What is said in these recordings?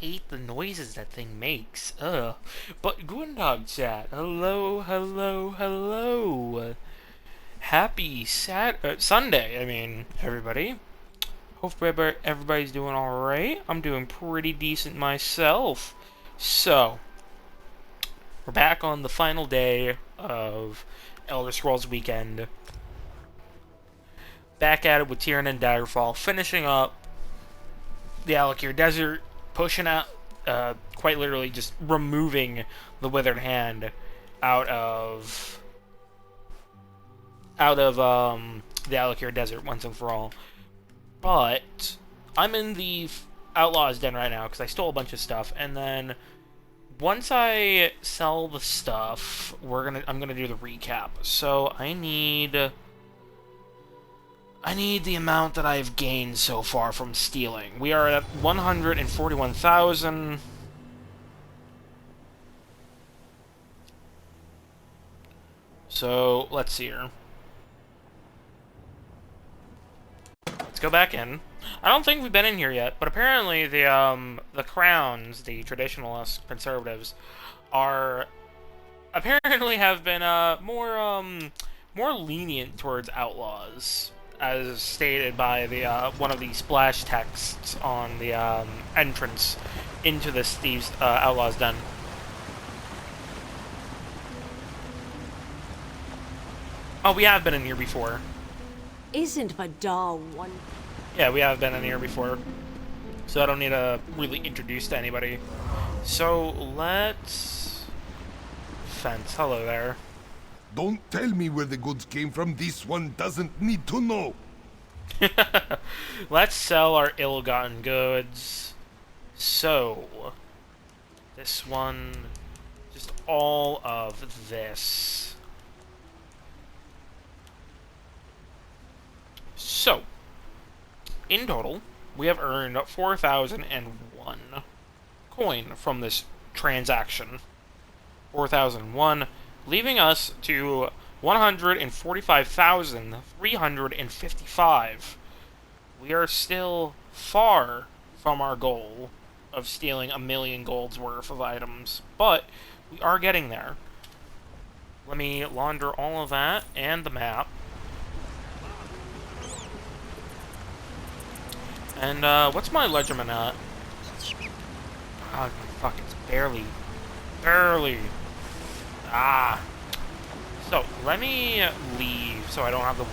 hate the noises that thing makes. Ugh. But Guten Tag, chat. Hello, hello, hello. Happy Sunday, everybody. Hope everybody's doing alright. I'm doing pretty decent myself. So, we're back on the final day of Elder Scrolls Weekend. Back at it with Tyrion and Daggerfall, finishing up the Alik'r Desert, pushing out, quite literally just removing the Withered Hand out of the Alik'r Desert once and for all. But I'm in the Outlaw's Den right now because I stole a bunch of stuff, and then once I sell the stuff, I'm gonna do the recap. So I need the amount that I've gained so far from stealing. We are at 141,000. So let's see here. Let's go back in. I don't think we've been in here yet, but apparently the Crowns, the traditionalist conservatives, apparently have been more lenient towards outlaws, as stated by the one of the splash texts on the entrance into the Steve's Outlaws Den. Oh, we have been in here before. Isn't Vidal one? Yeah, we have been in here before, so I don't need to really introduce to anybody. So let's fence. Hello there. Don't tell me where the goods came from. This one doesn't need to know. Let's sell our ill-gotten goods. So, this one, just all of this. So, in total, we have earned 4,001 coin from this transaction. 4,001, leaving us to 145,355. We are still far from our goal of stealing 1,000,000 gold's worth of items, but we are getting there. Let me launder all of that and the map. And, what's my legerdman at? Oh, fuck, it's barely. Ah. So, let me leave so I don't have the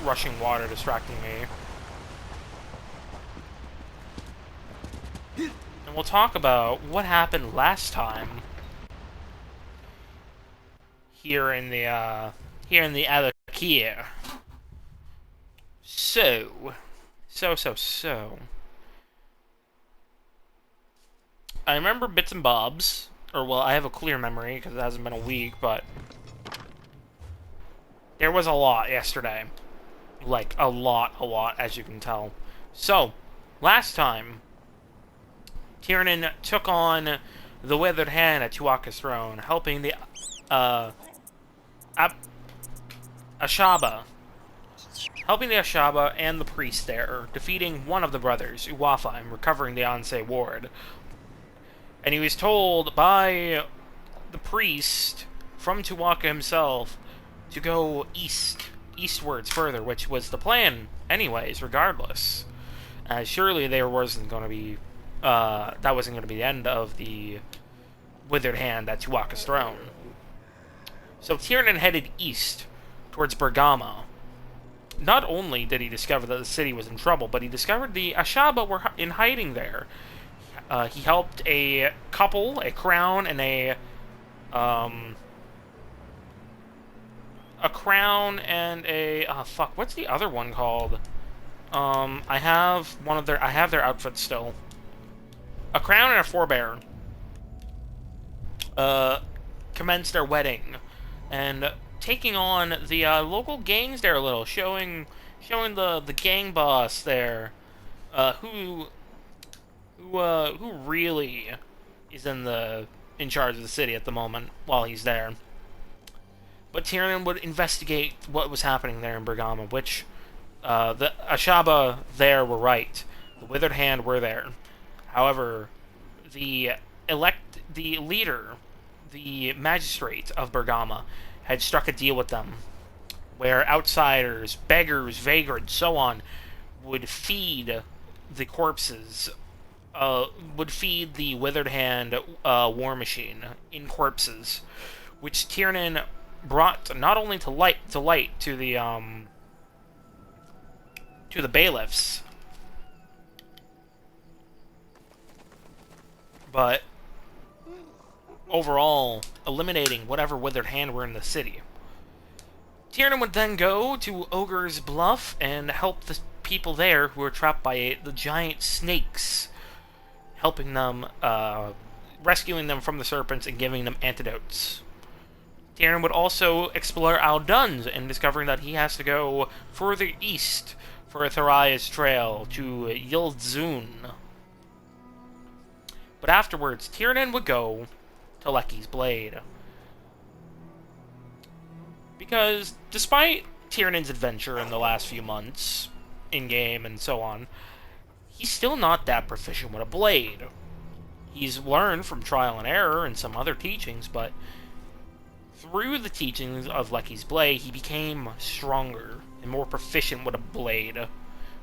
rushing water distracting me. And we'll talk about what happened last time here in the Alik'r. So. I remember bits and bobs, or well, I have a clear memory because it hasn't been a week, but there was a lot yesterday. Like, a lot, as you can tell. So, last time, Tiernan took on the Withered Hand at Tuatha's throne, helping the Ashaba. Helping the Ashaba and the priest there, defeating one of the brothers, Uwafa, and recovering the Anseh ward. And he was told by the priest from Tuatha himself to go eastwards further, which was the plan anyways, regardless. Surely there wasn't going to be, that wasn't going to be the end of the Withered Hand at Tuatha's throne. So Tiernan headed east towards Bergama. Not only did he discover that the city was in trouble, but he discovered the Ashaba were in hiding there. He helped a couple, a crown and a fuck, what's the other one called? I have their outfits still. A crown and a forebear commenced their wedding, and taking on the local gangs there a little, showing the gang boss there, who really is in charge of the city at the moment while he's there. But Tiernan would investigate what was happening there in Bergama, which the Ashaba there were right. The Withered Hand were there. However, the leader, the magistrate of Bergama, had struck a deal with them, where outsiders, beggars, vagrants, so on, would feed the corpses, would feed the Withered Hand war machine in corpses, which Tiernan brought not only to light to the bailiffs, but overall eliminating whatever Withered Hand were in the city. Tiernan would then go to Ogre's Bluff and help the people there who were trapped by the giant snakes, helping them, rescuing them from the serpents and giving them antidotes. Tiernan would also explore Aldun's and discovering that he has to go further east for Tharia's trail to Yildzun. But afterwards, Tiernan would go to Lecky's Blade. Because despite Tiernan's adventure in the last few months, in-game and so on, he's still not that proficient with a blade. He's learned from trial and error and some other teachings, but through the teachings of Lecky's Blade, he became stronger and more proficient with a blade,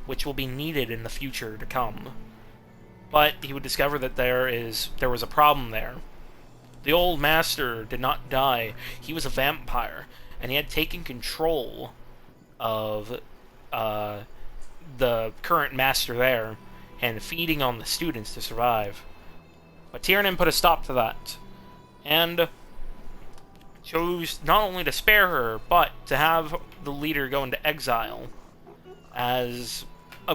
which will be needed in the future to come. But he would discover that there was a problem there. The old master did not die. He was a vampire, and he had taken control of the current master there, and feeding on the students to survive. But Tiernan put a stop to that, and chose not only to spare her, but to have the leader go into exile, as a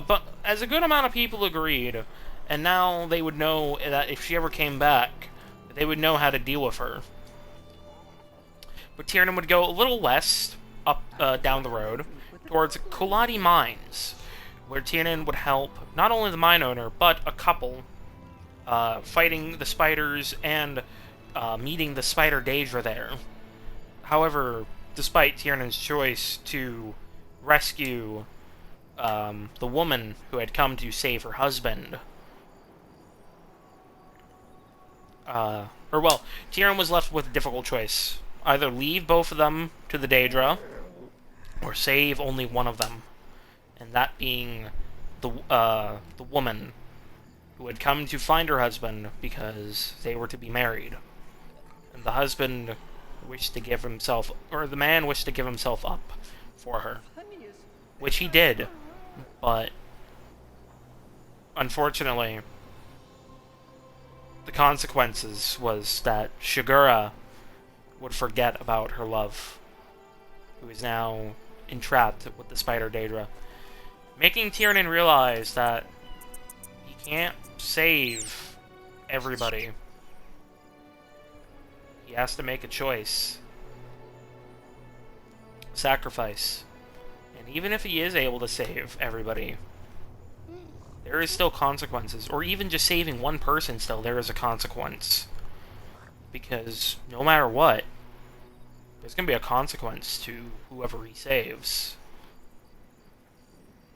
good amount of people agreed, and now they would know that if she ever came back, they would know how to deal with her. But Tiernan would go a little west, up down the road, towards Kolati Mines, where Tiernan would help not only the mine owner, but a couple, fighting the spiders and meeting the spider Daedra there. However, despite Tiernan's choice to rescue the woman who had come to save her husband, Tiernan was left with a difficult choice. Either leave both of them to the Daedra, or save only one of them. And that being the woman who had come to find her husband because they were to be married. And the husband wished to give himself, or the man wished to give himself up for her. Which he did, but unfortunately, the consequences was that Shigura would forget about her love, who is now entrapped with the spider Daedra, making Tiernan realize that he can't save everybody. He has to make a choice. Sacrifice. And even if he is able to save everybody, there is still consequences. Or even just saving one person, still there is a consequence. Because no matter what, there's going to be a consequence to whoever he saves.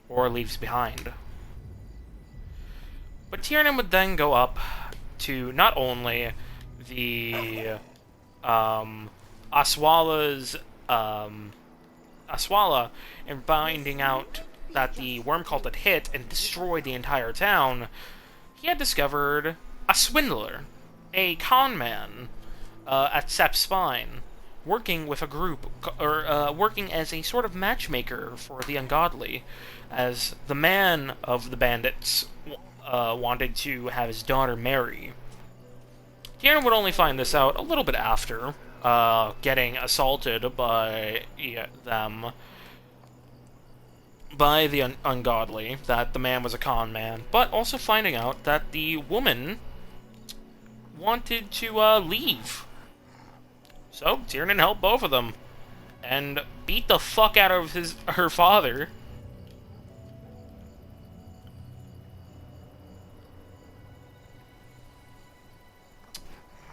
Or leaves behind. But Tiernan would then go up to not only the Aswala, and finding out that the worm cult had hit and destroyed the entire town, he had discovered a swindler, a con man, at Sep's Spine, working with a group, or working as a sort of matchmaker for the ungodly, as the man of the bandits wanted to have his daughter marry. Tiernan would only find this out a little bit after getting assaulted by them, by the ungodly, that the man was a con man, but also finding out that the woman wanted to leave. So Tiernan helped both of them and beat the fuck out of her father.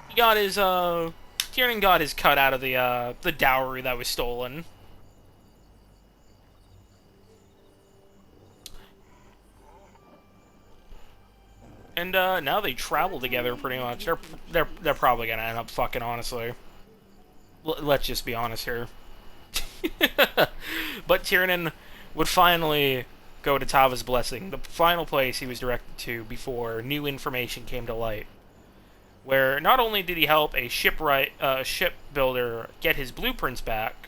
He got his Tiernan got his cut out of the dowry that was stolen. And and now they travel together pretty much. They're probably gonna end up fucking, honestly. Let's just be honest here. But Tiernan would finally go to Tava's Blessing, the final place he was directed to before new information came to light. Where not only did he help a shipbuilder get his blueprints back,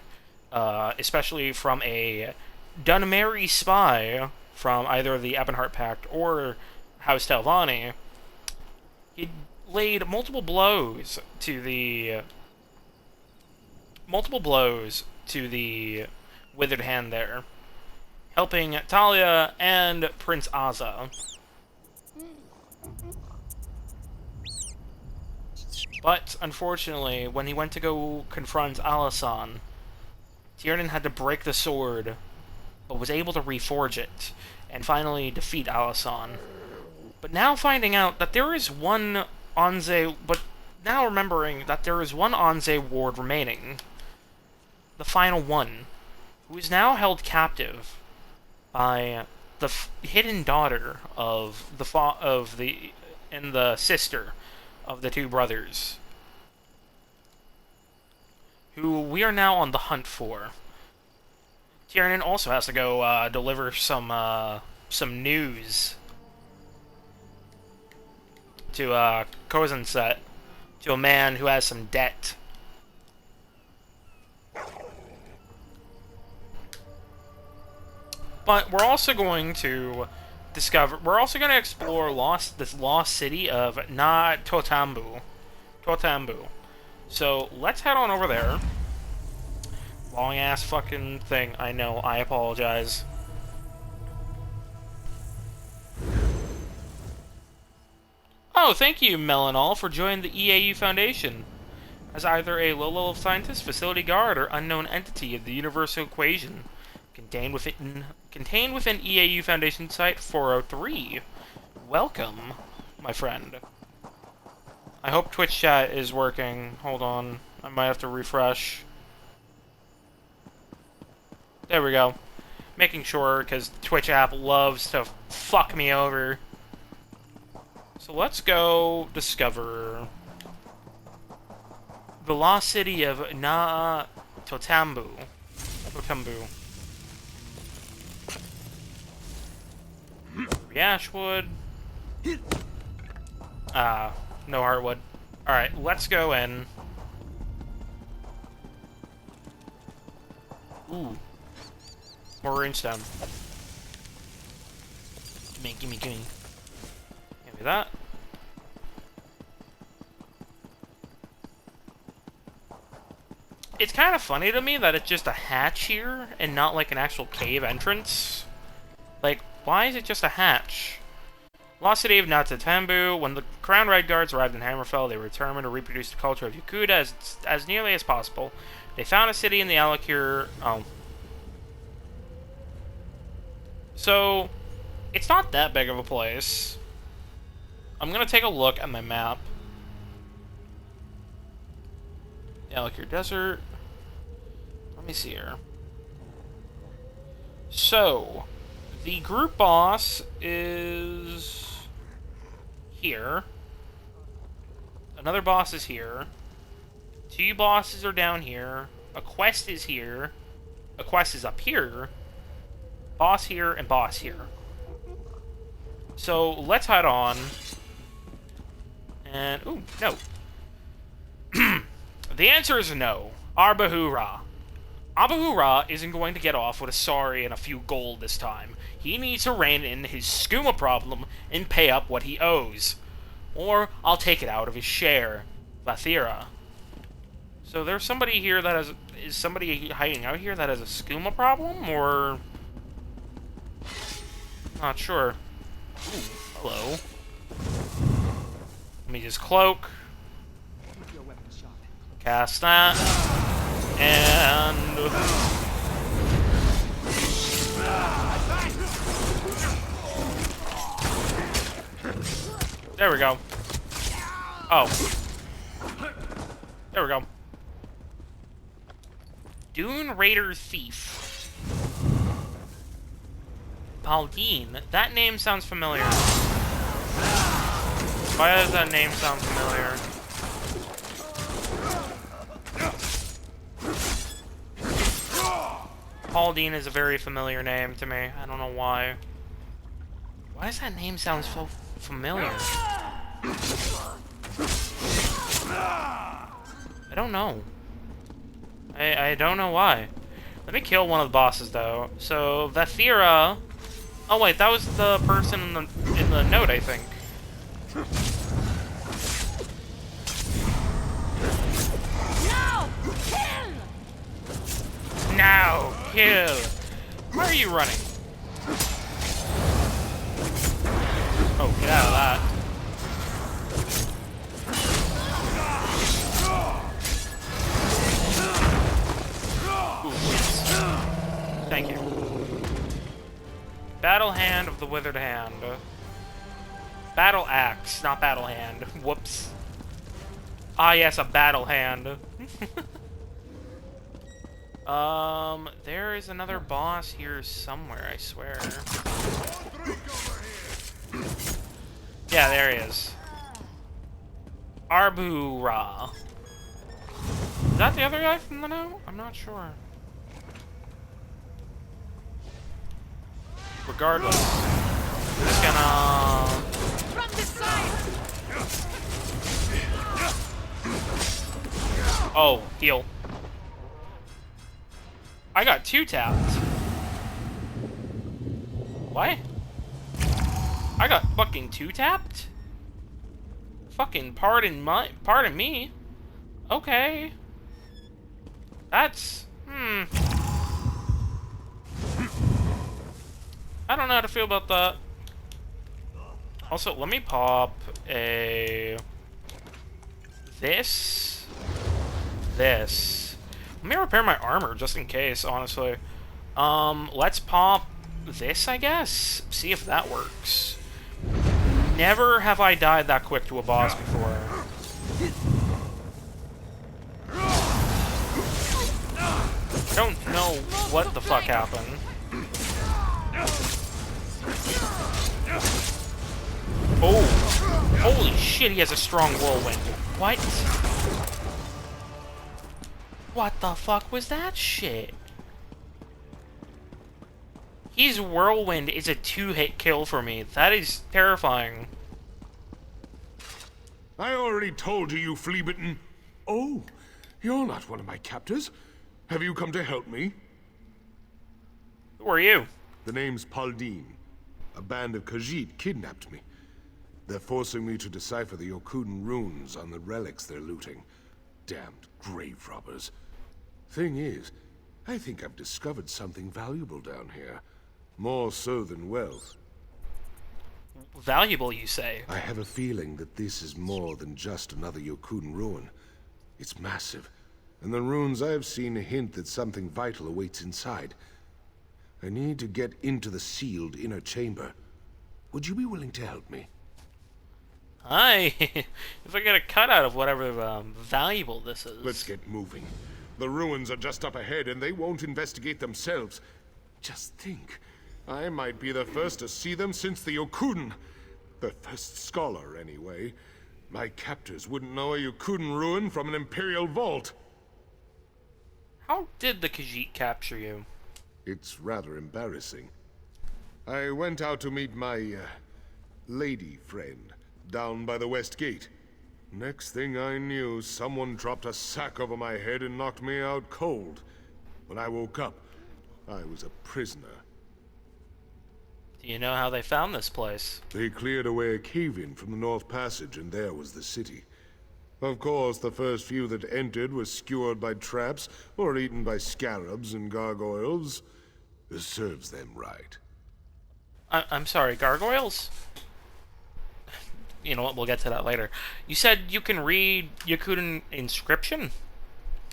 especially from a Dunmeri spy from either the Ebonheart Pact or House Telvanni, he laid multiple blows to the Withered Hand there, helping Talia and Prince Azza. But, unfortunately, when he went to go confront Alysanne, Tiernan had to break the sword, but was able to reforge it, and finally defeat Alysanne. But now finding out that there is one Onze... But now remembering that there is one Onze ward remaining, the final one, who is now held captive by the hidden daughter of the sister of the two brothers, who we are now on the hunt for. Tiernan also has to go deliver some news to Kozenset, to a man who has some debt. But we're also going to explore this lost city of Totambu. So let's head on over there. Long ass fucking thing, I know, I apologize. Oh, thank you, Melanol, for joining the EAU Foundation. As either a low-level scientist, facility guard, or unknown entity of the universal equation, contained within EAU Foundation Site 403. Welcome, my friend. I hope Twitch chat is working. Hold on, I might have to refresh. There we go. Making sure, because Twitch app loves to fuck me over. So let's go discover the lost city of Totambu. Ashwood. No heartwood. Alright, let's go in. Ooh. More runestone. Gimme. Give me that. It's kind of funny to me that it's just a hatch here and not like an actual cave entrance. Like, why is it just a hatch? Lost city of Totambu. When the Crown Red Guards arrived in Hammerfell, they were determined to reproduce the culture of Yakuta as nearly as possible. They found a city in the Alik'r. So, it's not that big of a place. I'm gonna take a look at my map. The Alik'r Desert. Let me see here. So, the group boss is here. Another boss is here. Two bosses are down here. A quest is here. A quest is up here. Boss here and boss here. So let's head on. And ooh, no. The answer is no. Arbahura. Arbahura isn't going to get off with a sorry and a few gold this time. He needs to rein in his skooma problem and pay up what he owes. Or I'll take it out of his share. Vathira. So there's somebody here that has... Is somebody hiding out here that has a skooma problem? Or... Not sure. Ooh, hello. Let me just cloak. Cast that. And... There we go. Oh. There we go. Dune Raider Thief. Pauline. That name sounds familiar. Why does that name sound familiar? Paul Dean is a very familiar name to me. I don't know why. Why does that name sound so familiar? I don't know. I don't know why. Let me kill one of the bosses though. So Vathira. Oh wait, that was the person in the note, I think. No! Kill! Now, kill! Where are you running? Oh, get out of that. Ooh, please. Thank you. Battle Hand of the Withered Hand. Battle Axe, not Battle Hand. Whoops. Ah, yes, a Battle Hand. There is another boss here somewhere, I swear. Yeah, there he is. Arbura. Is that the other guy from the note? I'm not sure. Regardless, I'm just gonna... From this side! Oh, heal. I got 2 tapped. What? I got fucking 2 tapped? Fucking pardon me. Okay. That's... I don't know how to feel about that. Also, let me pop a... This. Let me repair my armor, just in case, honestly. Let's pop this, I guess? See if that works. Never have I died that quick to a boss before. I don't know what the fuck happened. Oh! Holy shit, he has a strong whirlwind. What? What the fuck was that shit? His whirlwind is a 2-hit kill for me. That is terrifying. I already told you, you flea-bitten. Oh, you're not one of my captors. Have you come to help me? Who are you? The name's Paldine. A band of Khajiit kidnapped me. They're forcing me to decipher the Yokuden runes on the relics they're looting. Damned grave robbers. Thing is, I think I've discovered something valuable down here. More so than wealth. Valuable, you say? I have a feeling that this is more than just another Yokuden ruin. It's massive, and the runes I have seen hint that something vital awaits inside. I need to get into the sealed inner chamber. Would you be willing to help me? Hi. If I get a cutout of whatever valuable this is. Let's get moving. The ruins are just up ahead, and they won't investigate themselves. Just think, I might be the first to see them since the Yokuden. The first scholar, anyway. My captors wouldn't know a Yokuden ruin from an Imperial vault. How did the Khajiit capture you? It's rather embarrassing. I went out to meet my, lady friend, down by the West Gate. Next thing I knew, someone dropped a sack over my head and knocked me out cold. When I woke up, I was a prisoner. Do you know how they found this place? They cleared away a cave-in from the North Passage, and there was the city. Of course, the first few that entered were skewered by traps or eaten by scarabs and gargoyles. This serves them right. I'm sorry, gargoyles? You know what, we'll get to that later. You said you can read Yokuden inscription?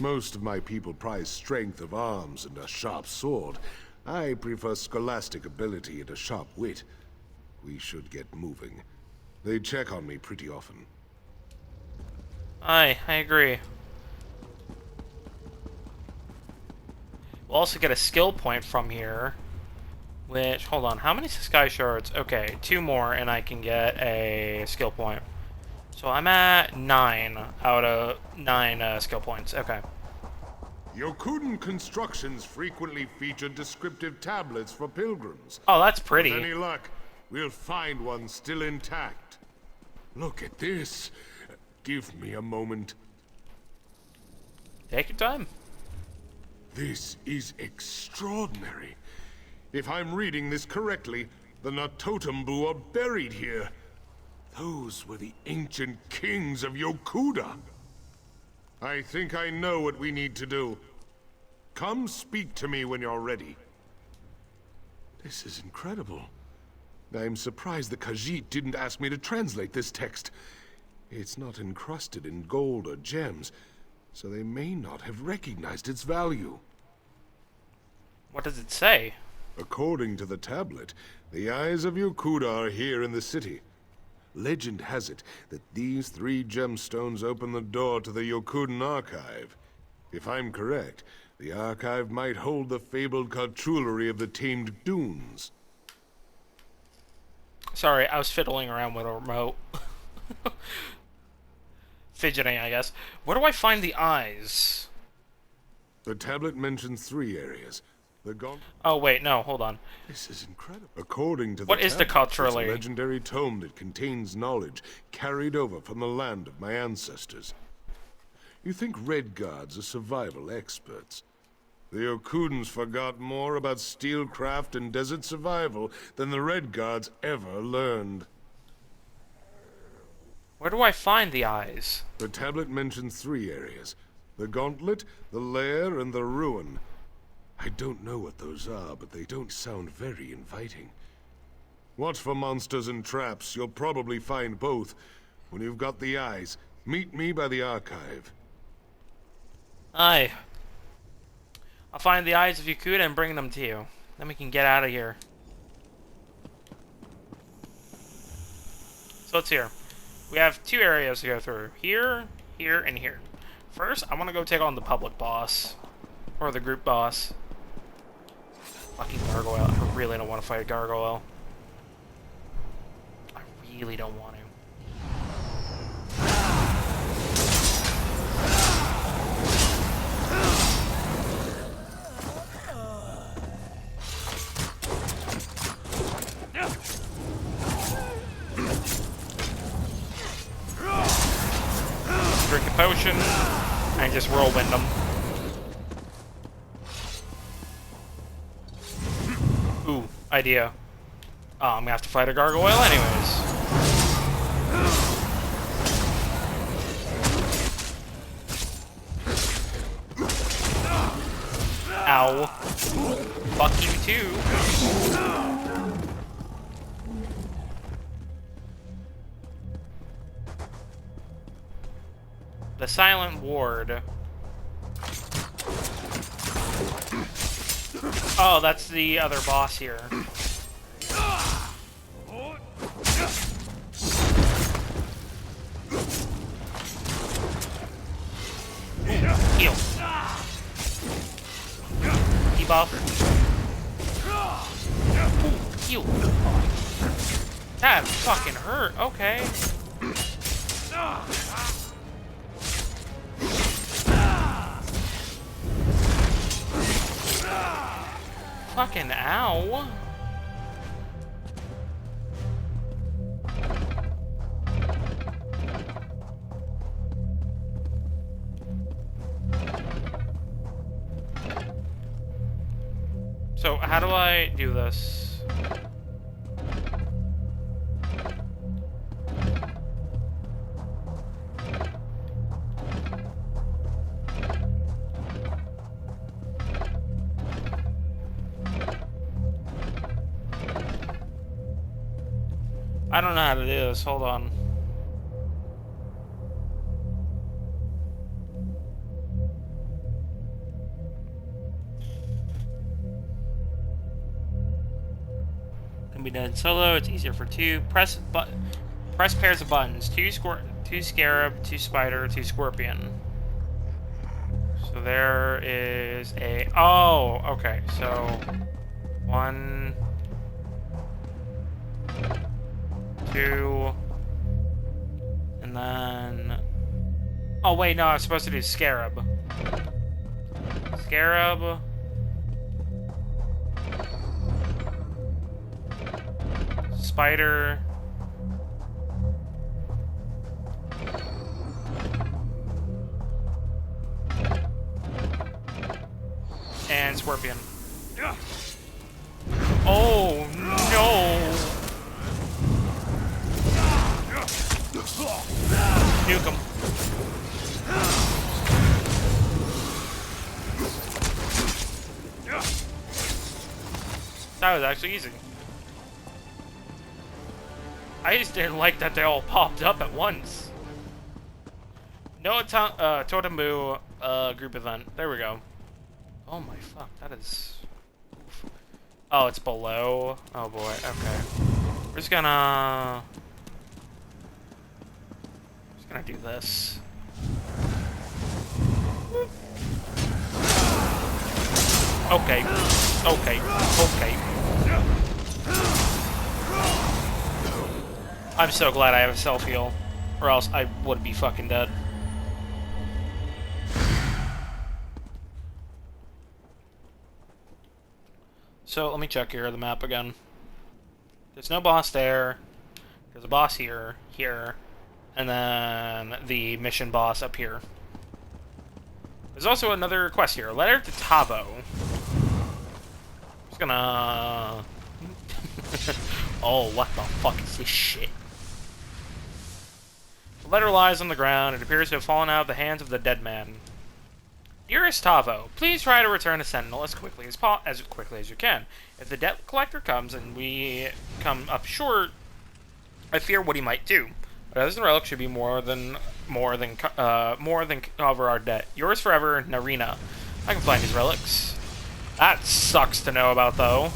Most of my people prize strength of arms and a sharp sword. I prefer scholastic ability and a sharp wit. We should get moving. They check on me pretty often. I agree. We'll also get a skill point from here. Which, hold on, how many sky shards? Okay, 2 more and I can get a skill point. So I'm at 9 out of 9 skill points. Okay. Yokuden constructions frequently feature descriptive tablets for pilgrims. Oh, that's With pretty. any luck, we'll find one still intact. Look at this. Give me a moment. Take your time. This is extraordinary. If I'm reading this correctly, the Natotembu are buried here. Those were the ancient kings of Yokuda. I think I know what we need to do. Come speak to me when you're ready. This is incredible. I'm surprised the Khajiit didn't ask me to translate this text. It's not encrusted in gold or gems, so they may not have recognized its value. What does it say? According to the tablet, the eyes of Yokuda are here in the city. Legend has it that these 3 gemstones open the door to the Yokuden archive. If I'm correct, the archive might hold the fabled cutlery of the tamed dunes. Sorry, I was fiddling around with a remote. Fidgeting, I guess. Where do I find the eyes? The tablet mentions 3 areas. The gaunt... Oh, wait, no, hold on. This is incredible. According to the What is the tablet, it's a cutlery? legendary tome that contains knowledge carried over from the land of my ancestors. You think Red Guards are survival experts? The Yokudans forgot more about steelcraft and desert survival than the Red Guards ever learned. Where do I find the eyes? The tablet mentions 3 areas. The Gauntlet, the Lair, and the Ruin. I don't know what those are, but they don't sound very inviting. Watch for monsters and traps. You'll probably find both. When you've got the eyes, meet me by the archive. Aye. I'll find the eyes of Yokuda and bring them to you. Then we can get out of here. So let's hear. We have 2 areas to go through. Here, here, and here. First, I want to go take on the public boss. Or the group boss. Fucking gargoyle. I really don't want to fight a gargoyle. I really don't want to. Drink a potion and just whirlwind them. Ooh, idea. Oh, I'm gonna have to fight a gargoyle anyways. Ow. Fuck you too. The Silent Ward. Oh, that's the other boss here. Heal. Debuff. Ooh, heal. That fucking hurt. Okay. Fucking ow. So, how do I do this? I don't know how to do this. Hold on. Can be done solo. It's easier for 2. Press pairs of buttons. 2 scarab, 2 spider, 2 scorpion. So there is a... Oh, okay. So 1, 2, and And then... Oh, wait, no, I was supposed to do Scarab. Scarab. Spider. And Scorpion. Oh, no! Nuke him. That was actually easy. I just didn't like that they all popped up at once. No Totembu group event. There we go. Oh my fuck, that is... Oof. Oh, it's below? Oh boy, okay. We're just gonna do this. Okay. Okay. Okay. I'm so glad I have a self-heal, or else I would be fucking dead. So, let me check here the map again. There's no boss there. There's a boss here, and then the mission boss up here. There's also another quest here. Letter to Tavo. Just gonna... Oh, what the fuck is this shit? The letter lies on the ground. It appears to have fallen out of the hands of the dead man. Dearest Tavo, please try to return to Sentinel as quickly as you can. If the debt collector comes and we come up short, I fear what he might do. But as the relic should be more than cover our debt. Yours forever, Narina. I can find his relics. That sucks to know about, though.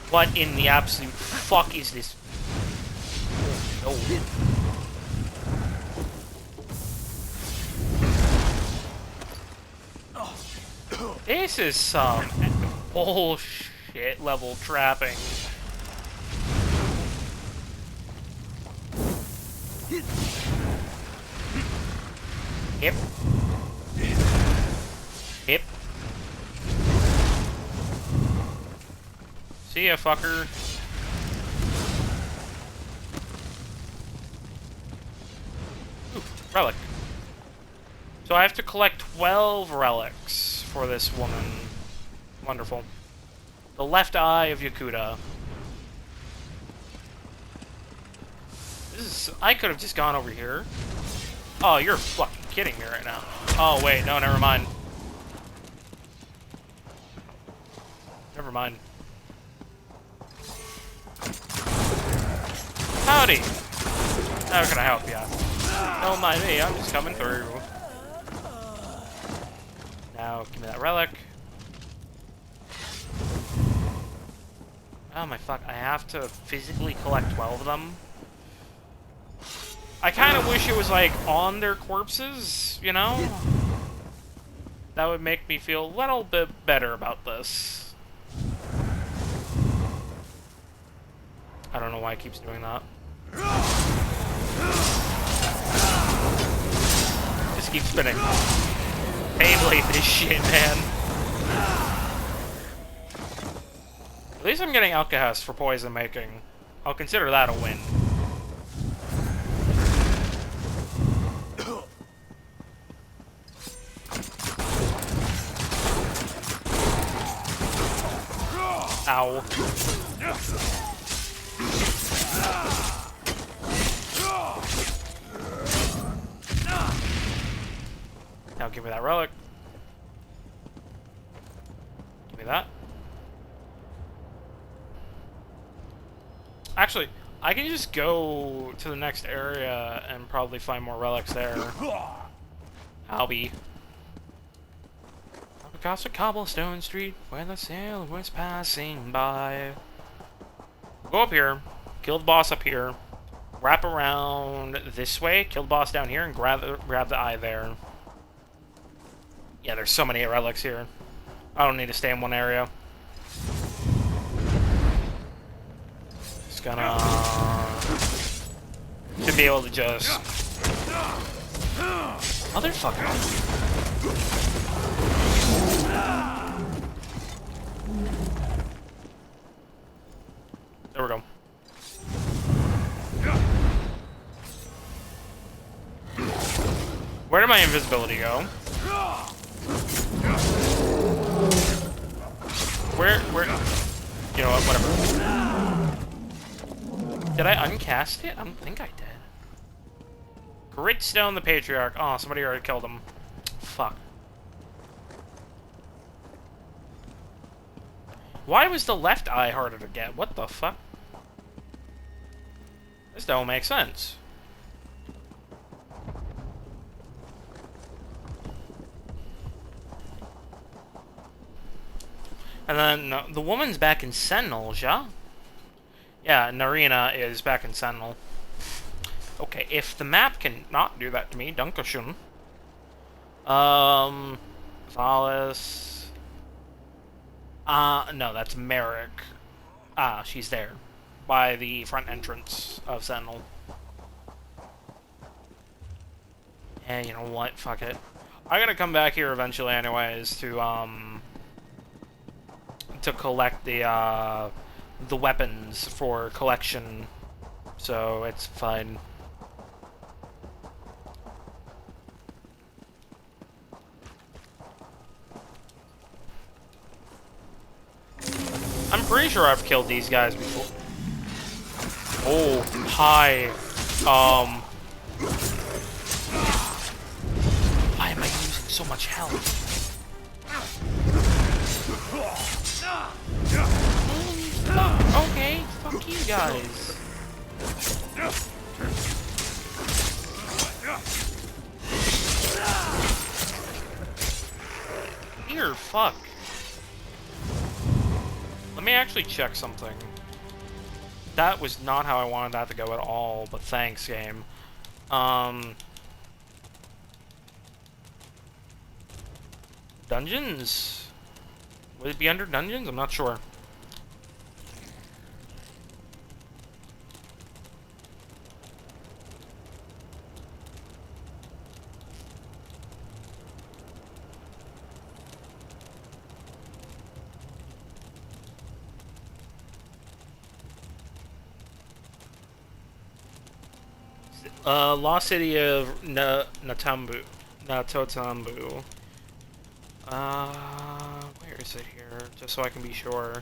What in the absolute fuck is this? Oh. This is some bullshit level trapping. Hip. Hip. See ya, fucker. Ooh, relic. So I have to collect 12 relics for this woman. Wonderful. The left eye of Yakuta. This is... I could have just gone over here. Oh, you're fucking kidding me right now. Oh, wait. No, never mind. Never mind. Howdy! How can I help ya? Don't mind me, I'm just coming through. Now, give me that relic. Oh my fuck, I have to physically collect 12 of them? I kind of wish it was, like, on their corpses, you know? That would make me feel a little bit better about this. I don't know why it keeps doing that. Just keep spinning. Beyblade this shit, man. At least I'm getting Alkahest for poison making. I'll consider that a win. Ow. Now give me that relic. Give me that. Actually, I can just go to the next area and probably find more relics there. Albie. Across a cobblestone street where the sailor was passing by. Go up here, kill the boss up here, wrap around this way, kill the boss down here, and grab the eye there. Yeah, there's so many relics here. I don't need to stay in one area. It's gonna... should be able to just... Motherfucker. There we go. Where did my invisibility go? Where? You know what, whatever. Did I uncast it? I don't think I did. Gritstone the Patriarch. Oh, somebody already killed him. Fuck. Why was the left eye harder to get? What the fuck? This don't make sense. And then the woman's back in Sentinel, yeah? Yeah, Narina is back in Sentinel. Okay, if the map can not do that to me, Dankeschön. Valis. No, that's Merrick. Ah, she's there. By the front entrance of Sentinel. Yeah, you know what? Fuck it. I'm gonna come back here eventually anyways to collect the weapons for collection. So, it's fine. I'm pretty sure I've killed these guys before. Oh, hi. Why am I using so much health? Okay, fuck you guys. Here, fuck. Let me actually check something. That was not how I wanted that to go at all, but thanks, game. Dungeons? Would it be under dungeons? I'm not sure. Lost City of Natotambu. Where is it here? Just so I can be sure.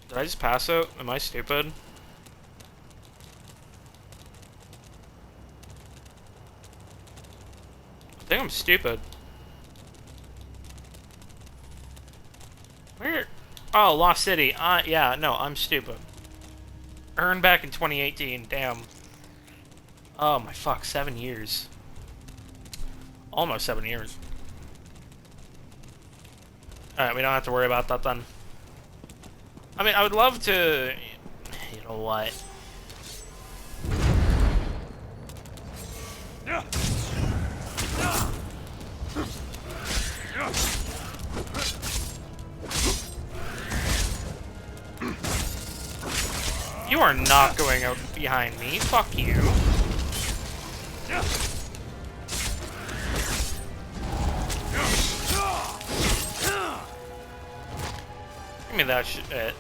Did I just pass out? Am I stupid? I think I'm stupid. Where? Oh, Lost City. Yeah, no, I'm stupid. Earned back in 2018, damn. Oh my fuck, 7 years. Almost 7 years. Alright, we don't have to worry about that then. I mean, I would love to... You know what? You are not going out behind me. Fuck you. Give me that shit.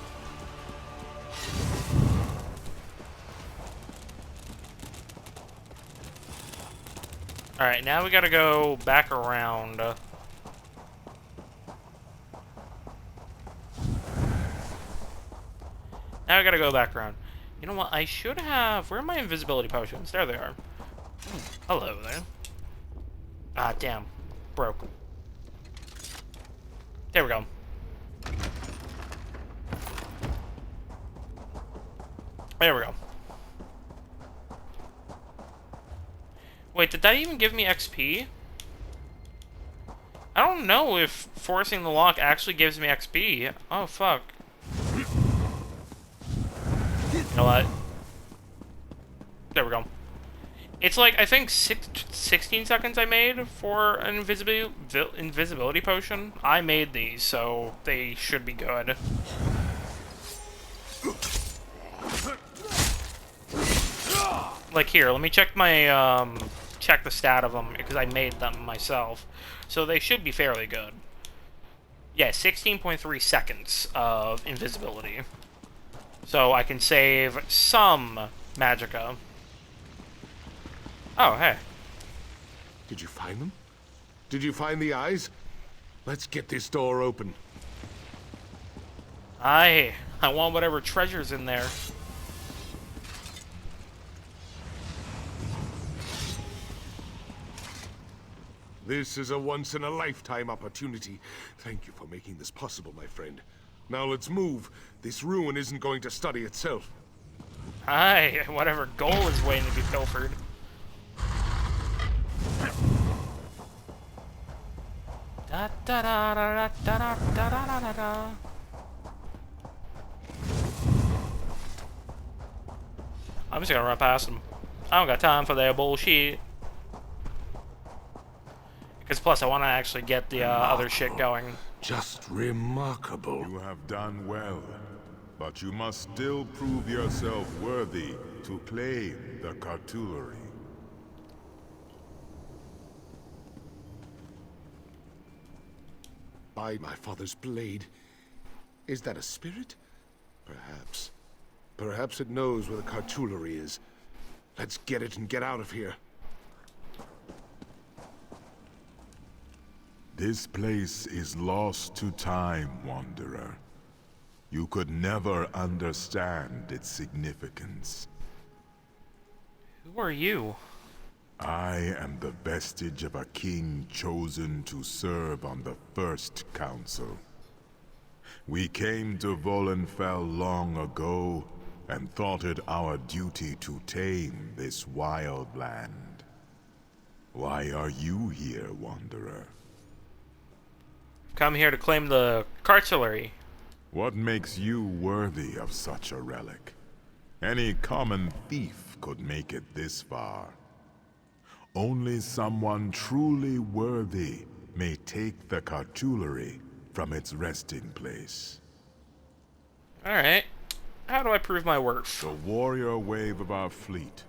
Alright, now we gotta go back around. Now I gotta go back around. You know what? I should have... Where are my invisibility potions? There they are. Hello there. Ah, damn. Broke. There we go. There we go. Wait, did that even give me XP? I don't know if forcing the lock actually gives me XP. Oh, fuck. You know what? There we go. It's like, I think 16 seconds I made for an invisibility potion. I made these, so they should be good. Like here, let me check my, check the stat of them, because I made them myself. So they should be fairly good. Yeah, 16.3 seconds of invisibility. So I can save some magicka. Oh, hey. Did you find them? Did you find the eyes? Let's get this door open. I want whatever treasure's in there. This is a once-in-a-lifetime opportunity. Thank you for making this possible, my friend. Now let's move. This ruin isn't going to study itself. Aye, whatever gold is waiting to be pilfered. Da da da da da da da da da da. I'm just gonna run past them. I don't got time for their bullshit. Because plus, I want to actually get the other shit going. Just remarkable. You have done well, but you must still prove yourself worthy to claim the Cauterizing. By my father's blade. Is that a spirit? Perhaps. Perhaps it knows where the Cauterizing is. Let's get it and get out of here. This place is lost to time, Wanderer. You could never understand its significance. Who are you? I am the vestige of a king chosen to serve on the First Council. We came to Volenfell long ago and thought it our duty to tame this wild land. Why are you here, Wanderer? Come here to claim the Cauterizing. What makes you worthy of such a relic? Any common thief could make it this far. Only someone truly worthy may take the Cauterizing from its resting place. Alright. How do I prove my worth? The warrior wave of our fleet,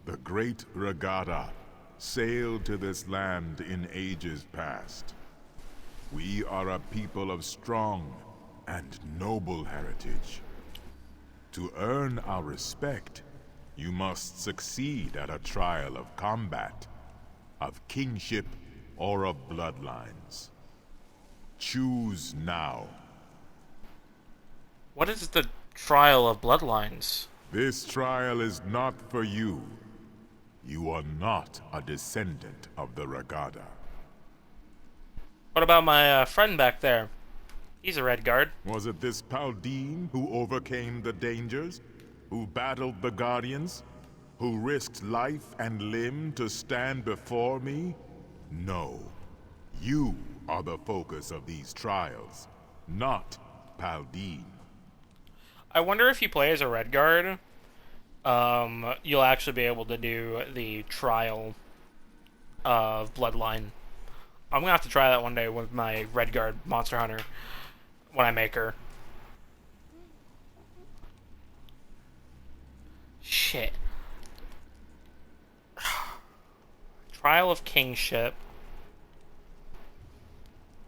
the Great Regatta, sailed to this land in ages past. We are a people of strong and noble heritage. To earn our respect, you must succeed at a trial of combat, of kingship, or of bloodlines. Choose now. What is the trial of bloodlines? This trial is not for you. You are not a descendant of the Regatta. What about my friend back there? He's a Redguard. Was it this Paldine who overcame the dangers? Who battled the Guardians? Who risked life and limb to stand before me? No. You are the focus of these trials, not Paldine. I wonder if you play as a Redguard, you'll actually be able to do the trial of Bloodline. I'm gonna have to try that one day with my Redguard Monster Hunter when I make her. Shit. Trial of Kingship.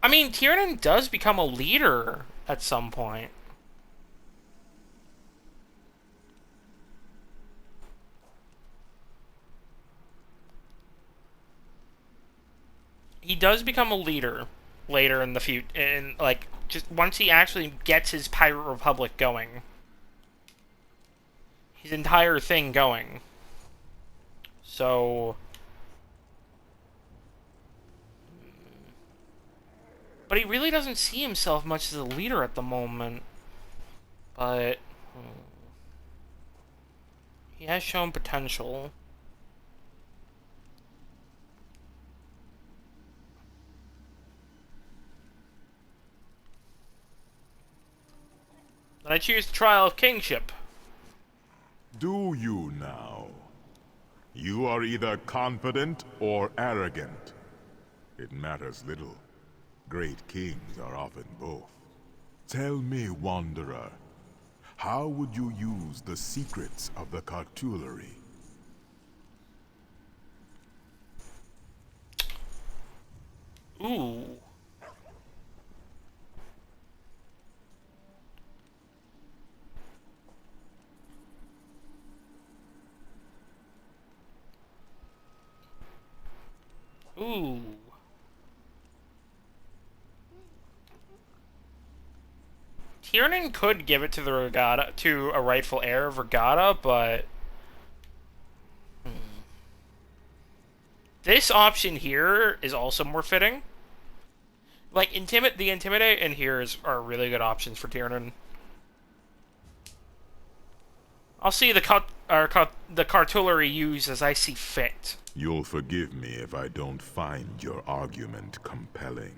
I mean, Tiernan does become a leader at some point. He does become a leader later in the future, and like just once he actually gets his Pirate Republic going, his entire thing going. So, but he really doesn't see himself much as a leader at the moment. But he has shown potential. Then I choose the trial of kingship. Do you now? You are either confident or arrogant. It matters little. Great kings are often both. Tell me, Wanderer, how would you use the secrets of the Cauterizing? Ooh. Ooh. Tiernan could give it to the Regatta, to a rightful heir of Regatta, but this option here is also more fitting. Like, the Intimidate and here are really good options for Tiernan. I'll see the cartillery used as I see fit. You'll forgive me if I don't find your argument compelling.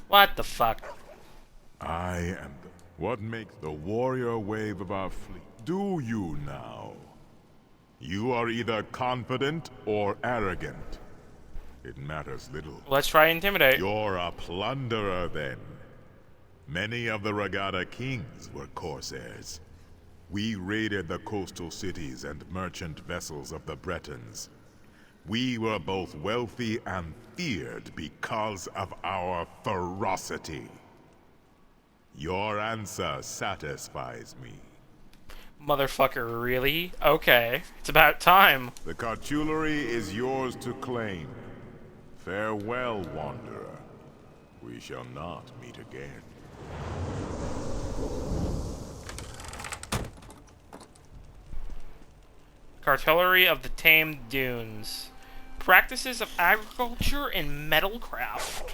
What the fuck? I am what makes the warrior wave of our fleet. Do you now? You are either confident or arrogant. It matters little. Let's try Intimidate. You're a plunderer, then. Many of the Regatta kings were corsairs. We raided the coastal cities and merchant vessels of the Bretons. We were both wealthy and feared because of our ferocity. Your answer satisfies me. Motherfucker, really? Okay. It's about time. The cartillery is yours to claim. Farewell, wanderer. We shall not meet again. Cartillery of the Tamed Dunes. Practices of agriculture and metalcraft.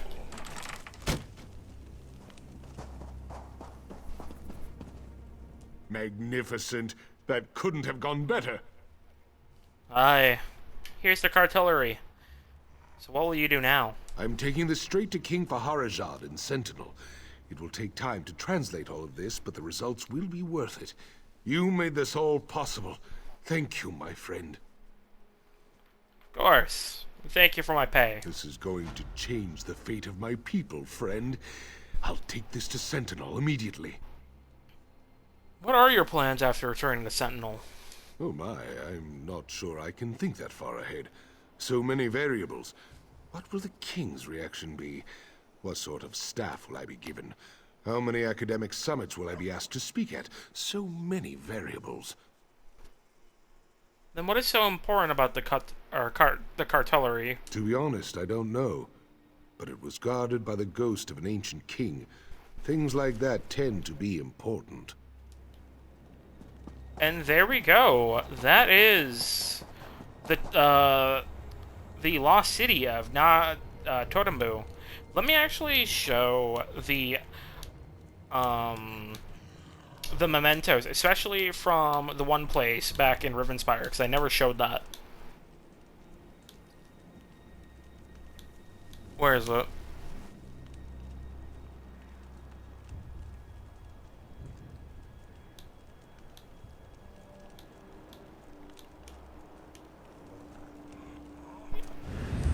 Magnificent. That couldn't have gone better. Aye. Here's the cartillery. So what will you do now? I'm taking this straight to King Faharajad in Sentinel. It will take time to translate all of this, but the results will be worth it. You made this all possible. Thank you, my friend. Of course. Thank you for my pay. This is going to change the fate of my people, friend. I'll take this to Sentinel immediately. What are your plans after returning to Sentinel? Oh my, I'm not sure I can think that far ahead. So many variables. What will the king's reaction be? What sort of staff will I be given? How many academic summits will I be asked to speak at? So many variables. Then what is so important about the cartillery? To be honest, I don't know. But it was guarded by the ghost of an ancient king. Things like that tend to be important. And there we go. That is the lost city of Totembu. Let me actually show the mementos, especially from the one place back in Rivenspire, because I never showed that. Where is it?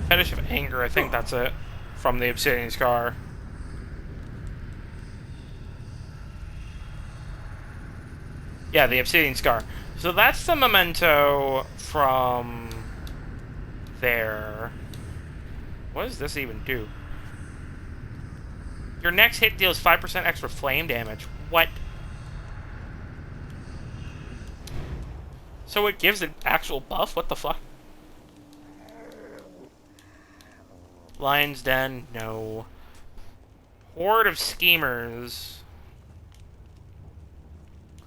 Fetish of Anger, I think that's it. From the Obsidian Scar. Yeah, the Obsidian Scar. So that's the memento from there. What does this even do? Your next hit deals 5% extra flame damage. What? So it gives an actual buff? What the fuck? Lion's Den? No. Horde of Schemers.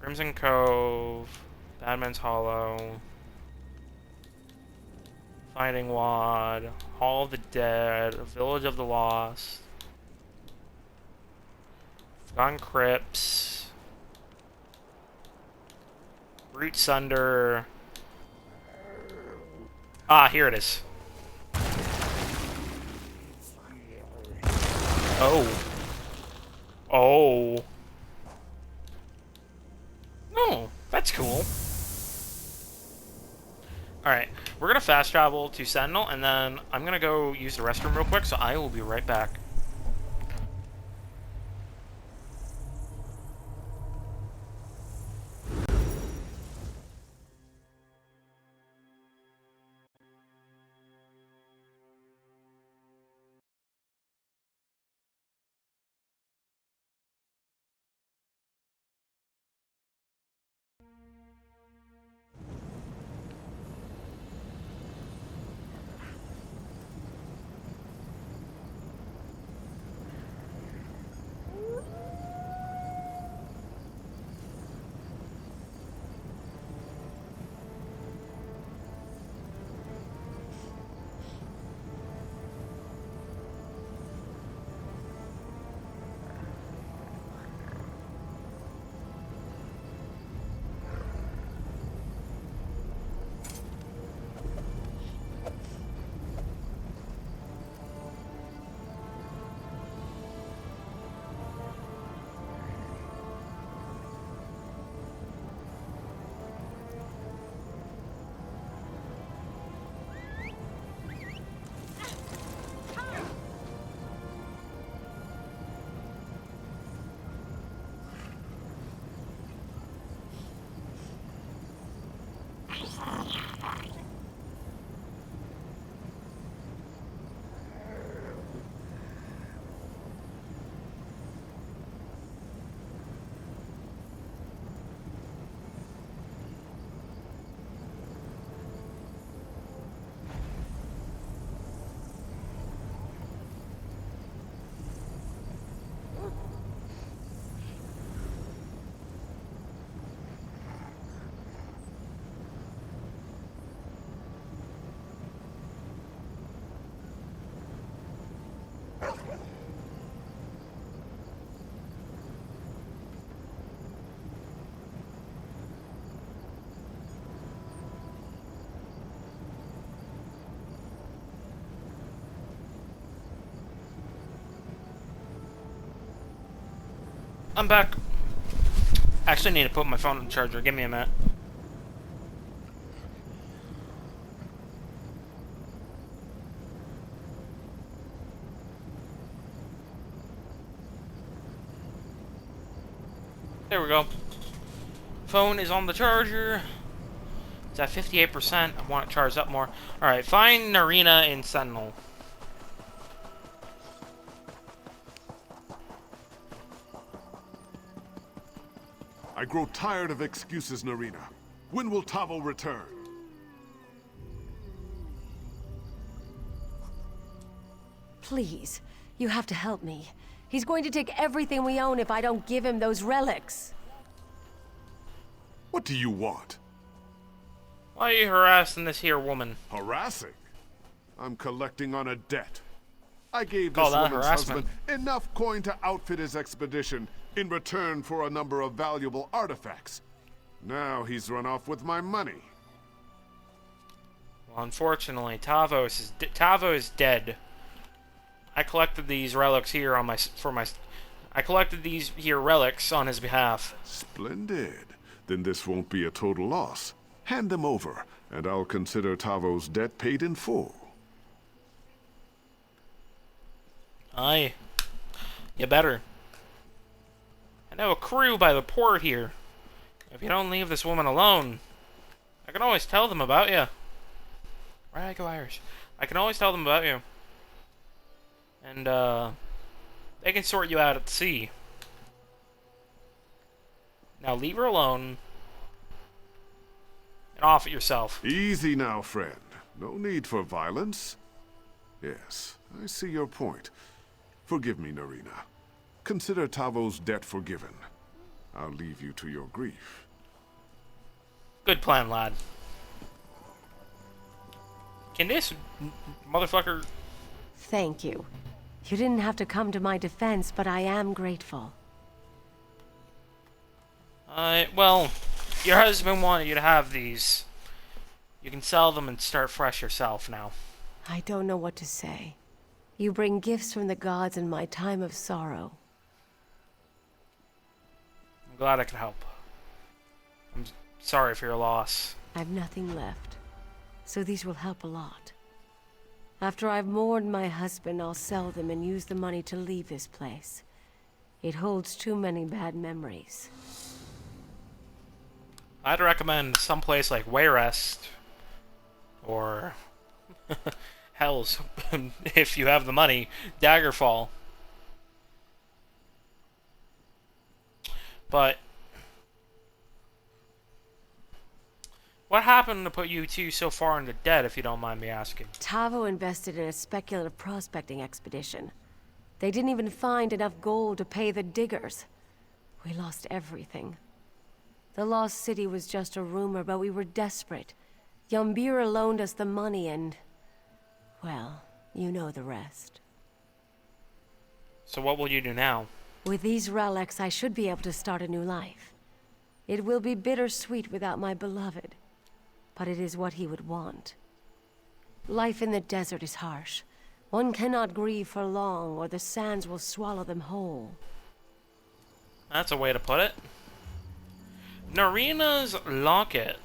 Crimson Cove. Badman's Hollow. Fighting Wad. Hall of the Dead. Village of the Lost. Forgotten Crypts. Root Sunder. Ah, here it is. Oh. Oh. Oh, that's cool. Alright, we're gonna fast travel to Sentinel, and then I'm gonna go use the restroom real quick, so I will be right back. I'm back. Actually, need to put my phone on the charger. Give me a minute. There we go. Phone is on the charger. It's at 58%. I want it charged up more. Alright, find Narina in Sentinel. I grow tired of excuses, Narina. When will Tavo return? Please, you have to help me. He's going to take everything we own if I don't give him those relics. What do you want? Why are you harassing this here woman? Harassing? I'm collecting on a debt. I gave Call this that woman's harassment. husband enough coin to outfit his expedition in return for a number of valuable artifacts. Now he's run off with my money. Well, unfortunately, Tavo is dead. I collected these relics here on I collected these here relics on his behalf. Splendid. Then this won't be a total loss. Hand them over, and I'll consider Tavo's debt paid in full. Aye. You better. I know a crew by the port here. If you don't leave this woman alone, I can always tell them about you. Right, I go Irish. I can always tell them about you. And, they can sort you out at sea. Now leave her alone. And off it yourself. Easy now, friend. No need for violence. Yes, I see your point. Forgive me, Narina. Consider Tavo's debt forgiven. I'll leave you to your grief. Good plan, lad. Can this motherfucker... Thank you. You didn't have to come to my defense, but I am grateful. Well, your husband wanted you to have these. You can sell them and start fresh yourself now. I don't know what to say. You bring gifts from the gods in my time of sorrow. I'm glad I could help. I'm sorry for your loss. I've nothing left, so these will help a lot. After I've mourned my husband, I'll sell them and use the money to leave this place. It holds too many bad memories. I'd recommend someplace like Wayrest, or Hell's, if you have the money, Daggerfall. But what happened to put you two so far into debt, if you don't mind me asking? Tavo invested in a speculative prospecting expedition. They didn't even find enough gold to pay the diggers. We lost everything. The lost city was just a rumor, but we were desperate. Yambira loaned us the money and... well, you know the rest. So what will you do now? With these relics, I should be able to start a new life. It will be bittersweet without my beloved, but it is what he would want. Life in the desert is harsh. One cannot grieve for long, or the sands will swallow them whole. That's a way to put it. Narina's locket.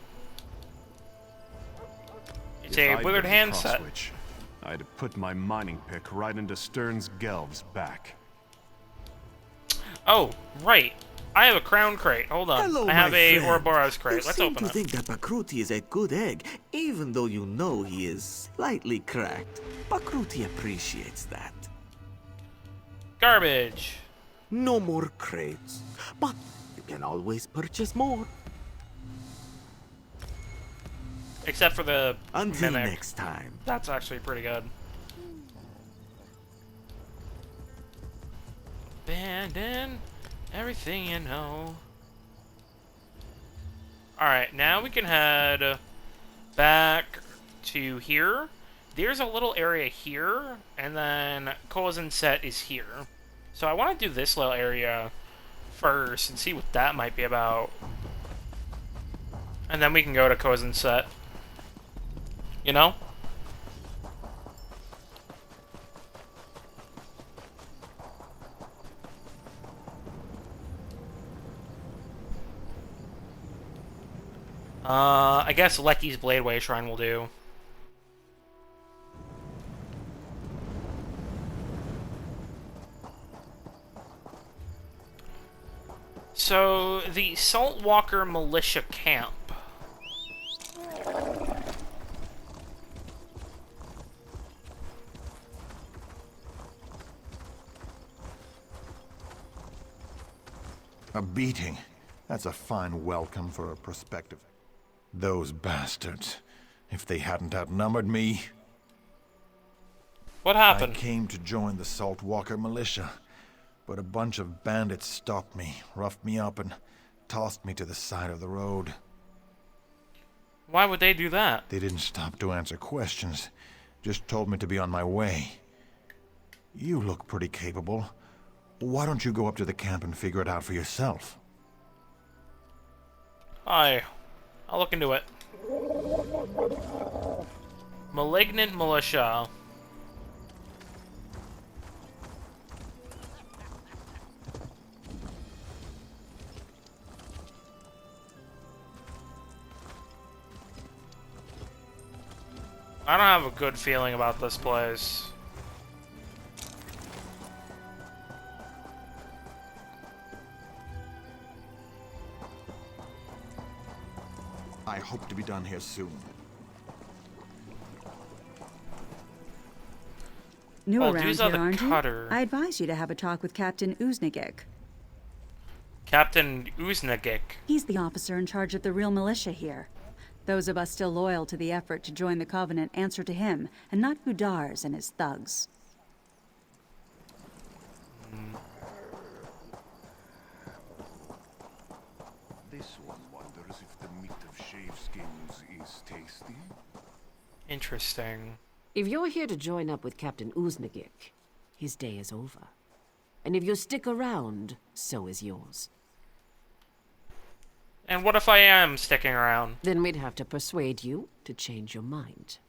It's a withered handset. I'd have put my mining pick right into Stern's Gelb's back. Oh, right. I have a crown crate. Hold on. Hello, I have my a friend. Ouroboros crate. You Let's seem open to it. think that Bakruti is a good egg, even though you know he is slightly cracked. Bakruti appreciates that. Garbage. No more crates, but you can always purchase more. Except for the Until mimic. next time. That's actually pretty good. Abandon everything you know. Alright, now we can head back to here. There's a little area here, and then Cousin Set is here. So I want to do this little area first and see what that might be about. And then we can go to Cousin Set. You know? I guess Lecky's Bladeway Shrine will do. So, the Saltwalker Militia Camp. A beating. That's a fine welcome for a prospective. Those bastards. If they hadn't outnumbered me... What happened? I came to join the Saltwalker militia, but a bunch of bandits stopped me, roughed me up, and tossed me to the side of the road. Why would they do that? They didn't stop to answer questions, just told me to be on my way. You look pretty capable. Why don't you go up to the camp and figure it out for yourself? I'll look into it. Malignant Militia. I don't have a good feeling about this place. I hope to be done here soon. New Oh, around these here, are the aren't you? cutter. I advise you to have a talk with Captain Uznagik. Captain Uznagik. He's the officer in charge of the real militia here. Those of us still loyal to the effort to join the Covenant answer to him, and not Gudars and his thugs. This one wonders if the meat of shaveskins is tasty. Interesting. If you're here to join up with Captain Uznagik, his day is over. And if you stick around, so is yours. And what if I am sticking around? Then we'd have to persuade you to change your mind.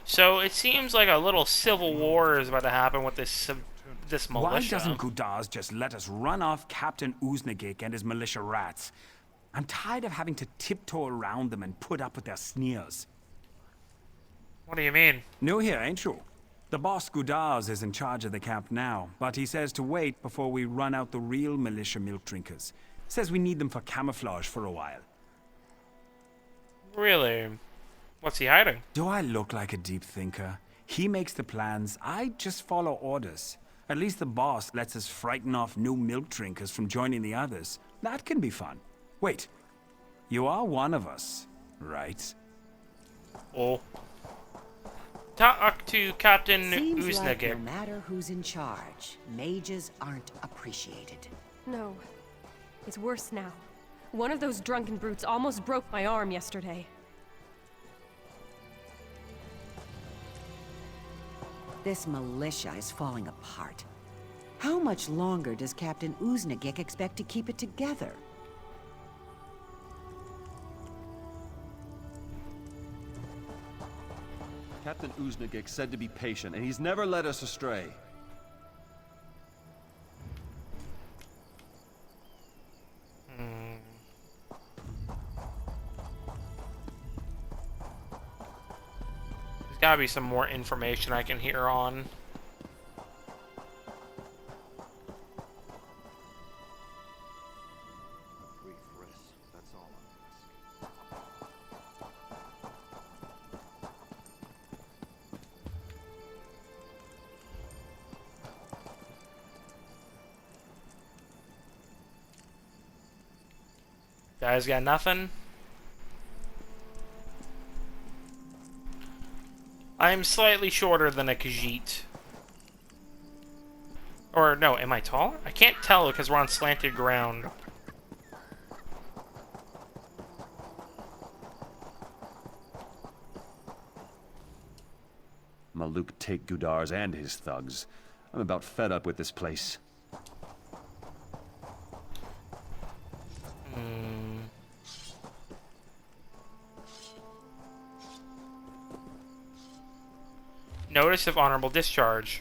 So it seems like a little civil war is about to happen with this militia. Why doesn't Gudars just let us run off Captain Uznagik and his militia rats? I'm tired of having to tiptoe around them and put up with their sneers. What do you mean? New here, ain't you? The boss Gudars is in charge of the camp now, but he says to wait before we run out the real militia milk drinkers. Says we need them for camouflage for a while. Really? What's he hiding? Do I look like a deep thinker? He makes the plans, I just follow orders. At least the boss lets us frighten off new milk drinkers from joining the others. That can be fun. Wait, you are one of us, right? Oh. Talk to Captain Seems like no Uznagik. matter who's in charge, mages aren't appreciated. No. It's worse now. One of those drunken brutes almost broke my arm yesterday. This militia is falling apart. How much longer does Captain Uznagik expect to keep it together? Captain Uznagik said to be patient, and he's never led us astray. There's gotta be some more information I can hear on. Brief rest, that's all I'm Guys got nothing? I'm slightly shorter than a Khajiit. Or, no, am I taller? I can't tell because we're on slanted ground. Maluk take Gudars and his thugs. I'm about fed up with this place. Notice of honorable discharge.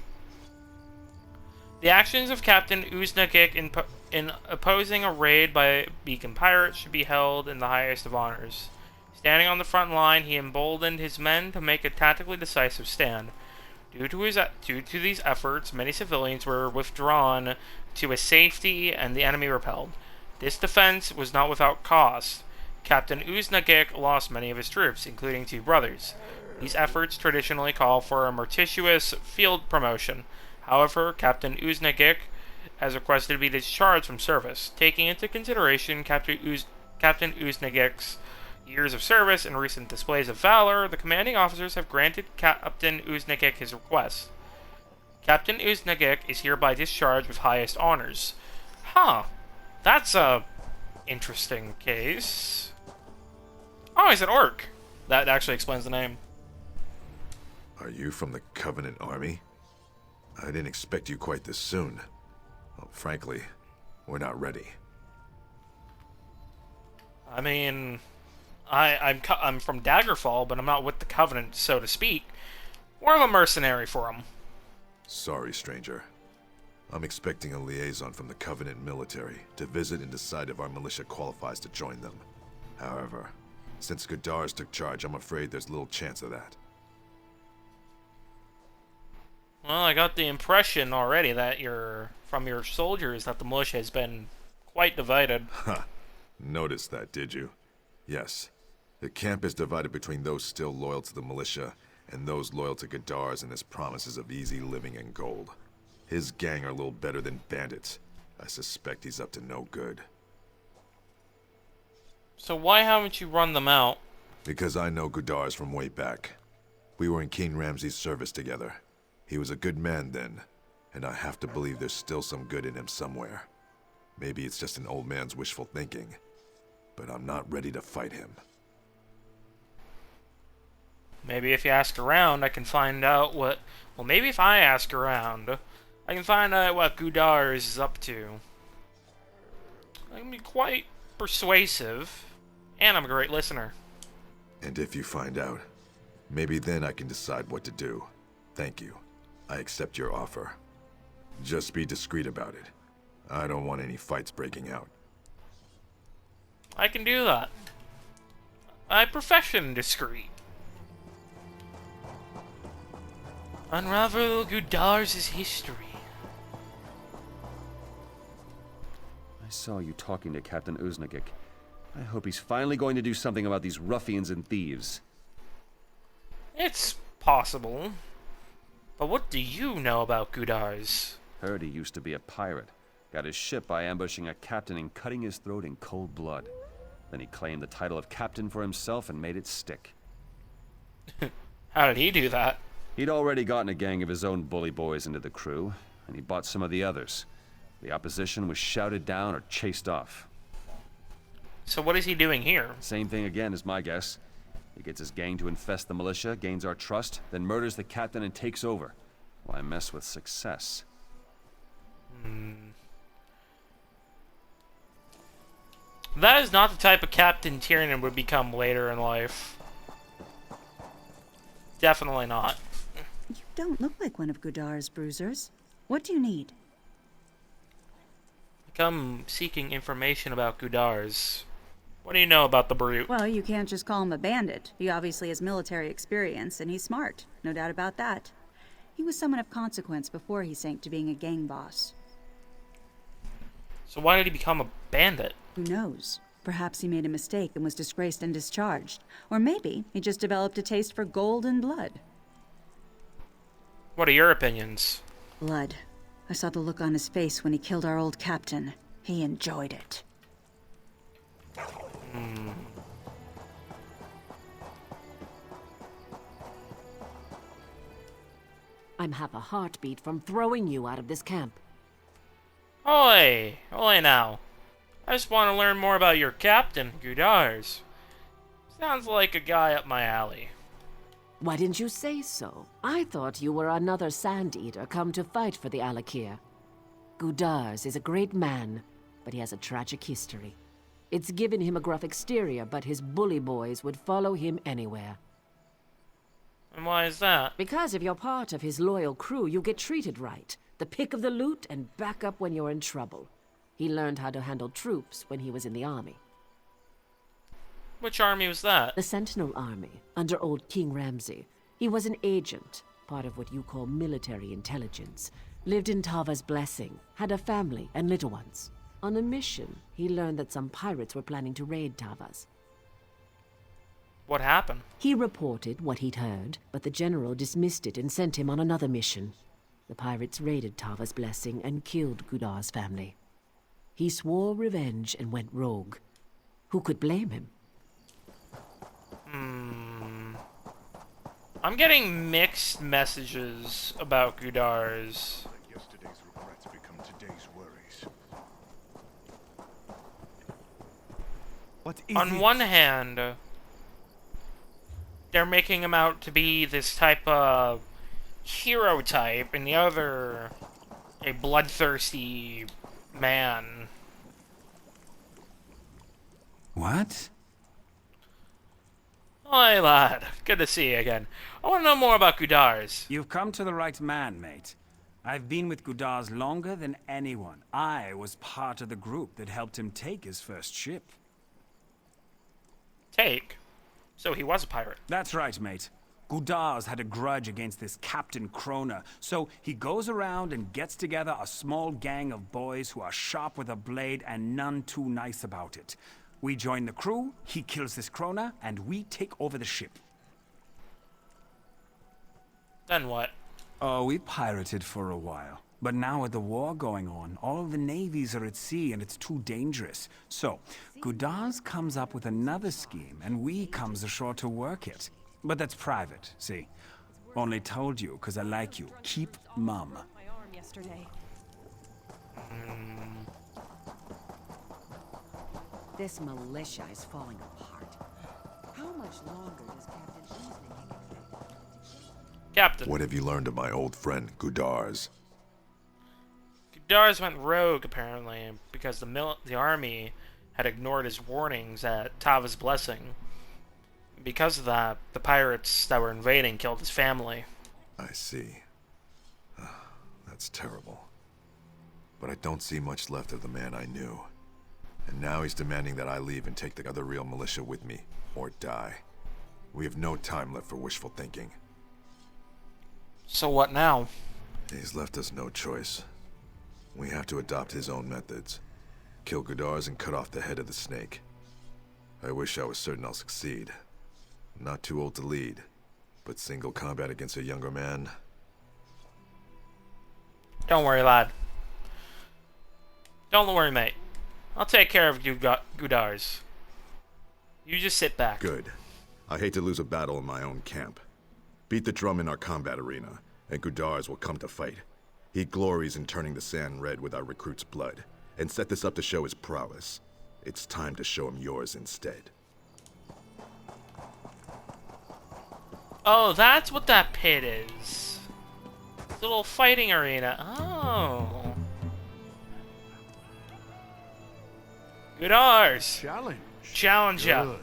The actions of Captain Uznagik in opposing a raid by beacon pirates should be held in the highest of honors. Standing on the front line, he emboldened his men to make a tactically decisive stand. Due to these efforts, many civilians were withdrawn to a safety and the enemy repelled. This defense was not without cost. Captain Uznagik lost many of his troops, including 2 brothers. These efforts traditionally call for a meritorious field promotion. However, Captain Uznagik has requested to be discharged from service. Taking into consideration Captain Uznagik's years of service and recent displays of valor, the commanding officers have granted Captain Uznagik his request. Captain Uznagik is hereby discharged with highest honors. Huh. That's a interesting case. Oh, he's an orc. That actually explains the name. Are you from the Covenant Army? I didn't expect you quite this soon. Well, frankly, we're not ready. I mean, I'm from Daggerfall, but I'm not with the Covenant, so to speak. More of a mercenary for them. Sorry, stranger. I'm expecting a liaison from the Covenant military to visit and decide if our militia qualifies to join them. However, since Gudars took charge, I'm afraid there's little chance of that. Well, I got the impression already that from your soldiers that the militia has been quite divided. Ha! Noticed that, did you? Yes. The camp is divided between those still loyal to the militia and those loyal to Gudars and his promises of easy living and gold. His gang are a little better than bandits. I suspect he's up to no good. So why haven't you run them out? Because I know Gudars from way back. We were in King Ramses' service together. He was a good man then, and I have to believe there's still some good in him somewhere. Maybe it's just an old man's wishful thinking, but I'm not ready to fight him. Maybe if you ask around, I can find out what... Well, maybe if I ask around, I can find out what Gudars is up to. I can be quite persuasive, and I'm a great listener. And if you find out, maybe then I can decide what to do. Thank you. I accept your offer. Just be discreet about it. I don't want any fights breaking out. I can do that. I profession discreet. Unravel Gudars' history. I saw you talking to Captain Uznagik. I hope he's finally going to do something about these ruffians and thieves. It's possible. But what do you know about Gudars? Heard he used to be a pirate. Got his ship by ambushing a captain and cutting his throat in cold blood. Then he claimed the title of captain for himself and made it stick. How did he do that? He'd already gotten a gang of his own bully boys into the crew, and he bought some of the others. The opposition was shouted down or chased off. So what is he doing here? Same thing again is my guess. He gets his gang to infest the militia, gains our trust, then murders the captain and takes over. Why mess with success? That is not the type of Captain Tiernan would become later in life. Definitely not. You don't look like one of Gudars' bruisers. What do you need? Come seeking information about Gudars. What do you know about the brute? Well, you can't just call him a bandit. He obviously has military experience, and he's smart. No doubt about that. He was someone of consequence before he sank to being a gang boss. So why did he become a bandit? Who knows? Perhaps he made a mistake and was disgraced and discharged. Or maybe he just developed a taste for gold and blood. What are your opinions? Blood. I saw the look on his face when he killed our old captain. He enjoyed it. I'm half a heartbeat from throwing you out of this camp. Oi! Oi now. I just want to learn more about your captain, Gudars. Sounds like a guy up my alley. Why didn't you say so? I thought you were another Sand Eater come to fight for the Alik'r. Gudars is a great man, but he has a tragic history. It's given him a gruff exterior, but his bully boys would follow him anywhere. And why is that? Because if you're part of his loyal crew, you get treated right. the pick of the loot and back up when you're in trouble. He learned how to handle troops when he was in the army. Which army was that? The Sentinel Army, under old King Ramsay. He was an agent, part of what you call military intelligence. Lived in Tava's Blessing, had a family and little ones. On a mission, he learned that some pirates were planning to raid Tava's. What happened? He reported what he'd heard, but the general dismissed it and sent him on another mission. The pirates raided Tava's Blessing and killed Gudar's family. He swore revenge and went rogue. Who could blame him? I'm getting mixed messages about Gudar's. Yesterday's regrets become today's worries. What is On it? one hand, they're making him out to be this type of hero type, and the other, a bloodthirsty man. What? Hi, lad. Good to see you again. I want to know more about Gudar's. You've come to the right man, mate. I've been with Gudar's longer than anyone. I was part of the group that helped him take his first ship. Take? So he was a pirate. That's right, mate. Gudar's had a grudge against this Captain Krona, so he goes around and gets together a small gang of boys who are sharp with a blade and none too nice about it. We join the crew, he kills this Krona, and we take over the ship. Then what? Oh, we pirated for a while. But now with the war going on, all of the navies are at sea and it's too dangerous. So, Gudar's comes up with another scheme and we comes ashore to work it. But that's private, see? Only told you because I like you. Keep mum. My arm yesterday. This militia is falling apart. How much longer does Captain Uznigik expect? Captain. What have you learned of my old friend, Gudar's? Gudar's went rogue, apparently, because the army had ignored his warnings at Tava's Blessing. Because of that, the pirates that were invading killed his family. I see. That's terrible. But I don't see much left of the man I knew. And now he's demanding that I leave and take the other real militia with me, or die. We have no time left for wishful thinking. So what now? He's left us no choice. We have to adopt his own methods. Kill Gudar's and cut off the head of the snake. I wish I was certain I'll succeed. I'm not too old to lead, but single combat against a younger man... Don't worry, lad. Don't worry, mate. I'll take care of Gudar's. You just sit back. Good. I hate to lose a battle in my own camp. Beat the drum in our combat arena, and Gudar's will come to fight. He glories in turning the sand red with our recruits' blood, and set this up to show his prowess. It's time to show him yours instead. Oh, that's what that pit is. It's a little fighting arena. Oh. Gudar's. Challenge. Challenge ya. Good.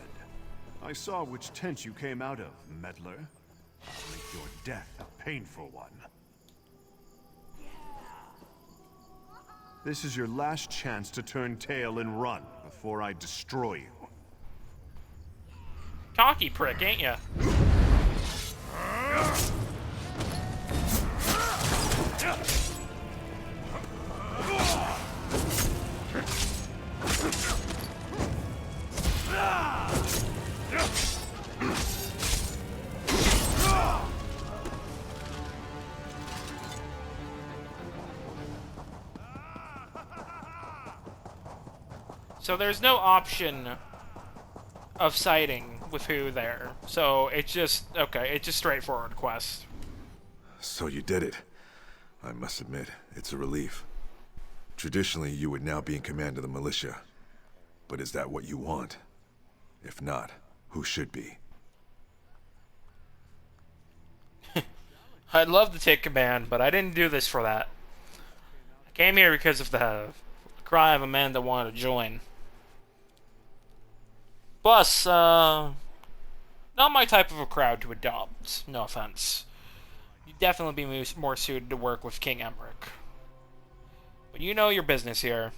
I saw which tent you came out of, meddler. I'll make your death a painful one. This is your last chance to turn tail and run before I destroy you. Cocky prick, ain't ya? So there's no option of siding with who there. So it's just, okay, it's just straightforward quest. So you did it. I must admit, it's a relief. Traditionally, you would now be in command of the militia. But is that what you want? If not, who should be? I'd love to take command, but I didn't do this for that. I came here because of the cry of a man that wanted to join. Plus, not my type of a crowd to adopt, no offense. You'd definitely be more suited to work with King Emmerich. But you know your business here.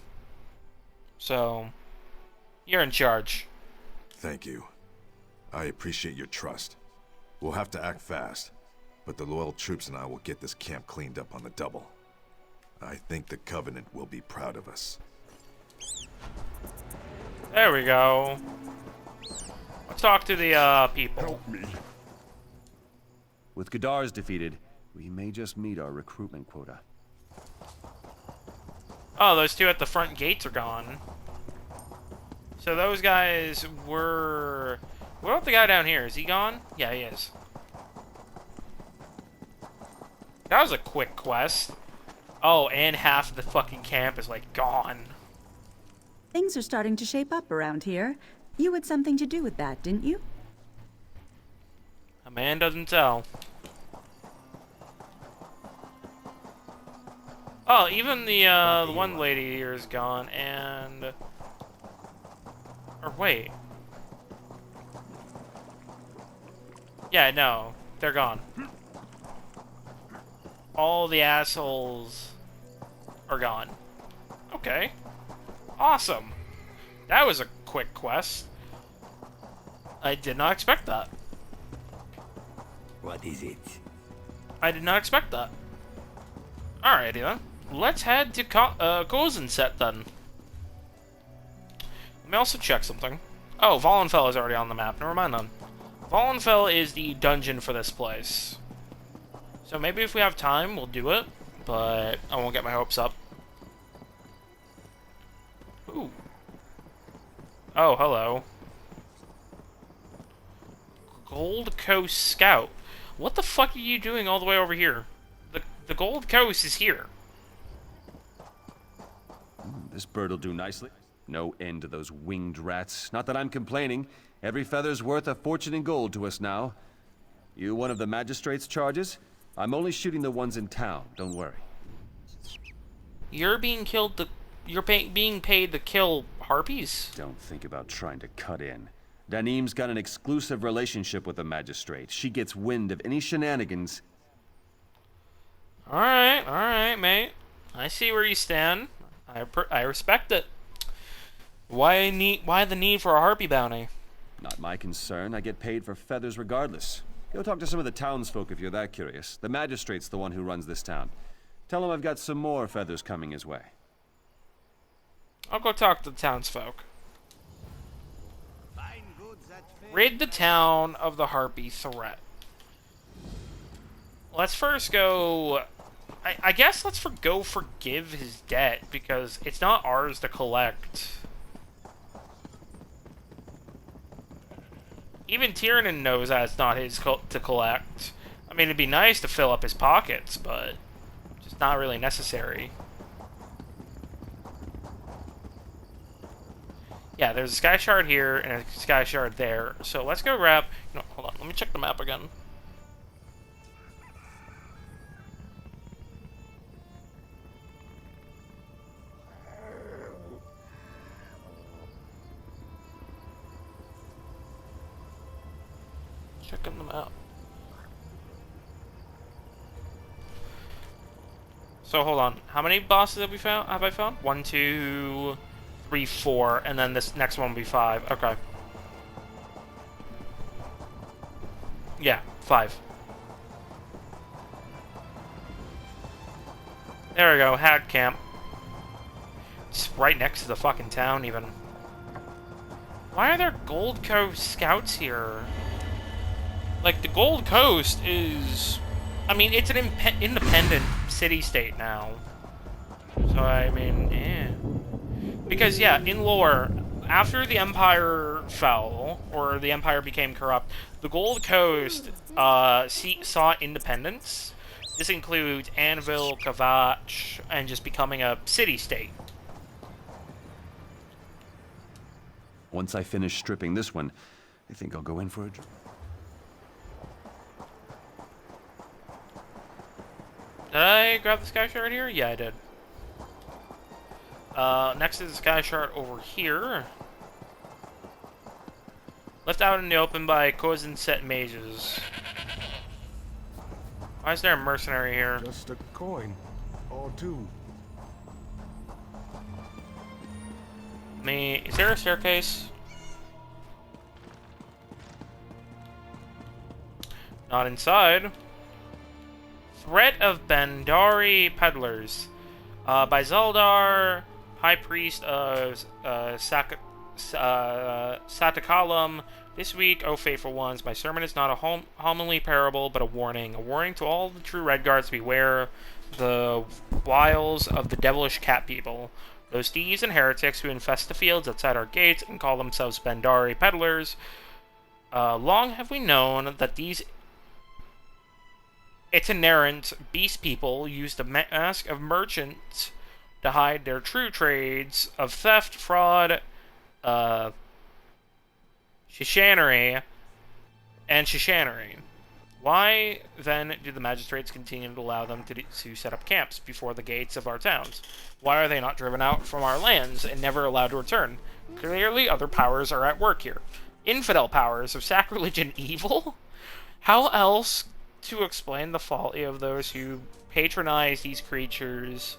So, you're in charge. Thank you. I appreciate your trust. We'll have to act fast, but the loyal troops and I will get this camp cleaned up on the double. I think the Covenant will be proud of us. There we go. Let's talk to the people. Help me. With Godars defeated, we may just meet our recruitment quota. Oh, those two at the front gates are gone. So those guys were... What about the guy down here? Is he gone? Yeah, he is. That was a quick quest. Oh, and half of the fucking camp is, like, gone. Things are starting to shape up around here. You had something to do with that, didn't you? A man doesn't tell. Oh, even the one lady here is gone, and... Or wait. Yeah, no. They're gone. All the assholes are gone. Okay. Awesome. That was a quick quest. I did not expect that. What is it? I did not expect that. Alrighty then. Let's head to Cauterizing then. Let me also check something. Oh, Vollenfell is already on the map. Never mind then. Vollenfell is the dungeon for this place. So maybe if we have time, we'll do it. But I won't get my hopes up. Ooh. Oh, hello. Gold Coast Scout. What the fuck are you doing all the way over here? The Gold Coast is here. This bird'll do nicely. No end to those winged rats. Not that I'm complaining. Every feather's worth a fortune in gold to us now. You one of the magistrate's charges? I'm only shooting the ones in town. Don't worry. You're being killed. You're being paid to kill harpies? Don't think about trying to cut in. Danim's got an exclusive relationship with the magistrate. She gets wind of any shenanigans. Alright, mate. I see where you stand. I respect it. Why the need for a harpy bounty? Not my concern. I get paid for feathers regardless. Go talk to some of the townsfolk if you're that curious. The magistrate's the one who runs this town. Tell him I've got some more feathers coming his way. I'll go talk to the townsfolk. Rid the town of the harpy threat. Let's first go... I guess let's go forgive his debt, because it's not ours to collect. Even Tiernan knows that it's not his to collect. I mean, it'd be nice to fill up his pockets, but just not really necessary. Yeah, there's a sky shard here and a sky shard there. So let's go grab... No, hold on. Let me check the map again. Checking the map. So hold on. How many bosses have I found? 1, 2... 3, 4, and then this next one will be 5. Okay. Yeah, 5. There we go, Hag Camp. It's right next to the fucking town, even. Why are there Gold Coast scouts here? Like, the Gold Coast is... I mean, it's an independent city-state now. So, I mean, eh. Because, yeah, in lore, after the Empire fell, or the Empire became corrupt, the Gold Coast sought independence. This includes Anvil, Kvatch, and just becoming a city-state. Once I finish stripping this one, I think I'll go in for a drink. Did I grab the sky shard here? Yeah, I did. Next is the sky shard over here. Left out in the open by Cauterizing mages. Why is there a mercenary here? Just a coin. Or two. Is there a staircase? Not inside. Threat of Bandari Peddlers. By Zeldar, High Priest of Satakalam. This week, O faithful ones, my sermon is not a homily parable, but a warning. A warning to all the true Redguards, beware the wiles of the devilish cat people. Those thieves and heretics who infest the fields outside our gates and call themselves Bandari peddlers. Long have we known that these itinerant beast people use the mask of merchants to hide their true trades of theft, fraud, chicanery. Why, then, do the magistrates continue to allow them to set up camps before the gates of our towns? Why are they not driven out from our lands and never allowed to return? Clearly, other powers are at work here. Infidel powers of sacrilege and evil? How else to explain the folly of those who patronize these creatures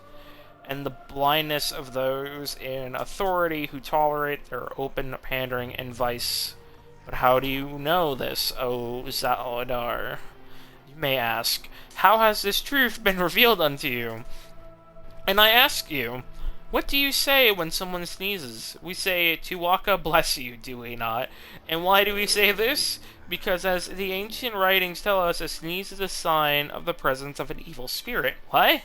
and the blindness of those in authority who tolerate their open pandering and vice? But how do you know this, O Zeldar? You may ask, how has this truth been revealed unto you? And I ask you, what do you say when someone sneezes? We say, Tuwaka bless you, do we not? And why do we say this? Because as the ancient writings tell us, a sneeze is a sign of the presence of an evil spirit. What?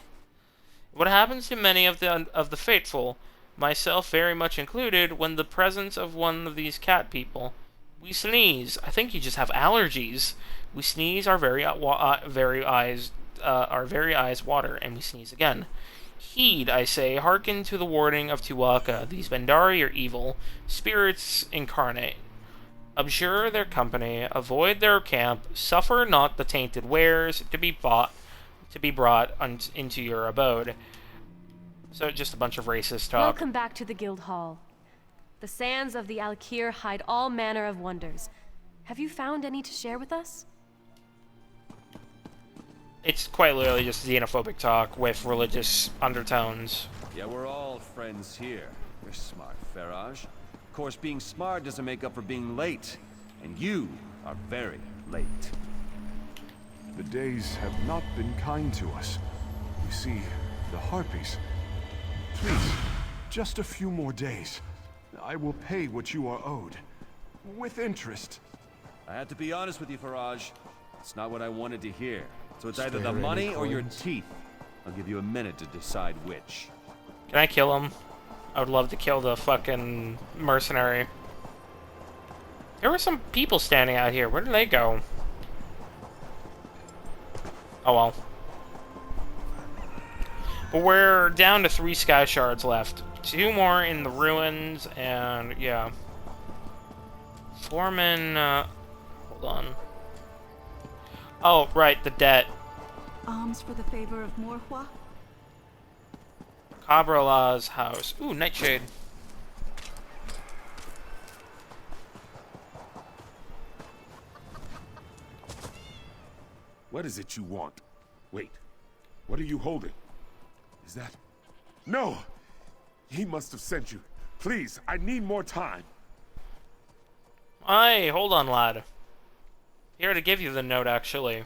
What happens to many of the faithful, myself very much included, when the presence of one of these cat people? We sneeze. I think you just have allergies. We sneeze, our very eyes water, and we sneeze again. Heed, I say, hearken to the warning of Tuwaka. These Bandari are evil, spirits incarnate. Abjure their company, avoid their camp, suffer not the tainted wares to be brought into your abode. So just a bunch of racist talk. Welcome back to the Guild Hall. The sands of the Alik'r hide all manner of wonders. Have you found any to share with us? It's quite literally just xenophobic talk with religious undertones. Yeah, we're all friends here. You're smart, Faraj. Of course, being smart doesn't make up for being late. And you are very late. The days have not been kind to us. You see, the Harpies. Please, just a few more days. I will pay what you are owed. With interest. I had to be honest with you, Faraj. It's not what I wanted to hear. So it's either the money or your teeth. I'll give you a minute to decide which. Can I kill him? I would love to kill the fucking mercenary. There were some people standing out here. Where did they go? Oh well. But we're down to 3 sky shards left. 2 more in the ruins, and yeah. Foreman, hold on. Oh, right, the debt. Alms for the favor of Morhua? Cabrala's house. Ooh, Nightshade. What is it you want? Wait, what are you holding? Is that... No! He must have sent you. Please, I need more time. Aye, hold on, lad. Here to give you the note, actually.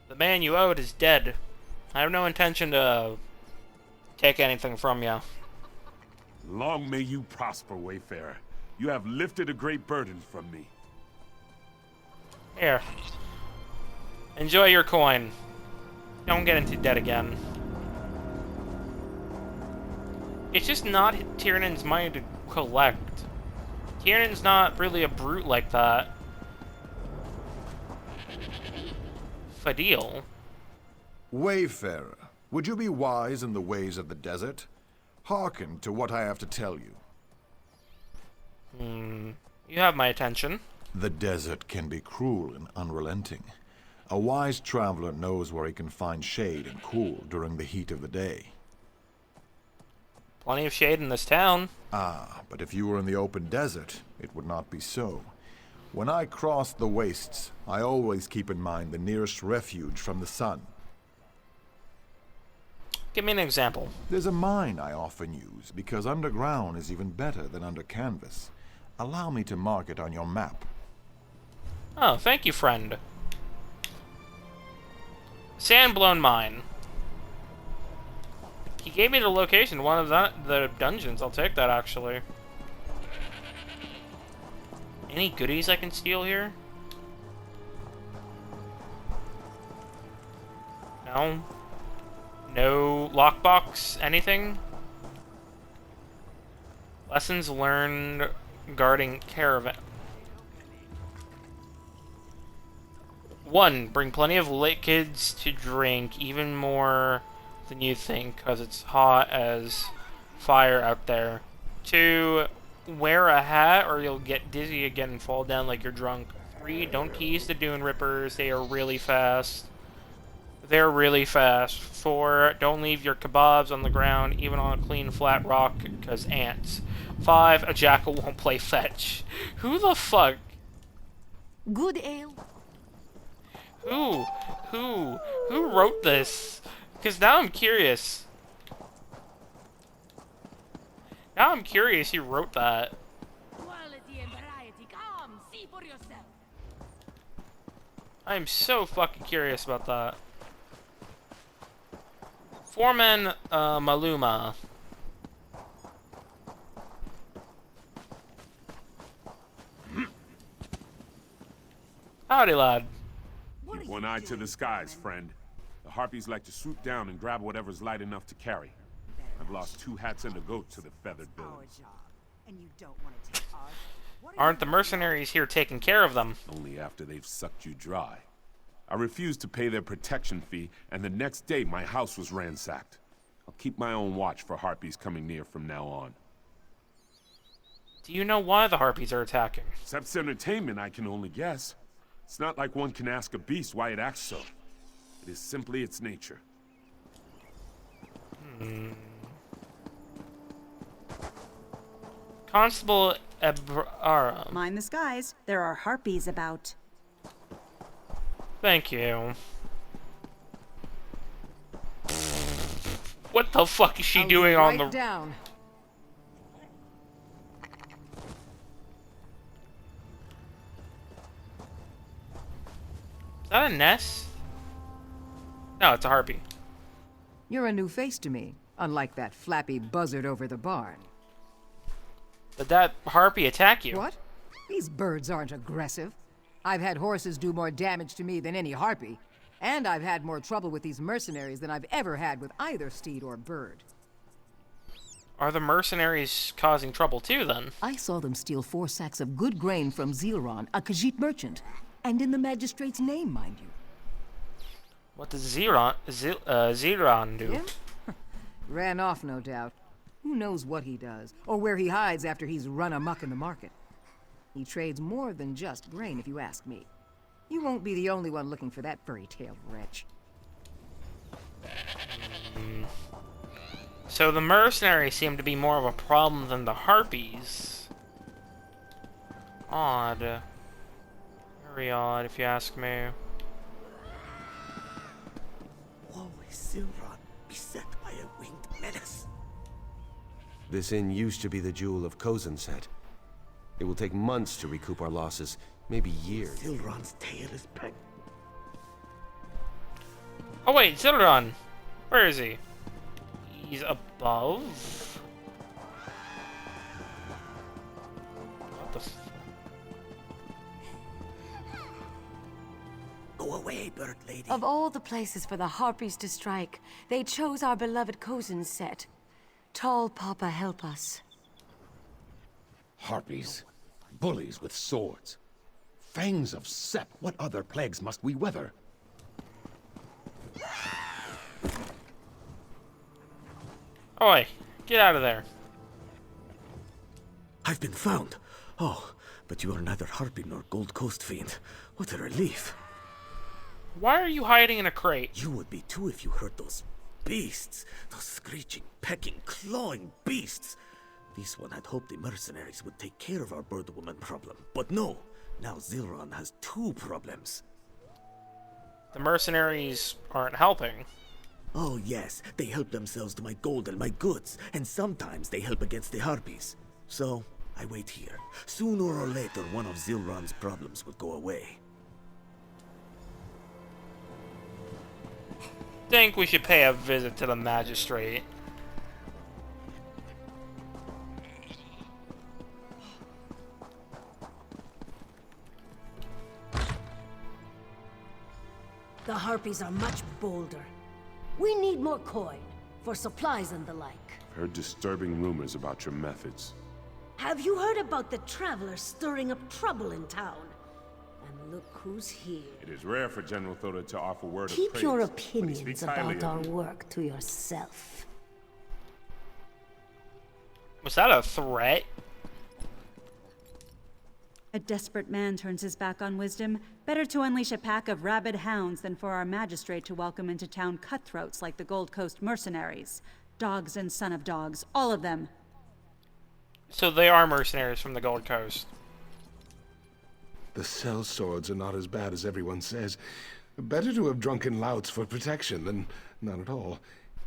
The man you owed is dead. I have no intention to take anything from you. Long may you prosper, Wayfarer. You have lifted a great burden from me. Here. Enjoy your coin. Don't get into debt again. It's just not Tiernan's money to collect. Tiernan's not really a brute like that. Fadil. Wayfarer, would you be wise in the ways of the desert? Hearken to what I have to tell you. You have my attention. The desert can be cruel and unrelenting. A wise traveler knows where he can find shade and cool during the heat of the day. Plenty of shade in this town. Ah, but if you were in the open desert, it would not be so. When I cross the wastes, I always keep in mind the nearest refuge from the sun. Give me an example. There's a mine I often use, because underground is even better than under canvas. Allow me to mark it on your map. Oh, thank you, friend. Sandblown Mine. He gave me the location, one of the dungeons. I'll take that, actually. Any goodies I can steal here? No. No lockbox? Anything? Lessons learned guarding caravan. 1. Bring plenty of liquids to drink, even more than you think, because it's hot as fire out there. 2. Wear a hat or you'll get dizzy again and fall down like you're drunk. 3. Don't tease the Dune Rippers, they are really fast. They're really fast. 4. Don't leave your kebabs on the ground, even on a clean flat rock, because ants. 5. A jackal won't play fetch. Who the fuck? Good ale. Who wrote this? Because now I'm curious. Now I'm curious who wrote that. Quality and variety. Come, see for yourself. I'm so fucking curious about that. Foreman Maluma. Howdy, lad. Keep one eye to the skies, friend. The Harpies like to swoop down and grab whatever's light enough to carry. I've lost 2 hats and a goat to the feathered buildings. Aren't the mercenaries here taking care of them? Only after they've sucked you dry. I refused to pay their protection fee, and the next day my house was ransacked. I'll keep my own watch for Harpies coming near from now on. Do you know why the Harpies are attacking? Except entertainment, I can only guess. It's not like one can ask a beast why it acts so. It is simply its nature. Constable Ebrara. Mind the skies. There are harpies about. Thank you. What the fuck is she doing on the... Down. Is that a nest? No, it's a harpy. You're a new face to me, unlike that flappy buzzard over the barn. Did that harpy attack you? What? These birds aren't aggressive. I've had horses do more damage to me than any harpy. And I've had more trouble with these mercenaries than I've ever had with either steed or bird. Are the mercenaries causing trouble too, then? I saw them steal 4 sacks of good grain from Zilron, a Khajiit merchant. And in the magistrate's name, mind you. What does Zilron do? Him? Ran off, no doubt. Who knows what he does, or where he hides after he's run amok in the market. He trades more than just grain, if you ask me. You won't be the only one looking for that fairy-tale wretch. So the mercenaries seem to be more of a problem than the harpies. Odd. Very odd, if you ask me. Always Silron, beset by a winged menace. This inn used to be the jewel of Kozenset. It will take months to recoup our losses, maybe years. Silron's tail is pegged. Oh wait, Zilron! Where is he? He's above? What the f... Go away, bird lady. Of all the places for the harpies to strike, they chose our beloved Kozenset. Tall Papa, help us. Harpies. Bullies with swords. Fangs of Sep. What other plagues must we weather? Oi, get out of there. I've been found. Oh, but you are neither harpy nor Gold Coast fiend. What a relief. Why are you hiding in a crate? You would be too if you heard those beasts. Those screeching, pecking, clawing beasts. This one had hoped the mercenaries would take care of our bird woman problem. But no, now Zilron has 2 problems. The mercenaries aren't helping. Oh yes, they help themselves to my gold and my goods, and sometimes they help against the harpies. So, I wait here. Sooner or later, one of Zilron's problems will go away. Think we should pay a visit to the magistrate. The harpies are much bolder. We need more coin, for supplies and the like. Heard disturbing rumors about your methods. Have you heard about the travelers stirring up trouble in town? And look who's here. It is rare for General Thoda to offer word of Keep praise. your but he opinions speaks highly about our of you. work to yourself. Was that a threat? A desperate man turns his back on wisdom. Better to unleash a pack of rabid hounds than for our magistrate to welcome into town cutthroats like the Gold Coast mercenaries. Dogs and son of dogs, all of them. So they are mercenaries from the Gold Coast. The cell swords are not as bad as everyone says. Better to have drunken louts for protection than none at all.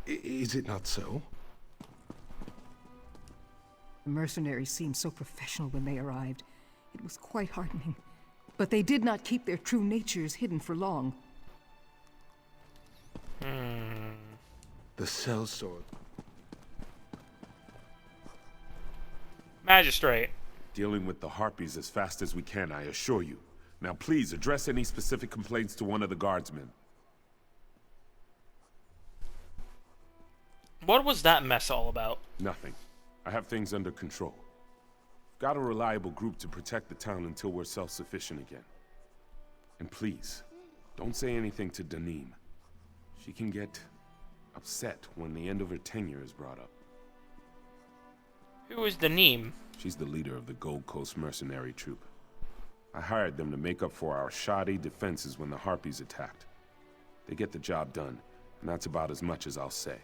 Is it not so? The mercenaries seemed so professional when they arrived. It was quite heartening. But they did not keep their true natures hidden for long. The cell sword. Magistrate. Dealing with the harpies as fast as we can, I assure you. Now please, address any specific complaints to one of the guardsmen. What was that mess all about? Nothing. I have things under control. Got a reliable group to protect the town until we're self-sufficient again. And please, don't say anything to Danim. She can get upset when the end of her tenure is brought up. Who is Danim? She's the leader of the Gold Coast mercenary troop. I hired them to make up for our shoddy defenses when the harpies attacked. They get the job done, and that's about as much as I'll say.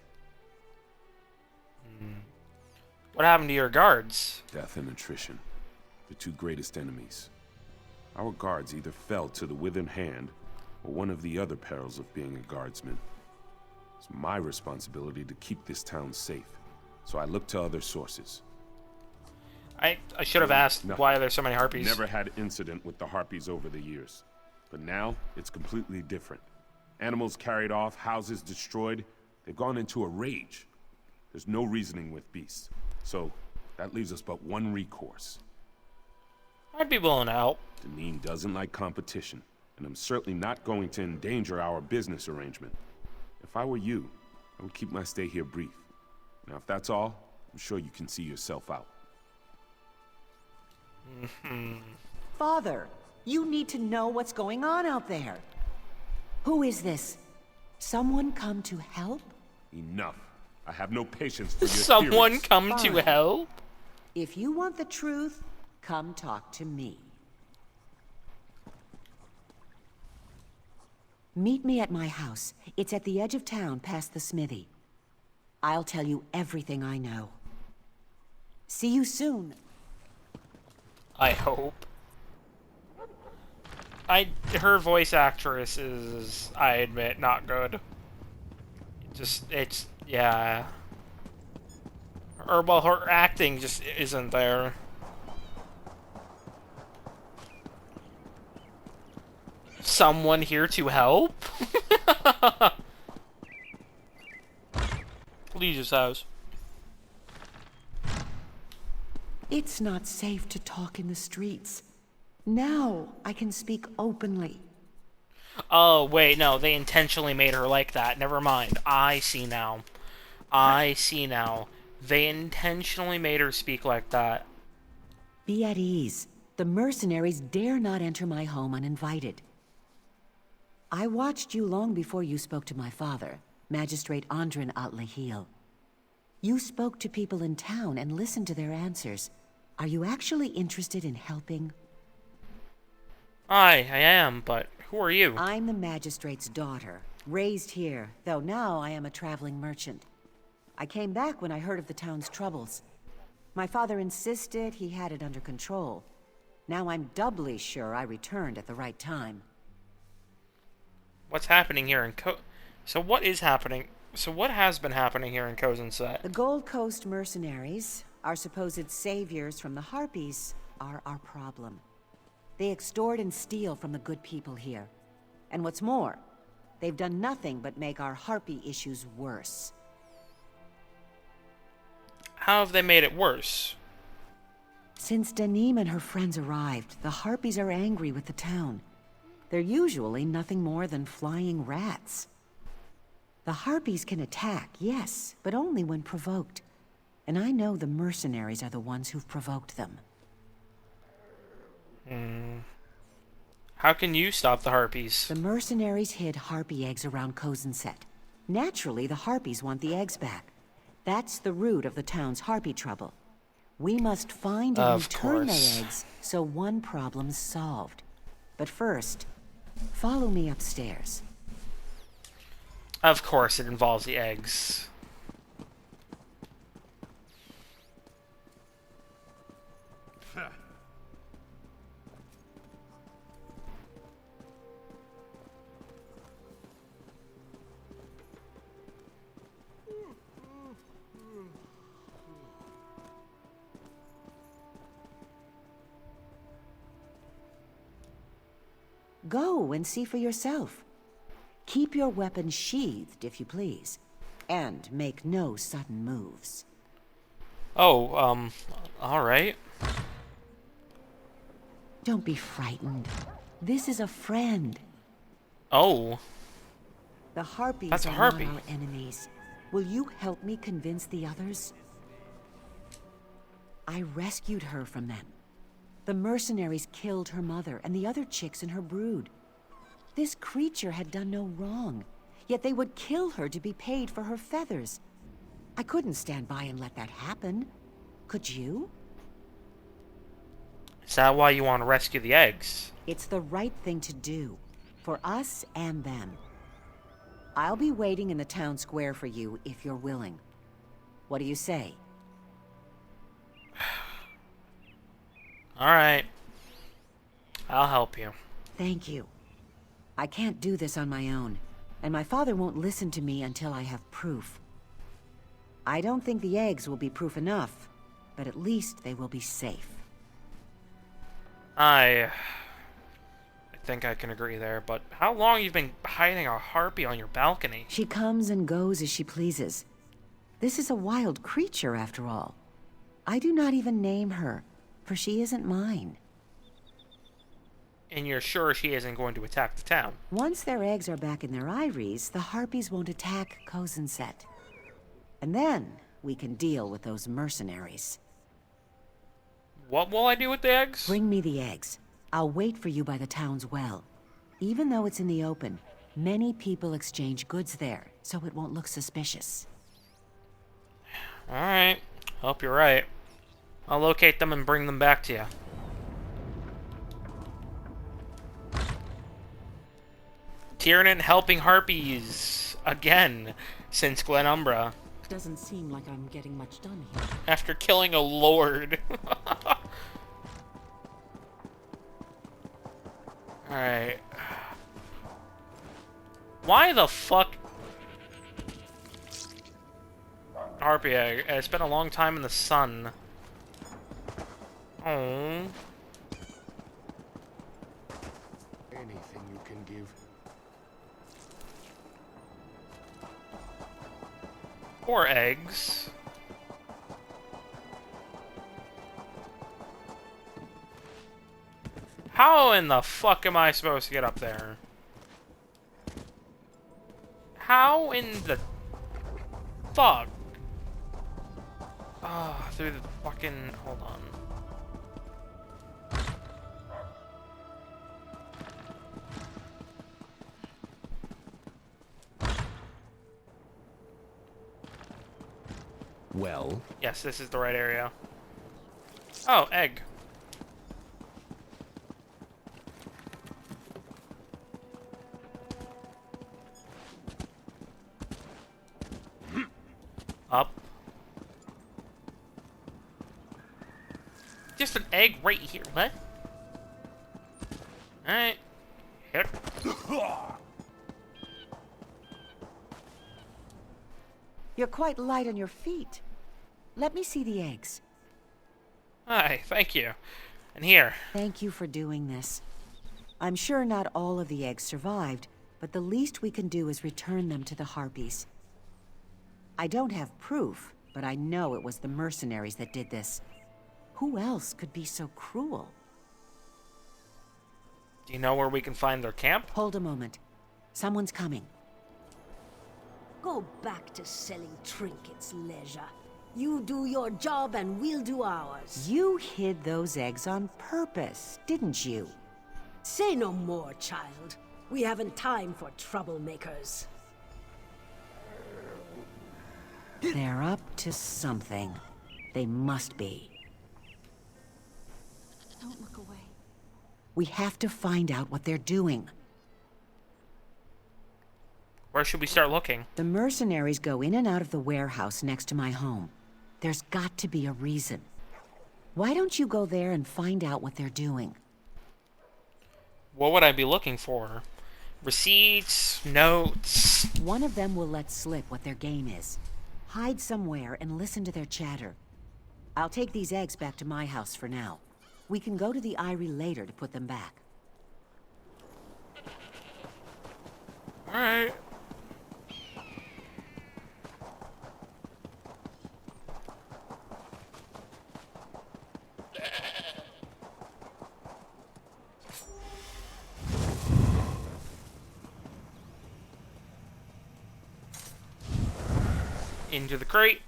What happened to your guards? Death and attrition, the two greatest enemies. Our guards either fell to the Withered hand, or one of the other perils of being a guardsman. It's my responsibility to keep this town safe, so I look to other sources. I should have asked why are there so many harpies. Never had incident with the harpies over the years, but now it's completely different. Animals carried off, houses destroyed. They've gone into a rage. There's no reasoning with beasts, so that leaves us but one recourse. I'd be willing to help. Deneen doesn't like competition, and I'm certainly not going to endanger our business arrangement. If I were you, I would keep my stay here brief. Now, if that's all, I'm sure you can see yourself out. Father, you need to know what's going on out there. Who is this? Someone come to help? Enough. I have no patience for your Someone theories. come to help? If you want the truth, come talk to me. Meet me at my house. It's at the edge of town, past the smithy. I'll tell you everything I know. See you soon. I hope. Her voice actress is, I admit, not good. Yeah. Well, her acting just isn't there. Someone here to help? Legion's house. It's not safe to talk in the streets. Now I can speak openly. Oh, wait, no, they intentionally made her like that. Never mind. I see now. I see now. They intentionally made her speak like that. Be at ease. The mercenaries dare not enter my home uninvited. I watched you long before you spoke to my father, Magistrate Andrin Atlahil. You spoke to people in town and listened to their answers. Are you actually interested in helping? I am, but who are you? I'm the magistrate's daughter, raised here, though now I am a traveling merchant. I came back when I heard of the town's troubles. My father insisted he had it under control. Now I'm doubly sure I returned at the right time. What's happening here in So what is happening? So what has been happening here in Kozenset? The Gold Coast mercenaries, our supposed saviors from the Harpies, are our problem. They extort and steal from the good people here. And what's more, they've done nothing but make our Harpy issues worse. How have they made it worse? Since Danim and her friends arrived, the Harpies are angry with the town. They're usually nothing more than flying rats. The Harpies can attack, yes, but only when provoked. And I know the mercenaries are the ones who've provoked them. How can you stop the Harpies? The mercenaries hid Harpy eggs around Kozenset. Naturally, the Harpies want the eggs back. That's the root of the town's Harpy trouble. We must find and return their eggs, so one problem's solved. But first, follow me upstairs. Of course it involves the eggs. Go and see for yourself. Keep your weapon sheathed, if you please. And make no sudden moves. Oh, alright. Don't be frightened. This is a friend. Oh. The Harpies That's a are Harpy. not our enemies. Will you help me convince the others? I rescued her from them. The mercenaries killed her mother and the other chicks in her brood. This creature had done no wrong, yet they would kill her to be paid for her feathers. I couldn't stand by and let that happen. Could you? Is that why you want to rescue the eggs? It's the right thing to do, for us and them. I'll be waiting in the town square for you if you're willing. What do you say? Alright. I'll help you. Thank you. I can't do this on my own, and my father won't listen to me until I have proof. I don't think the eggs will be proof enough, but at least they will be safe. I think I can agree there, but how long you've been hiding a Harpy on your balcony? She comes and goes as she pleases. This is a wild creature, after all. I do not even name her, for she isn't mine. And you're sure she isn't going to attack the town? Once their eggs are back in their eyries, the Harpies won't attack Kozenset. And then we can deal with those mercenaries. What will I do with the eggs? Bring me the eggs. I'll wait for you by the town's well. Even though it's in the open, many people exchange goods there, so it won't look suspicious. Alright. Hope you're right. I'll locate them and bring them back to you. Tiernan helping Harpies again since Glenumbra. Doesn't seem like I'm getting much done here. After killing a lord. Alright. Why the fuck? Harpy egg. It's been a long time in the sun. Oh. Anything you can give. Poor eggs. How in the fuck am I supposed to get up there? How in the fuck? Ah, through the fucking... Hold on. Well? Yes, this is the right area. Oh, egg. Up. Just an egg right here. What? Alright. Here. You're quite light on your feet. Let me see the eggs. Hi, thank you. And here. Thank you for doing this. I'm sure not all of the eggs survived, but the least we can do is return them to the Harpies. I don't have proof, but I know it was the mercenaries that did this. Who else could be so cruel? Do you know where we can find their camp? Hold a moment. Someone's coming. Go back to selling trinkets, Leisure. You do your job and we'll do ours. You hid those eggs on purpose, didn't you? Say no more, child. We haven't time for troublemakers. They're up to something. They must be. Don't look away. We have to find out what they're doing. Where should we start looking? The mercenaries go in and out of the warehouse next to my home. There's got to be a reason. Why don't you go there and find out what they're doing? What would I be looking for? Receipts, notes. One of them will let slip what their game is. Hide somewhere and listen to their chatter. I'll take these eggs back to my house for now. We can go to the Eyrie later to put them back. Alright. Into the crate.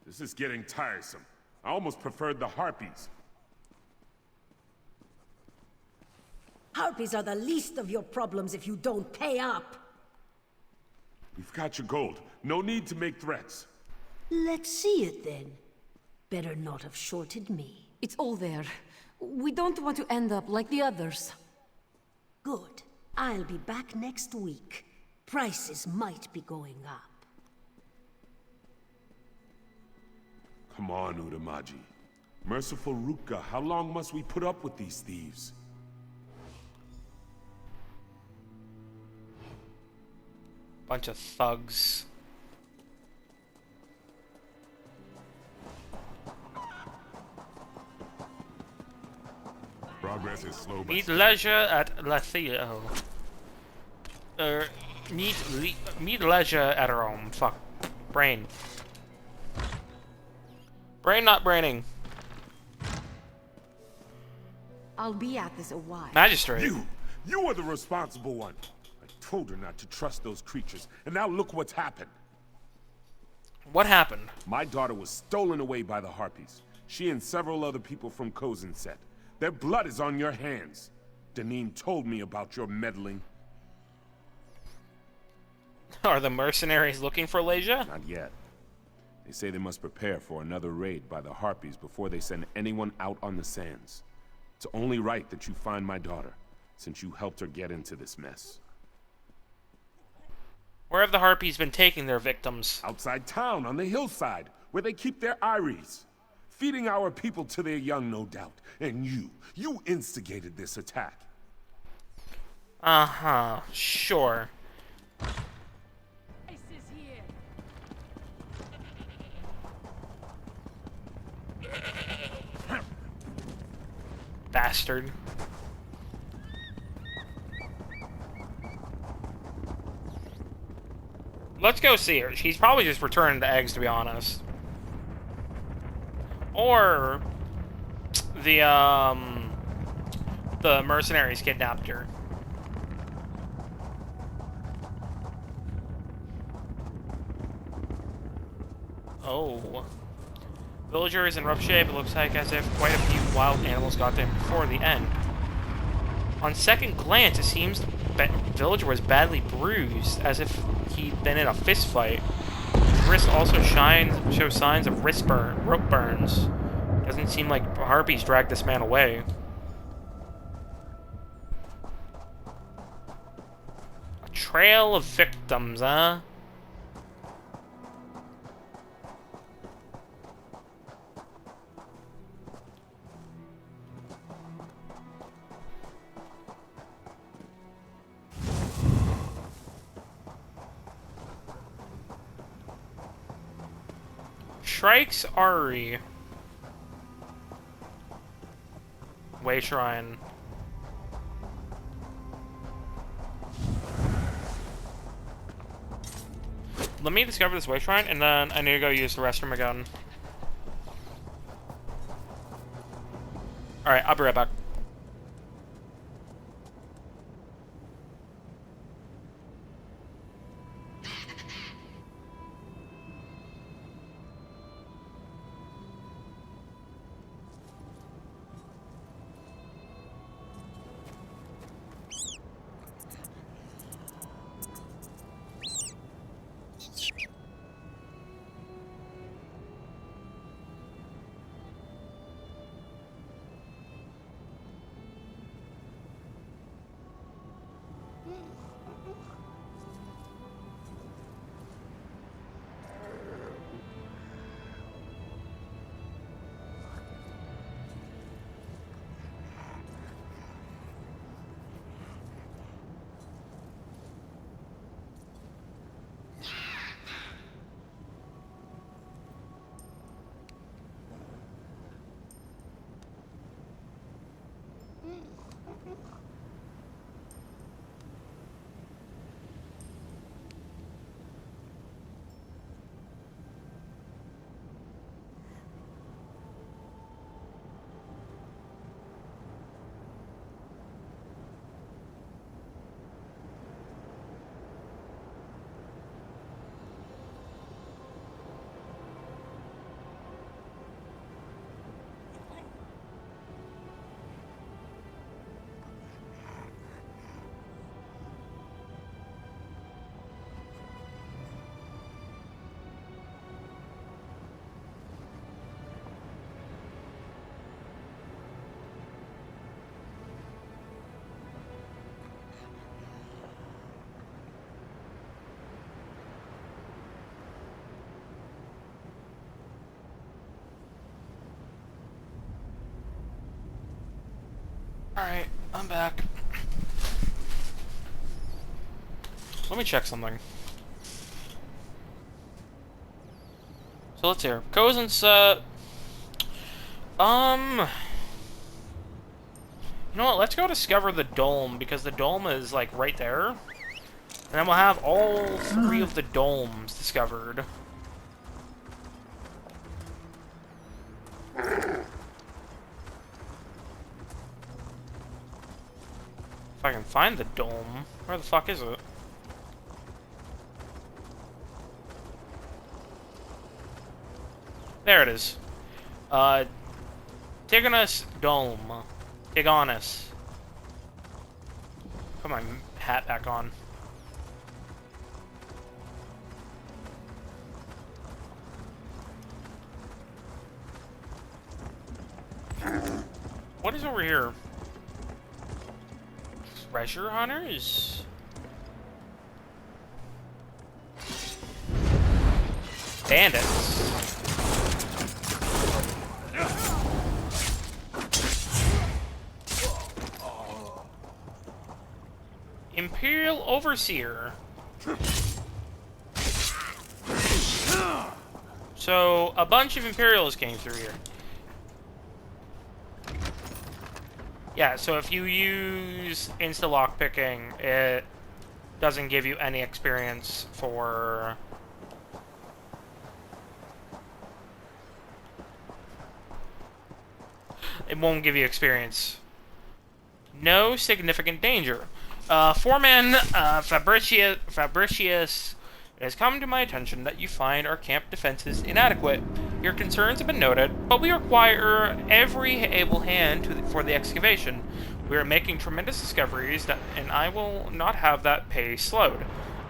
This is getting tiresome. I almost preferred the Harpies. Harpies are the least of your problems if you don't pay up. We've got your gold. No need to make threats. Let's see it then. Better not have shorted me. It's all there. We don't want to end up like the others. Good. I'll be back next week. Prices might be going up. Come on, Uramaji. Merciful Ruka, how long must we put up with these thieves? Bunch of thugs. Progress is slow, but Meet leisure at Latheo. Meet leisure at Rome. Fuck. Brain. Brain not braining. I'll be at this a while. Magistrate. You are the responsible one. I told her not to trust those creatures, and now look what's happened. What happened? My daughter was stolen away by the Harpies. She and several other people from Cauterizing. Their blood is on your hands. Deneen told me about your meddling. Are the mercenaries looking for Leisure? Not yet. They say they must prepare for another raid by the Harpies before they send anyone out on the sands. It's only right that you find my daughter, since you helped her get into this mess. Where have the Harpies been taking their victims? Outside town, on the hillside, where they keep their eyries. Feeding our people to their young, no doubt. And you instigated this attack. Uh-huh, sure. Bastard. Let's go see her. She's probably just returning the eggs, to be honest. Or the mercenaries kidnapped her. Oh. Villager is in rough shape. It looks like as if quite a few wild animals got there before the end. On second glance, it seems the villager was badly bruised, as if he'd been in a fist fight. His wrists also show signs of rope burns. Doesn't seem like Harpies dragged this man away. A trail of victims, huh? Shrike's Ari. Way Shrine. Let me discover this way shrine, and then I need to go use the restroom again. Alright, I'll be right back. Alright, I'm back. Let me check something. So let's hear. Cozen said... You know what, let's go discover the dome, because the dome is, like, right there. And then we'll have all 3 of the domes discovered. If I can find the dome. Where the fuck is it? There it is. Tigonus Dome. Tigonus. Put my hat back on. What is over here? Treasure hunters? Bandits. Imperial Overseer. So, a bunch of Imperials came through here. Yeah, so if you use insta-lockpicking, it doesn't give you any experience for... It won't give you experience. No significant danger. Foreman Fabricius, it has come to my attention that you find our camp defenses inadequate. Your concerns have been noted, but we require every able hand for the excavation. We are making tremendous discoveries, and I will not have that pace slowed.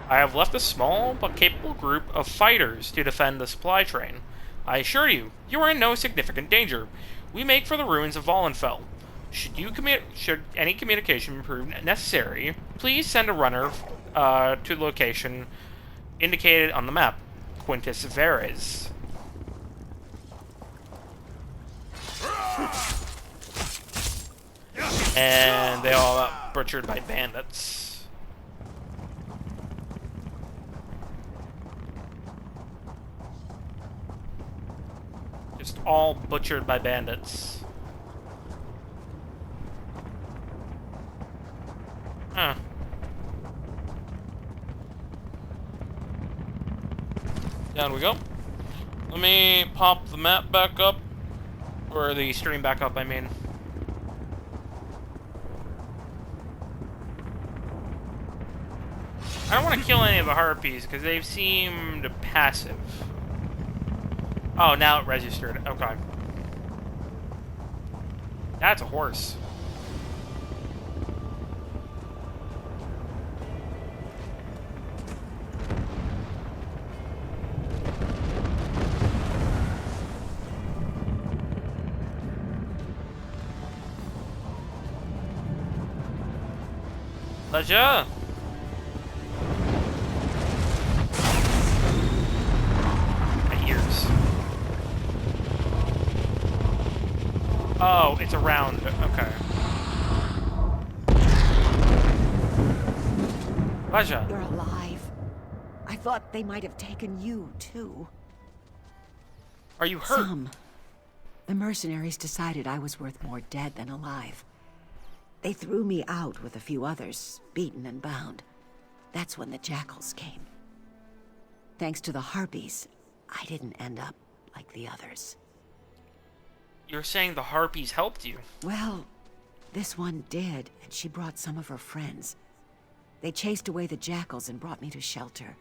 I have left a small but capable group of fighters to defend the supply train. I assure you, you are in no significant danger. We make for the ruins of Vollenfell. Should any communication prove necessary, please send a runner to the location indicated on the map. Quintus Veres. And they all got butchered by bandits. all butchered by bandits. Huh. Down we go. Let me pop the map back up. Or the stream back up, I mean. I don't want to kill any of the harpies, because they've seemed passive. Oh, now it registered. Okay. That's a horse. Pleasure. My ears. Oh, it's around. Okay. Pleasure. You're alive. I thought they might have taken you, too. Are you hurt? Some. The mercenaries decided I was worth more dead than alive. They threw me out with a few others, beaten and bound. That's when the jackals came. Thanks to the harpies, I didn't end up like the others. You're saying the harpies helped you? Well, this one did, and she brought some of her friends. They chased away the jackals and brought me to shelter.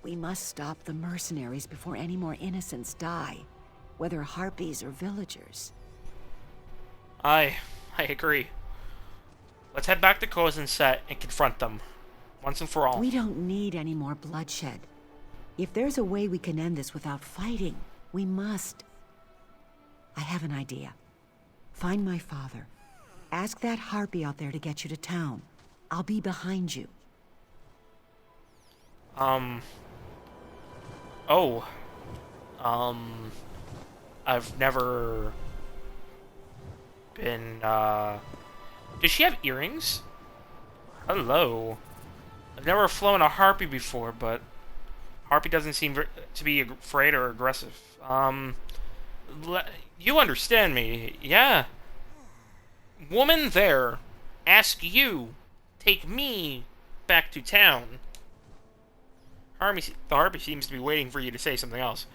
We must stop the mercenaries before any more innocents die, whether harpies or villagers. I agree. Let's head back to Cauterizing and confront them, once and for all. We don't need any more bloodshed. If there's a way we can end this without fighting, we must. I have an idea. Find my father. Ask that harpy out there to get you to town. I'll be behind you. I've never been, Does she have earrings? Hello. I've never flown a harpy before, but harpy doesn't seem to be afraid or aggressive. You understand me, yeah? Woman there, ask you, take me back to town. The harpy seems to be waiting for you to say something else.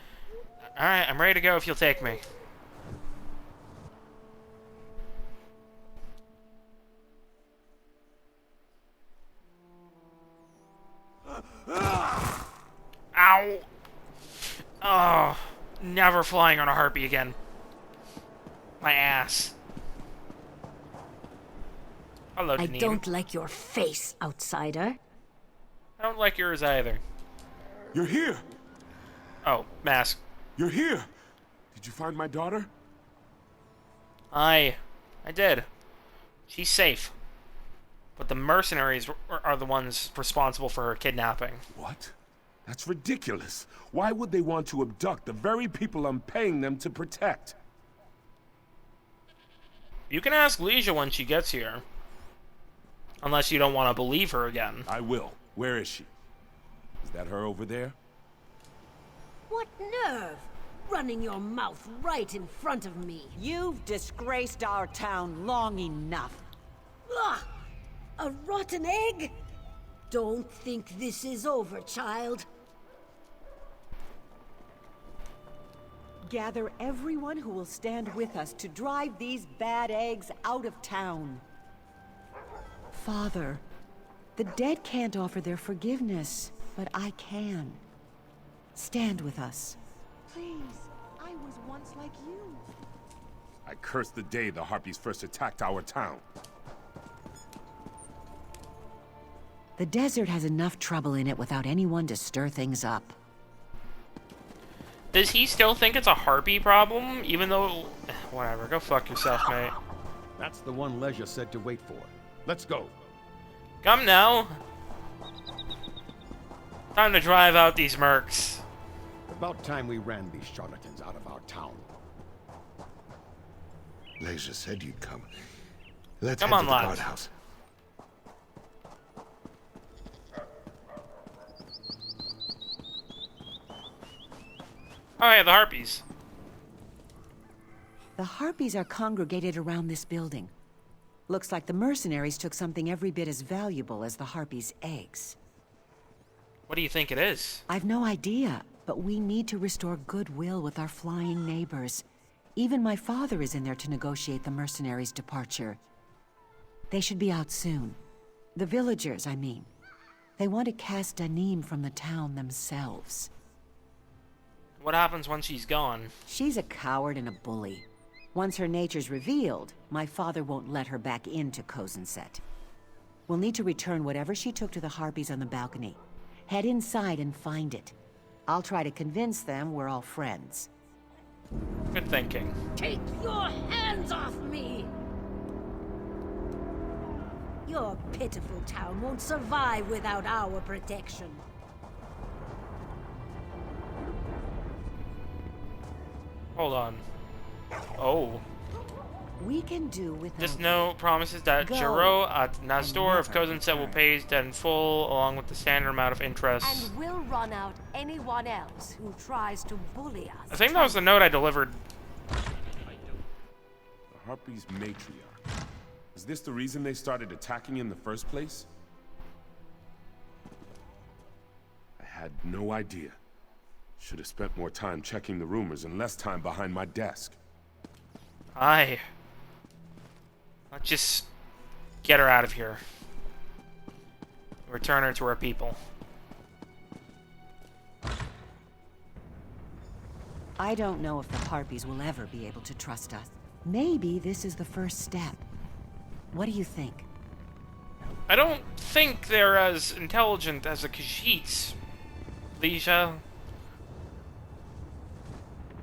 Alright, I'm ready to go if you'll take me. Ow! Oh, never flying on a harpy again. My ass. Hello, I Deneen. don't like your face, outsider. I don't like yours either. You're here! Oh, mask. You're here! Did you find my daughter? I did. She's safe. But the mercenaries are the ones responsible for her kidnapping. What? That's ridiculous. Why would they want to abduct the very people I'm paying them to protect? You can ask Leisha when she gets here. Unless you don't want to believe her again. I will. Where is she? Is that her over there? What nerve! Running your mouth right in front of me. You've disgraced our town long enough. Ugh! A rotten egg? Don't think this is over, child. Gather everyone who will stand with us to drive these bad eggs out of town. Father, the dead can't offer their forgiveness, but I can. Stand with us. Please, I was once like you. I curse the day the Harpies first attacked our town. The desert has enough trouble in it without anyone to stir things up. Does he still think it's a harpy problem? Even though... Whatever, go fuck yourself, mate. That's the one Leisure said to wait for. Let's go. Come now. Time to drive out these mercs. About time we ran these charlatans out of our town. Leisure said you'd come. Let's Come head on, to the lads. guardhouse. Oh yeah, the harpies. The harpies are congregated around this building. Looks like the mercenaries took something every bit as valuable as the harpies' eggs. What do you think it is? I've no idea, but we need to restore goodwill with our flying neighbors. Even my father is in there to negotiate the mercenaries' departure. They should be out soon. The villagers, I mean. They want to cast Danim from the town themselves. What happens when she's gone? She's a coward and a bully. Once her nature's revealed, my father won't let her back into Cauterizing. We'll need to return whatever she took to the harpies on the balcony. Head inside and find it. I'll try to convince them we're all friends. Good thinking. Take your hands off me! Your pitiful town won't survive without our protection. Hold on. Oh. We can do without. This note promises that Jiro Nastor of Cauterizing will pay his debt in full, along with the standard amount of interest. And we'll run out anyone else who tries to bully us. I think that was the note I delivered. The Harpies matriarch. Is this the reason they started attacking in the first place? I had no idea. Should have spent more time checking the rumors and less time behind my desk. Aye. Let's just get her out of here. Return her to her people. I don't know if the harpies will ever be able to trust us. Maybe this is the first step. What do you think? I don't think they're as intelligent as the Khajiits, Leisha.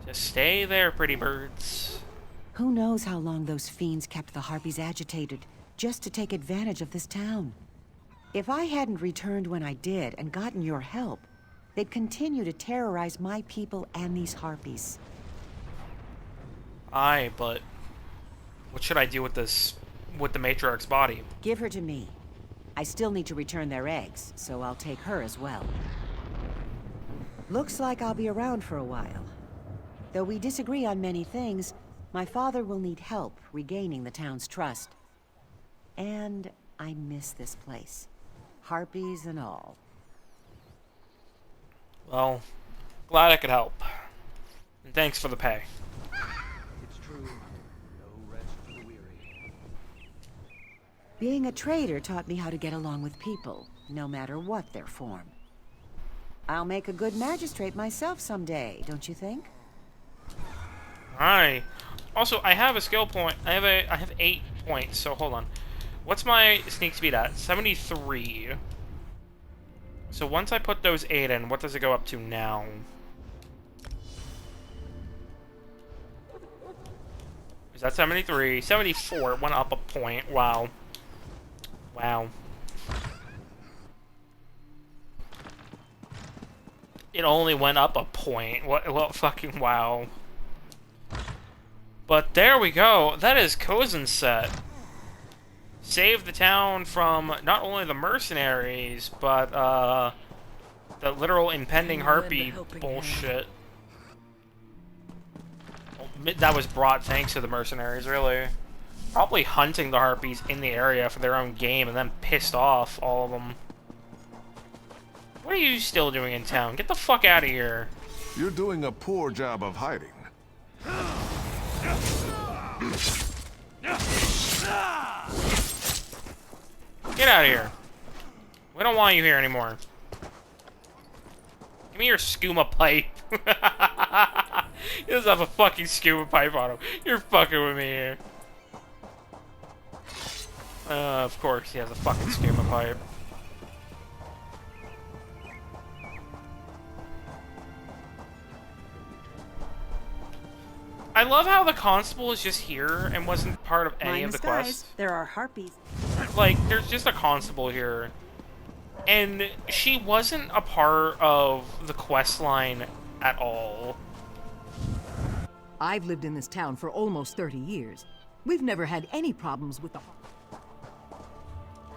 Just stay there, pretty birds. Who knows how long those fiends kept the harpies agitated, just to take advantage of this town. If I hadn't returned when I did and gotten your help, they'd continue to terrorize my people and these harpies. Aye, but what should I do with this, with the matriarch's body? Give her to me. I still need to return their eggs, so I'll take her as well. Looks like I'll be around for a while. Though we disagree on many things, my father will need help regaining the town's trust. And I miss this place. Harpies and all. Well, glad I could help. And thanks for the pay. It's true. No rest for the weary. Being a trader taught me how to get along with people, no matter what their form. I'll make a good magistrate myself someday, don't you think? Aye. Also, I have a skill point. I have 8 points, so hold on. What's my sneak speed at? 73. So once I put those 8 in, what does it go up to now? Is that 73? 74. It went up a point. Wow. Wow. It only went up a point. What fucking wow. But there we go. That is Cauterizing. Save the town from not only the mercenaries, but the literal impending harpy bullshit. That was brought thanks to the mercenaries, really. Probably hunting the harpies in the area for their own game and then pissed off all of them. What are you still doing in town? Get the fuck out of here. You're doing a poor job of hiding. Get out of here. We don't want you here anymore. Give me your skooma pipe. He doesn't have a fucking scuba pipe on him. You're fucking with me here. Of course he has a fucking scuba pipe. I love how the constable is just here and wasn't part of any of the quests. There are harpies. Like, there's just a constable here. And she wasn't a part of the quest line at all. I've lived in this town for almost 30 years. We've never had any problems with the...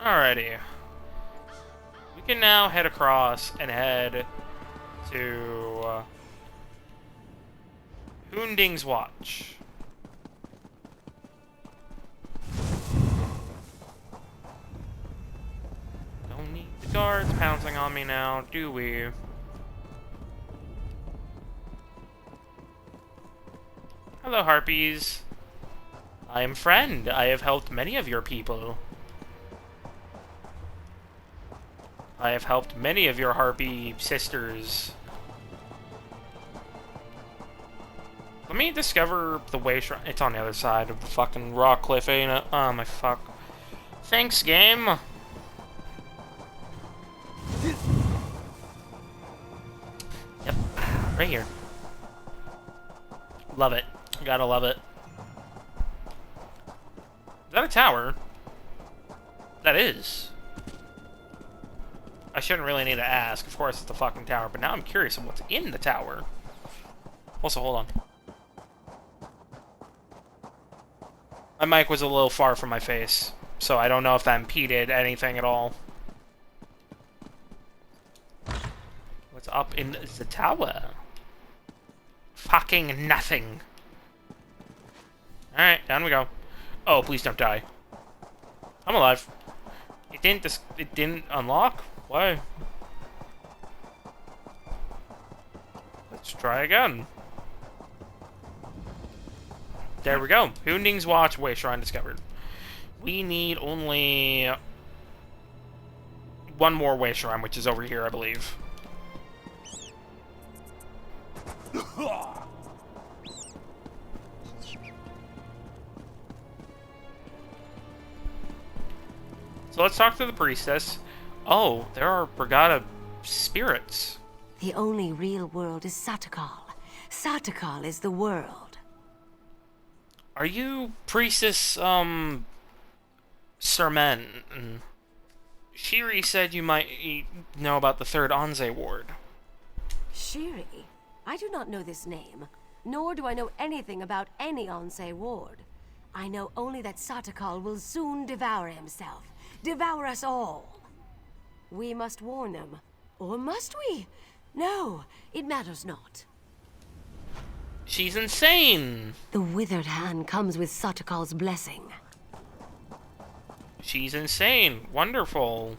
Alrighty. We can now head across and head to Hunding's Watch. guards pouncing on me now, do we? Hello, Harpies. I am friend. I have helped many of your people. I have helped many of your Harpy sisters. Let me discover the way shrine. It's on the other side of the fucking rock cliff, ain't it? Oh my fuck. Thanks, game. Yep, right here. Love it. Gotta love it. Is that a tower? That is. I shouldn't really need to ask. Of course it's a fucking tower, but now I'm curious of what's in the tower. Also, hold on. My mic was a little far from my face, so I don't know if that impeded anything at all. What's up in the tower? Fucking nothing. Alright, down we go. Oh, please don't die. I'm alive. It didn't unlock? Why? Let's try again. There we go. Hunding's Watch, Way Shrine discovered. We need only one more Way Shrine, which is over here, I believe. So let's talk to the priestess. Oh, there are Brigada spirits. The only real world is Satakal. Satakal is the world. Are you Priestess, Sermen? Shiri said you might know about the third Anze ward. Shiri? I do not know this name, nor do I know anything about any Anse ward. I know only that Satakal will soon devour himself. Devour us all. We must warn them. Or must we? No, it matters not. She's insane! The Withered Hand comes with Satakal's blessing. She's insane. Wonderful.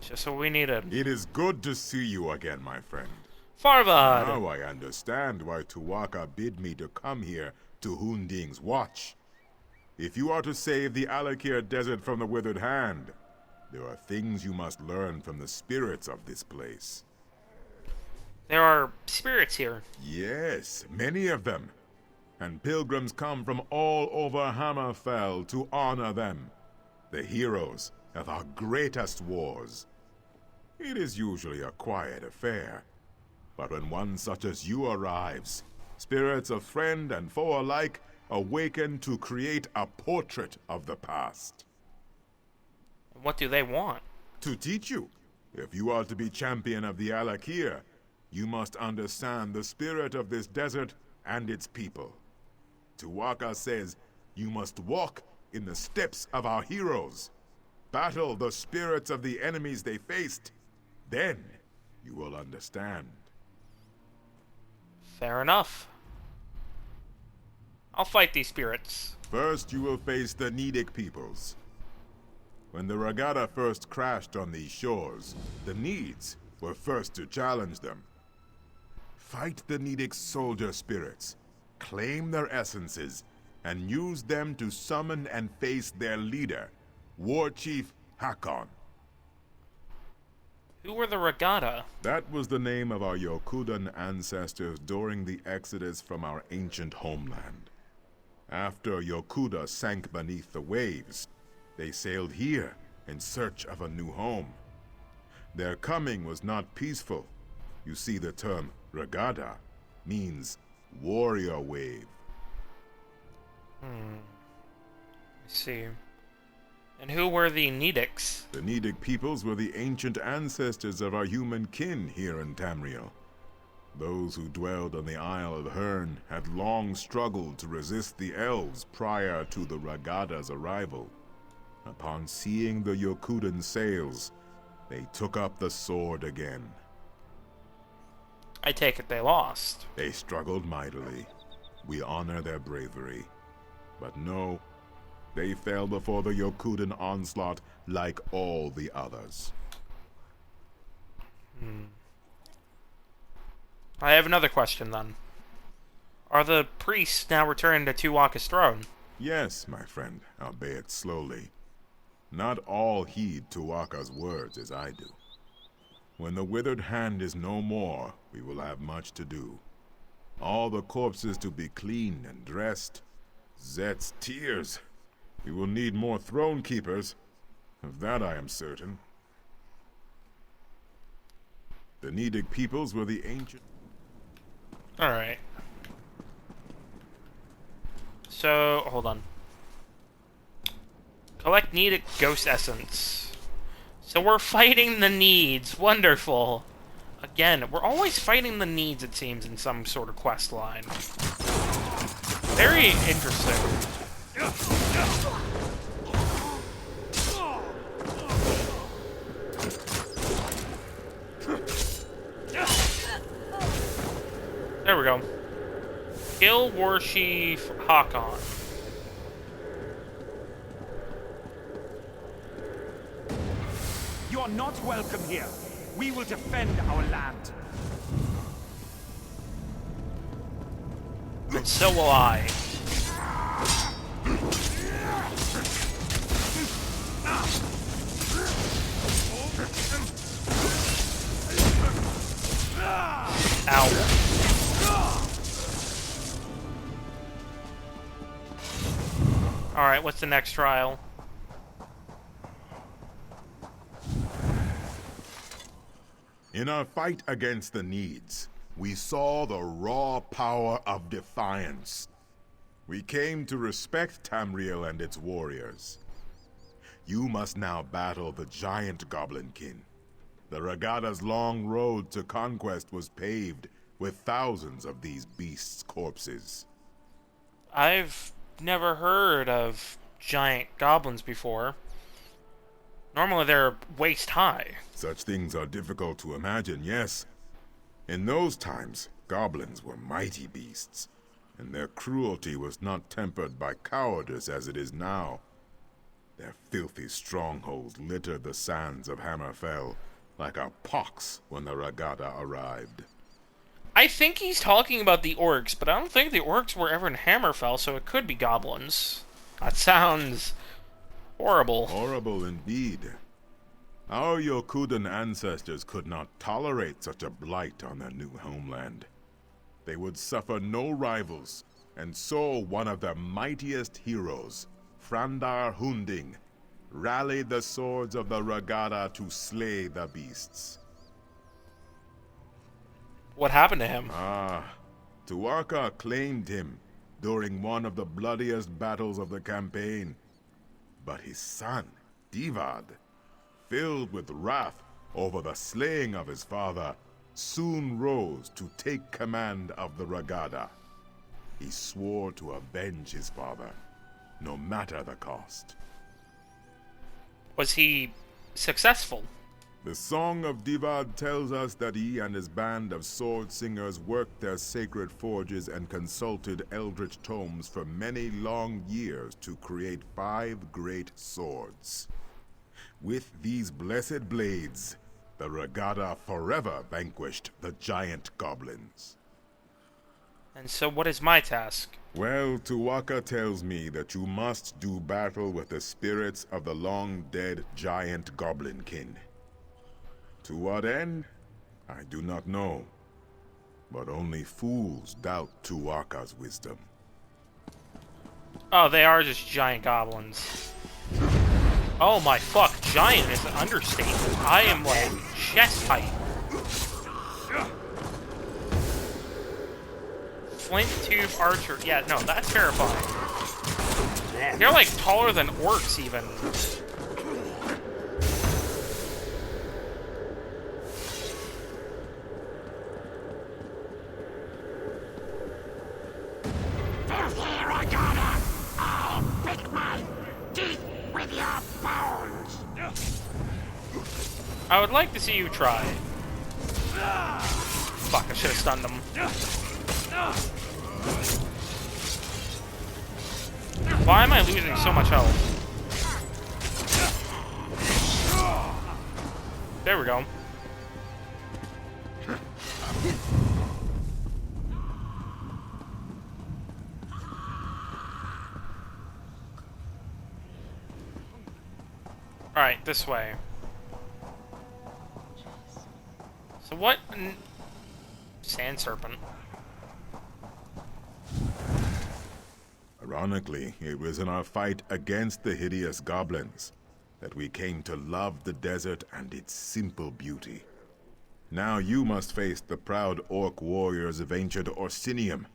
Just what we needed. It is good to see you again, my friend. Farvad! Now I understand why Tuwaka bid me to come here to Hunding's Watch. If you are to save the Alik'r Desert from the Withered Hand, there are things you must learn from the spirits of this place. There are spirits here. Yes, many of them. And pilgrims come from all over Hammerfell to honor them, the heroes of our greatest wars. It is usually a quiet affair, but when one such as you arrives, spirits of friend and foe alike awaken to create a portrait of the past. What do they want? To teach you. If you are to be champion of the Alik'r, you must understand the spirit of this desert and its people. Tuwaka says you must walk in the steps of our heroes. Battle the spirits of the enemies they faced. Then you will understand. Fair enough. I'll fight these spirits. First, you will face the Nidic peoples. When the Regatta first crashed on these shores, the Needs were first to challenge them. Fight the Nidic soldier spirits, claim their essences, and use them to summon and face their leader, War Chief Hakon. Who were the Regatta? That was the name of our Yokudan ancestors during the exodus from our ancient homeland. After Yokuda sank beneath the waves, they sailed here in search of a new home. Their coming was not peaceful. You see, the term Regatta means warrior wave. I see. And who were the Nidics? The Nidic peoples were the ancient ancestors of our human kin here in Tamriel. Those who dwelled on the Isle of Hern had long struggled to resist the elves prior to the Regatta's arrival. Upon seeing the Yokudan sails, they took up the sword again. I take it they lost. They struggled mightily. We honor their bravery. But know, They fell before the Yokudan onslaught like all the others. I have another question, then. Are the priests now returned to Tuwaka's throne? Yes, my friend, albeit slowly. Not all heed Tuwaka's words as I do. When the withered hand is no more, we will have much to do. All the corpses to be cleaned and dressed. Zet's tears. We will need more throne keepers. Of that I am certain. The Nedic peoples were the ancient... Alright. So, hold on. Collect Nedic Ghost Essence. So we're fighting the needs. Wonderful. Again, we're always fighting the needs, it seems, in some sort of quest line. Very interesting. There we go. Kill War Chief Hakon. You are not welcome here. We will defend our land. And so will I. Ow. Alright, what's the next trial? In our fight against the Needs, we saw the raw power of defiance. We came to respect Tamriel and its warriors. You must now battle the giant Goblinkin. The Regada's long road to conquest was paved with thousands of these beasts' corpses. I've never heard of giant goblins before. Normally they're waist high. Such things are difficult to imagine, yes. In those times, goblins were mighty beasts, and their cruelty was not tempered by cowardice as it is now. Their filthy strongholds littered the sands of Hammerfell like a pox when the Regada arrived. I think he's talking about the orcs, but I don't think the orcs were ever in Hammerfell, so it could be goblins. That sounds horrible. Horrible indeed. Our Yokudan ancestors could not tolerate such a blight on their new homeland. They would suffer no rivals, and so one of their mightiest heroes, Frandar Hunding, rallied the swords of the Regada to slay the beasts. What happened to him? Tuwaka claimed him during one of the bloodiest battles of the campaign. But his son, Divad, filled with wrath over the slaying of his father, soon rose to take command of the Regada. He swore to avenge his father, no matter the cost. Was he successful? The Song of Divad tells us that he and his band of sword singers worked their sacred forges and consulted eldritch tomes for many long years to create 5 great swords. With these blessed blades, the Regada forever vanquished the giant goblins. And so what is my task? Well, Tuwaka tells me that you must do battle with the spirits of the long-dead giant Goblinkin. To what end? I do not know. But only fools doubt Tuwaka's wisdom. Oh, they are just giant goblins. Oh my fuck, giant is an understatement. I am like chest height. Flint tooth archer. Yeah, no, that's terrifying. They're like taller than orcs even. I would like to see you try. Fuck, I should have stunned him. Why am I losing so much health? There we go. Alright, this way. So what? Sand serpent. Ironically, it was in our fight against the hideous goblins that we came to love the desert and its simple beauty. Now you must face the proud orc warriors of ancient Orsinium.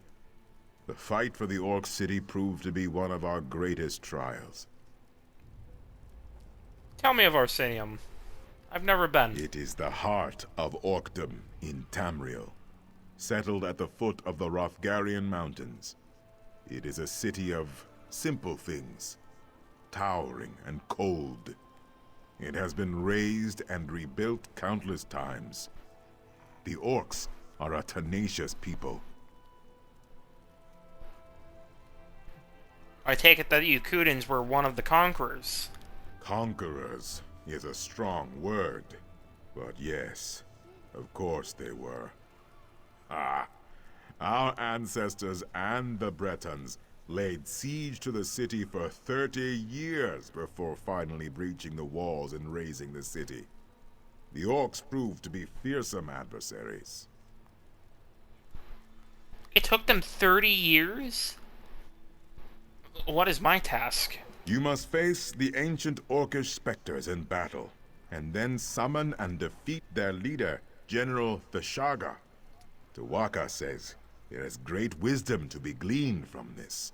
The fight for the orc city proved to be one of our greatest trials. Tell me of Orsinium. I've never been. It is the heart of Orcdom in Tamriel, settled at the foot of the Rothgarian Mountains. It is a city of simple things, towering and cold. It has been razed and rebuilt countless times. The orcs are a tenacious people. I take it that the Ukudans were one of the conquerors. Conquerors is a strong word, but yes, of course they were. Our ancestors and the Bretons laid siege to the city for 30 years before finally breaching the walls and razing the city. The orcs proved to be fearsome adversaries. It took them 30 years? What is my task? You must face the ancient orcish specters in battle, and then summon and defeat their leader, General Thashaga. Tuwaka says there is great wisdom to be gleaned from this.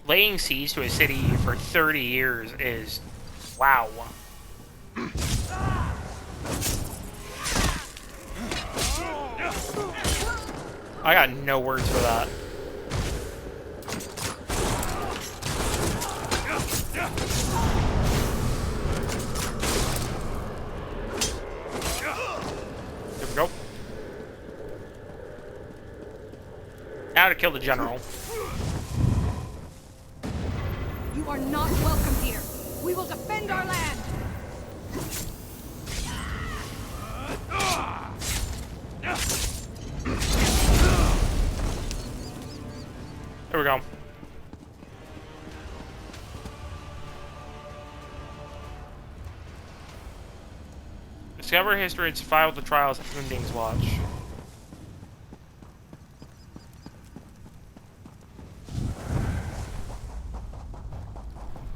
Laying siege to a city for 30 years is... wow. I got no words for that. There we go. Now to kill the general. You are not welcome here. We will defend our land. There we go. Discover history and file the trials at Hunding's Watch.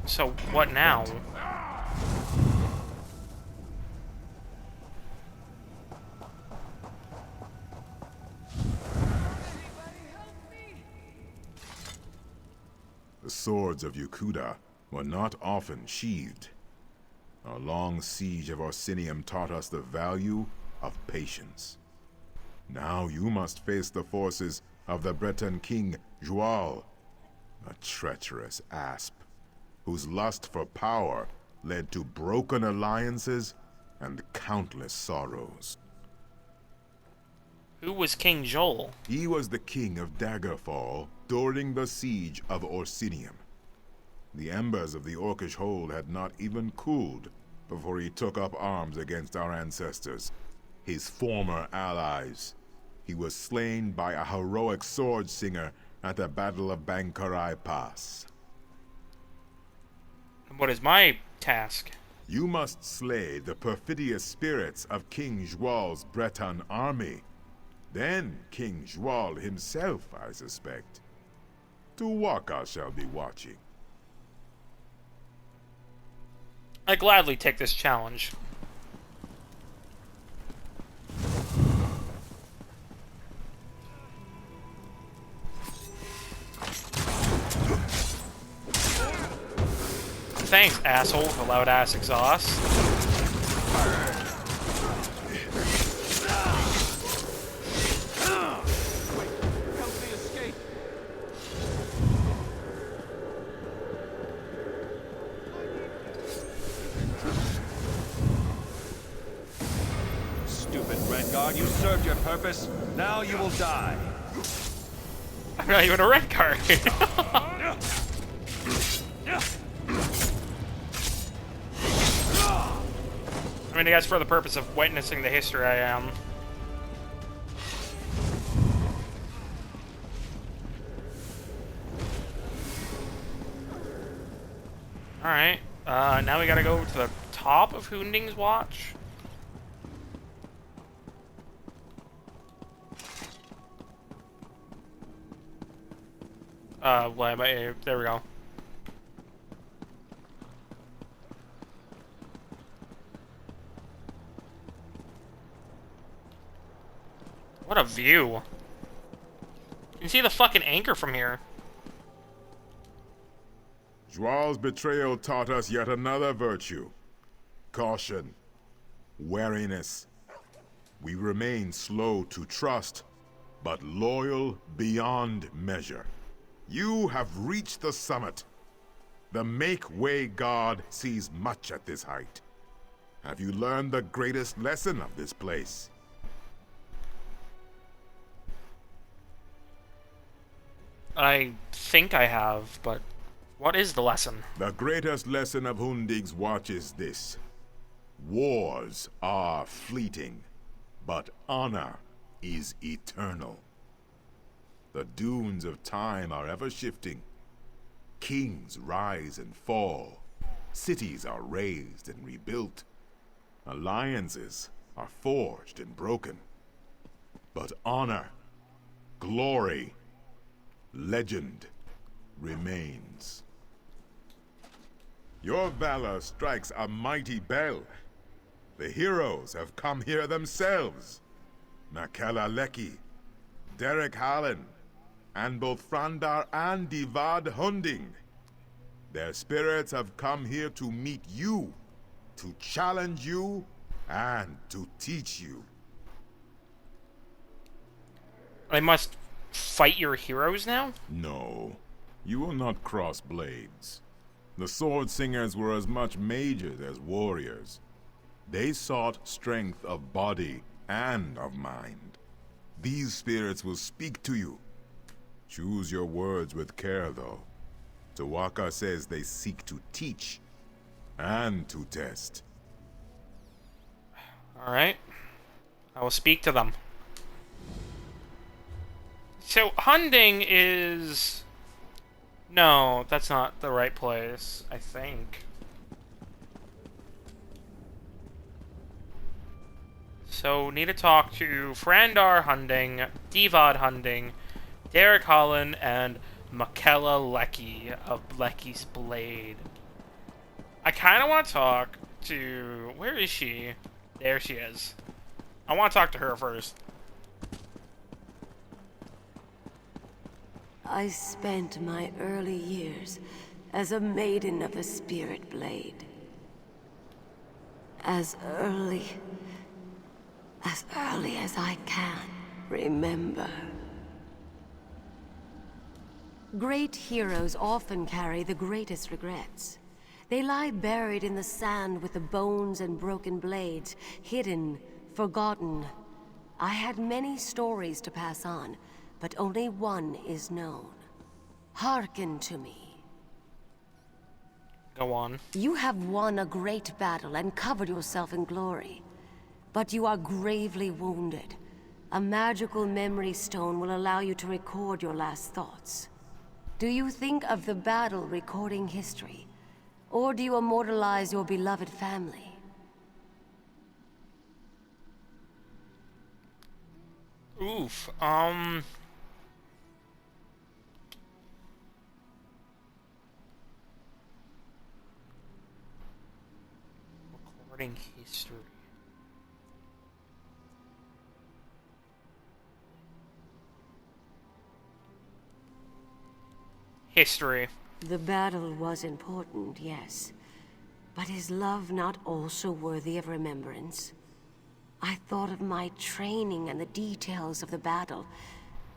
So, what now? The swords of Yukuda were not often sheathed. Our long siege of Orsinium taught us the value of patience. Now you must face the forces of the Breton king, Joual, a treacherous asp, whose lust for power led to broken alliances and countless sorrows. Who was King Joel? He was the king of Daggerfall during the siege of Orsinium. The embers of the Orcish hold had not even cooled before he took up arms against our ancestors, his former allies. He was slain by a heroic sword singer at the Battle of Bankarai Pass. What is my task? You must slay the perfidious spirits of King Joual's Breton army. Then King Joual himself, I suspect. Tuwaka shall be watching. I gladly take this challenge. Thanks, asshole, for loud-ass exhaust. stupid Redguard. You served your purpose. Now you will die. I'm not even a Redguard. I mean, I guess for the purpose of witnessing the history, I am. Alright, now we gotta go to the top of Hunding's Watch. There we go. What a view. You can see the fucking anchor from here. Joal's betrayal taught us yet another virtue. Caution. Wariness. We remain slow to trust, but loyal beyond measure. You have reached the summit. The Make-Way God sees much at this height. Have you learned the greatest lesson of this place? I think I have, but what is the lesson? The greatest lesson of Hundig's Watch is this. Wars are fleeting, but honor is eternal. The dunes of time are ever shifting. Kings rise and fall. Cities are raised and rebuilt. Alliances are forged and broken. But honor, glory, legend remains. Your valor strikes a mighty bell. The heroes have come here themselves. Makela Leki, Derek Hallen, and both Frandar and Divad Hunding. Their spirits have come here to meet you, to challenge you, and to teach you. I must fight your heroes now? No, you will not cross blades. The Sword Singers were as much mages as warriors. They sought strength of body and of mind. These spirits will speak to you. Choose your words with care, though. Tawaka says they seek to teach and to test. Alright. I will speak to them. So, Hunding is... No, that's not the right place, I think. So, need to talk to Frandar Hunding, Divad Hunding, Derek Holland, and Makela Leki of Leki's Blade. I kind of want to talk to... Where is she? There she is. I want to talk to her first. I spent my early years as a maiden of the Spirit Blade. As early as I can remember. Great heroes often carry the greatest regrets. They lie buried in the sand with the bones and broken blades, hidden, forgotten. I had many stories to pass on, but only one is known. Hearken to me. Go on. You have won a great battle and covered yourself in glory. But you are gravely wounded. A magical memory stone will allow you to record your last thoughts. Do you think of the battle recording history? Or do you immortalize your beloved family? Oof, Recording history. History. The battle was important, yes. But is love not also worthy of remembrance? I thought of my training and the details of the battle,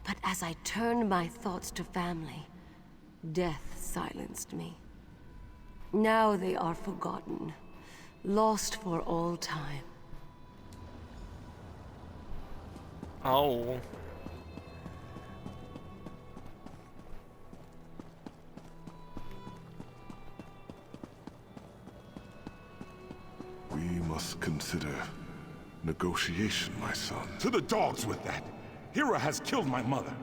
but as I turned my thoughts to family, death silenced me. Now they are forgotten, lost for all time. Oh. We must consider negotiation, my son. To the dogs with that! Hira has killed my mother.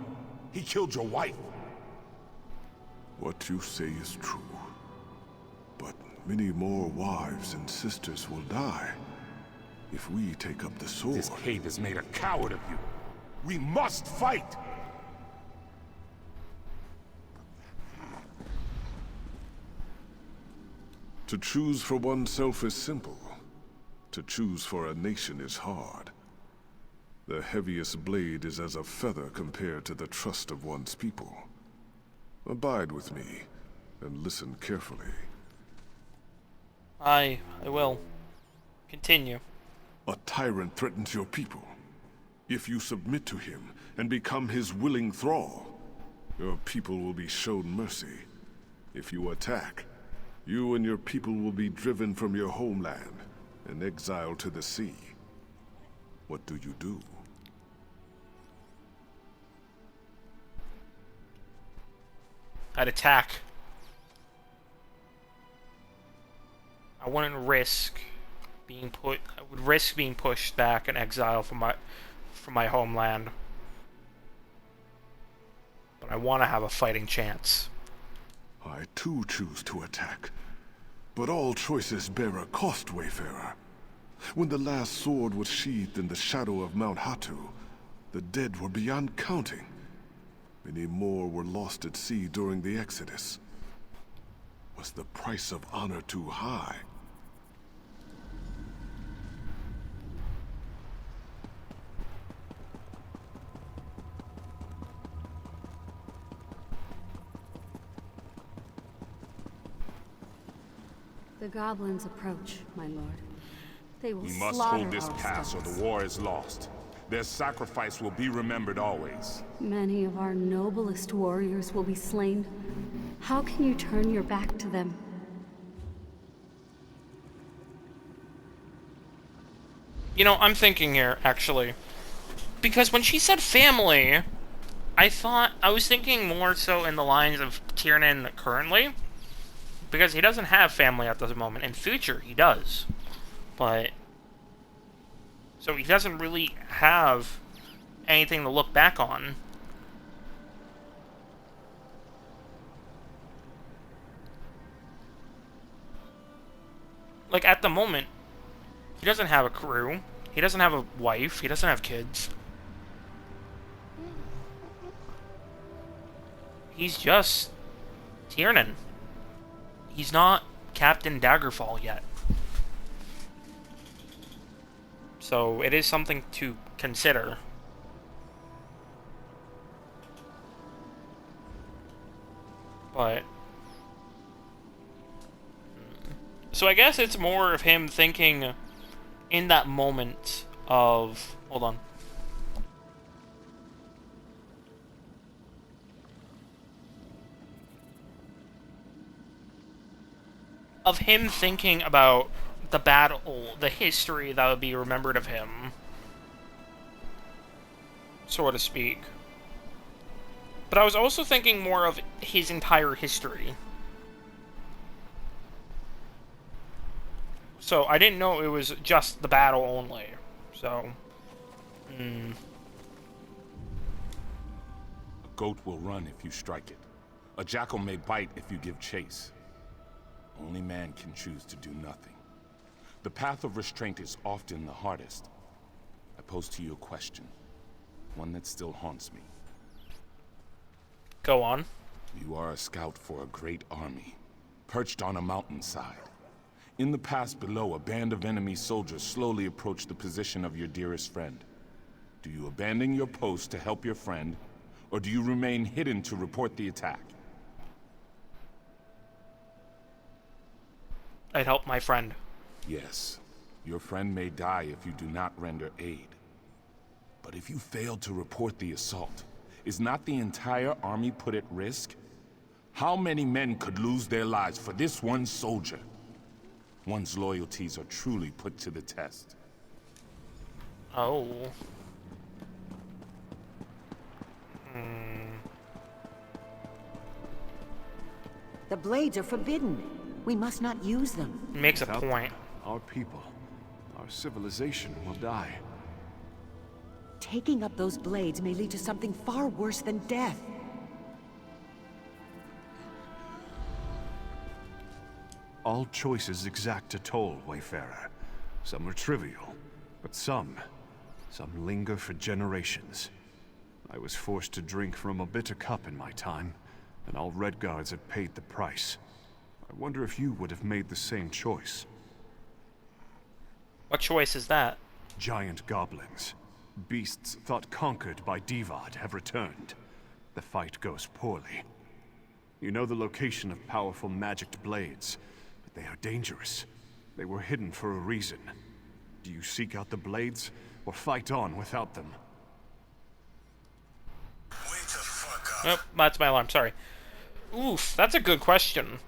He killed your wife. What you say is true. But many more wives and sisters will die if we take up the sword. This cave has made a coward of you. We must fight! To choose for oneself is simple. To choose for a nation is hard. The heaviest blade is as a feather compared to the trust of one's people. Abide with me, and listen carefully. I will. Continue. A tyrant threatens your people. If you submit to him and become his willing thrall, your people will be shown mercy. If you attack, you and your people will be driven from your homeland and exiled to the sea. What do you do? I'd attack. I wouldn't risk being put. I would risk being pushed back in exile from my homeland. But I want to have a fighting chance. I too choose to attack. But all choices bear a cost, Wayfarer. When the last sword was sheathed in the shadow of Mount Hatu, the dead were beyond counting. Many more were lost at sea during the Exodus. Was the price of honor too high? The goblins approach, my lord. They will We must slaughter hold this our pass or steps. the war is lost. Their sacrifice will be remembered always. Many of our noblest warriors will be slain. How can you turn your back to them? You know, I'm thinking here, actually. Because when she said family, I was thinking more so in the lines of Tiernan currently. Because he doesn't have family at this moment. In future, he does. But... so he doesn't really have anything to look back on. Like, at the moment, he doesn't have a crew. He doesn't have a wife. He doesn't have kids. He's just Tiernan. He's not Captain Daggerfall yet. So it is something to consider. But... so I guess it's more of him thinking in that moment of... hold on. Of him thinking about the battle, the history that would be remembered of him. So to speak. But I was also thinking more of his entire history. So I didn't know it was just the battle only. So... A goat will run if you strike it. A jackal may bite if you give chase. Only man can choose to do nothing. The path of restraint is often the hardest. I pose to you a question. One that still haunts me. Go on. You are a scout for a great army, perched on a mountainside. In the pass below, a band of enemy soldiers slowly approach the position of your dearest friend. Do you abandon your post to help your friend, or do you remain hidden to report the attack? I'd help my friend. Yes, your friend may die if you do not render aid. But if you fail to report the assault, is not the entire army put at risk? How many men could lose their lives for this one soldier? One's loyalties are truly put to the test. Oh. The blades are forbidden. We must not use them. Makes a point. Our people, our civilization will die. Taking up those blades may lead to something far worse than death. All choices exact a toll, Wayfarer. Some are trivial, but some linger for generations. I was forced to drink from a bitter cup in my time, and all Redguards had paid the price. I wonder if you would have made the same choice. What choice is that? Giant goblins. Beasts thought conquered by Devod have returned. The fight goes poorly. You know the location of powerful magicked blades, but they are dangerous. They were hidden for a reason. Do you seek out the blades, or fight on without them? Oh, that's my alarm, sorry. Oof, that's a good question.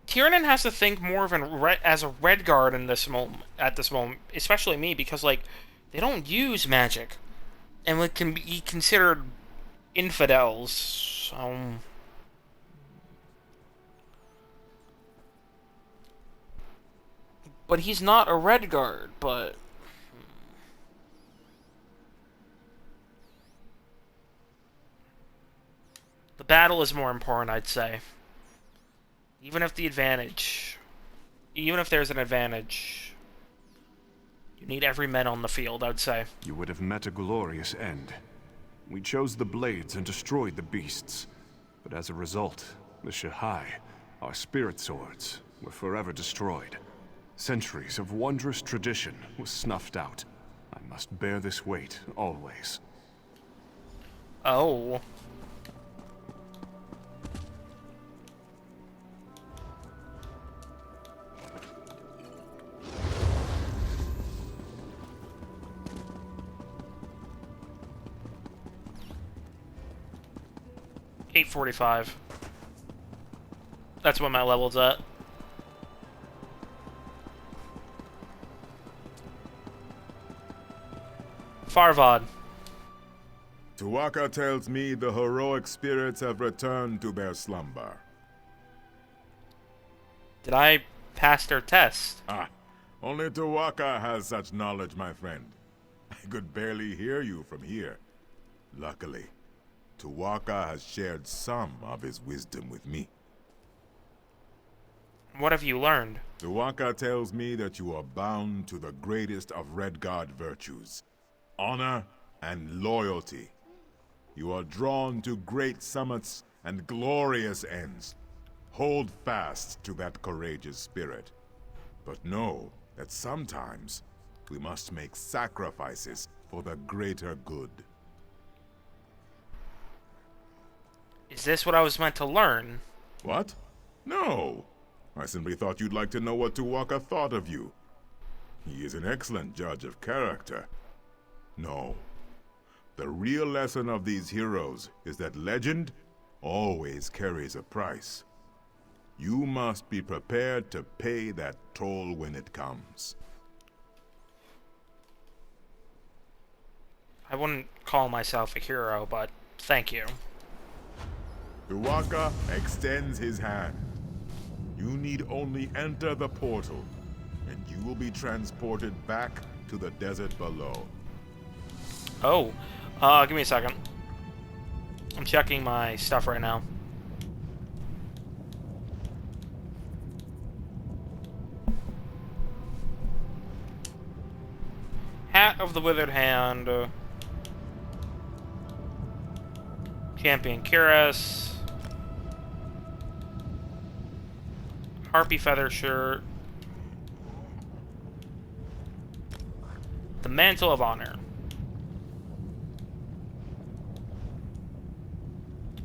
Tiernan has to think more of as a Redguard in this at this moment, especially me, because like they don't use magic, and we can be considered infidels. So, but he's not a Redguard. But the battle is more important, I'd say. Even if there's an advantage, you need every man on the field, I'd say. You would have met a glorious end. We chose the blades and destroyed the beasts. But as a result, the Shahai, our spirit swords, were forever destroyed. Centuries of wondrous tradition was snuffed out. I must bear this weight, always. Oh. $845. That's what my level's at. VOD. Tuwaka tells me the heroic spirits have returned to their slumber. Did I pass their test? Ah, only Tuwaka has such knowledge, my friend. I could barely hear you from here. Luckily, Tuwaka has shared some of his wisdom with me. What have you learned? Tuwaka tells me that you are bound to the greatest of Redguard virtues, honor and loyalty. You are drawn to great summits and glorious ends. Hold fast to that courageous spirit. But know that sometimes we must make sacrifices for the greater good. Is this what I was meant to learn? What? No. I simply thought you'd like to know what Tuwaka thought of you. He is an excellent judge of character. No. The real lesson of these heroes is that legend always carries a price. You must be prepared to pay that toll when it comes. I wouldn't call myself a hero, but thank you. Tuwaka extends his hand. You need only enter the portal, and you will be transported back to the desert below. Oh, give me a second. I'm checking my stuff right now. Hat of the Withered Hand. Champion Kiris. Harpy Feather Shirt. The Mantle of Honor.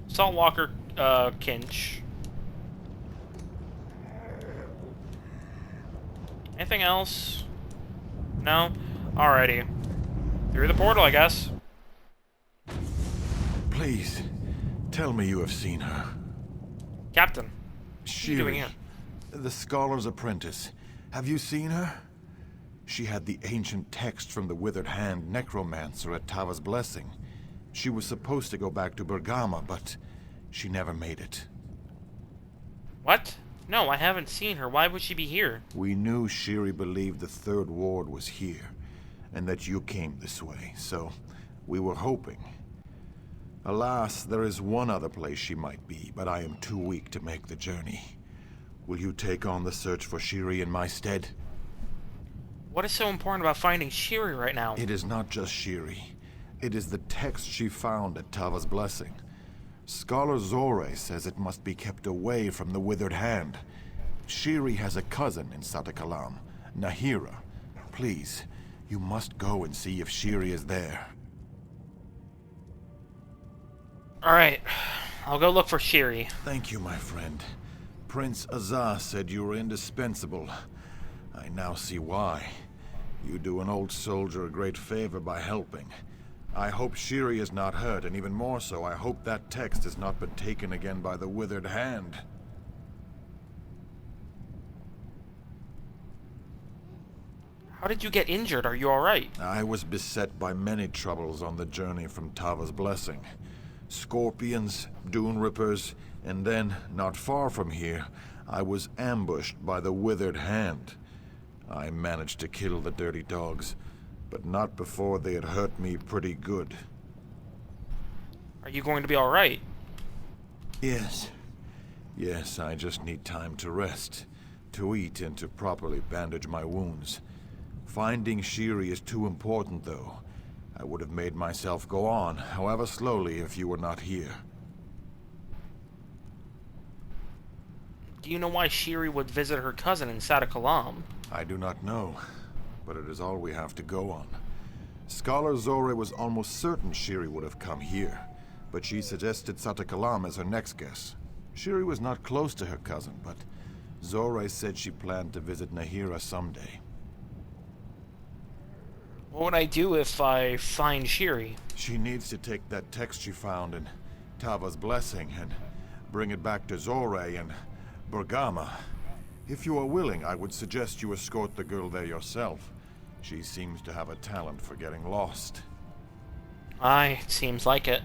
Saltwalker Kinch. Anything else? No? Alrighty. Through the portal, I guess. Please, tell me you have seen her. Captain, what are you doing Shiri, here? the scholar's apprentice. Have you seen her? She had the ancient text from the Withered Hand necromancer at Tava's Blessing. She was supposed to go back to Bergama, but she never made it. What? No, I haven't seen her. Why would she be here? We knew Shiri believed the Third Ward was here, and that you came this way, so we were hoping. Alas, there is one other place she might be, but I am too weak to make the journey. Will you take on the search for Shiri in my stead? What is so important about finding Shiri right now? It is not just Shiri. It is the text she found at Tava's Blessing. Scholar Zore says it must be kept away from the Withered Hand. Shiri has a cousin in Satakalam, Nahira. Please, you must go and see if Shiri is there. Alright, I'll go look for Shiri. Thank you, my friend. Prince Azaz said you were indispensable. I now see why. You do an old soldier a great favor by helping. I hope Shiri is not hurt, and even more so, I hope that text has not been taken again by the Withered Hand. How did you get injured? Are you alright? I was beset by many troubles on the journey from Tava's Blessing. Scorpions, dune rippers, and then, not far from here, I was ambushed by the Withered Hand. I managed to kill the dirty dogs, but not before they had hurt me pretty good. Are you going to be alright? Yes. Yes, I just need time to rest, to eat, and to properly bandage my wounds. Finding Shiri is too important, though. I would have made myself go on, however slowly, if you were not here. Do you know why Shiri would visit her cousin in Satakalam? I do not know, but it is all we have to go on. Scholar Zore was almost certain Shiri would have come here, but she suggested Satakalam as her next guess. Shiri was not close to her cousin, but Zore said she planned to visit Nahira someday. What would I do if I find Shiri? She needs to take that text she found in Tava's Blessing and bring it back to Zore and Bergama. If you are willing, I would suggest you escort the girl there yourself. She seems to have a talent for getting lost. Aye, it seems like it.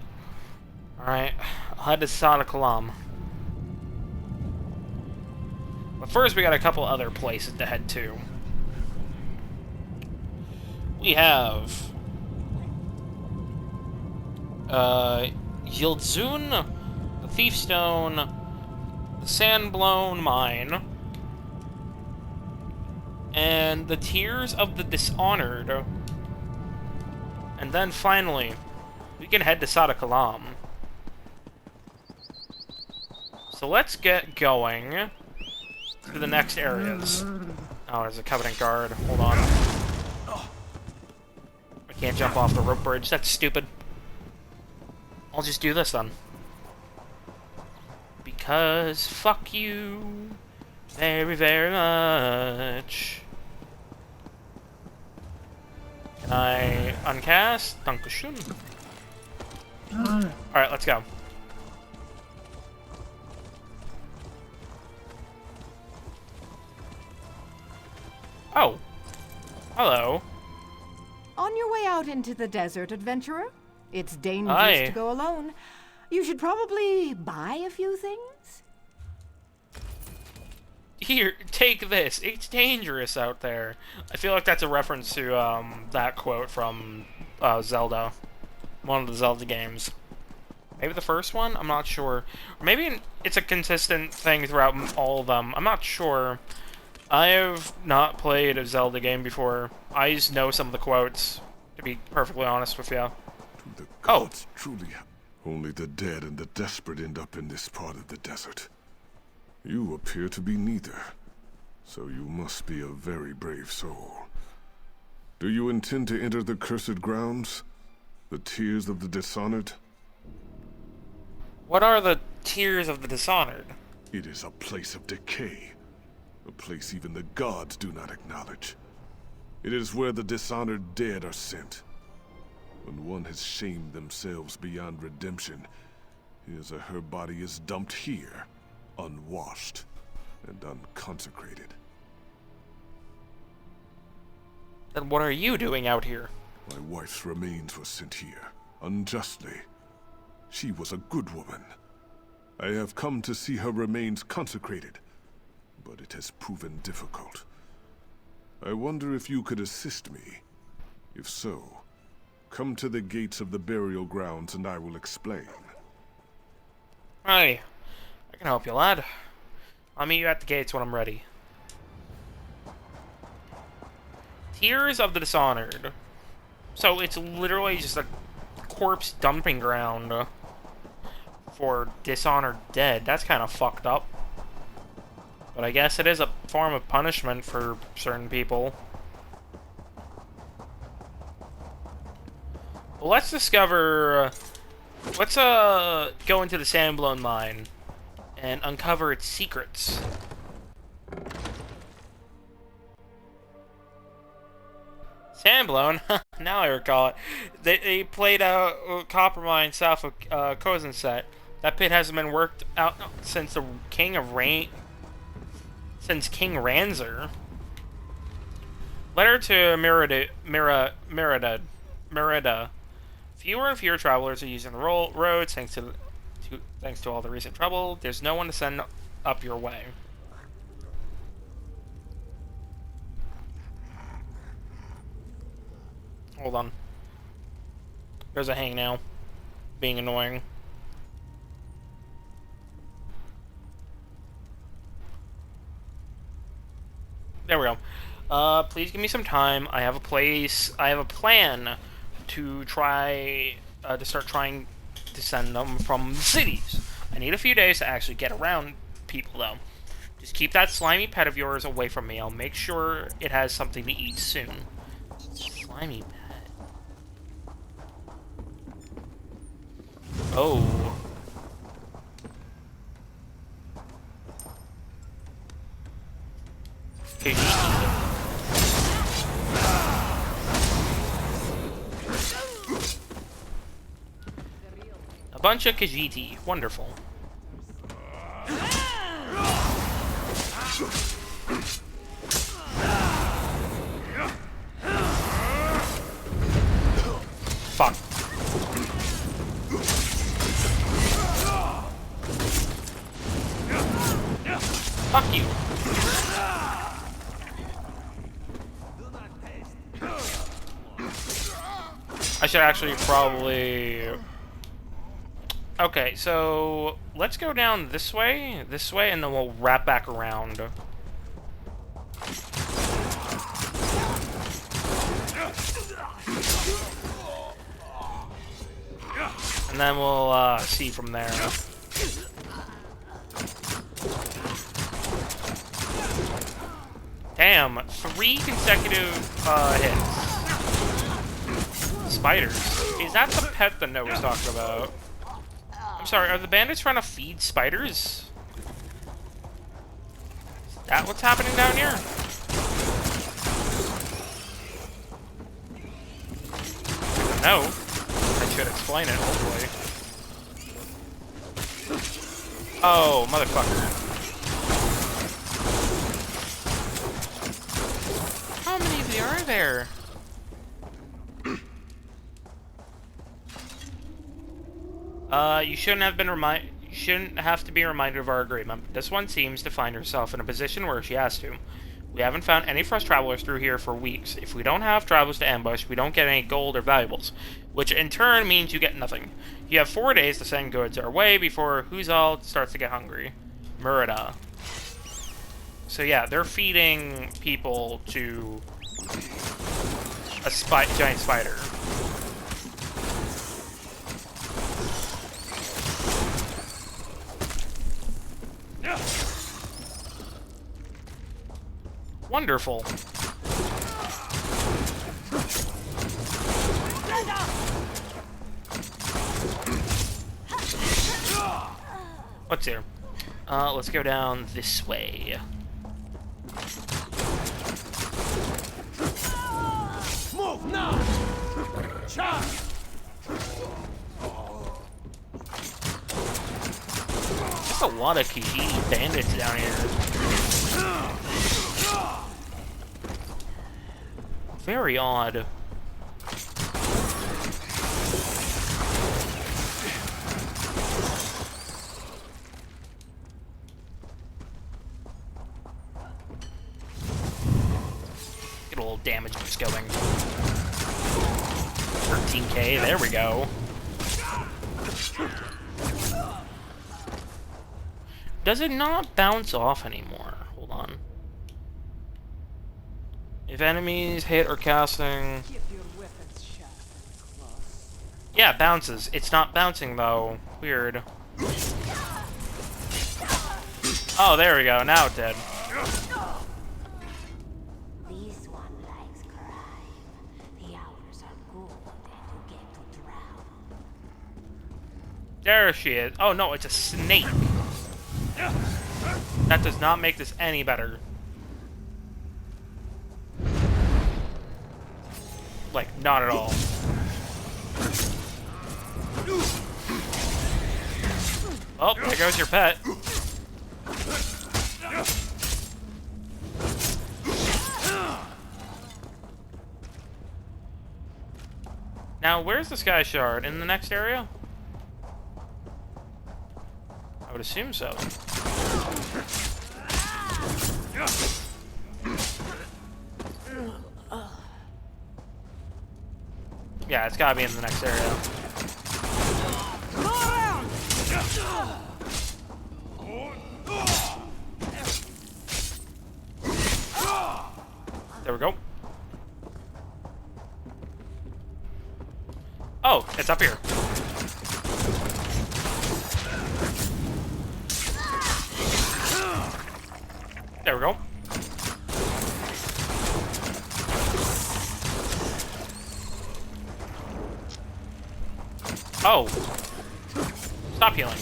Alright, I'll head to Satakalam. But first we got a couple other places to head to. We have Yildzun, the Thief Stone, the Sandblown Mine, and the Tears of the Dishonored. And then finally, we can head to Satakalam. So let's get going to the next areas. Oh, there's a Covenant Guard. Hold on. I can't jump off the rope bridge. That's stupid. I'll just do this then. Because fuck you very, very much. Can I uncast? Dankeschön. Alright, let's go. Oh. Hello. On your way out into the desert, adventurer? It's dangerous Aye. to go alone. You should probably buy a few things. Here, take this. It's dangerous out there. I feel like that's a reference to that quote from Zelda. One of the Zelda games. Maybe the first one? I'm not sure. Or maybe it's a consistent thing throughout all of them. I'm not sure. I have not played a Zelda game before. I just know some of the quotes, to be perfectly honest with you. The gods truly... Only the dead and the desperate end up in this part of the desert. You appear to be neither, so you must be a very brave soul. Do you intend to enter the cursed grounds? The Tears of the Dishonored? What are the Tears of the Dishonored? It is a place of decay. A place even the gods do not acknowledge. It is where the dishonored dead are sent. When one has shamed themselves beyond redemption, his or her body is dumped here, unwashed and unconsecrated. Then what are you doing out here? My wife's remains were sent here, unjustly. She was a good woman. I have come to see her remains consecrated, but it has proven difficult. I wonder if you could assist me. If so, come to the gates of the burial grounds and I will explain. Hey, I can help you, lad. I'll meet you at the gates when I'm ready. Tears of the Dishonored. So it's literally just a corpse dumping ground for dishonored dead. That's kind of fucked up. But I guess it is a form of punishment for certain people. Well, let's discover... let's go into the Sandblown Mine and uncover its secrets. Sandblown? Now I recall it. They played out copper mine south of Cauterizing. That pit hasn't been worked out since the King of Rain... since King Ranzer. Letter to Merida. Fewer and fewer travelers are using the roads thanks to all the recent trouble. There's no one to send up your way. Hold on. There's a hang now. Being annoying. There we go. Please give me some time. I have a plan to try to start trying to send them from the cities. I need a few days to actually get around people, though. Just keep that slimy pet of yours away from me. I'll make sure it has something to eat soon. Slimy pet. Oh. Okay. A bunch of Khajiiti. Wonderful. Fuck. Fuck you. I should actually probably... Okay, so let's go down this way, and then we'll wrap back around. And then we'll see from there. Damn, 3 consecutive hits. Spiders. Is that the pet that Noah was talking about? I'm sorry, are the bandits trying to feed spiders? Is that what's happening down here? No. I should explain it, hopefully. Oh, motherfucker. How many of you are there? You shouldn't have to be reminded of our agreement. This one seems to find herself in a position where she has to. We haven't found any fresh travelers through here for weeks. If we don't have travelers to ambush, we don't get any gold or valuables, which in turn means you get nothing. You have 4 days to send goods our way before Huzal starts to get hungry. Merida. So yeah, they're feeding people to a giant spider. Wonderful. What's here? Let's go down this way. Move now! Charge! There's a lot of Khajiiti bandits down here. Very odd. Get a little damage boost going. 13k, there we go. Does it not bounce off anymore? Hold on. If enemies hit or casting... Yeah, it bounces. It's not bouncing though. Weird. Oh, there we go. Now it did. This one likes crime. The hours are good and you get to drown. There she is. Oh no, it's a snake. That does not make this any better. Like, not at all. Oh, there goes your pet. Now, where's the Sky Shard? In the next area? I would assume so. Yeah, it's gotta be in the next area. There we go. Oh, it's up here. There we go. Oh. Stop healing.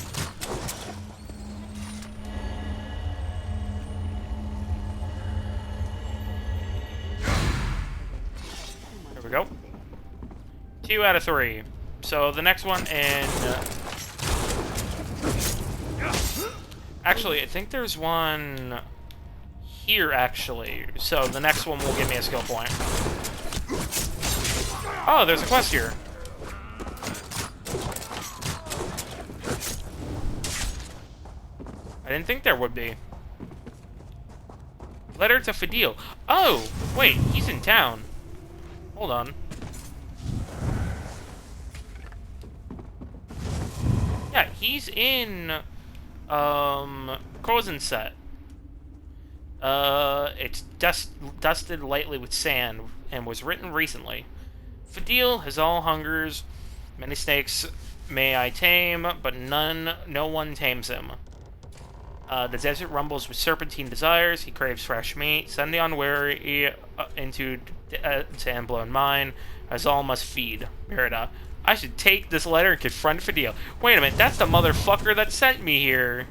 There we go. 2 out of 3. So the next one in... Actually, I think there's one here, actually. So the next one will give me a skill point. Oh, there's a quest here. I didn't think there would be. Letter to Fadil. Oh, wait, he's in town. Hold on. Yeah, he's in, Cauterizing. It's dusted lightly with sand and was written recently. Fadil has all hungers. Many snakes may I tame, but no one tames him. The desert rumbles with serpentine desires. He craves fresh meat. Send the unwary into sand-blown mine, as all must feed. Merida. I should take this letter and confront Fadil. Wait a minute, that's the motherfucker that sent me here.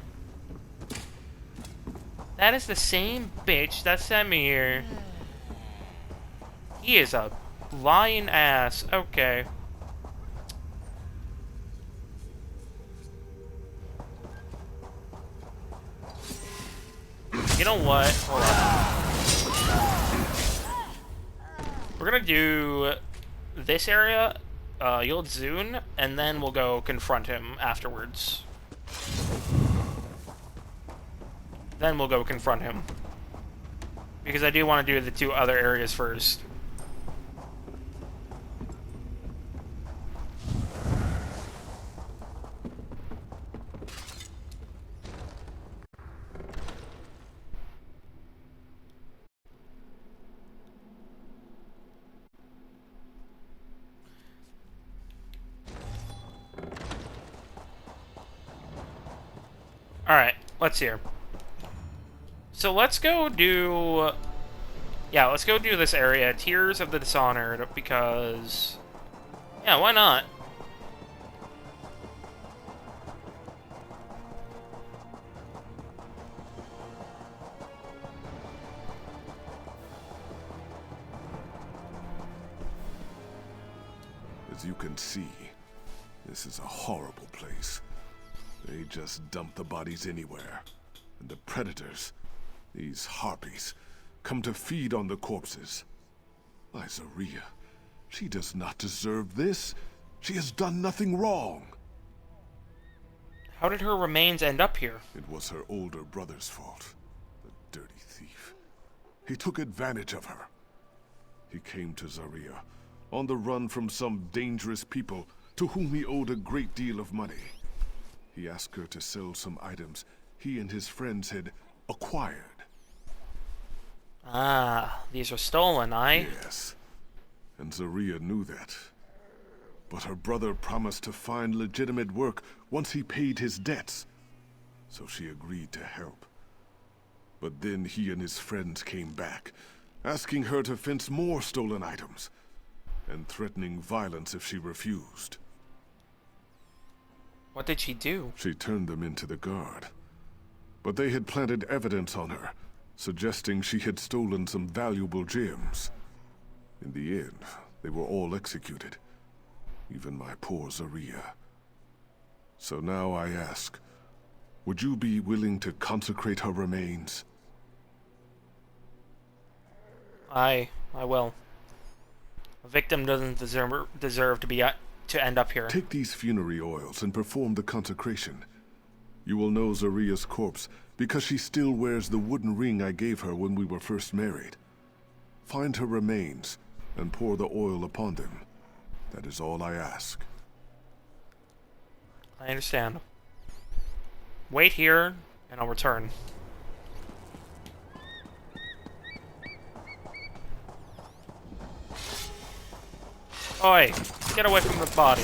That is the same bitch that sent me here. He is a lying ass. Okay. You know what? Hold on. We're gonna do this area, Yield Zune, and then we'll go confront him afterwards. Then we'll go confront him. Because I do want to do the 2 other areas first. Alright, let's hear. So let's go do... Yeah, let's go do this area, Tears of the Dishonored, because... Yeah, why not? As you can see, this is a horrible place. They just dump the bodies anywhere. And the predators, these harpies, come to feed on the corpses. Why, Zaria, she does not deserve this. She has done nothing wrong. How did her remains end up here? It was her older brother's fault. The dirty thief. He took advantage of her. He came to Zaria, on the run from some dangerous people to whom he owed a great deal of money. He asked her to sell some items he and his friends had acquired. Ah, these are stolen, Yes, and Zaria knew that. But her brother promised to find legitimate work once he paid his debts, so she agreed to help. But then he and his friends came back, asking her to fence more stolen items, and threatening violence if she refused. What did she do? She turned them into the guard. But they had planted evidence on her, suggesting she had stolen some valuable gems. In the end, they were all executed. Even my poor Zaria. So now I ask, would you be willing to consecrate her remains? I will. A victim doesn't deserve to end up here. Take these funerary oils and perform the consecration. You will know Zaria's corpse because she still wears the wooden ring I gave her when we were first married. Find her remains and pour the oil upon them. That is all I ask. I understand. Wait here, and I'll return. Oi! Get away from the body.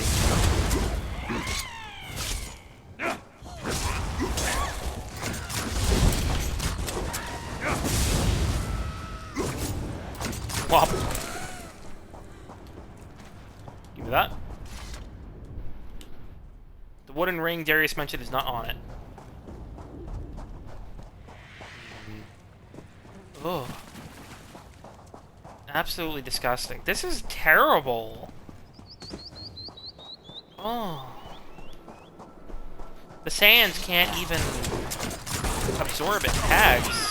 Whop. Give me that. The wooden ring Darius mentioned is not on it. Ugh. Absolutely disgusting. This is terrible. Oh. The sands can't even absorb it. Tags.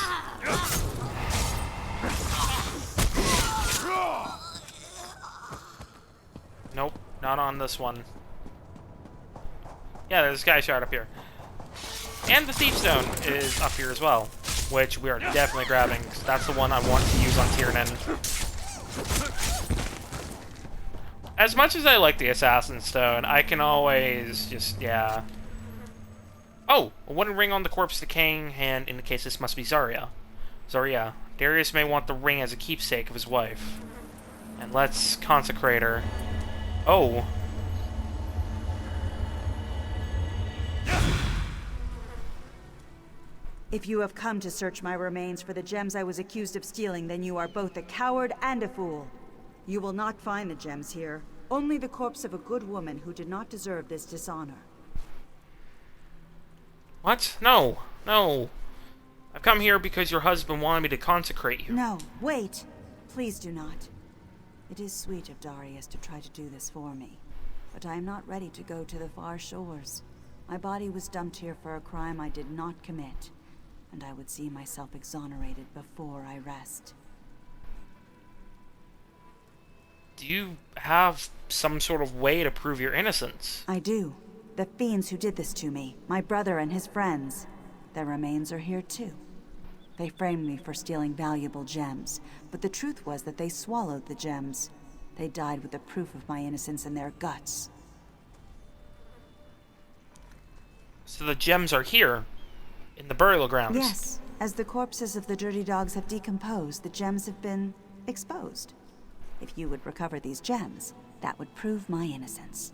Nope, not on this one. Yeah, there's a sky shard up here. And the Thief Stone is up here as well, which we are definitely grabbing, because that's the one I want to use on Tiernan. As much as I like the Assassin Stone, I can always just, yeah. Oh, a wooden ring on the corpse decaying hand indicates this must be Zaria. Zaria. Darius may want the ring as a keepsake of his wife. And let's consecrate her. Oh. If you have come to search my remains for the gems I was accused of stealing, then you are both a coward and a fool. You will not find the gems here. Only the corpse of a good woman who did not deserve this dishonor. What? No. No. I've come here because your husband wanted me to consecrate you. No, wait. Please do not. It is sweet of Darius to try to do this for me, but I am not ready to go to the far shores. My body was dumped here for a crime I did not commit, and I would see myself exonerated before I rest. Do you have some sort of way to prove your innocence? I do. The fiends who did this to me, my brother and his friends, their remains are here too. They framed me for stealing valuable gems, but the truth was that they swallowed the gems. They died with the proof of my innocence in their guts. So the gems are here, in the burial grounds? Yes. As the corpses of the dirty dogs have decomposed, the gems have been exposed. If you would recover these gems, that would prove my innocence.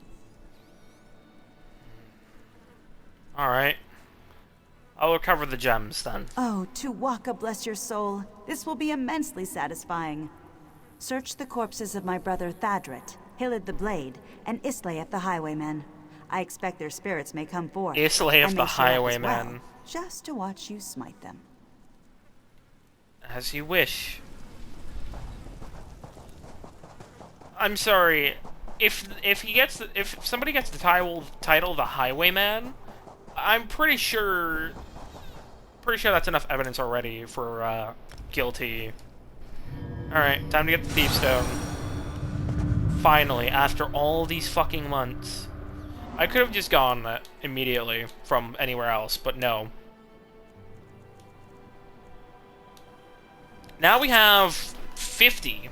Alright. I'll recover the gems, then. Oh, Tuwaka bless your soul. This will be immensely satisfying. Search the corpses of my brother Thadret, Hillid the Blade, and Islay the Highwayman. I expect their spirits may come forth. Islay the Highwayman. Well, just to watch you smite them. As you wish. I'm sorry. If somebody gets the title the Highwayman, I'm pretty sure that's enough evidence already for guilty. Alright, time to get the Thief Stone. Finally, after all these fucking months. I could have just gone immediately from anywhere else, but no. Now we have 50.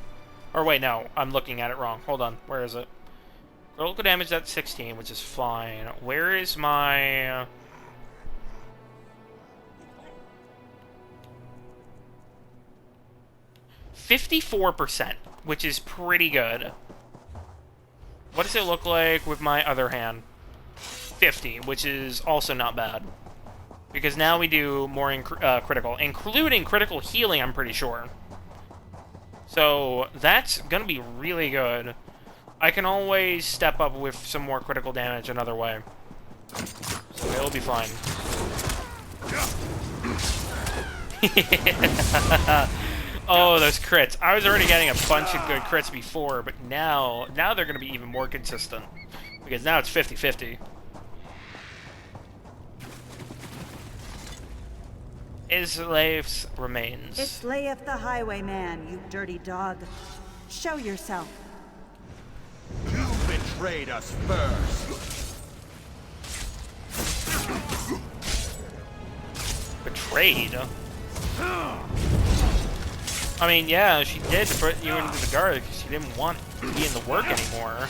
Or wait, no, I'm looking at it wrong. Hold on, where is it? Critical damage at 16, which is fine. Where is my... 54%, which is pretty good. What does it look like with my other hand? 50, which is also not bad. Because now we do more critical, including critical healing, I'm pretty sure. So that's gonna be really good. I can always step up with some more critical damage another way. So it'll be fine. Oh, those crits. I was already getting a bunch of good crits before, but now they're going to be even more consistent. Because now it's 50-50. Isleif's remains. It slayeth the highwayman, you dirty dog. Show yourself. You betrayed us first. Betrayed? I mean, yeah, she did put you into the guard because she didn't want to be in the work anymore.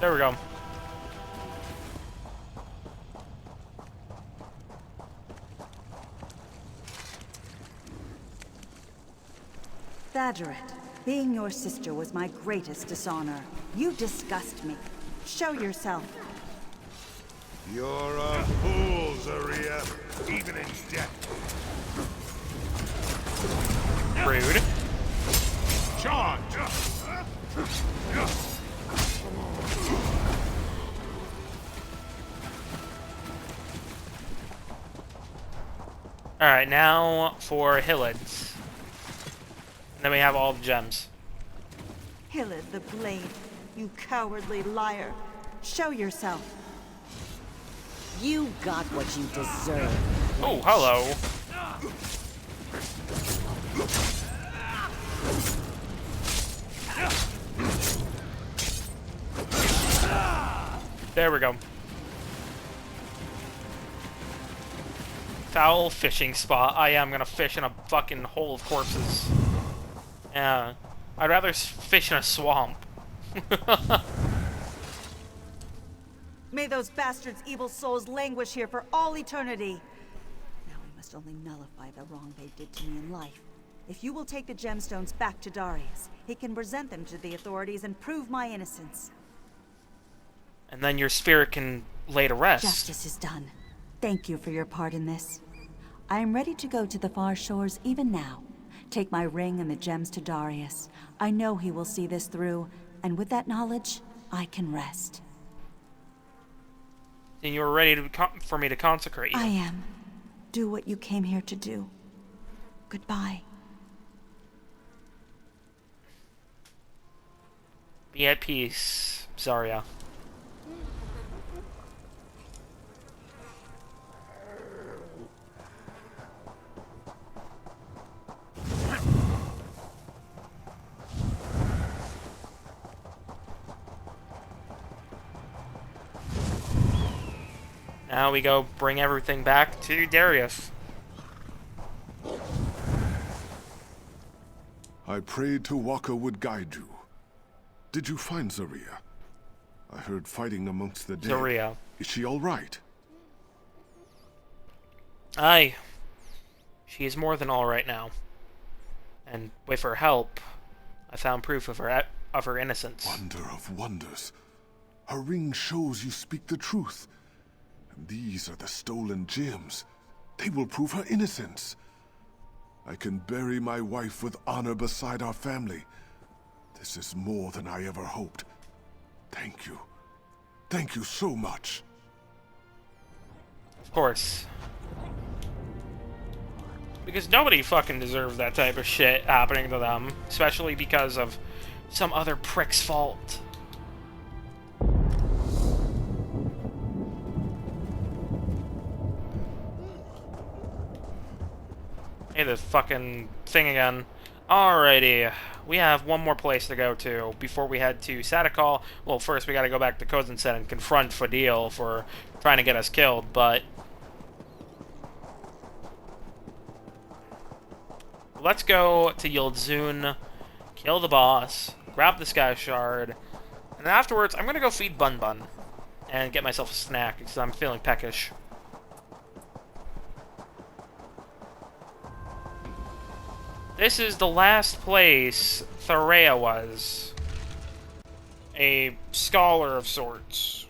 There we go. Thadderit, being your sister was my greatest dishonor. You disgust me. Show yourself. You're a fool, Zaria, even in death. Rude. Charge! Alright, now for Hilleds. And then we have all the gems. Hilled the Blade, you cowardly liar. Show yourself. You got what you deserve. Oh, hello. There we go. Foul fishing spot. I am gonna fish in a fucking hole of corpses. Yeah. I'd rather fish in a swamp. May those bastards' evil souls languish here for all eternity. Now we must only nullify the wrong they did to me in life. If you will take the gemstones back to Darius, he can present them to the authorities and prove my innocence. And then your spirit can lay to rest. Justice is done. Thank you for your part in this. I am ready to go to the far shores even now. Take my ring and the gems to Darius. I know he will see this through, and with that knowledge, I can rest. And you're ready for me to consecrate you. I am. Do what you came here to do. Goodbye. Be at peace, Zarya. Now we go bring everything back to Darius. I prayed Tawaka would guide you. Did you find Zaria? I heard fighting amongst the dead. Zaria. Is she all right? Aye. She is more than all right now. And with her help, I found proof of her innocence. Wonder of wonders. Her ring shows you speak the truth. And these are the stolen gems. They will prove her innocence. I can bury my wife with honor beside our family. This is more than I ever hoped. Thank you. Thank you so much. Of course. Because nobody fucking deserves that type of shit happening to them. Especially because of some other prick's fault. Hey, the fucking thing again. Alrighty. We have one more place to go to before we head to Sadikal. Well, first we gotta go back to Kozensen and confront Fadil for trying to get us killed, but... let's go to Yildzun, kill the boss, grab the Sky Shard, and afterwards I'm gonna go feed Bun Bun and get myself a snack because I'm feeling peckish. This is the last place Tharea was. A scholar of sorts.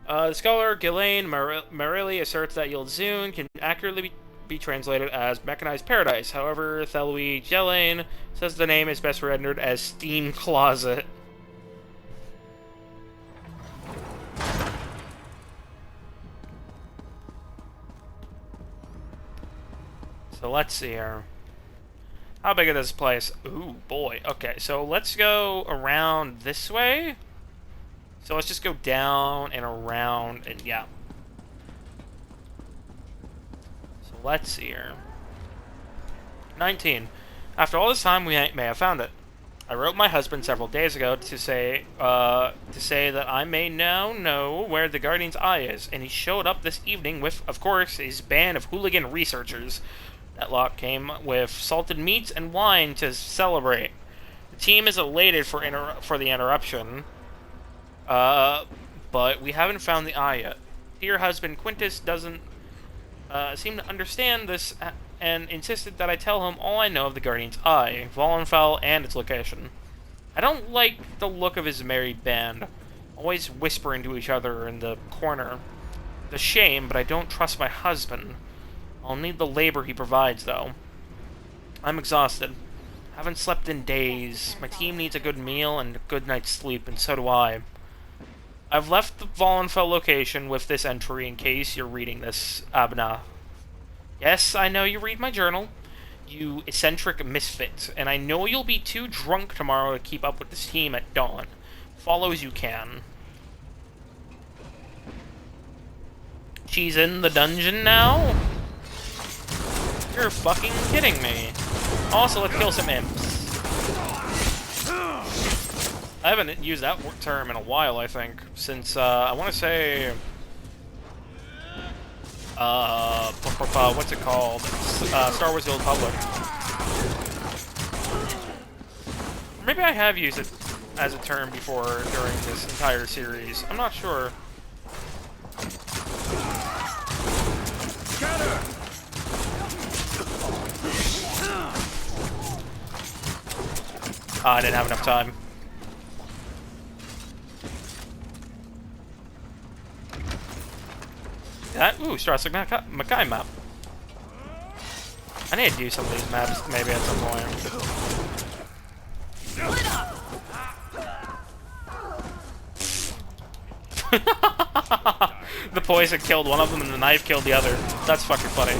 The scholar Ghislaine Marilli asserts that Yildzun can accurately be translated as Mechanized Paradise. However, Thelui Ghislaine says the name is best rendered as Steam Closet. So let's see here. How big is this place? Ooh, boy. Okay, so let's go around this way. So let's just go down and around and yeah. So let's see here. 19. After all this time, we may have found it. I wrote my husband several days ago to say that I may now know where the Guardian's Eye is, and he showed up this evening with, of course, his band of hooligan researchers. That lot came with salted meats and wine to celebrate. The team is elated for the interruption, but we haven't found the eye yet. Dear husband Quintus doesn't seem to understand this and insisted that I tell him all I know of the Guardian's Eye, Vollenfell, and its location. I don't like the look of his married band, always whispering to each other in the corner. It's a shame, but I don't trust my husband. I'll need the labor he provides, though. I'm exhausted. Haven't slept in days. My team needs a good meal and a good night's sleep, and so do I. I've left the Vollenfell location with this entry in case you're reading this, Abna. Yes, I know you read my journal, you eccentric misfit, and I know you'll be too drunk tomorrow to keep up with this team at dawn. Follow as you can. She's in the dungeon now? You're fucking kidding me. Also, let's kill some imps. I haven't used that term in a while, I think, since, I want to say... what's it called? Star Wars The Old Republic. Maybe I have used it as a term before during this entire series. I'm not sure. I didn't have enough time. That? Ooh, Strasbourg Mackay map. I need to do some of these maps maybe at some point. The poison killed one of them and the knife killed the other. That's fucking funny.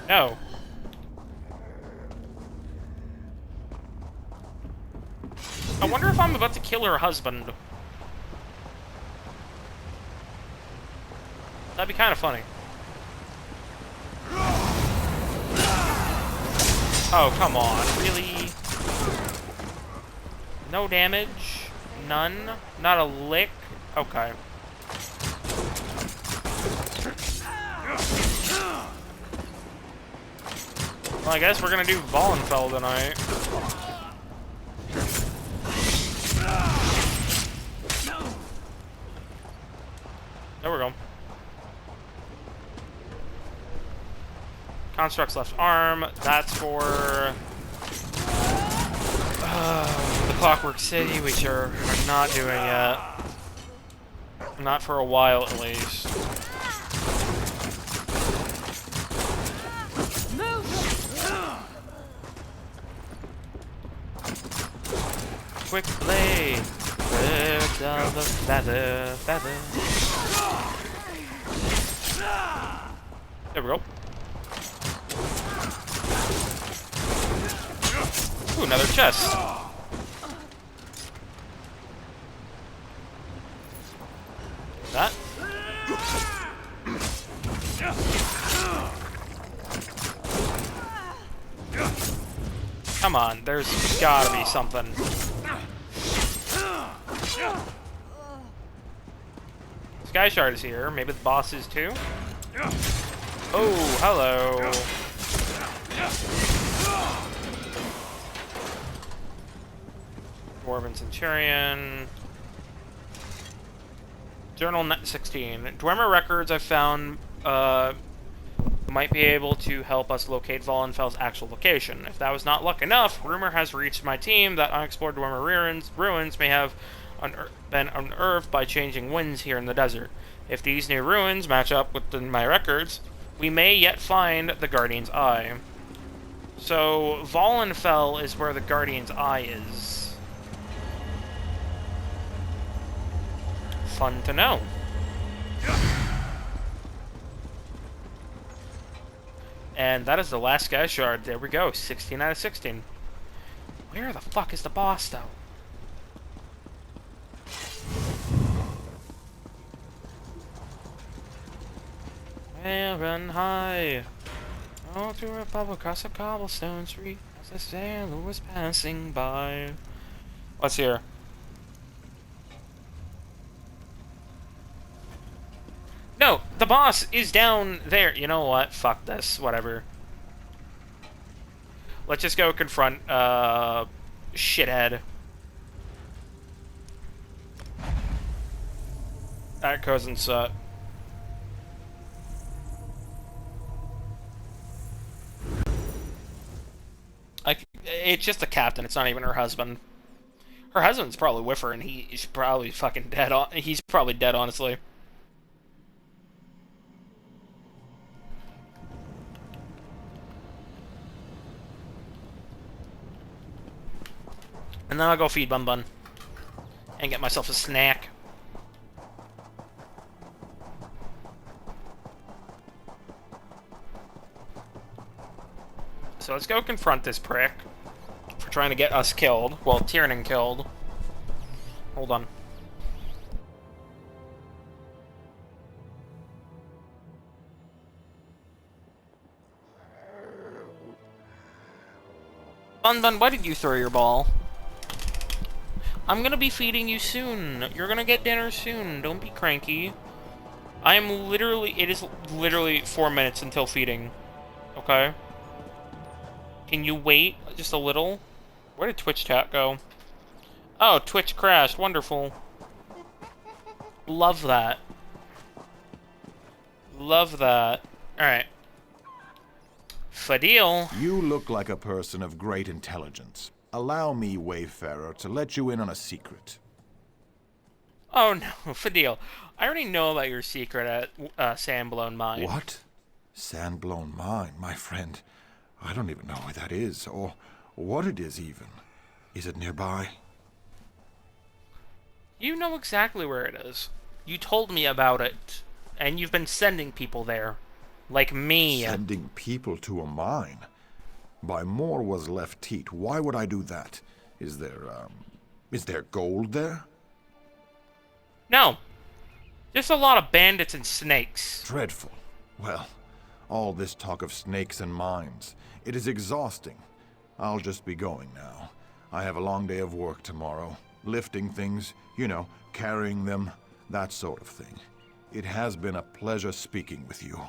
No. I wonder if I'm about to kill her husband. That'd be kind of funny. Oh, come on. Really? No damage? None? Not a lick? Okay. Well, I guess we're gonna do Vollenfell tonight. There we go. Construct's left arm. That's for the Clockwork City, which are not doing yet. Not for a while, at least. Quick blade. Birds of a feather, feather. There we go. Ooh, another chest. on. There's gotta be something. Sky Shard is here. Maybe the boss is too? Oh, hello. Dwarven Centurion. Journal Net 16. Dwemer records I've found might be able to help us locate Vollenfeld's actual location. If that was not luck enough, rumor has reached my team that unexplored Dwemer ruins may have been unearthed by changing winds here in the desert. If these new ruins match up with my records, we may yet find the Guardian's Eye. So, Vollenfeld is where the Guardian's Eye is. Fun to know. And that is the last Sky Shard. There we go. 16 out of 16. Where the fuck is the boss, though? I'll run high. All through a bubble across a cobblestone street as a sailor was passing by. What's here? No, the boss is down there. You know what? Fuck this. Whatever. Let's just go confront, shithead. That cousin suck. It's just the captain. It's not even her husband. Her husband's probably with her, and he's probably fucking dead. He's probably dead, honestly. And then I'll go feed Bun Bun and get myself a snack. So let's go confront this prick for trying to get us killed. Well, Tiernan killed. Hold on. Bun Bun, why did you throw your ball? I'm gonna be feeding you soon. You're gonna get dinner soon. Don't be cranky. It is literally 4 minutes until feeding. Okay? Can you wait just a little? Where did Twitch chat go? Oh, Twitch crashed. Wonderful. Love that. Love that. Alright. Fadil. You look like a person of great intelligence. Allow me, Wayfarer, to let you in on a secret. Oh no, Fadil. I already know about your secret at Sandblown Mine. What? Sandblown Mine, my friend. I don't even know where that is, or what it is even. Is it nearby? You know exactly where it is. You told me about it, and you've been sending people there. Like me. Sending people to a mine? By more was left teat. Why would I do that? Is there gold there? No. Just a lot of bandits and snakes. Dreadful. Well, all this talk of snakes and mines. It is exhausting. I'll just be going now. I have a long day of work tomorrow. Lifting things, you know, carrying them, that sort of thing. It has been a pleasure speaking with you.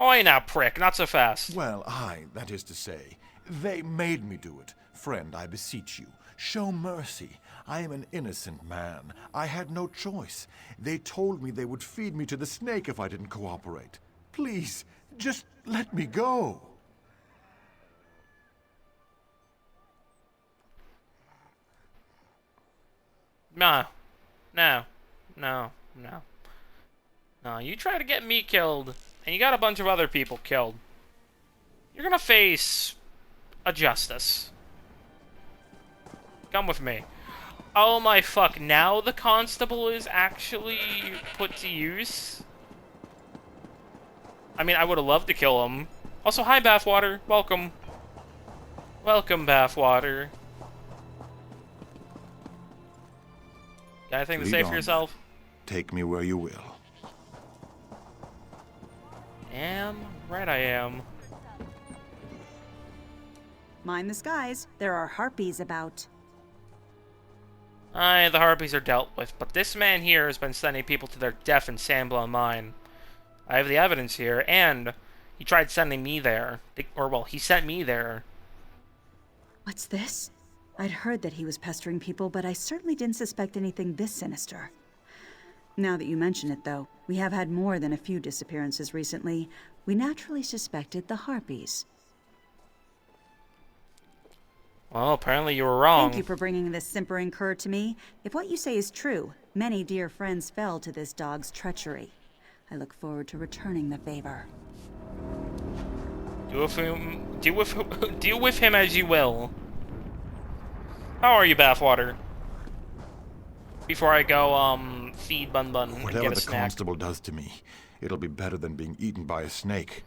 Oi now, prick, not so fast. Well, that is to say, they made me do it. Friend, I beseech you, show mercy. I am an innocent man. I had no choice. They told me they would feed me to the snake if I didn't cooperate. Please, just let me go. No. No. No. No. No, you try to get me killed, and you got a bunch of other people killed. You're gonna face a justice. Come with me. Oh my fuck, now the constable is actually put to use? I mean, I would have loved to kill him. Also, hi Bathwater, welcome. Welcome, Bathwater. Got anything to say for yourself? Take me where you will. Right I am. Mind the skies. There are harpies about. Aye, the harpies are dealt with, but this man here has been sending people to their death in Sandblow Mine. I have the evidence here, and he tried sending me there. He sent me there. What's this? I'd heard that he was pestering people, but I certainly didn't suspect anything this sinister. Now that you mention it, though, we have had more than a few disappearances recently. We naturally suspected the harpies. Well, apparently you were wrong. Thank you for bringing this simpering cur to me. If what you say is true, many dear friends fell to this dog's treachery. I look forward to returning the favor. Deal with him as you will. How are you, Bathwater? Before I go, feed Bun Bun and get Whatever a the snack. constable does to me, it'll be better than being eaten by a snake.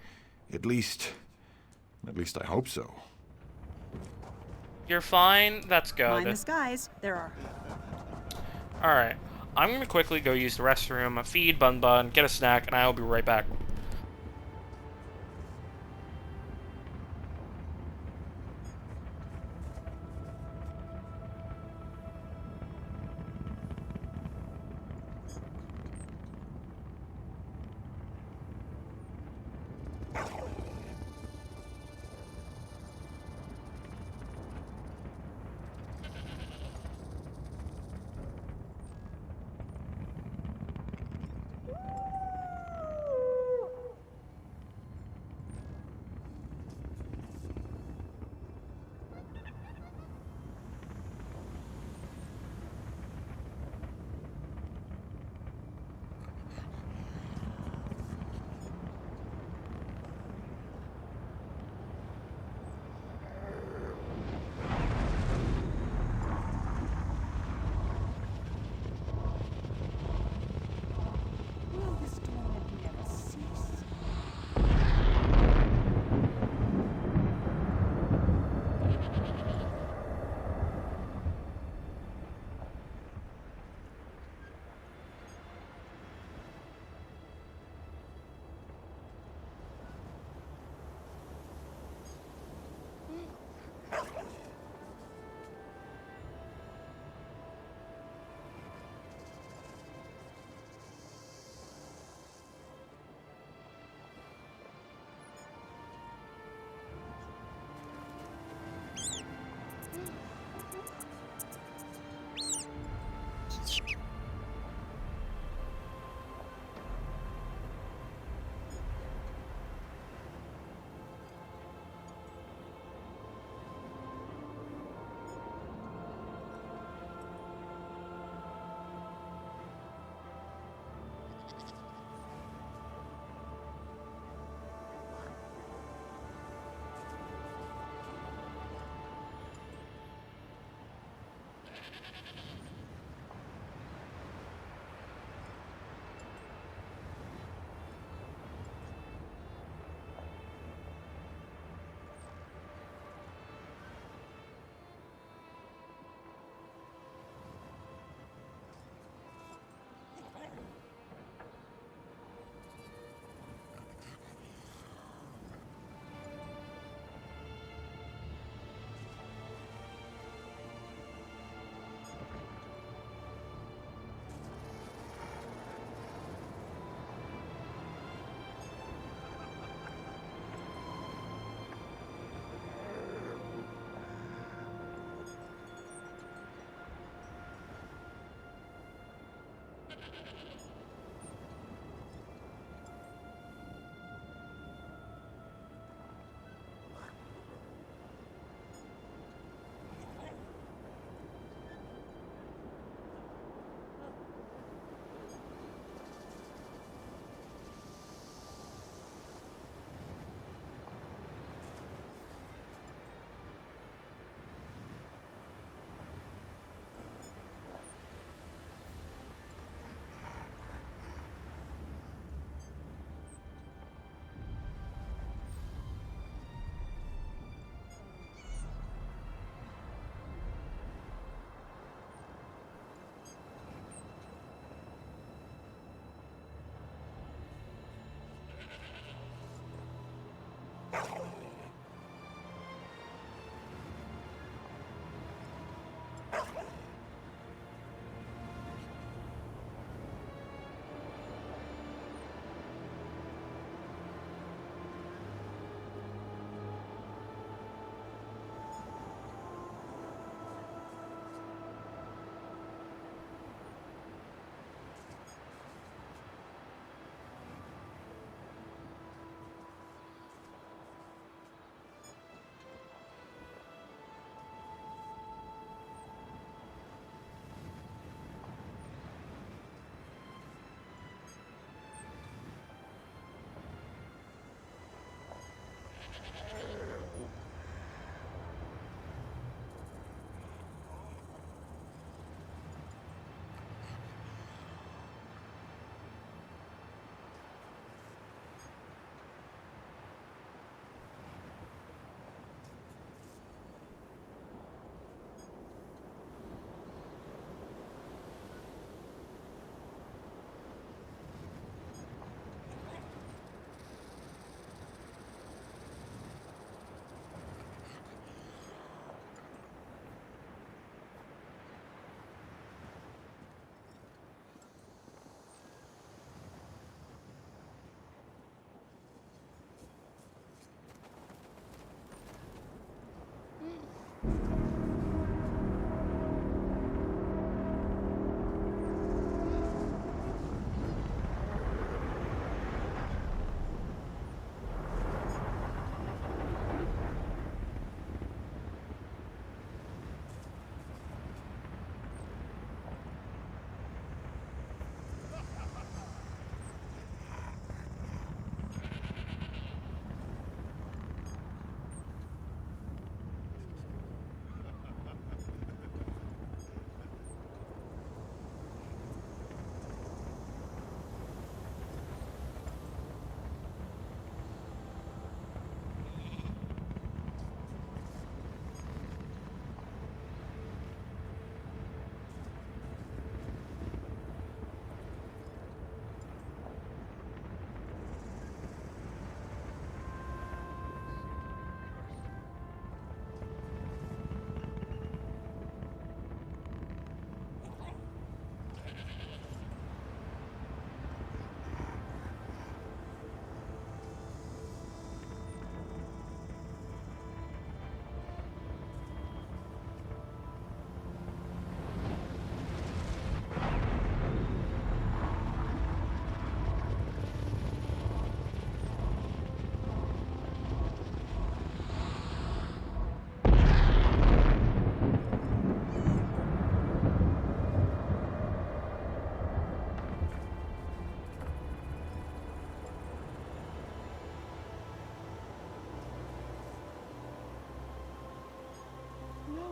At least I hope so. You're fine? That's good. Mind the skies. There are... Alright. I'm gonna quickly go use the restroom, feed Bun Bun, get a snack, and I will be right back.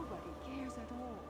Nobody cares at all.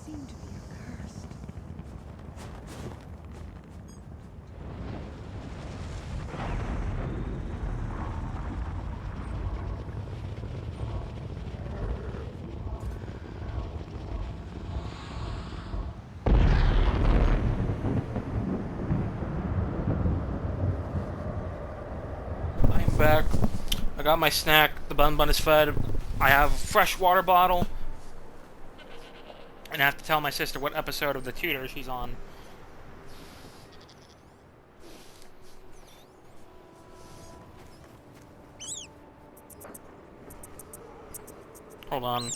seem to be accursed. I'm back. I got my snack. The bun is fed. I have a fresh water bottle. And I have to tell my sister what episode of The Tutor she's on. Hold on.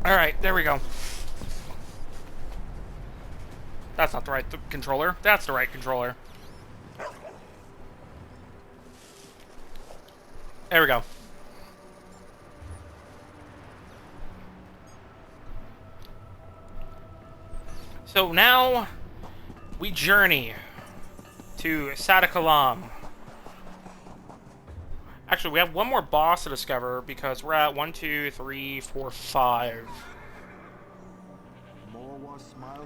Alright, there we go. That's not the right controller. That's the right controller. There we go. So now we journey to Sadakalam. Actually, we have one more boss to discover because we're at 1, 2, 3, 4, 5.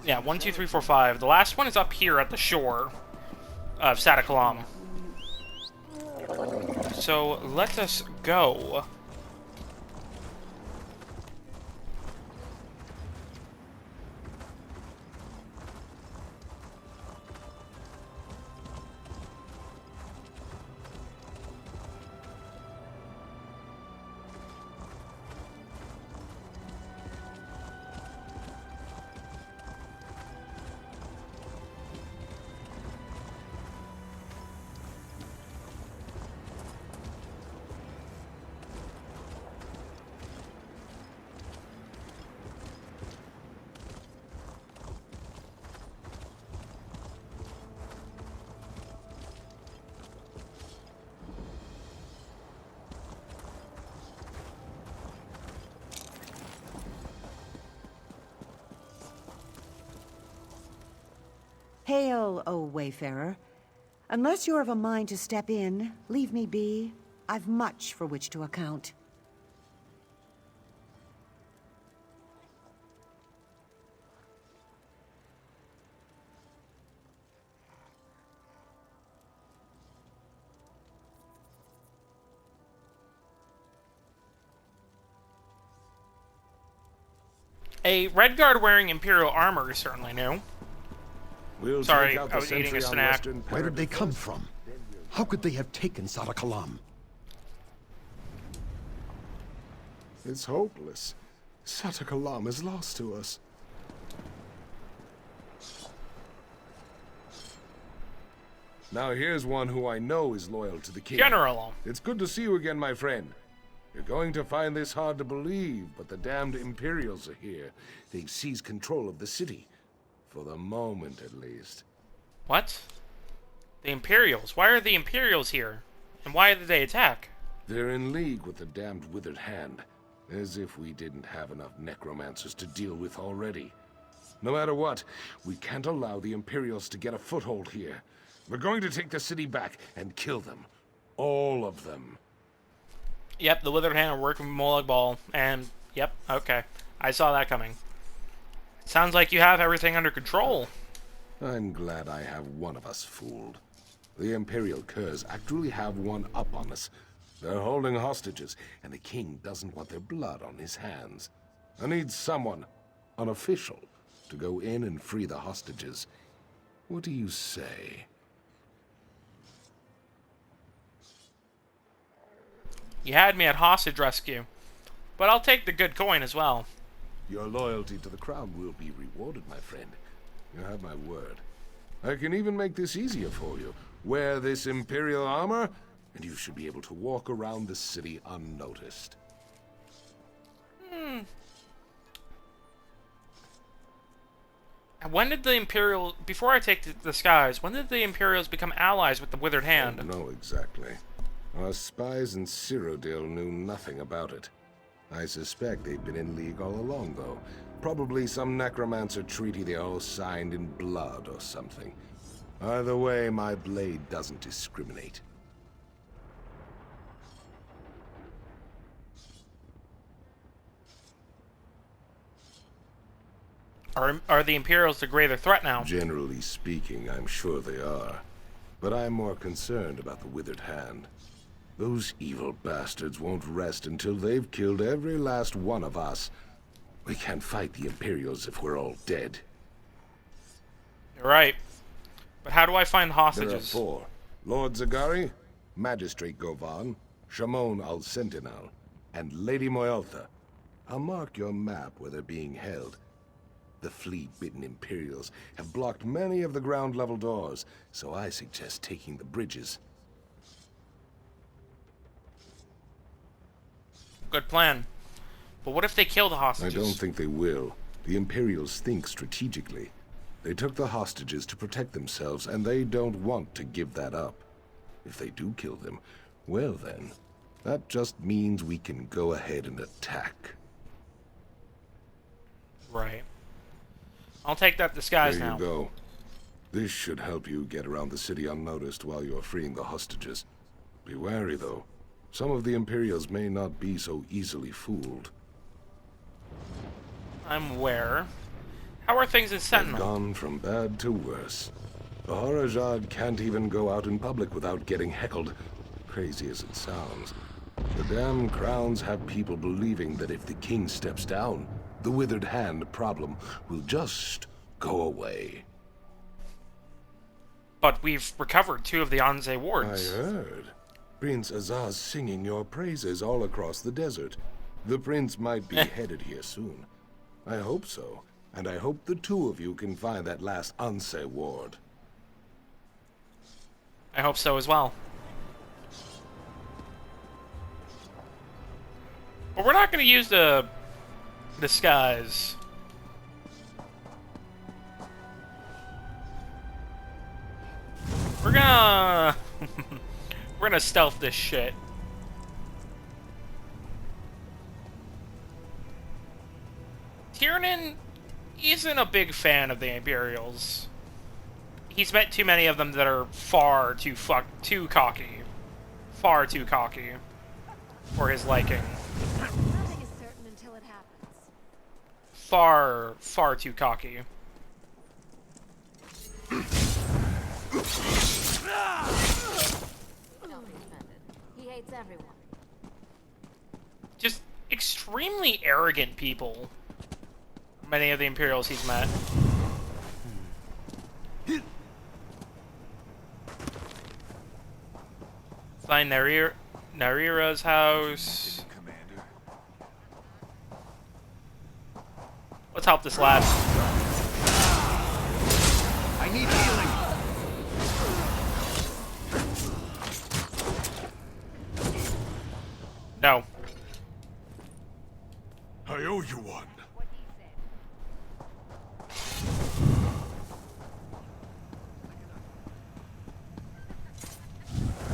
Yeah, 1, 2, 3, 4, 5. The last one is up here at the shore of Sadakalam. So let us go. Hail, O wayfarer. Unless you're of a mind to step in, leave me be. I've much for which to account. A red guard wearing Imperial armor is certainly new. We'll Sorry, take out the I was eating sentry a on snack. Western Where did they Paradise. come from? How could they have taken Sadakalam? It's hopeless. Sadakalam is lost to us. Now here's one who I know is loyal to the king. General. It's good to see you again, my friend. You're going to find this hard to believe, but the damned Imperials are here. They've seized control of the city. For the moment, at least. What? The Imperials? Why are the Imperials here? And why did they attack? They're in league with the damned Withered Hand. As if we didn't have enough necromancers to deal with already. No matter what, we can't allow the Imperials to get a foothold here. We're going to take the city back and kill them. All of them. Yep, the Withered Hand are working with Molag Bal, and yep, okay. I saw that coming. Sounds like you have everything under control. I'm glad I have one of us fooled. The Imperial Curs actually have one up on us. They're holding hostages, and the king doesn't want their blood on his hands. I need someone, an official, to go in and free the hostages. What do you say? You had me at hostage rescue, but I'll take the good coin as well. Your loyalty to the crown will be rewarded, my friend. You have my word. I can even make this easier for you. Wear this Imperial armor, and you should be able to walk around the city unnoticed. And when did the Imperial... Before I take the skies, when did the Imperials become allies with the Withered Hand? I don't know exactly. Our spies in Cyrodiil knew nothing about it. I suspect they've been in league all along, though. Probably some necromancer treaty they all signed in blood or something. Either way, my blade doesn't discriminate. Are the Imperials the greater threat now? Generally speaking, I'm sure they are. But I'm more concerned about the Withered Hand. Those evil bastards won't rest until they've killed every last one of us. We can't fight the Imperials if we're all dead. You're right. But how do I find hostages? There are 4. Lord Zagari, Magistrate Govan, Shamon al-Sentinel, and Lady Moyaltha. I'll mark your map where they're being held. The flea-bitten Imperials have blocked many of the ground-level doors, so I suggest taking the bridges. Good plan. But what if they kill the I hostages? don't think they will. The Imperials think strategically. They took the hostages to protect themselves, and they don't want to give that up. If they do kill them, well then, that just means we can go ahead and attack. Right. I'll take that disguise There now. you go. This should help you get around the city unnoticed while you're freeing the hostages. Be wary, though. Some of the Imperials may not be so easily fooled. I'm aware. How are things in They've Sentinel? gone from bad to worse. The Horajad can't even go out in public without getting heckled. Crazy as it sounds. The damn crowns have people believing that if the king steps down, the Withered Hand problem will just go away. But we've recovered 2 of the Anze wards. I heard. Prince Azaz singing your praises all across the desert. The prince might be headed here soon. I hope so, and I hope the 2 of you can find that last Anse ward. I hope so as well. But we're not going to use the disguise. We're gonna... we're gonna stealth this shit. Tiernan isn't a big fan of the Imperials. He's met too many of them that are far too cocky. Far too cocky for his liking. Nothing is certain until it happens. Far too cocky. He hates everyone. Just extremely arrogant people. Many of the Imperials he's met. Find Narira's house. Let's help this lad. I need healing. No. I owe you one.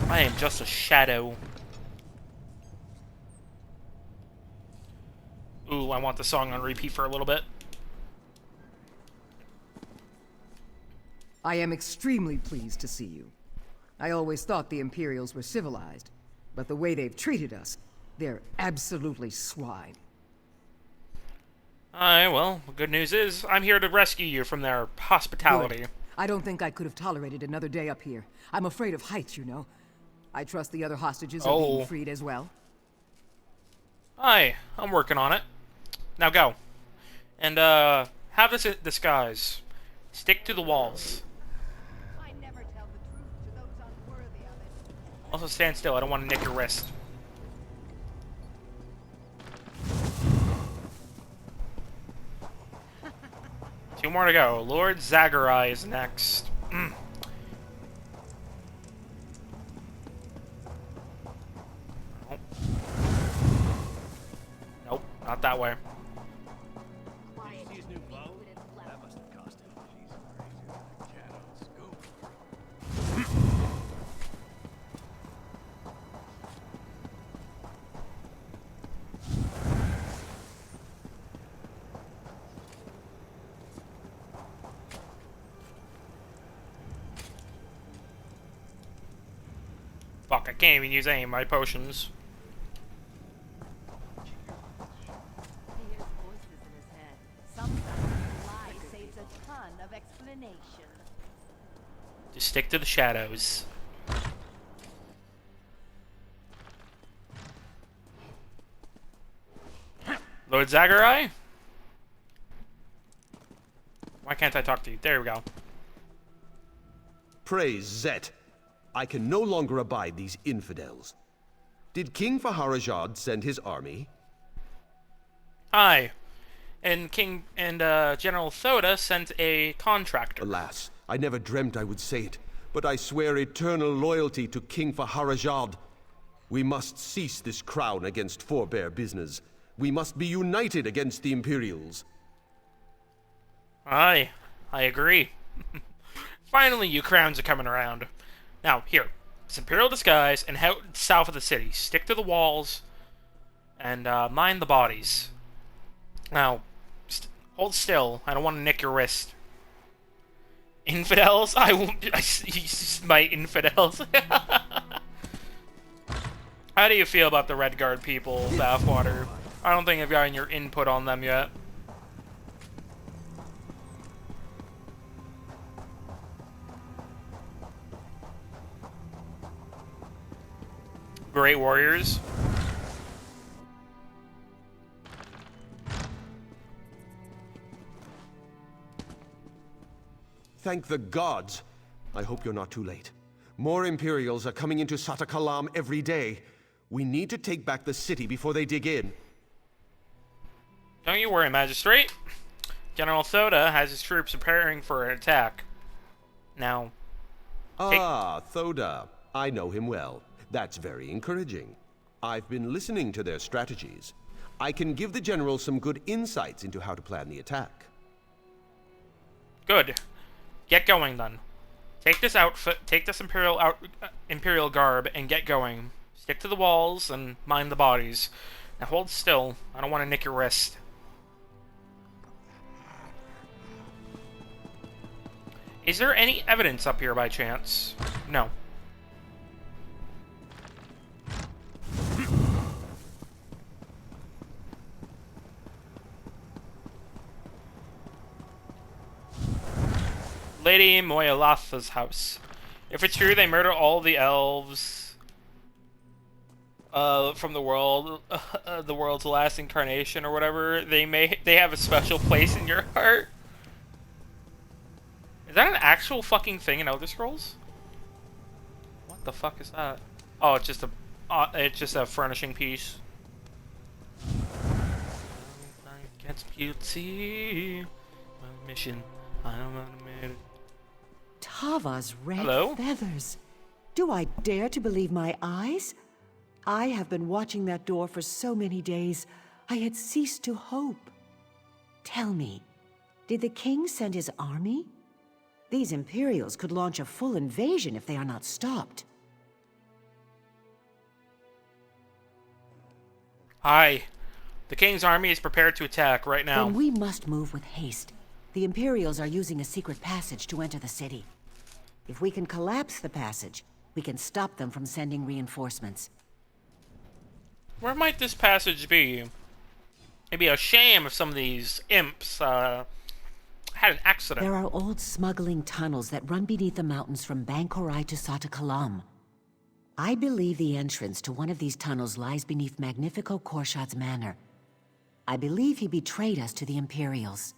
I am just a shadow. Ooh, I want the song on repeat for a little bit. I am extremely pleased to see you. I always thought the Imperials were civilized, but the way they've treated us, they're absolutely swine. Aye, well, the good news is, I'm here to rescue you from their hospitality. Good. I don't think I could have tolerated another day up here. I'm afraid of heights, you know. I trust the other hostages are being freed as well. Aye, I'm working on it. Now go. And, have this disguise. Stick to the walls. I never tell the truth to those unworthy of it. Also stand still, I don't want to nick your wrist. Two more to go. Lord Zagari is next. Nope, not that way. Fuck, I can't even use any of my potions. Just stick to the shadows. Lord Zagharai? Why can't I talk to you? There we go. Praise Zet. I can no longer abide these infidels. Did King Faharajad send his army? Aye. And General Thoda sent a contractor. Alas, I never dreamt I would say it, but I swear eternal loyalty to King Faharajad. We must cease this crown against forebear business. We must be united against the Imperials. Aye, I agree. Finally, you crowns are coming around. Now, here. It's Imperial disguise and head south of the city. Stick to the walls and mind the bodies. Now, hold still. I don't want to nick your wrist. Infidels? I won't. You smite infidels. How do you feel about the Red Guard people, Bathwater? I don't think I've gotten your input on them yet. Great warriors. Thank the gods. I hope you're not too late. More Imperials are coming into Satakalam every day. We need to take back the city before they dig in. Don't you worry, Magistrate. General Thoda has his troops preparing for an attack. Now... Thoda. I know him well. That's very encouraging. I've been listening to their strategies. I can give the General some good insights into how to plan the attack. Good. Get going, then. Take this outfit, take this Imperial garb, and get going. Stick to the walls and mind the bodies. Now hold still. I don't want to nick your wrist. Is there any evidence up here by chance? No. Lady Moyalatha's house. If it's true they murder all the elves from the world's last incarnation or whatever, they have a special place in your heart. Is that an actual fucking thing in Elder Scrolls? What the fuck is that? Oh, it's just a furnishing piece. Gets beauty. My mission. I'm gonna Tava's red Hello? feathers. Do I dare to believe my eyes? I have been watching that door for so many days, I had ceased to hope. Tell me, did the king send his army? These Imperials could launch a full invasion if they are not stopped. Aye. The king's army is prepared to attack right now. Then we must move with haste. The Imperials are using a secret passage to enter the city. If we can collapse the passage, we can stop them from sending reinforcements. Where might this passage be? It'd be a shame if some of these imps had an accident. There are old smuggling tunnels that run beneath the mountains from Bankorai to Satakalam. I believe the entrance to one of these tunnels lies beneath Magnifico Korshad's manor. I believe he betrayed us to the Imperials.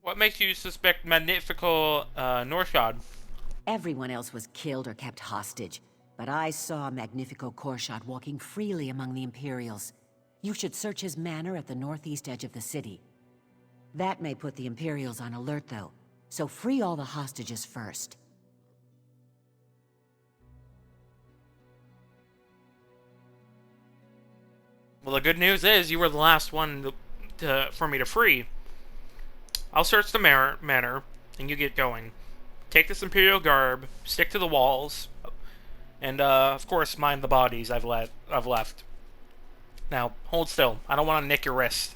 What makes you suspect Magnifico Norshad? Everyone else was killed or kept hostage, but I saw Magnifico Korshad walking freely among the Imperials. You should search his manor at the northeast edge of the city. That may put the Imperials on alert, though, so free all the hostages first. Well, the good news is you were the last one for me to free. I'll search the manor, and you get going. Take this Imperial garb, stick to the walls, and of course mind the bodies I've left. Now, hold still. I don't want to nick your wrist.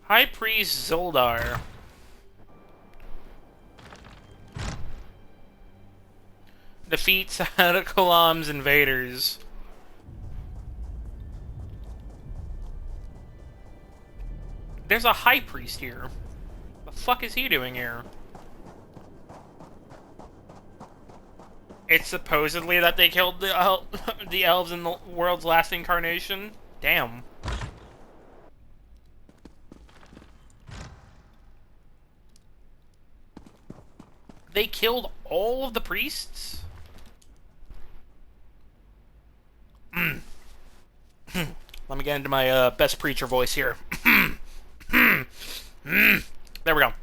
High Priest Zoldar. Defeats Sadakalam's invaders. There's a High Priest here. The fuck is he doing here? It's supposedly that they killed the the elves in the world's last incarnation? Damn. They killed all of the priests? Let me get into my best preacher voice here. There we go.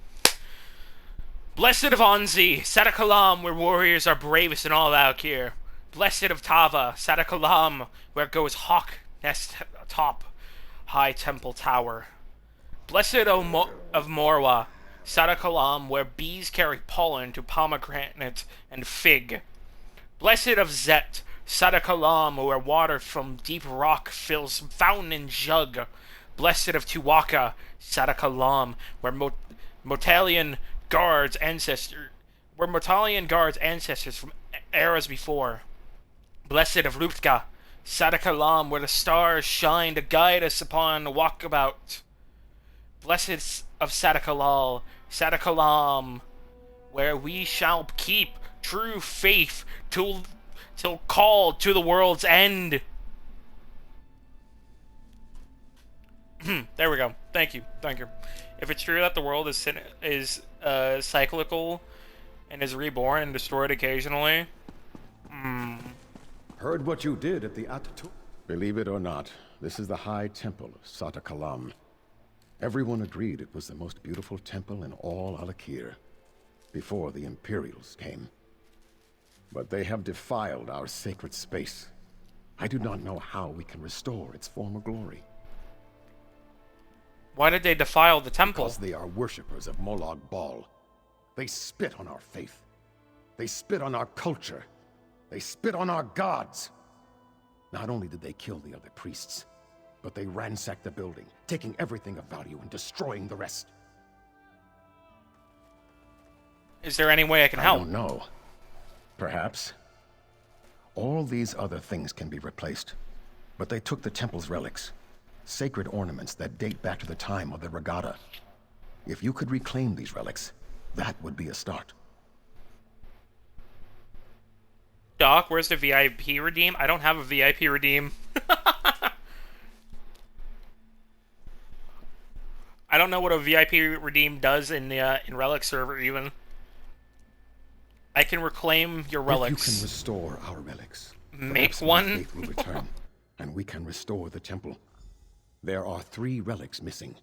Blessed of Anzi, Sadakalam, where warriors are bravest in all Alik'r. Blessed of Tava, Sadakalam, where goes hawk nest atop high temple tower. Blessed of Morwa, Sadakalam, where bees carry pollen to pomegranate and fig. Blessed of Zet, Sadakalam, where water from deep rock fills fountain and jug. Blessed of Tuwaka, Sadakalam, where Motalian guards ancestors from eras before. Blessed of Rutka, Sadakalam, where the stars shine to guide us upon the walkabout. Blessed of Sadakalam, where we shall keep true faith till called to the world's end. There we go. Thank you. If it's true that the world is cyclical and is reborn and destroyed occasionally, Heard what you did at the Ataturk. Believe it or not, this is the High Temple of Sadakalam. Everyone agreed it was the most beautiful temple in all Alik'r, before the Imperials came. But they have defiled our sacred space. I do not know how we can restore its former glory. why did they defile the temple? Because they are worshippers of Molag Bal. They spit on our faith. They spit on our culture. They spit on our gods. Not only did they kill the other priests, but they ransacked the building, taking everything of value and destroying the rest. Is there any way I can help? I don't know. Perhaps. All these other things can be replaced, but they took the temple's relics, sacred ornaments that date back to the time of the regatta. If you could reclaim these relics, that would be a start. Doc, where's the VIP redeem? I don't have a VIP redeem. I don't know what a VIP redeem does in the Relic server even. I can reclaim your relics. If you can restore our relics, make one. My faith will return, and we can restore the temple. There are 3 relics missing.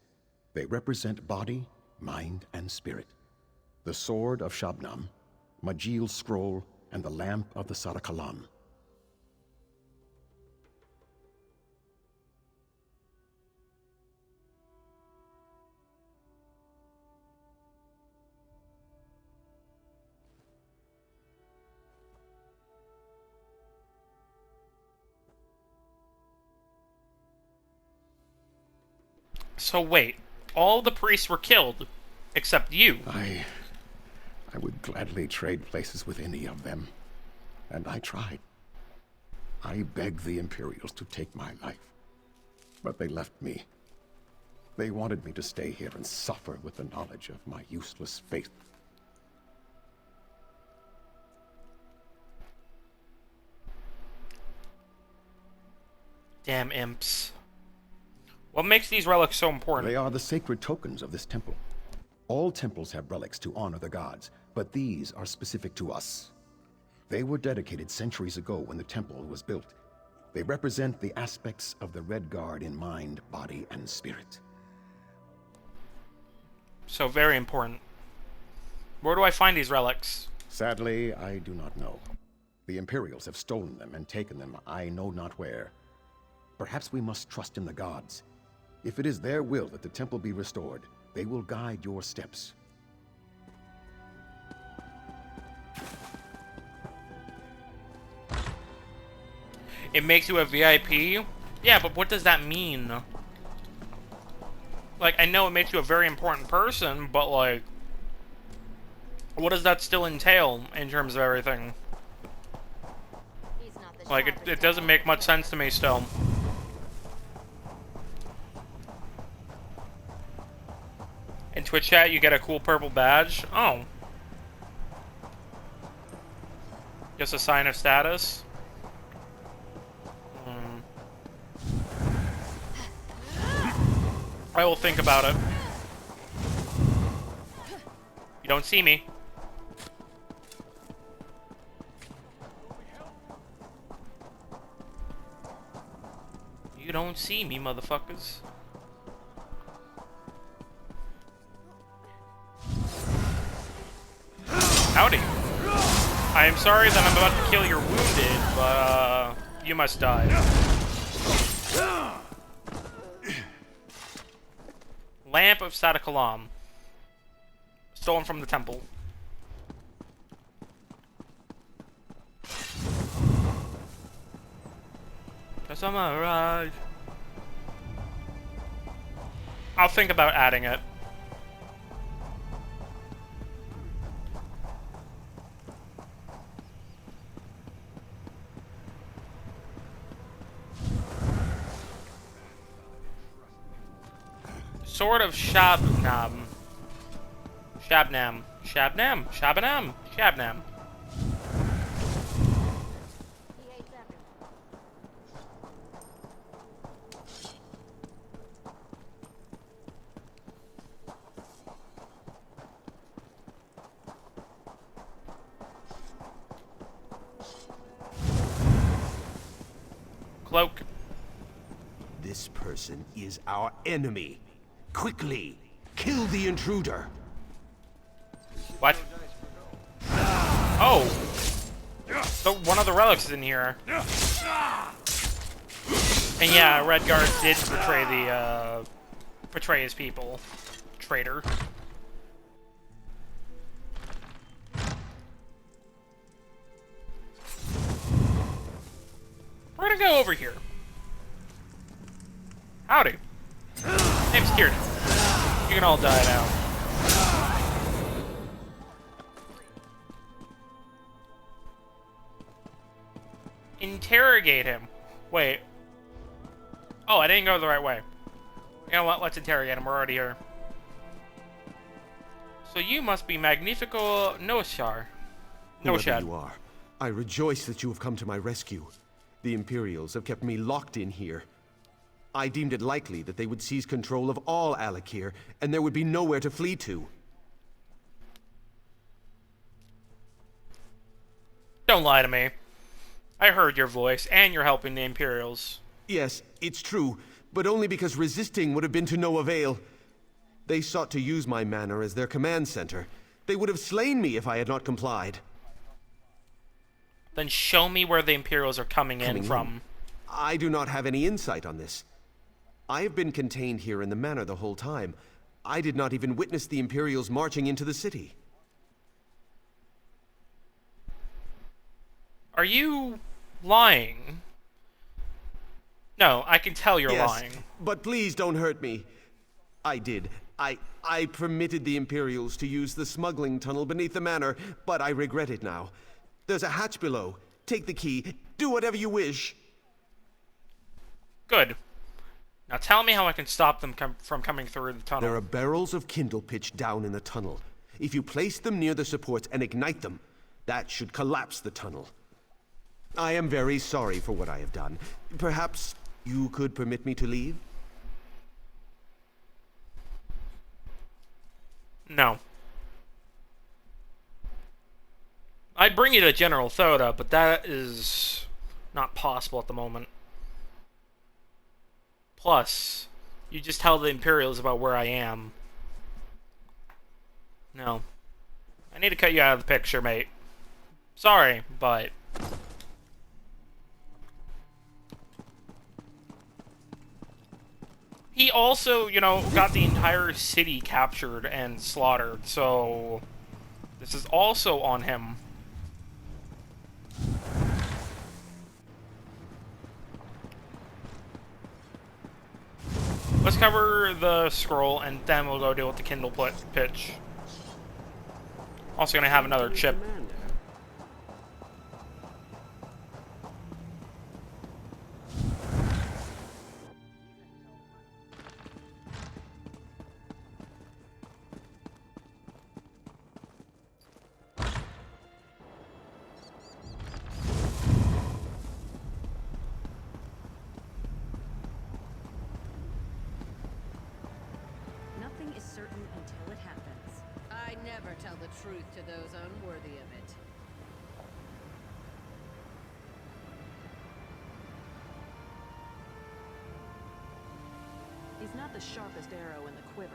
They represent body, mind, and spirit. The Sword of Shabnam, Majil's Scroll, and the Lamp of the Sadakalam. So wait, all the priests were killed, except you. I would gladly trade places with any of them. And I tried. I begged the Imperials to take my life. But they left me. They wanted me to stay here and suffer with the knowledge of my useless faith. Damn imps. What makes these relics so important? They are the sacred tokens of this temple. All temples have relics to honor the gods, but these are specific to us. They were dedicated centuries ago when the temple was built. They represent the aspects of the Red Guard in mind, body, and spirit. So very important. Where do I find these relics? Sadly, I do not know. The Imperials have stolen them and taken them I know not where. Perhaps we must trust in the gods. If it is their will that the temple be restored, they will guide your steps. It makes you a VIP? Yeah, but what does that mean? Like, I know it makes you a very important person, but, like, what does that still entail in terms of everything? Like, it doesn't make much sense to me still. In Twitch chat, you get a cool purple badge. Oh. Just a sign of status. I will think about it. You don't see me. You don't see me, motherfuckers. Howdy. I am sorry that I'm about to kill your wounded, but, you must die. Lamp of Sadakalam. Stolen from the temple. That's a mirage. I'll think about adding it. Sword of Shabnam. Shabnam. Shabnam. Shabanam. Shabnam. Cloak. This person is our enemy. Quickly, kill the intruder. What? Oh! So one of the relics is in here. And yeah, Redguard did betray his people. Traitor. We're gonna go over here. Howdy. Name's Kieran. You can all die now. Interrogate him. Wait. Oh, I didn't go the right way. You know what? Let's interrogate him. We're already here. So you must be Magnifico Noshar. Whoever you are, I rejoice that you have come to my rescue. The Imperials have kept me locked in here. I deemed it likely that they would seize control of all Alik'r, and there would be nowhere to flee to. Don't lie to me. I heard your voice, and you're helping the Imperials. Yes, it's true, but only because resisting would have been to no avail. They sought to use my manor as their command center. They would have slain me if I had not complied. Then show me where the Imperials are coming in from. I do not have any insight on this. I have been contained here in the manor the whole time. I did not even witness the Imperials marching into the city. Are you lying? No, I can tell you're lying. But please don't hurt me. I did. I permitted the Imperials to use the smuggling tunnel beneath the manor, but I regret it now. There's a hatch below. Take the key. Do whatever you wish. Good. Now tell me how I can stop them from coming through the tunnel. There are barrels of kindle pitch down in the tunnel. If you place them near the supports and ignite them, that should collapse the tunnel. I am very sorry for what I have done. Perhaps you could permit me to leave? No. I'd bring you to General Thoda, but that is not possible at the moment. Plus, you just tell the Imperials about where I am. No. I need to cut you out of the picture, mate. Sorry, but... He also, you know, got the entire city captured and slaughtered, so... This is also on him. Let's cover the scroll, and then we'll go deal with the Kindle pitch. Also gonna have another chip. Nothing is certain until it happens. I never tell the truth to those unworthy of it. He's not the sharpest arrow in the quiver.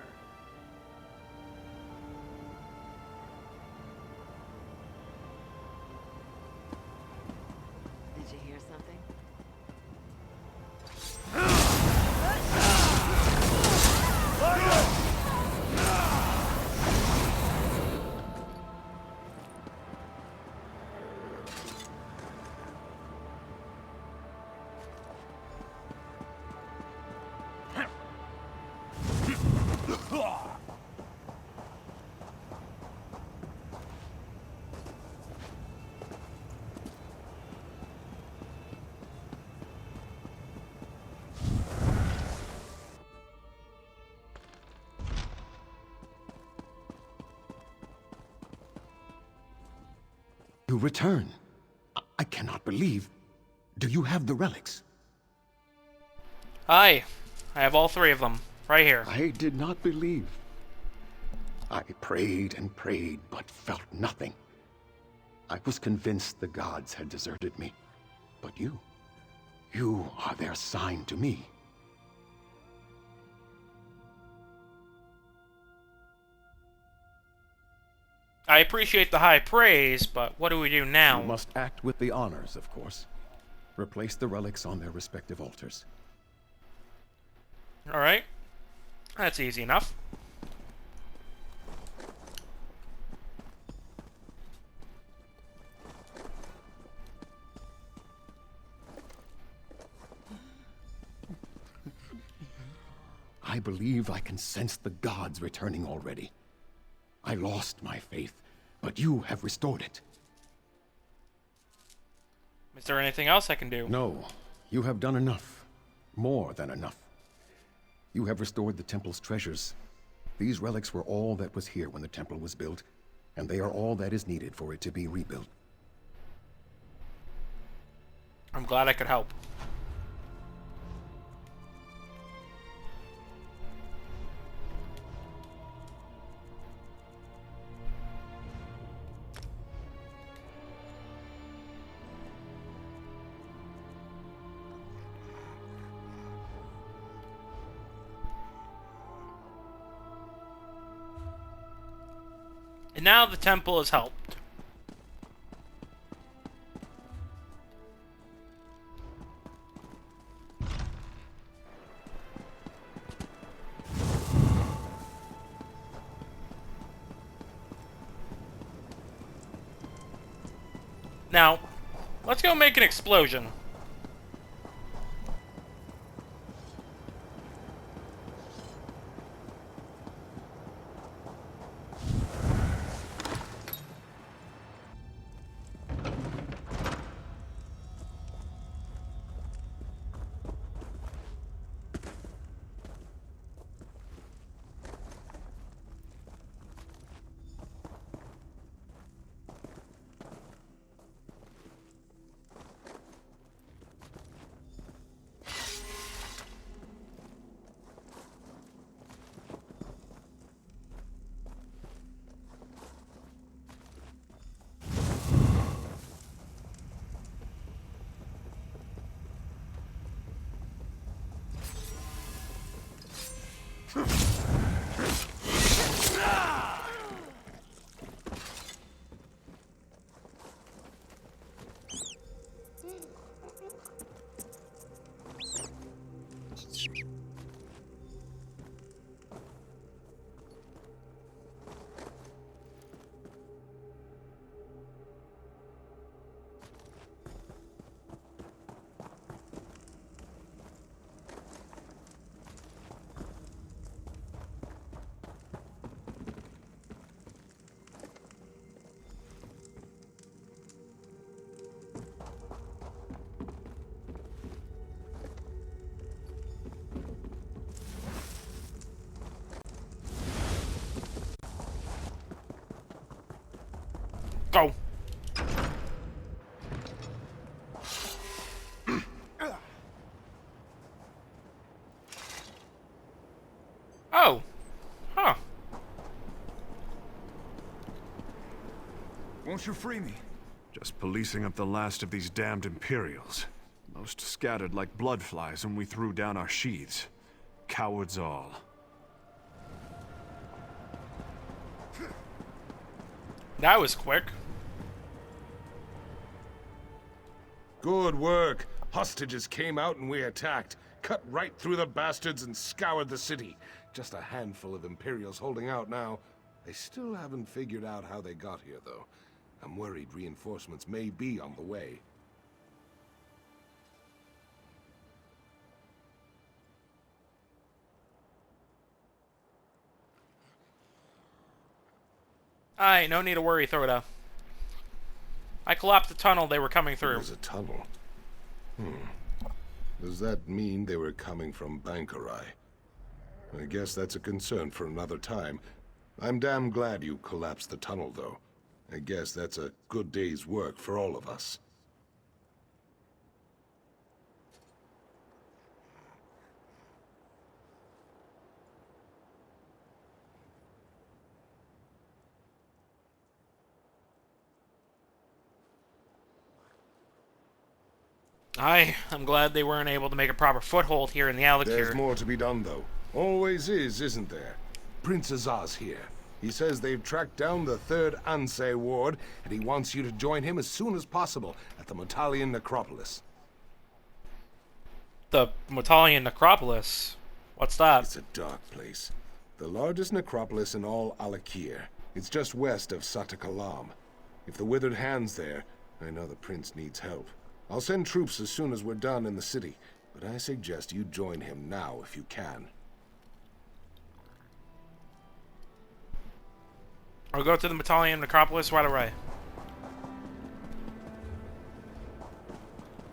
Did you hear something? You return. I cannot believe. Do you have the relics? Hi. I have all 3 of them. Right here. I did not believe. I prayed and prayed, but felt nothing. I was convinced the gods had deserted me. But you are their sign to me. I appreciate the high praise, but what do we do now? You must act with the honors, of course. Replace the relics on their respective altars. Alright. That's easy enough. I believe I can sense the gods returning already. I lost my faith, but you have restored it. Is there anything else I can do? No, you have done enough. More than enough. You have restored the temple's treasures. These relics were all that was here when the temple was built, and they are all that is needed for it to be rebuilt. I'm glad I could help. And now the temple is helped. Now, let's go make an explosion. Won't you free me? Just policing up the last of these damned Imperials. Most scattered like blood flies when we threw down our sheaths. Cowards all. That was quick. Good work. Hostages came out and we attacked. Cut right through the bastards and scoured the city. Just a handful of Imperials holding out now. They still haven't figured out how they got here, though. I'm worried reinforcements may be on the way. Alright, no need to worry, Thorda. I collapsed the tunnel they were coming through. There's a tunnel. Does that mean they were coming from Bankarai? I guess that's a concern for another time. I'm damn glad you collapsed the tunnel, though. I guess that's a good day's work for all of us. I'm glad they weren't able to make a proper foothold here in the Alik'r. There's more to be done, though. Always is, isn't there? Prince Azaz's here. He says they've tracked down the third Anseh ward, and he wants you to join him as soon as possible at the Motalian Necropolis. The Motalian Necropolis? What's that? It's a dark place. The largest necropolis in all Alik'r. It's just west of Satakalam. If the Withered Hand's there, I know the prince needs help. I'll send troops as soon as we're done in the city, but I suggest you join him now if you can. I'll go to the Motalian Necropolis right away.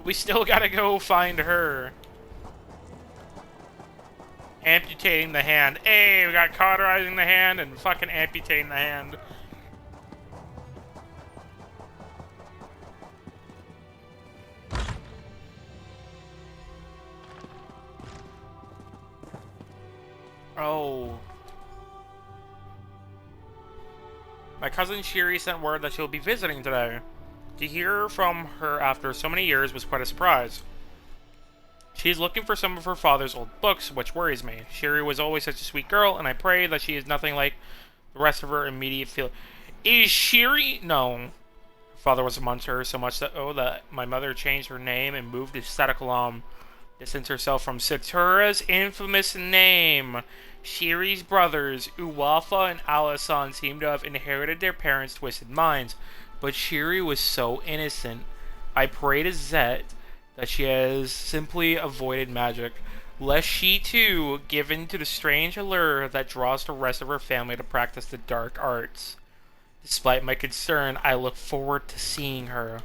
We still gotta go find her. Amputating the hand. Hey, we got cauterizing the hand and fucking amputating the hand. Oh. My cousin Shiri sent word that she'll be visiting today. To hear from her after so many years was quite a surprise. She's looking for some of her father's old books, which worries me. Shiri was always such a sweet girl, and I pray that she is nothing like the rest of her immediate Is Shiri? No. Her father was amongst her so much that, that my mother changed her name and moved to Satakalam. Distanced herself from Satura's infamous name. Shiri's brothers, Uwafa and Alasan, seem to have inherited their parents' twisted minds, but Shiri was so innocent. I pray to Zet that she has simply avoided magic, lest she too give in to the strange allure that draws the rest of her family to practice the dark arts. Despite my concern, I look forward to seeing her.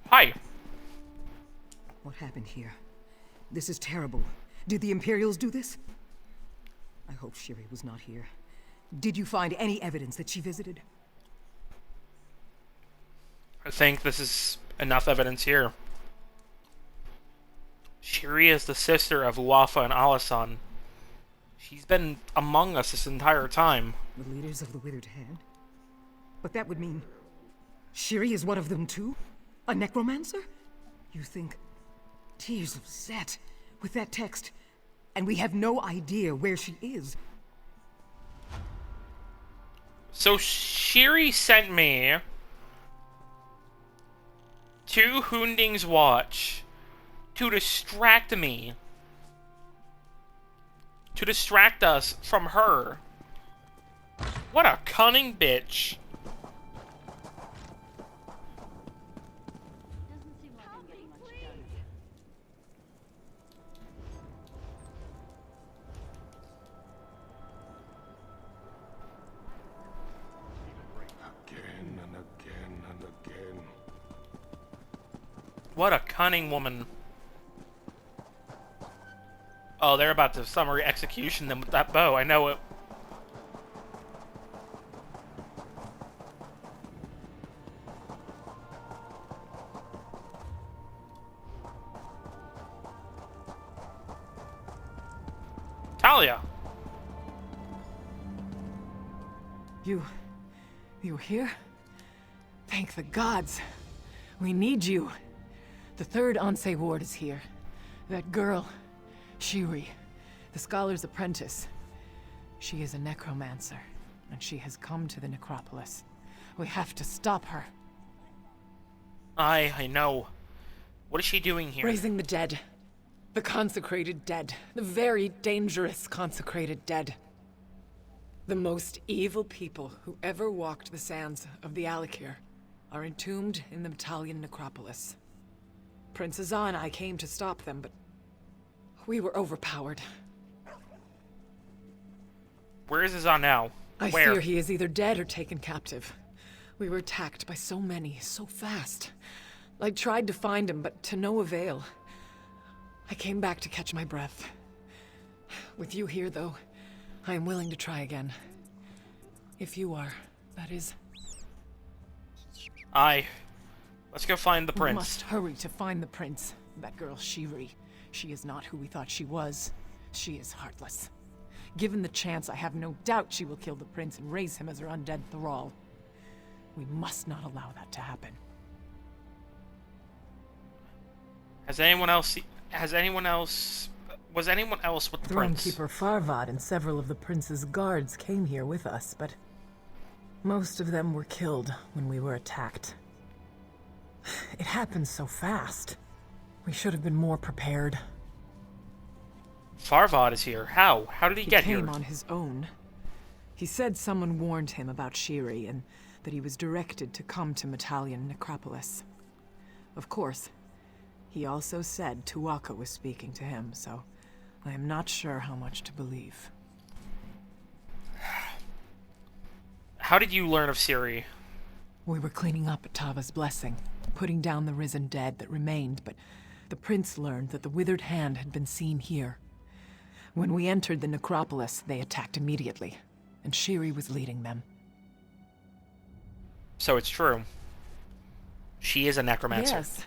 Hi. What happened here? This is terrible. Did the Imperials do this? I hope Shiri was not here. Did you find any evidence that she visited? I think this is enough evidence here. Shiri is the sister of Uwafa and Alasan. She's been among us this entire time. The leaders of the Withered Hand? But that would mean Shiri is one of them too? A necromancer? You think... Tears of Zet, with that text, and we have no idea where she is. So Shiri sent me to Hunding's watch to distract me. To distract us from her. What a cunning bitch. What a cunning woman. Oh, they're about to summary execution them with that bow. I know it. Talia. You here? Thank the gods. We need you. The third Anse ward is here. That girl, Shiri, the scholar's apprentice. She is a necromancer, and she has come to the necropolis. We have to stop her. I know. What is she doing here? Raising the dead. The consecrated dead. The very dangerous consecrated dead. The most evil people who ever walked the sands of the Alik'r are entombed in the Italian necropolis. Prince Azan and I came to stop them, but we were overpowered. Where is Azan now? I Where? fear he is either dead or taken captive. We were attacked by so many, so fast. I tried to find him, but to no avail. I came back to catch my breath. With you here, though, I am willing to try again. If you are, that is. Let's go find the prince. We must hurry to find the prince. That girl, Shiri. She is not who we thought she was. She is heartless. Given the chance, I have no doubt she will kill the prince and raise him as her undead thrall. We must not allow that to happen. Was anyone else with the prince? Thronekeeper Farvad and several of the prince's guards came here with us, but most of them were killed when we were attacked. It happened so fast. We should have been more prepared. Farvad is here. How? How did he get here? He came on his own. He said someone warned him about Shiri and that he was directed to come to Metalian Necropolis. Of course, he also said Tuwaka was speaking to him, so I am not sure how much to believe. How did you learn of Ciri? We were cleaning up at Tava's blessing, putting down the risen dead that remained, but the prince learned that the withered hand had been seen here. When we entered the necropolis, they attacked immediately, and Shiri was leading them. So it's true. She is a necromancer. Yes.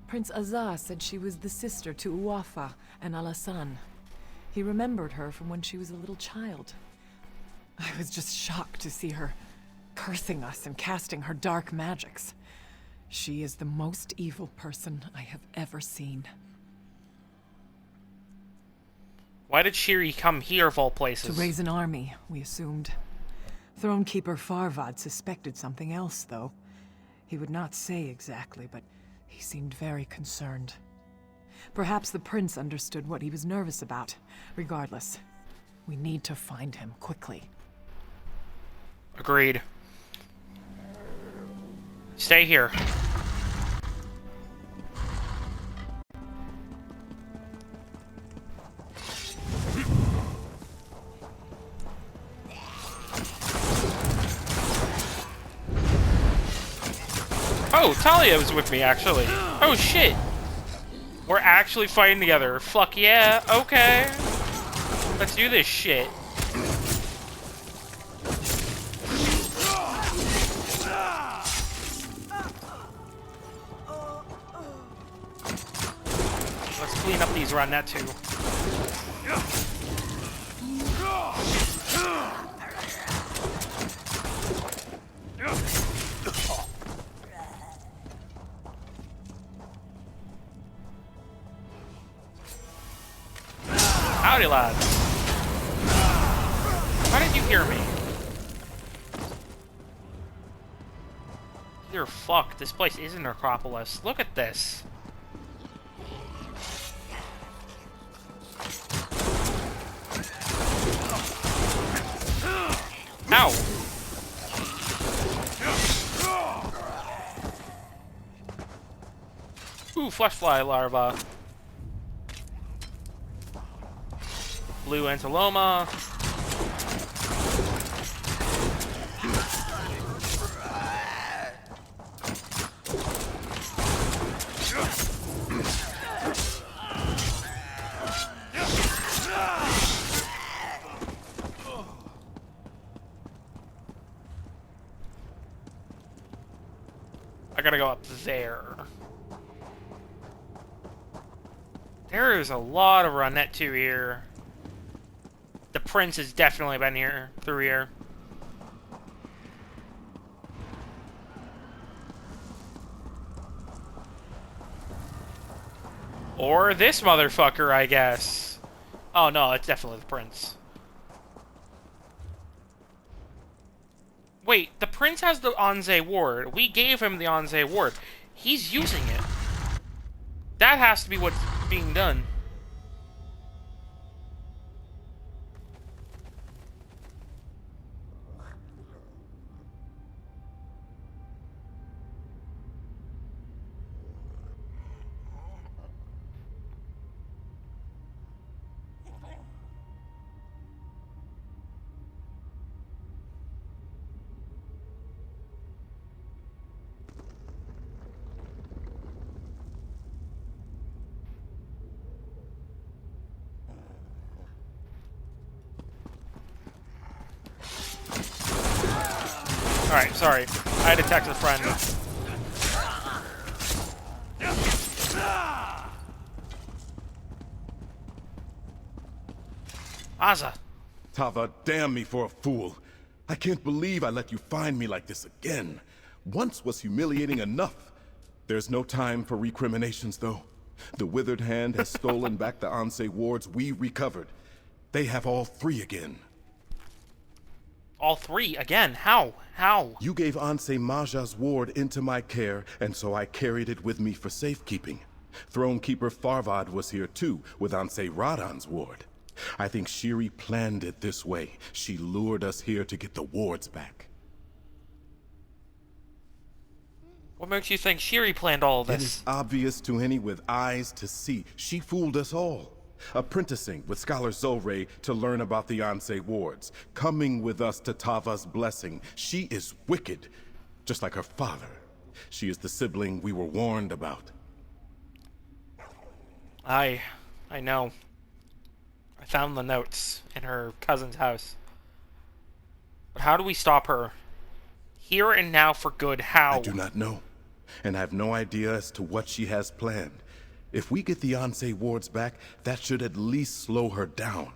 Prince Azar said she was the sister to Uwafa and Alasan. He remembered her from when she was a little child. I was just shocked to see her cursing us and casting her dark magics. She is the most evil person I have ever seen. Why did Shiri come here of all places? To raise an army, we assumed. Thronekeeper Farvad suspected something else, though. He would not say exactly, but he seemed very concerned. Perhaps the prince understood what he was nervous about. Regardless, we need to find him quickly. Agreed. Stay here. Oh, Talia was with me, actually. Oh, shit. We're actually fighting together. Fuck yeah. Okay. Let's do this shit. Let's clean up these Ranettu. Howdy, lads. How did you hear me? You're fucked. This place is a necropolis. Look at this. Ow! Ooh, fleshfly larva. Blue Antiloma. I gotta go up there. There is a lot of Ranettu here. The prince has definitely been here, through here. Or this motherfucker, I guess. Oh no, it's definitely the prince. Wait, the prince has the Anze ward. We gave him the Anze ward. He's using it. That has to be what's being done. Alright, sorry. I had to text a friend. Aza. Tava, damn me for a fool. I can't believe I let you find me like this again. Once was humiliating enough. There's no time for recriminations, though. The Withered Hand has stolen back the Anse wards we recovered. They have all three again. All three? Again? How? How? You gave Anse Maja's ward into my care, and so I carried it with me for safekeeping. Thronekeeper Farvad was here too, with Anse Radan's ward. I think Shiri planned it this way. She lured us here to get the wards back. What makes you think Shiri planned all of this? It is obvious to any with eyes to see. She fooled us all. Apprenticing with Scholar Zolre to learn about the Anse wards. Coming with us to Tava's blessing. She is wicked, just like her father. She is the sibling we were warned about. I know. I found the notes in her cousin's house. But how do we stop her? Here and now for good, how? I do not know. And I have no idea as to what she has planned. If we get the Anse wards back, that should at least slow her down.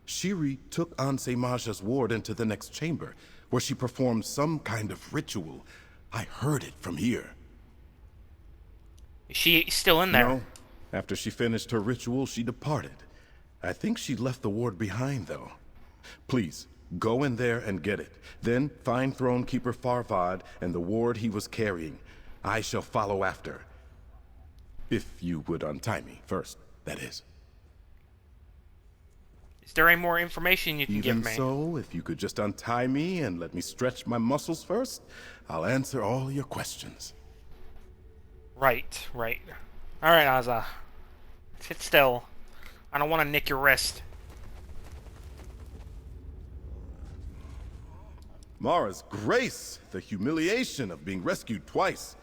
Shiri took Anse Maja's ward into the next chamber, where she performed some kind of ritual. I heard it from here. Is she still in there? No. After she finished her ritual, she departed. I think she left the ward behind, though. Please, go in there and get it. Then find Thronekeeper Farvad and the ward he was carrying. I shall follow after. If you would untie me first, that is. Is there any more information you can give me? Even so, if you could just untie me and let me stretch my muscles first, I'll answer all your questions. Right. Alright, Aza. Sit still. I don't want to nick your wrist. Mara's grace, the humiliation of being rescued twice.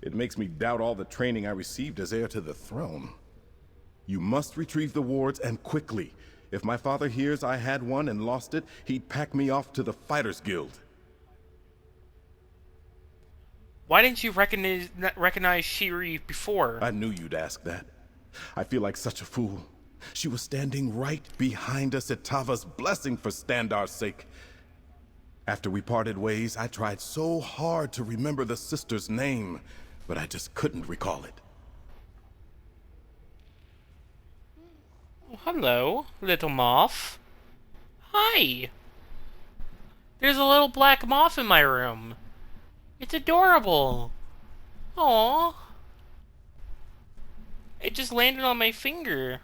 It makes me doubt all the training I received as heir to the throne. You must retrieve the wards, and quickly. If my father hears I had one and lost it, he'd pack me off to the Fighters Guild. Why didn't you recognize Shiri before? I knew you'd ask that. I feel like such a fool. She was standing right behind us at Tava's blessing for Standar's sake. After we parted ways, I tried so hard to remember the sister's name, but I just couldn't recall it. Oh, hello, little moth. Hi. There's a little black moth in my room. It's adorable. Aww. It just landed on my finger.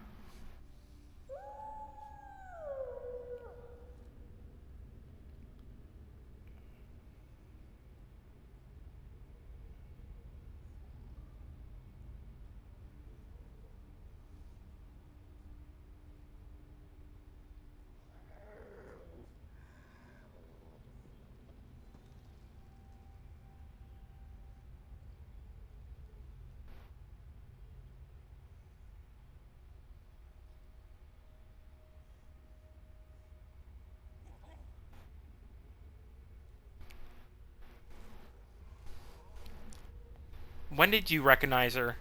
When did you recognize her?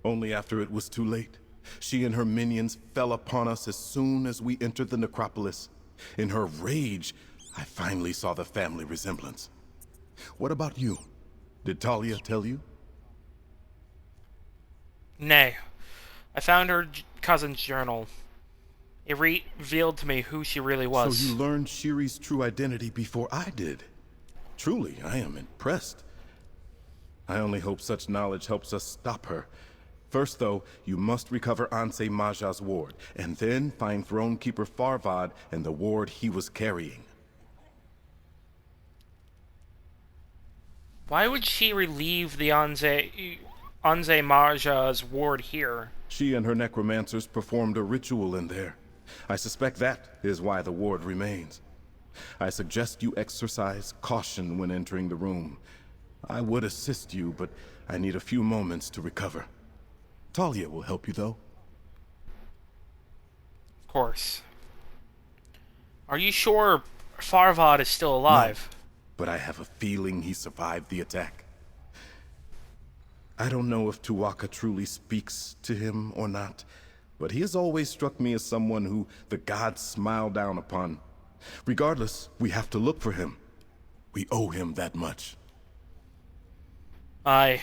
Only after it was too late. She and her minions fell upon us as soon as we entered the necropolis. In her rage, I finally saw the family resemblance. What about you? Did Talia tell you? Nay. I found her cousin's journal. It revealed to me who she really was. So you learned Shiri's true identity before I did. Truly, I am impressed. I only hope such knowledge helps us stop her. First, though, you must recover Ansei Maja's ward, and then find Throne Keeper Farvad and the ward he was carrying. Why would she relieve the Ansei Maja's ward here? She and her necromancers performed a ritual in there. I suspect that is why the ward remains. I suggest you exercise caution when entering the room. I would assist you, but I need a few moments to recover. Talia will help you, though. Of course. Are you sure Farvad is still alive? No, but I have a feeling he survived the attack. I don't know if Tuwaka truly speaks to him or not, but he has always struck me as someone who the gods smile down upon. Regardless, we have to look for him. We owe him that much. Aye.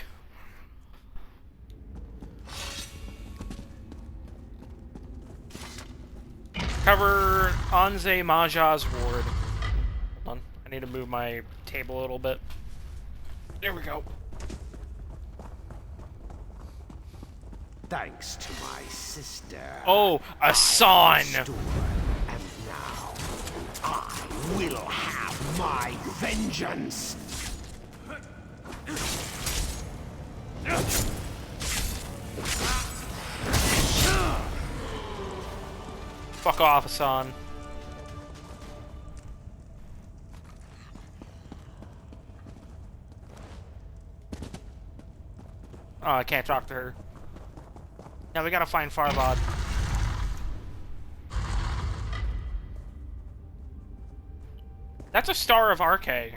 Cover Ansei Maja's ward. Hold on. I need to move my table a little bit. There we go. Thanks to my sister. Oh, a son! And now, I will have my vengeance! Fuck off, Hassan. Oh, I can't talk to her. Now we gotta find Farvad. That's a Star of Arche.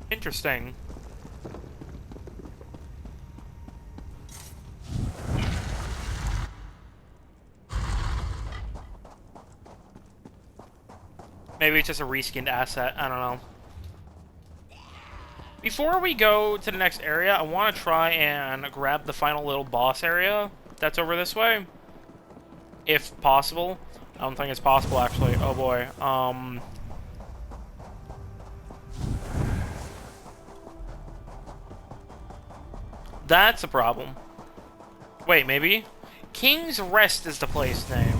Interesting. Maybe it's just a reskinned asset. I don't know. Before we go to the next area, I want to try and grab the final little boss area that's over this way. If possible. I don't think it's possible, actually. Oh, boy. That's a problem. Wait, maybe? King's Rest is the place name.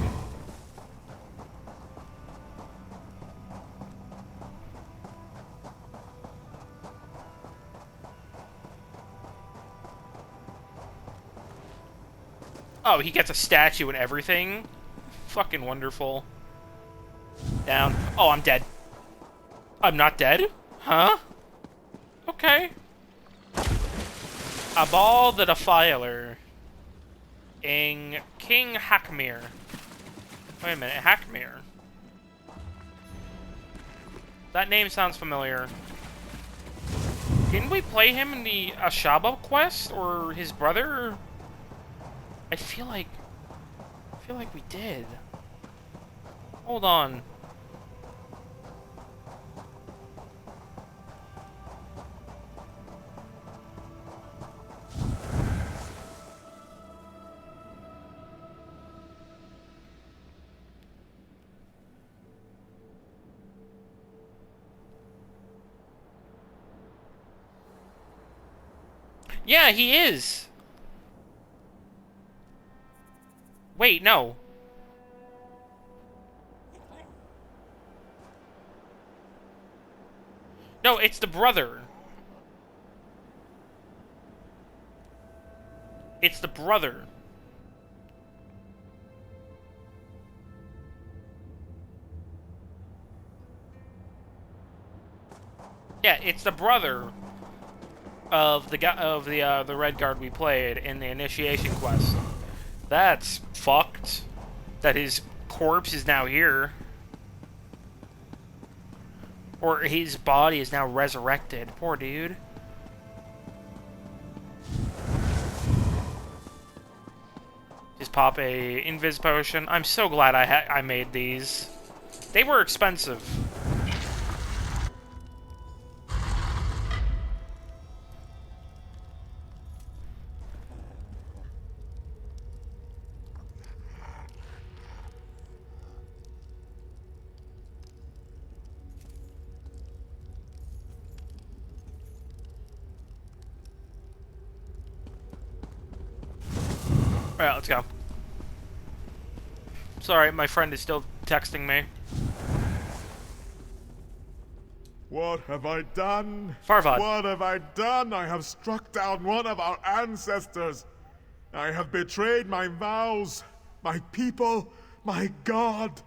Oh, he gets a statue and everything? Fucking wonderful. Down. Oh, I'm dead. I'm not dead? Huh? Okay. Abal the Defiler. King Hakmir. Wait a minute, Hakmir. That name sounds familiar. Didn't we play him in the Ashaba quest? Or his brother? I feel like we did. Hold on. Yeah, he is. Wait, no. No, it's the brother. It's the brother. Yeah, it's the brother of the Red Guard we played in the initiation quest. That's fucked. That his corpse is now here. Or his body is now resurrected. Poor dude. Just pop a invis potion. I'm so glad I made these. They were expensive. Alright, let's go. Sorry, my friend is still texting me. What have I done? Farvad. What have I done? I have struck down one of our ancestors. I have betrayed my vows, my people, my God.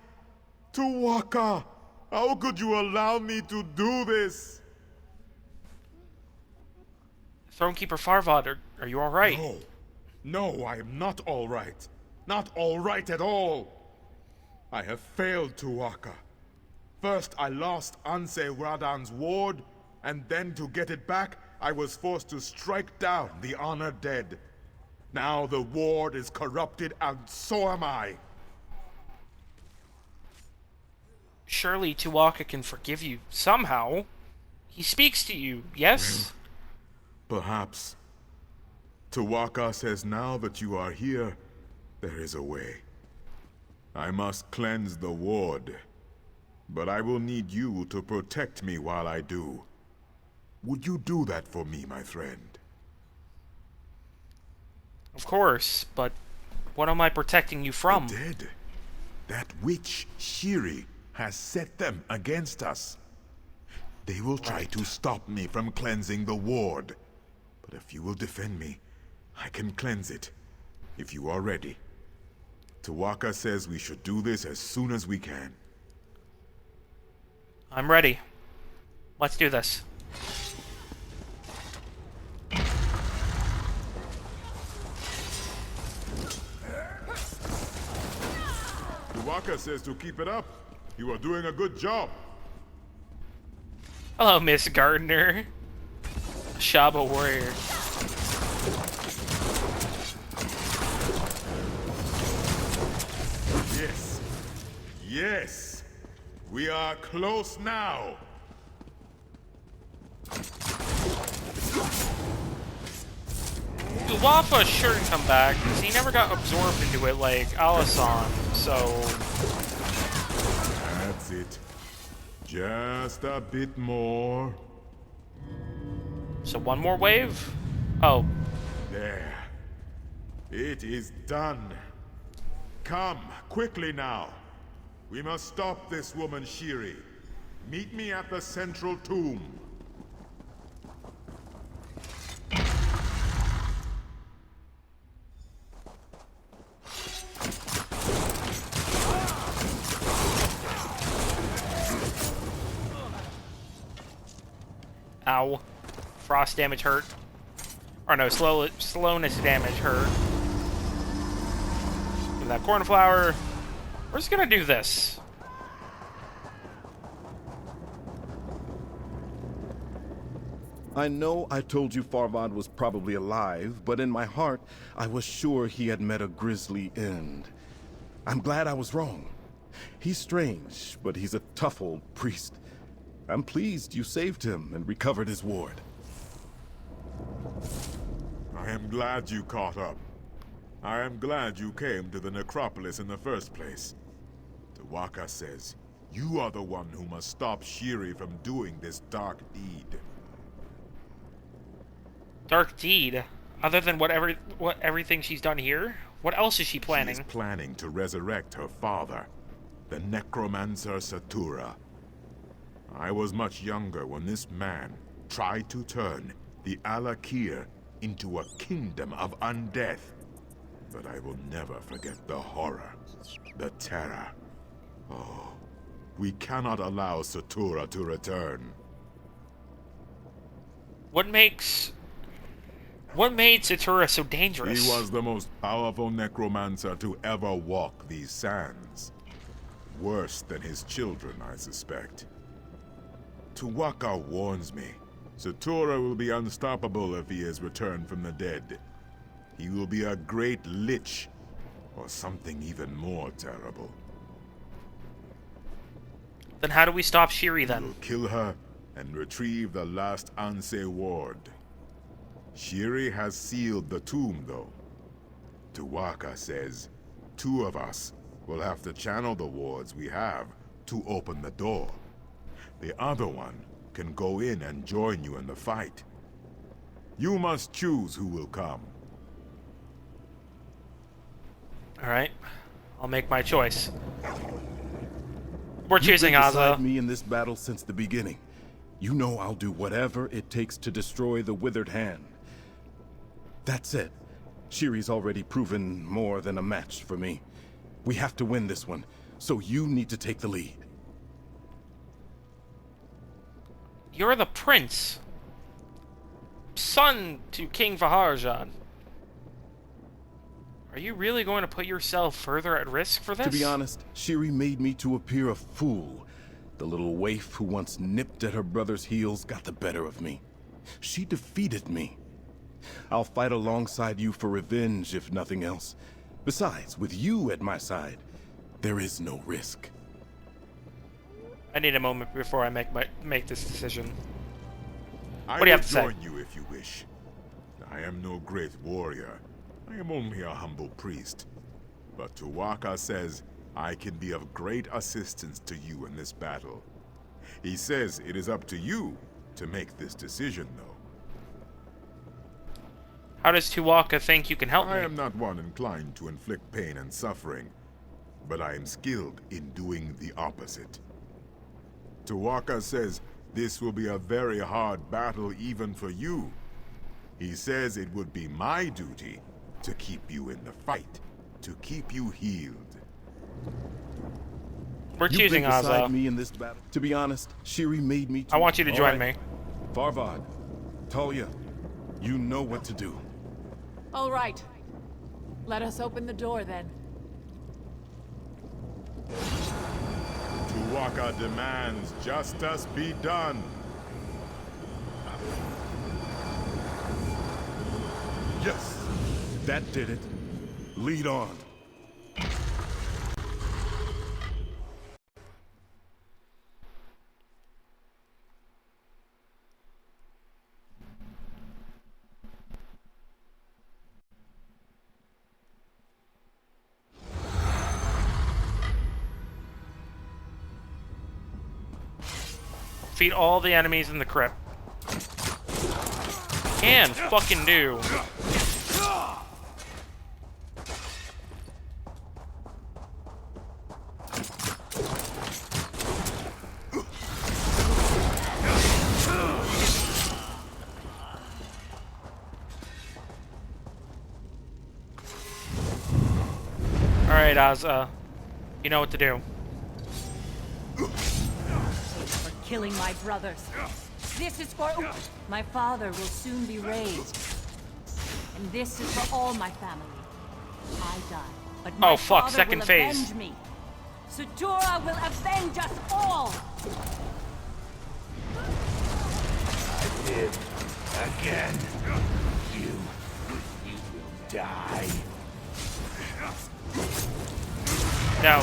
Tuwaka, how could you allow me to do this? Thronekeeper Farvad, are you alright? No. No, I am not all right. Not all right at all. I have failed Tuwaka. First, I lost Anse Radan's ward, and then to get it back, I was forced to strike down the honored dead. Now the ward is corrupted, and so am I. Surely Tuwaka can forgive you somehow. He speaks to you, yes? Perhaps. Tuwaka says now that you are here, there is a way. I must cleanse the ward, but I will need you to protect me while I do. Would you do that for me, my friend? Of course, but what am I protecting you from? The dead. That witch, Shiri, has set them against us. They will try to stop me from cleansing the ward. But if you will defend me, I can cleanse it. If you are ready. Tuwaka says we should do this as soon as we can. I'm ready. Let's do this. Tuwaka says to keep it up. You are doing a good job. Hello, Miss Gardner. Shaba warrior. Yes. Yes. We are close now. Wafa shouldn't come back, because he never got absorbed into it like Alisan, so... That's it. Just a bit more. So one more wave? Oh. There. It is done. Come, quickly now. We must stop this woman, Shiri. Meet me at the central tomb. Ow. Frost damage hurt. Or no, slowness damage hurt. Give that cornflower. We're just gonna do this. I know I told you Farvad was probably alive, but in my heart, I was sure he had met a grisly end. I'm glad I was wrong. He's strange, but he's a tough old priest. I'm pleased you saved him and recovered his ward. I am glad you caught up. I am glad you came to the necropolis in the first place. Tuwaka says, you are the one who must stop Shiri from doing this dark deed. Dark deed? Other than what everything she's done here? What else is she planning? She is planning to resurrect her father, the necromancer Satura. I was much younger when this man tried to turn the Alik'r into a kingdom of undeath. But I will never forget the horror, the terror. Oh, we cannot allow Satura to return. What made Satura so dangerous? He was the most powerful necromancer to ever walk these sands. Worse than his children, I suspect. Tuwaka warns me. Satura will be unstoppable if he is returned from the dead. He will be a great lich, or something even more terrible. Then how do we stop Shiri then? We'll kill her and retrieve the last Anse ward. Shiri has sealed the tomb, though. Tuwaka says 2 of us will have to channel the wards we have to open the door. The other one can go in and join you in the fight. You must choose who will come. Alright. I'll make my choice. We're You've choosing been beside Ozza. me in this battle since the beginning. You know I'll do whatever it takes to destroy the Withered Hand. That's it. Shiri's already proven more than a match for me. We have to win this one, so you need to take the lead. You're the prince. Son to King Vaharajan. Are you really going to put yourself further at risk for this? To be honest, Shiri made me to appear a fool. The little waif who once nipped at her brother's heels got the better of me. She defeated me. I'll fight alongside you for revenge, if nothing else. Besides, with you at my side, there is no risk. I need a moment before I make this decision. I What do you will have to say? join you if you wish. I am no great warrior. I am only a humble priest. But Tuwaka says I can be of great assistance to you in this battle. He says it is up to you to make this decision, though. How does Tuwaka think you can help I me? am not one inclined to inflict pain and suffering, but I am skilled in doing the opposite. Tuwaka says this will be a very hard battle even for you. He says it would be my duty to keep you in the fight, to keep you healed. We're You've choosing been beside Ozza. me in this battle. To be honest, Shiri made me I want you to All join right. me. Farvad, Talia, you know what to do. All right. Let us open the door then. Tuwaka demands justice be done. Yes, that did it. Lead on. Defeat all the enemies in the crypt. Can fucking do. Alright, Ozza. You know what to do. For killing my brothers. This is for... My father will soon be raised. And this is for all my family. I die, but my Oh, fuck, father second will phase. avenge me. Sutura will avenge us all! Again. You will die. No.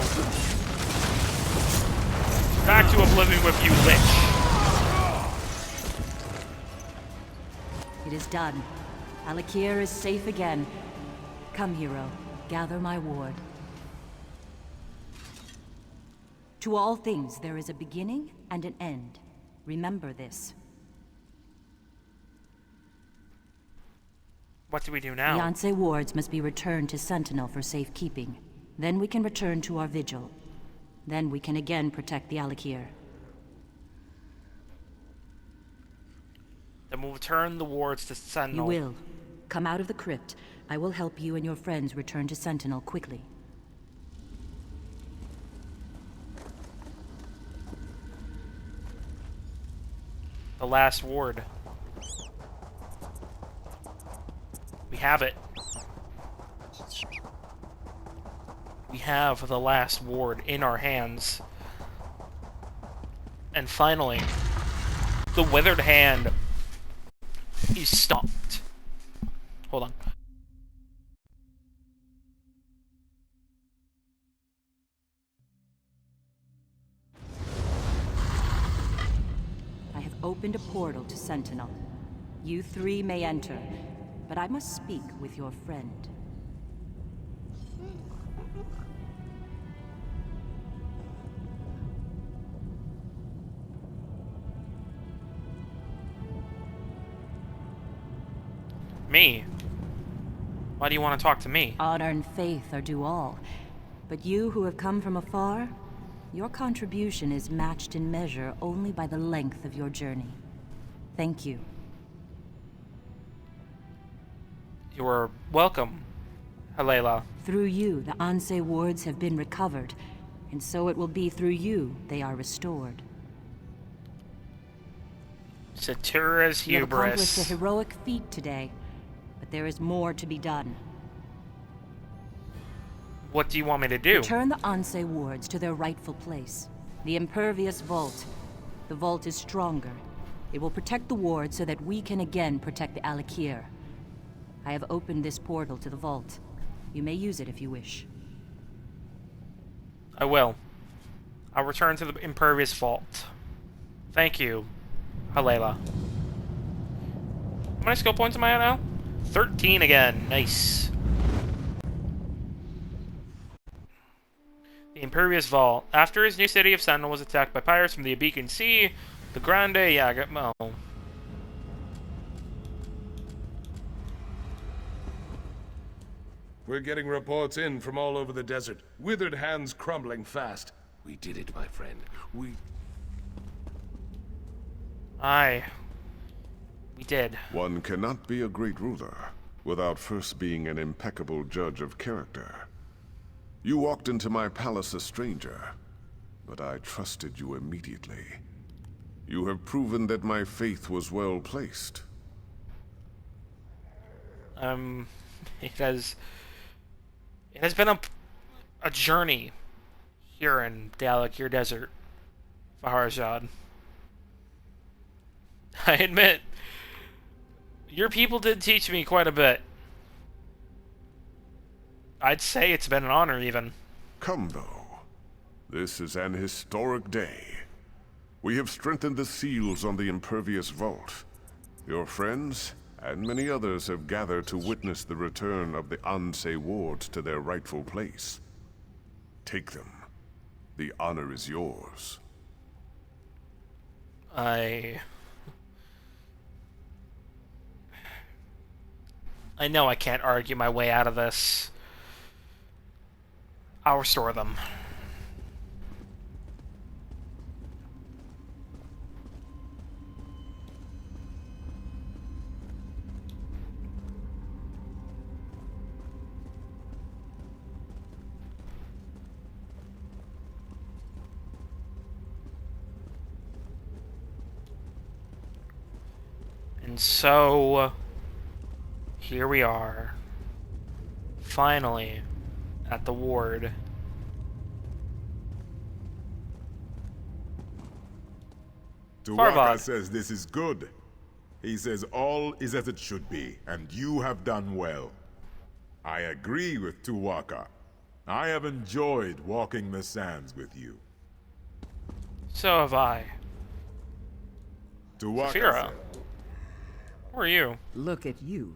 Back to oblivion with you, Lich. It is done. Alik'r is safe again. Come, hero. Gather my ward. To all things, there is a beginning and an end. Remember this. What do we do now? Beyonce wards must be returned to Sentinel for safekeeping. Then we can return to our vigil. Then we can again protect the Alik'r. Then we'll return the wards to Sentinel. You will. Come out of the crypt. I will help you and your friends return to Sentinel quickly. The last ward. We have it. We have the last ward in our hands. And finally, the Withered Hand is stopped. Hold on. I have opened a portal to Sentinel. You three may enter, but I must speak with your friend. Me? Why do you want to talk to me? Honor and faith are due all. But you who have come from afar, your contribution is matched in measure only by the length of your journey. Thank you. You are welcome, Halela. Through you, the Ansei wards have been recovered, and so it will be through you they are restored. Satura's You have accomplished a hubris. heroic feat today, but there is more to be done. What do you want me to do? Return the Ansei wards to their rightful place. The Impervious Vault. The vault is stronger. It will protect the ward so that we can again protect the Alik'r. I have opened this portal to the vault. You may use it if you wish. I will. I'll return to the Impervious Vault. Thank you, Halela. How many skill points am I at now? 13 again. Nice. The Impervious Vault. After his new city of Sentinel was attacked by pirates from the Abeacon Sea, the Grande Yagamo. We're getting reports in from all over the desert. Withered hands crumbling fast. We did it, my friend. Aye. We did. One cannot be a great ruler without first being an impeccable judge of character. You walked into my palace a stranger, but I trusted you immediately. You have proven that my faith was well placed. It has been a journey here in the Alik'r Desert, Faharjad. I admit, your people did teach me quite a bit. I'd say it's been an honor, even. Come, though. This is an historic day. We have strengthened the seals on the Impervious Vault. Your friends and many others have gathered to witness the return of the Ansei wards to their rightful place. Take them. The honor is yours. I know I can't argue my way out of this. I'll restore them. And so, here we are, finally, at the ward. Tuwaka says this is good. He says all is as it should be, and you have done well. I agree with Tuwaka. I have enjoyed walking the sands with you. So have I. Tuwaka Saphira, said, who are you? Look at you.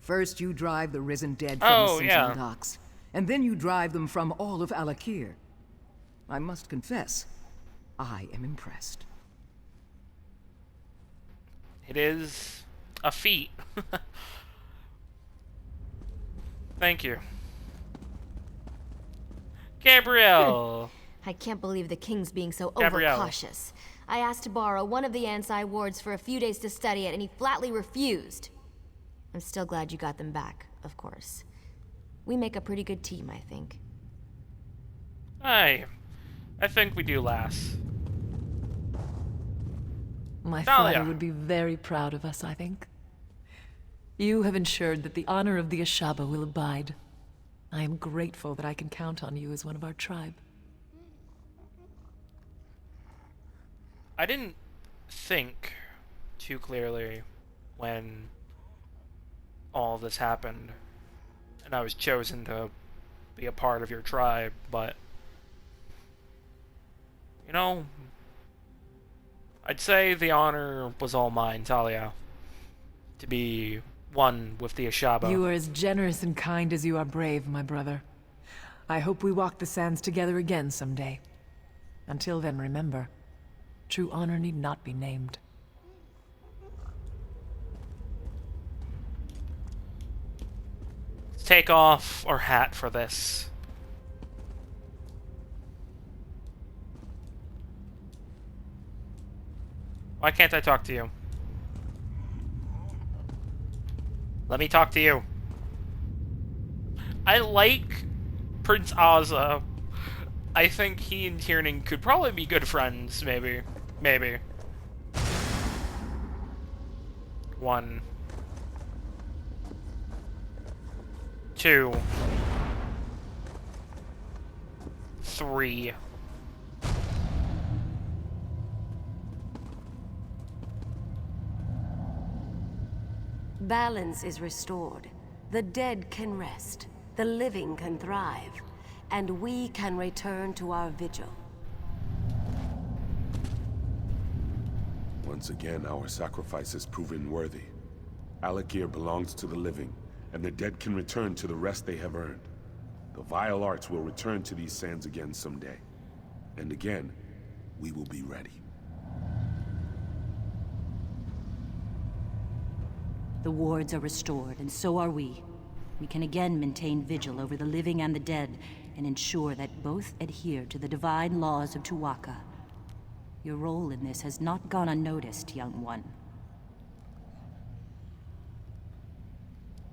First you drive the risen dead from Oh, the yeah. Central Docks, and then you drive them from all of Alik'r. I must confess, I am impressed. It is a feat. Thank you. Gabrielle! I can't believe the king's being so Gabrielle. overcautious. I asked to borrow one of the Ansei wards for a few days to study it, and he flatly refused. I'm still glad you got them back, of course. We make a pretty good team, I think. I think we do last. My Thalia. father would be very proud of us, I think. You have ensured that the honor of the Ashaba will abide. I am grateful that I can count on you as one of our tribe. I didn't think too clearly when all this happened and I was chosen to be a part of your tribe, but you know, I'd say the honor was all mine, Talia, to be one with the Ashaba. You are as generous and kind as you are brave, my brother. I hope we walk the sands together again someday. Until then, remember, true honor need not be named. Let's take off our hat for this. Why can't I talk to you? Let me talk to you. I like Prince Ozza. I think he and Tiernan could probably be good friends, maybe. Maybe. 1, 2, 3. Balance is restored. The dead can rest. The living can thrive. And we can return to our vigil. Once again, our sacrifice has proven worthy. Alik'r belongs to the living, and the dead can return to the rest they have earned. The vile arts will return to these sands again someday. And again, we will be ready. The wards are restored, and so are we. We can again maintain vigil over the living and the dead, and ensure that both adhere to the divine laws of Tuwaka. Your role in this has not gone unnoticed, young one.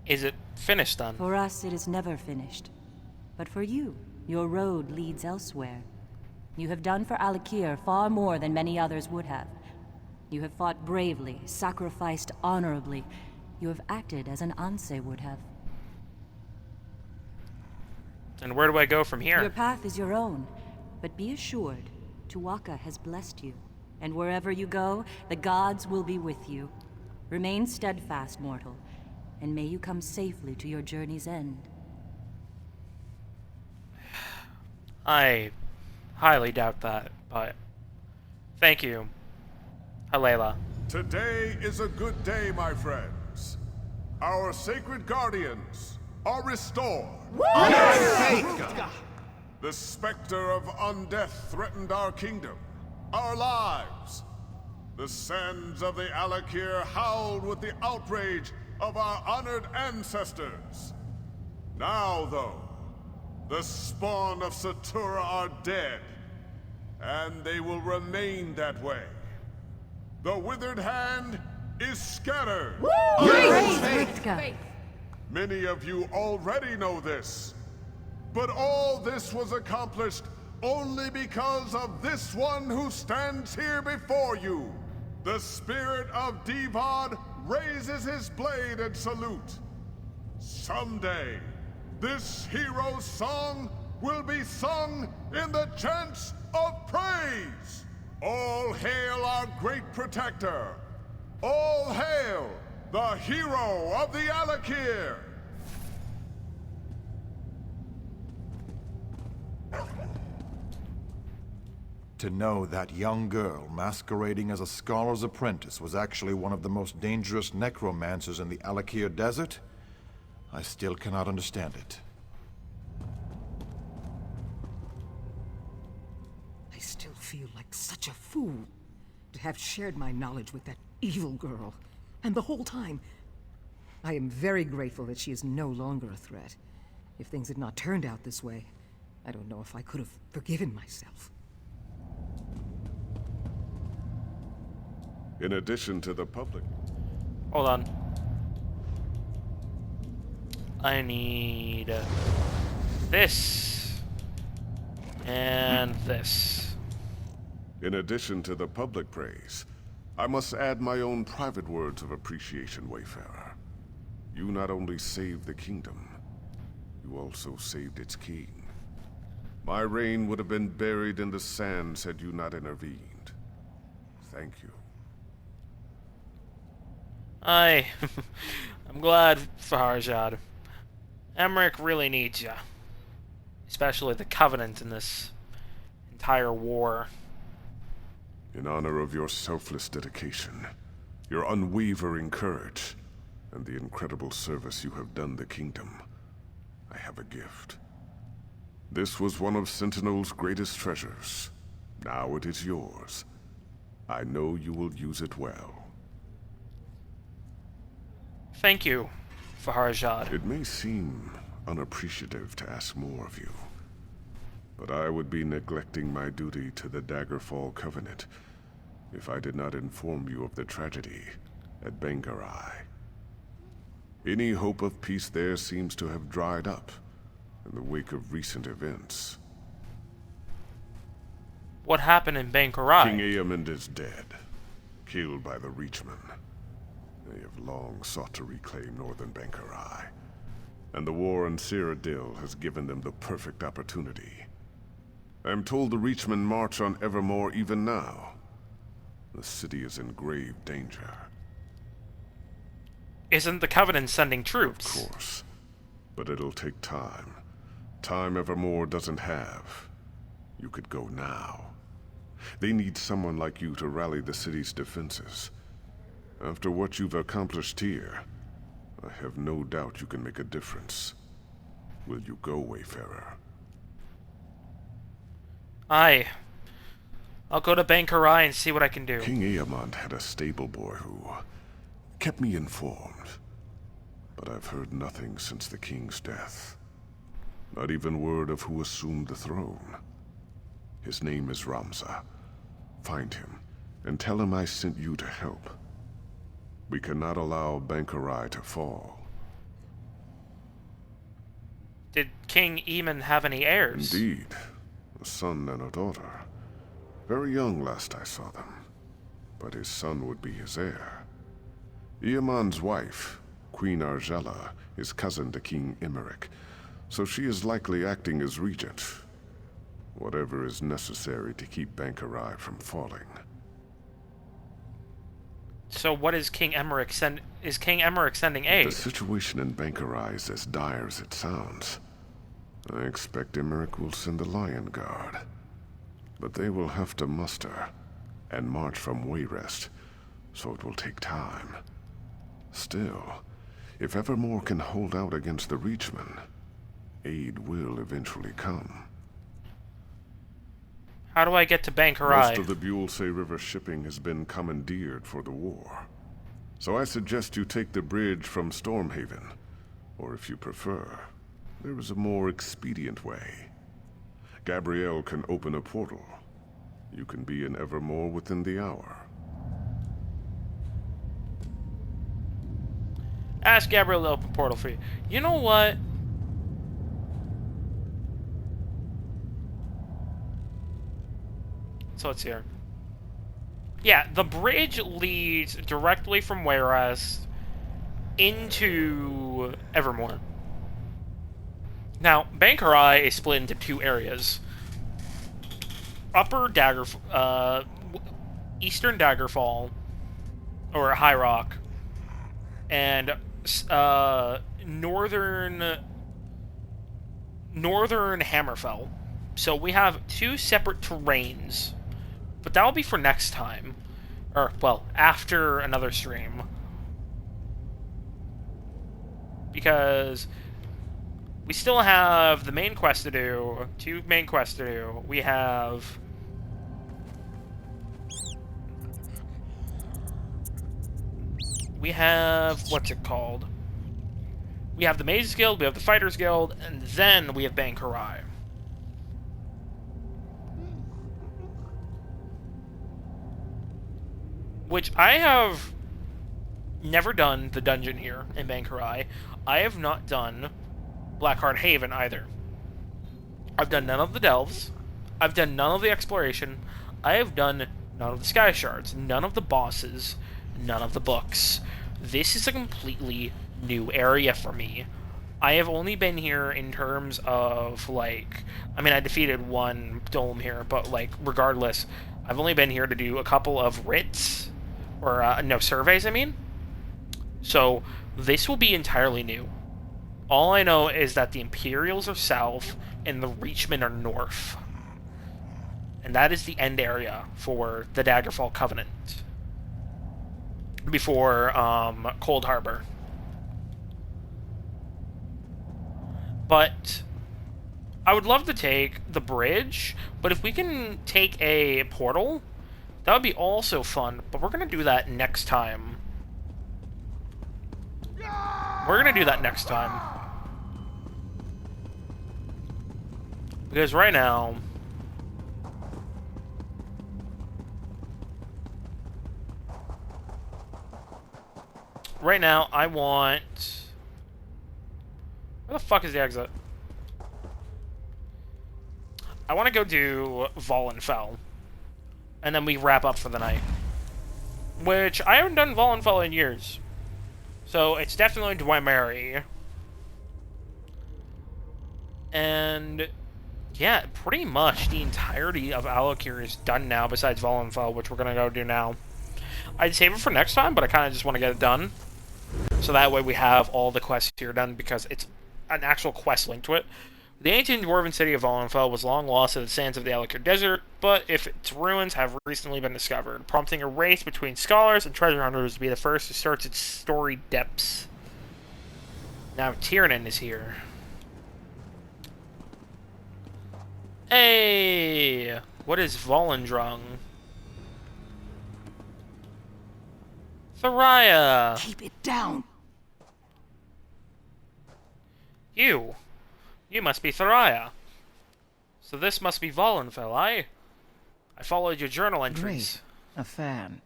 Is it finished then? For us, it is never finished. But for you, your road leads elsewhere. You have done for Alik'r far more than many others would have. You have fought bravely, sacrificed honorably. You have acted as an Anse would have. And where do I go from here? Your path is your own, but be assured, Tuwaka has blessed you. And wherever you go, the gods will be with you. Remain steadfast, mortal, and may you come safely to your journey's end. I highly doubt that, but thank you, Halela. Today is a good day, my friends. Our sacred guardians are restored. The specter of undeath threatened our kingdom, our lives. The sands of the Alik'r howled with the outrage of our honored ancestors. Now, though, the spawn of Satura are dead, and they will remain that way. The withered hand is scattered. Many of you already know this, but all this was accomplished only because of this one who stands here before you. The spirit of VOD raises his blade and salute. Someday, this hero's song will be sung in the chants of praise. All hail our great protector. All hail the hero of the Alik'r. To know that young girl masquerading as a scholar's apprentice was actually one of the most dangerous necromancers in the Alik'r desert, I still cannot understand it. I still feel like such a fool to have shared my knowledge with that evil girl. And the whole time, I am very grateful that she is no longer a threat. If things had not turned out this way, I don't know if I could have forgiven myself. In addition to the public... Hold on. I need this and this. In addition to the public praise, I must add my own private words of appreciation, Wayfarer. You not only saved the kingdom, you also saved its king. My reign would have been buried in the sands had you not intervened. Thank you. I'm glad, Faharjad. Emmerich really needs ya. Especially the Covenant in this entire war. In honor of your selfless dedication, your unwavering courage, and the incredible service you have done the kingdom, I have a gift. This was one of Sentinel's greatest treasures. Now it is yours. I know you will use it well. Thank you, Faharjad. It may seem unappreciative to ask more of you. But I would be neglecting my duty to the Daggerfall Covenant if I did not inform you of the tragedy at Bangarai. Any hope of peace there seems to have dried up in the wake of recent events. What happened in Bankarai? King Eamond is dead, killed by the Reachmen. They have long sought to reclaim northern Bankarai, and the war in Cyrodiil has given them the perfect opportunity. I'm told the Reachmen march on Evermore even now. The city is in grave danger. Isn't the Covenant sending troops? Of course, but it'll take time. Time Evermore doesn't have. You could go now. They need someone like you to rally the city's defenses. After what you've accomplished here, I have no doubt you can make a difference. Will you go, Wayfarer? Aye. I'll go to Bankarai and see what I can do. King Eamond had a stable boy who kept me informed. But I've heard nothing since the king's death. Not even word of who assumed the throne. His name is Ramza. Find him, and tell him I sent you to help. We cannot allow Bankarai to fall. Did King Eamon have any heirs? Indeed. A son and a daughter. Very young last I saw them. But his son would be his heir. Eamond's wife, Queen Argella, is cousin to King Emmerich, so she is likely acting as regent. Whatever is necessary to keep Bankarai from falling. So what is King Emmerich is King Emmerich sending aid? The situation in Bankarai is as dire as it sounds. I expect Emmerich will send the Lion Guard. But they will have to muster and march from Wayrest, so it will take time. Still, if Evermore can hold out against the Reachmen, aid will eventually come. How do I get to Bankarai? Most of the Buellsay River shipping has been commandeered for the war. So I suggest you take the bridge from Stormhaven, or if you prefer, there is a more expedient way. Gabrielle can open a portal. You can be in Evermore within the hour. Ask Gabrielle to open portal for you. You know what? So let's see here. Yeah, the bridge leads directly from Wayrest into Evermore. Now, Bankarai is split into two areas. Eastern Daggerfall, or High Rock, and northern Hammerfell. So we have two separate terrains, but that'll be for next time, or well, after another stream, because we still have the main quest to do, two main quests to do. We have what's it called? We have the Mages Guild, we have the Fighters Guild, and then we have Bankarai. Which I have never done the dungeon here in Bankarai. I have not done Blackheart Haven either. I've done none of the delves. I've done none of the exploration. I have done none of the sky shards, none of the bosses, none of the books. This is a completely new area for me. I have only been here in terms of, like, I mean, I defeated one dome here, but, like, regardless, I've only been here to do a couple of writs, or, no, surveys, I mean. So, this will be entirely new. All I know is that the Imperials are south, and the Reachmen are north. And that is the end area for the Daggerfall Covenant. Before, Cold Harbor. But I would love to take the bridge, but if we can take a portal, that would be also fun, but we're going to do that next time. We're going to do that next time. Because right now... Right now, I want... Where the fuck is the exit? I want to go do Vollenfell. And then we wrap up for the night. Which, I haven't done Vollenfell in years. So, it's definitely Dwemer. And... yeah, pretty much the entirety of Alik'r is done now, besides Vollenfell, which we're gonna go do now. I'd save it for next time, but I kind of just want to get it done. So that way we have all the quests here done, because it's an actual quest linked to it. The ancient dwarven city of Vollenfell was long lost to the sands of the Alik'r Desert, but its ruins have recently been discovered, prompting a race between scholars and treasure hunters to be the first to search its storied depths. Now Tiernan is here. Hey! What is Volendrung? Thariah! Keep it down! You must be Thariah. So this must be Vollenfell, I followed your journal entries. Great. A fan.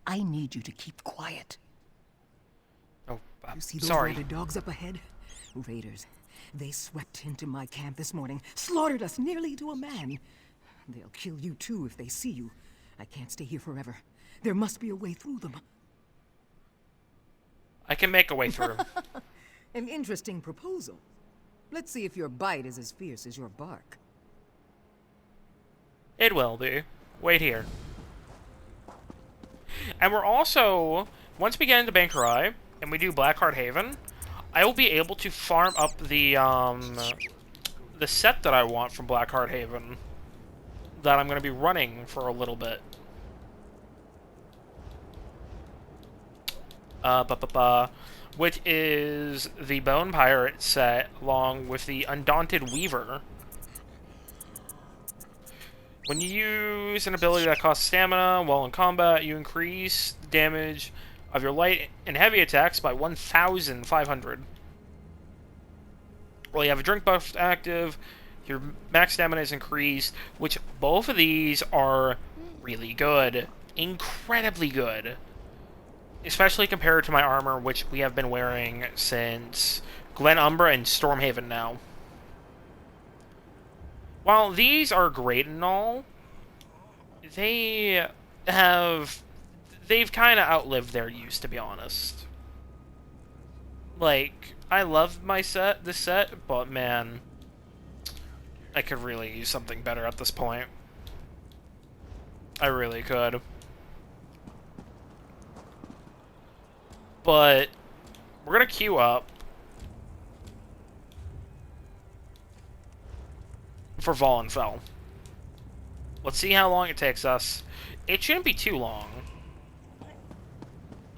I need you to keep quiet. Oh, you see those sorry. rabid dogs up ahead? Raiders. They swept into my camp this morning, slaughtered us nearly to a man. They'll kill you too if they see you. I can't stay here forever. There must be a way through them. I can make a way through. An interesting proposal. Let's see if your bite is as fierce as your bark. It will be. Wait here. And we're also, once we get into Bankerai, and we do Blackheart Haven, I will be able to farm up the set that I want from Blackheart Haven that I'm going to be running for a little bit. Which is the Bone Pirate set along with the Undaunted Weaver. When you use an ability that costs stamina while in combat, you increase the damage of your light and heavy attacks by 1,500. While you have a drink buff active, your max stamina is increased, which both of these are really good. Incredibly good. Especially compared to my armor, which we have been wearing since Glen Umbra and Stormhaven now. While these are great and all, they've kind of outlived their use, to be honest. Like, I love this set, but man, I could really use something better at this point. I really could. But we're gonna queue up for Vollenfell. Let's see how long it takes us. It shouldn't be too long.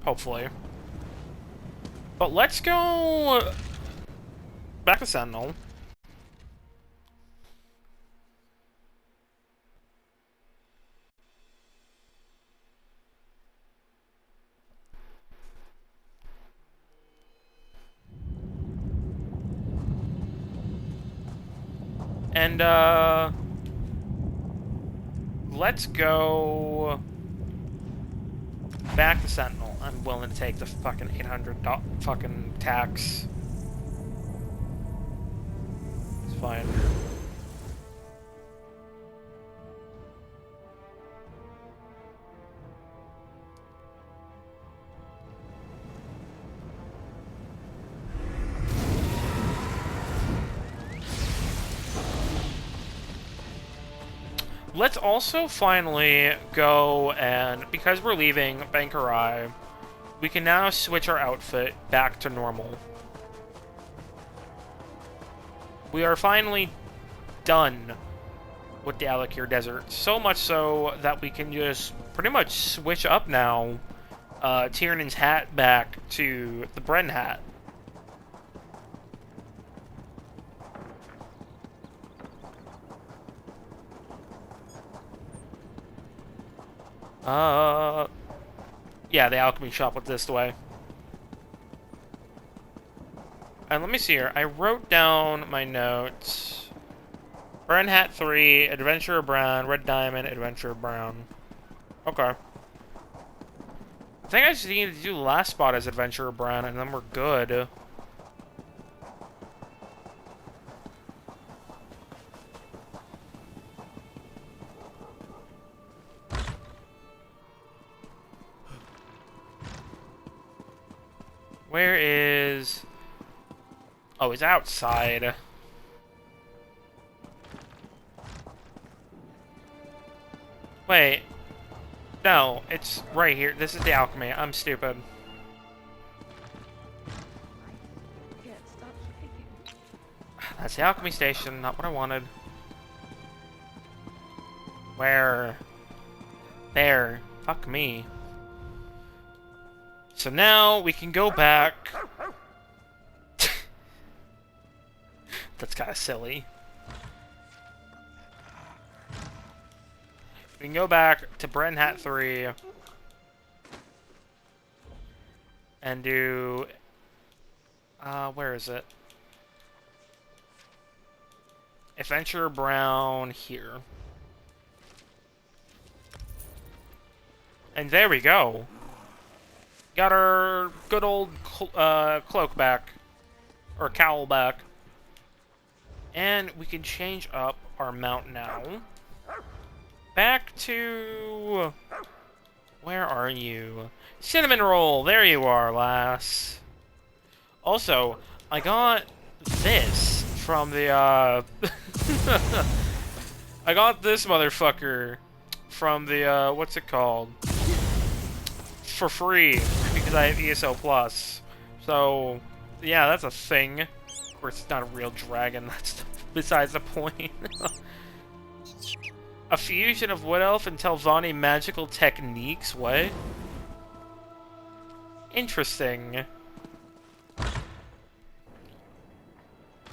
Hopefully. But let's go back to Sentinel. And, let's go back to Sentinel. I'm willing to take the fucking 800 fucking tax. It's fine. Let's also finally go and, because we're leaving Bankerai, we can now switch our outfit back to normal. We are finally done with the Alik'r Desert. So much so that we can just pretty much switch up now Tiernan's hat back to the Bren hat. Yeah, the alchemy shop was this way. And let me see here. I wrote down my notes. Burn Hat 3, Adventurer Brown, Red Diamond, Adventurer Brown. Okay. I think I just need to do the last spot as Adventurer Brown, and then we're good. Where is... Oh, he's outside. Wait. No, it's right here. This is the alchemy. I'm stupid. That's the alchemy station, not what I wanted. Where? There. Fuck me. So now we can go back. That's kind of silly. We can go back to Bren Hat 3 and do... where is it? Adventurer Brown here. And there we go. Got our good old cloak back. Or cowl back. And we can change up our mount now. Back to... Where are you? Cinnamon roll! There you are, lass. Also, I got this from the, I got this motherfucker from the, what's it called? For free, because I have ESO Plus. So, yeah, that's a thing. Of course, it's not a real dragon, that's besides the point. A fusion of Wood Elf and Telvanni magical techniques? What? Interesting.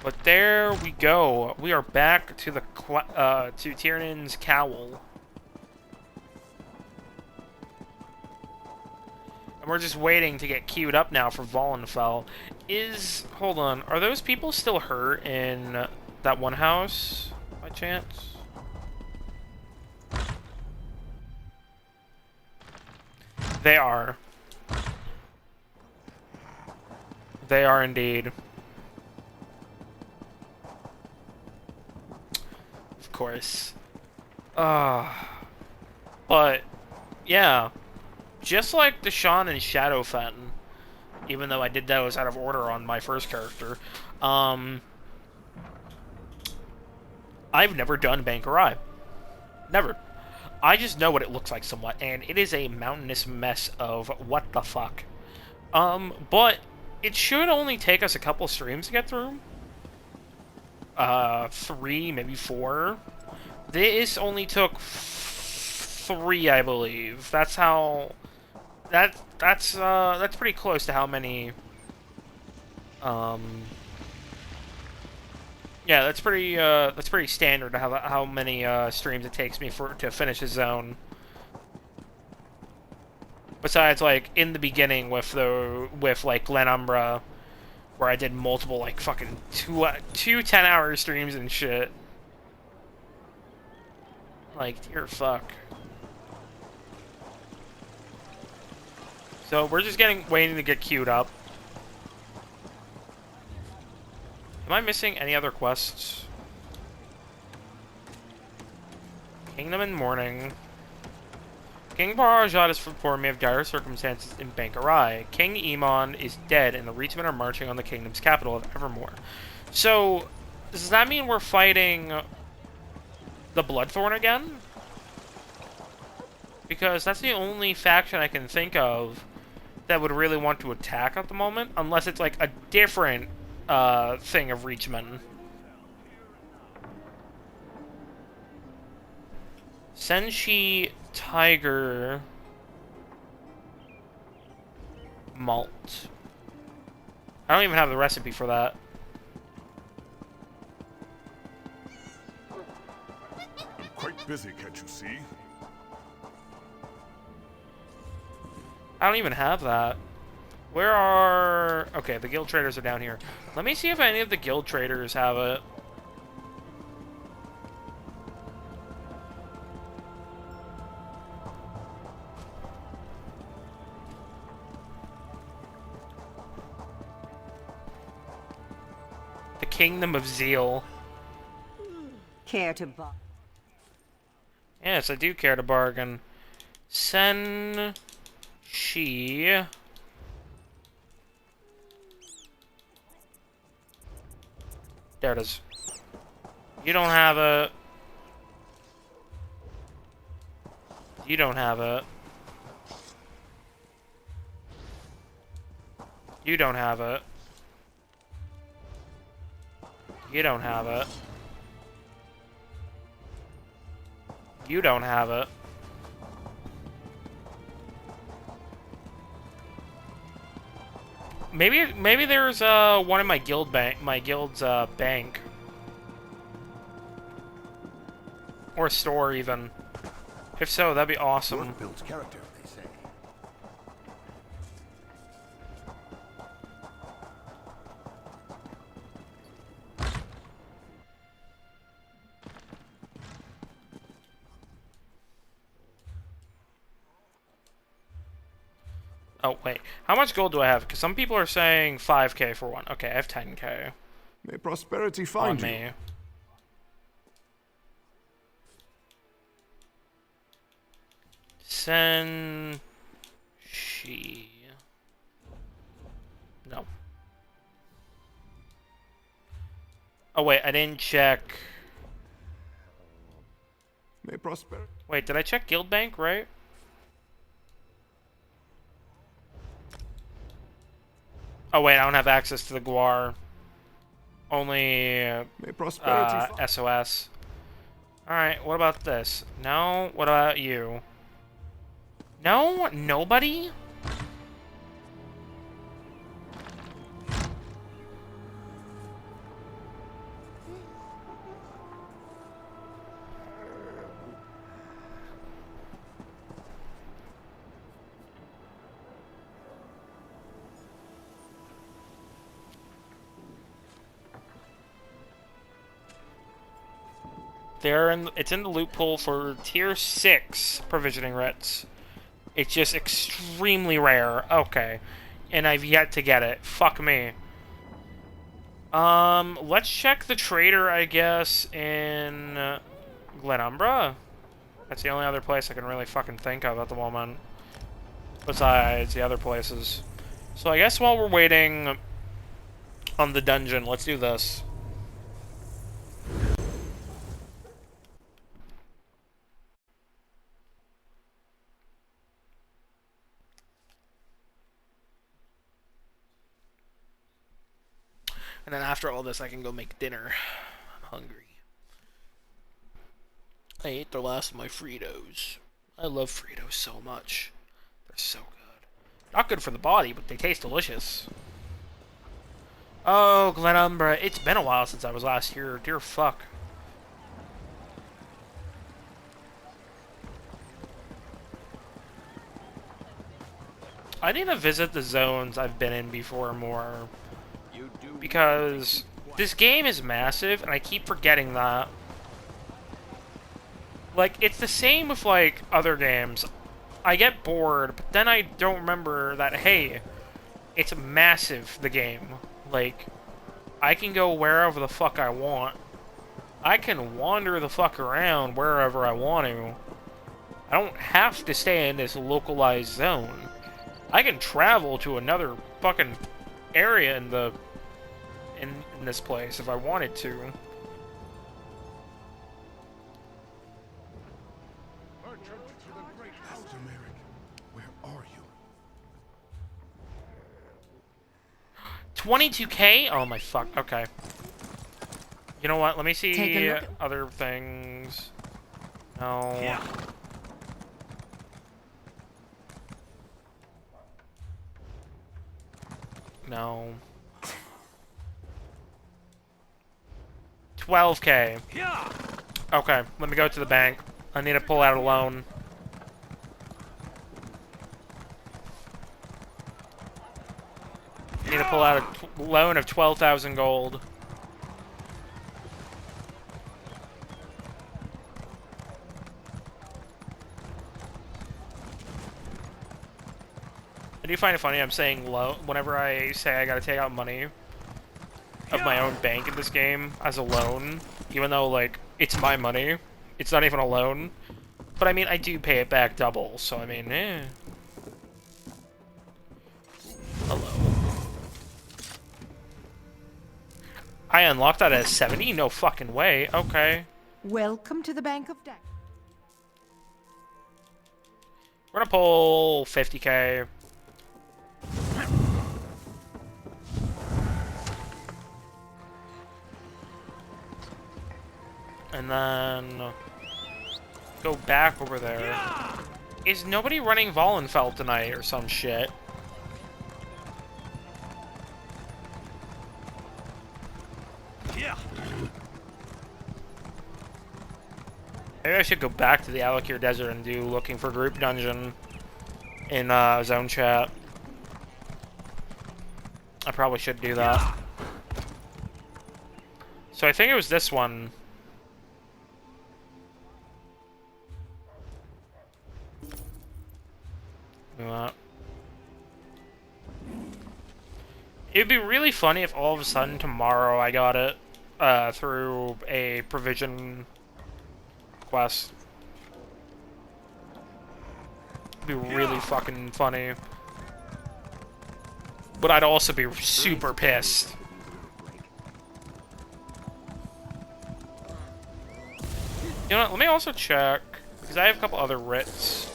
But there we go. We are back to the to Tiernan's cowl. And we're just waiting to get queued up now for Vollenfell. Hold on, are those people still hurt in that one house, by chance? They are. They are indeed. Of course. But, yeah. Just like Deshaun and Shadowfen, even though I did those out of order on my first character, I've never done Bankerai. Never. I just know what it looks like somewhat, and it is a mountainous mess of what the fuck. But it should only take us a couple streams to get through. 3, maybe 4. This only took 3, I believe. That's how... That's pretty close to how many... Yeah, that's pretty standard to how many streams it takes me to finish a zone. Besides, like in the beginning with like Glenumbra, where I did multiple like fucking two 10-hour streams and shit. Like, dear fuck. So we're just waiting to get queued up. Am I missing any other quests? Kingdom in mourning. King Barajat has informed me of dire circumstances in Bankerai. King Emon is dead, and the Reachman are marching on the kingdom's capital of Evermore. So, does that mean we're fighting the Bloodthorn again? Because that's the only faction I can think of that would really want to attack at the moment, unless it's like a different thing of Reachman. Senshi Tiger Malt. I don't even have the recipe for that. I'm quite busy, can't you see? I don't even have that. Where are... Okay, the guild traders are down here. Let me see if any of the guild traders have it. The Kingdom of Zeal. Care to buy? Yes, I do care to bargain. Sen... She... There it is. You don't have it. You don't have it. You don't have it. You don't have it. You don't have it. Maybe there's one in my guild's bank. Or store even. If so, that'd be awesome. Work builds character, they say. Oh, wait. How much gold do I have? Because some people are saying 5k for one. Okay, I have 10k. May prosperity find On you. me. Sen... She... No. Oh, wait, I didn't check... May prosperity. Wait, did I check Guild Bank, right? Oh, wait, I don't have access to the Guar. Only... May prosperity SOS. Alright, what about this? No? What about you? No? Nobody? It's in the loot pool for tier 6 provisioning writs. It's just extremely rare. Okay. And I've yet to get it. Fuck me. Let's check the trader, I guess, in Glenumbra. That's the only other place I can really fucking think of at the moment. Besides the other places. So I guess while we're waiting on the dungeon, let's do this. And then after all this, I can go make dinner. I'm hungry. I ate the last of my Fritos. I love Fritos so much. They're so good. Not good for the body, but they taste delicious. Oh, Glenumbra. It's been a while since I was last here. Dear fuck. I need to visit the zones I've been in before more. Because this game is massive, and I keep forgetting that. Like, it's the same with, like, other games. I get bored, but then I don't remember that, hey, it's massive, the game. Like, I can go wherever the fuck I want. I can wander the fuck around wherever I want to. I don't have to stay in this localized zone. I can travel to another fucking area in the... in this place if I wanted to. Where are you? 22k? Oh my fuck. Okay. You know what? Let me Take see a look. other things. No. Yeah. No. 12k. Okay, let me go to the bank. I need to pull out a loan. I need to pull out a loan of 12,000 gold. I do find it funny I'm saying loan whenever I say I gotta take out money. of my own bank in this game as a loan, even though, like, it's my money. It's not even a loan. But, I mean, I do pay it back double, so, I mean, eh. Hello. I unlocked that as 70? No fucking way. Okay. Welcome to the Bank of Deck. We're gonna pull 50k. And then go back over there. Is nobody running Vollenfeld tonight or some shit? Maybe I should go back to the Alik'r Desert and do looking for group dungeon in zone chat. I probably should do that. So I think it was this one. It'd be really funny if all of a sudden tomorrow I got it through a provision quest. It'd be really fucking funny. But I'd also be super pissed. You know what, let me also check, because I have a couple other writs.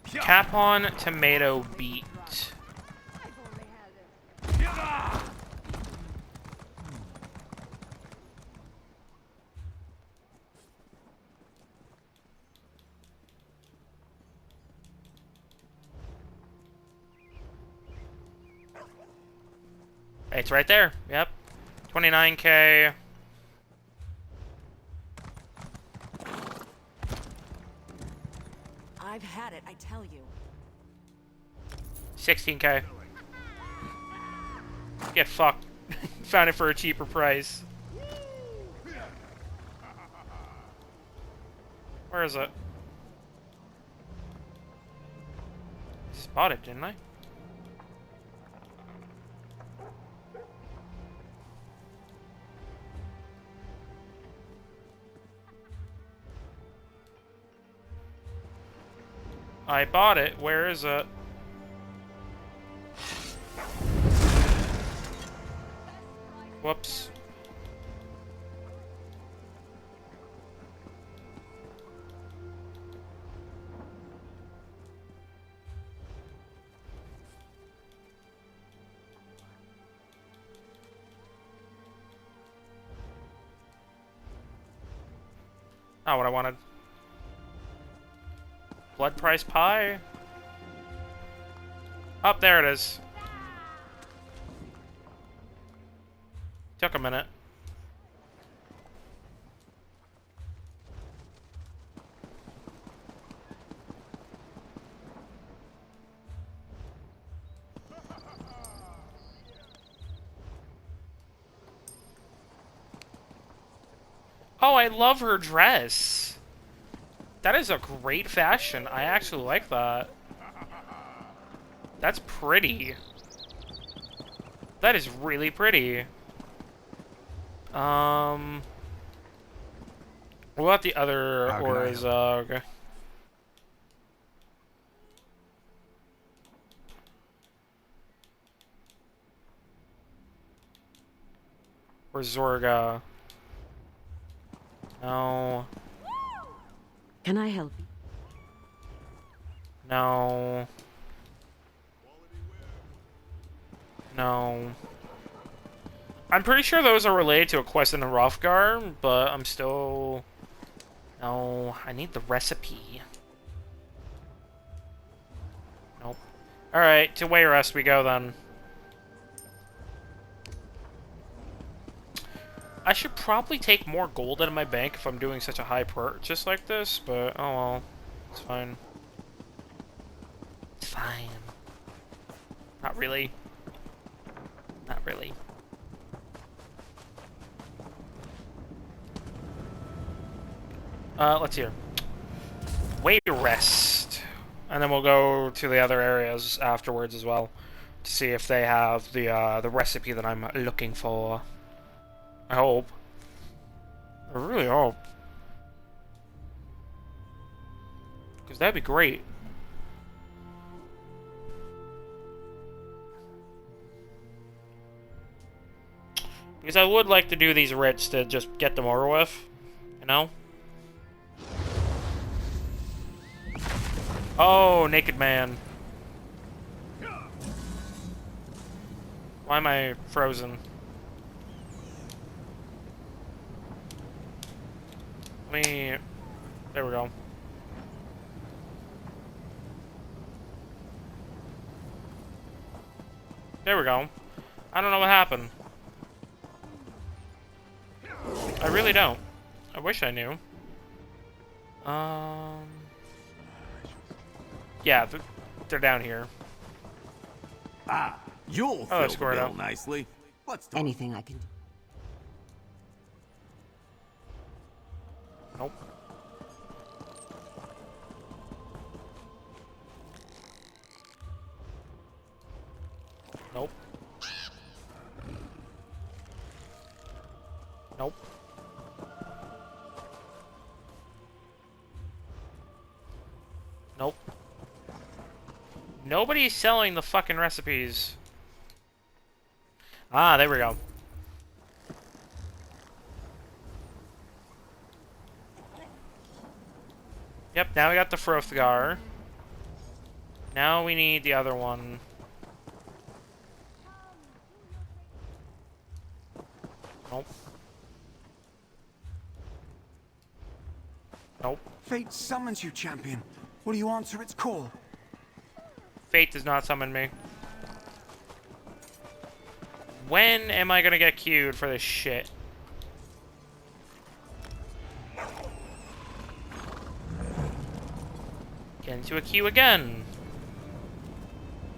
Capon, tomato, beet. It's right there. Yep. 29k. I've had it, I tell you. 16k. Get fucked. Found it for a cheaper price. Where is it? Spotted, didn't I? I bought it. Where is it? Whoops. Not what I wanted. Blood price pie? Up there it is. Took a minute. Oh, I love her dress. That is a great fashion. I actually like that. That's pretty. That is really pretty. What about the other Orzog? Or Zorga? No. Can I help you? No. No. I'm pretty sure those are related to a quest in the Hrothgar, but I'm still... No, I need the recipe. Nope. Alright, to Wayrest we go then. I should probably take more gold out of my bank if I'm doing such a high purchase like this, but oh well. It's fine. It's fine. Not really. Not really. Let's hear. Wayrest. and then we'll go to the other areas afterwards as well to see if they have the recipe that I'm looking for. I hope. I really hope. Because that'd be great. Because I would like to do these writs to just get them over with, you know? Oh, naked man. Why am I frozen? Let me... There we go. There we go. I don't know what happened. I really don't. I wish I knew. Yeah, they're down here. Ah, you'll fill the bill nicely. Let's talk. Anything I can do. Nope. Nope. Nope. Nope. Nobody's selling the fucking recipes. Ah, there we go. Yep, now we got the Frothgar. Now we need the other one. Nope. Nope. Fate summons you, champion. Will you answer its call? Fate does not summon me. When am I gonna get queued for this shit? Get into a queue again.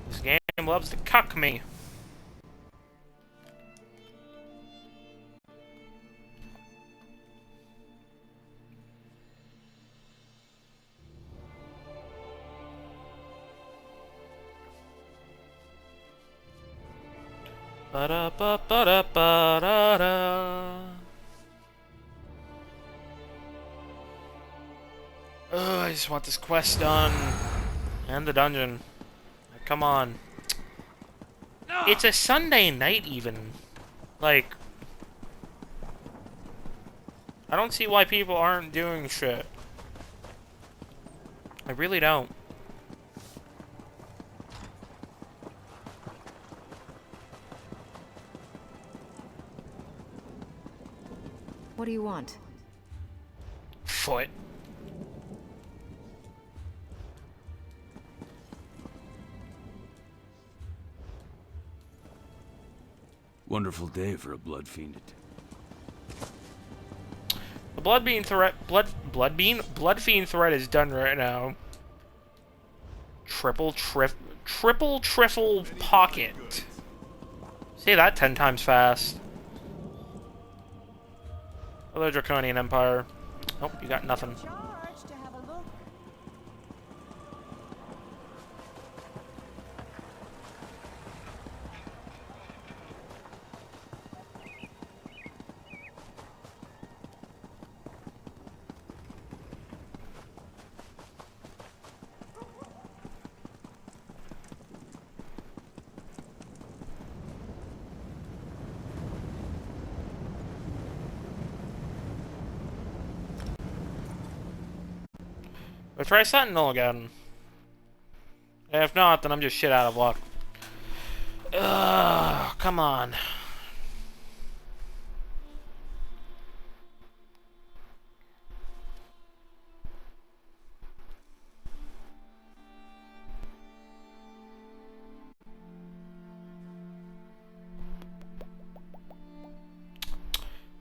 This game loves to cuck me. Ba-da-ba-ba-da-ba-da-da. Oh, I just want this quest done. And the dungeon. Come on. It's a Sunday night even. Like, I don't see why people aren't doing shit. I really don't. What do you want? Foot. Wonderful day for a blood fiend. The blood fiend threat is done right now. Triple trifle pocket. Say that 10 times fast. Hello, Draconian Empire. Nope, you got nothing. Let's try Sentinel again. If not, then I'm just shit out of luck. Ugh, come on.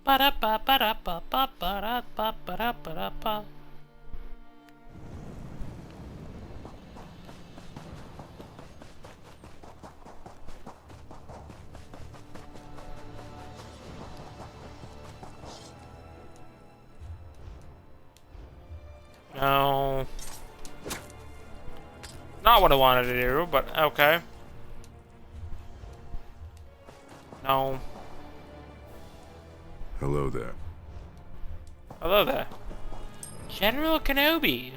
Ba-da-ba-ba-da-ba-ba-ba-da-ba-ba-da-ba-da-ba. No. Not what I wanted to do, but okay. No. Hello there. Hello there. General Kenobi.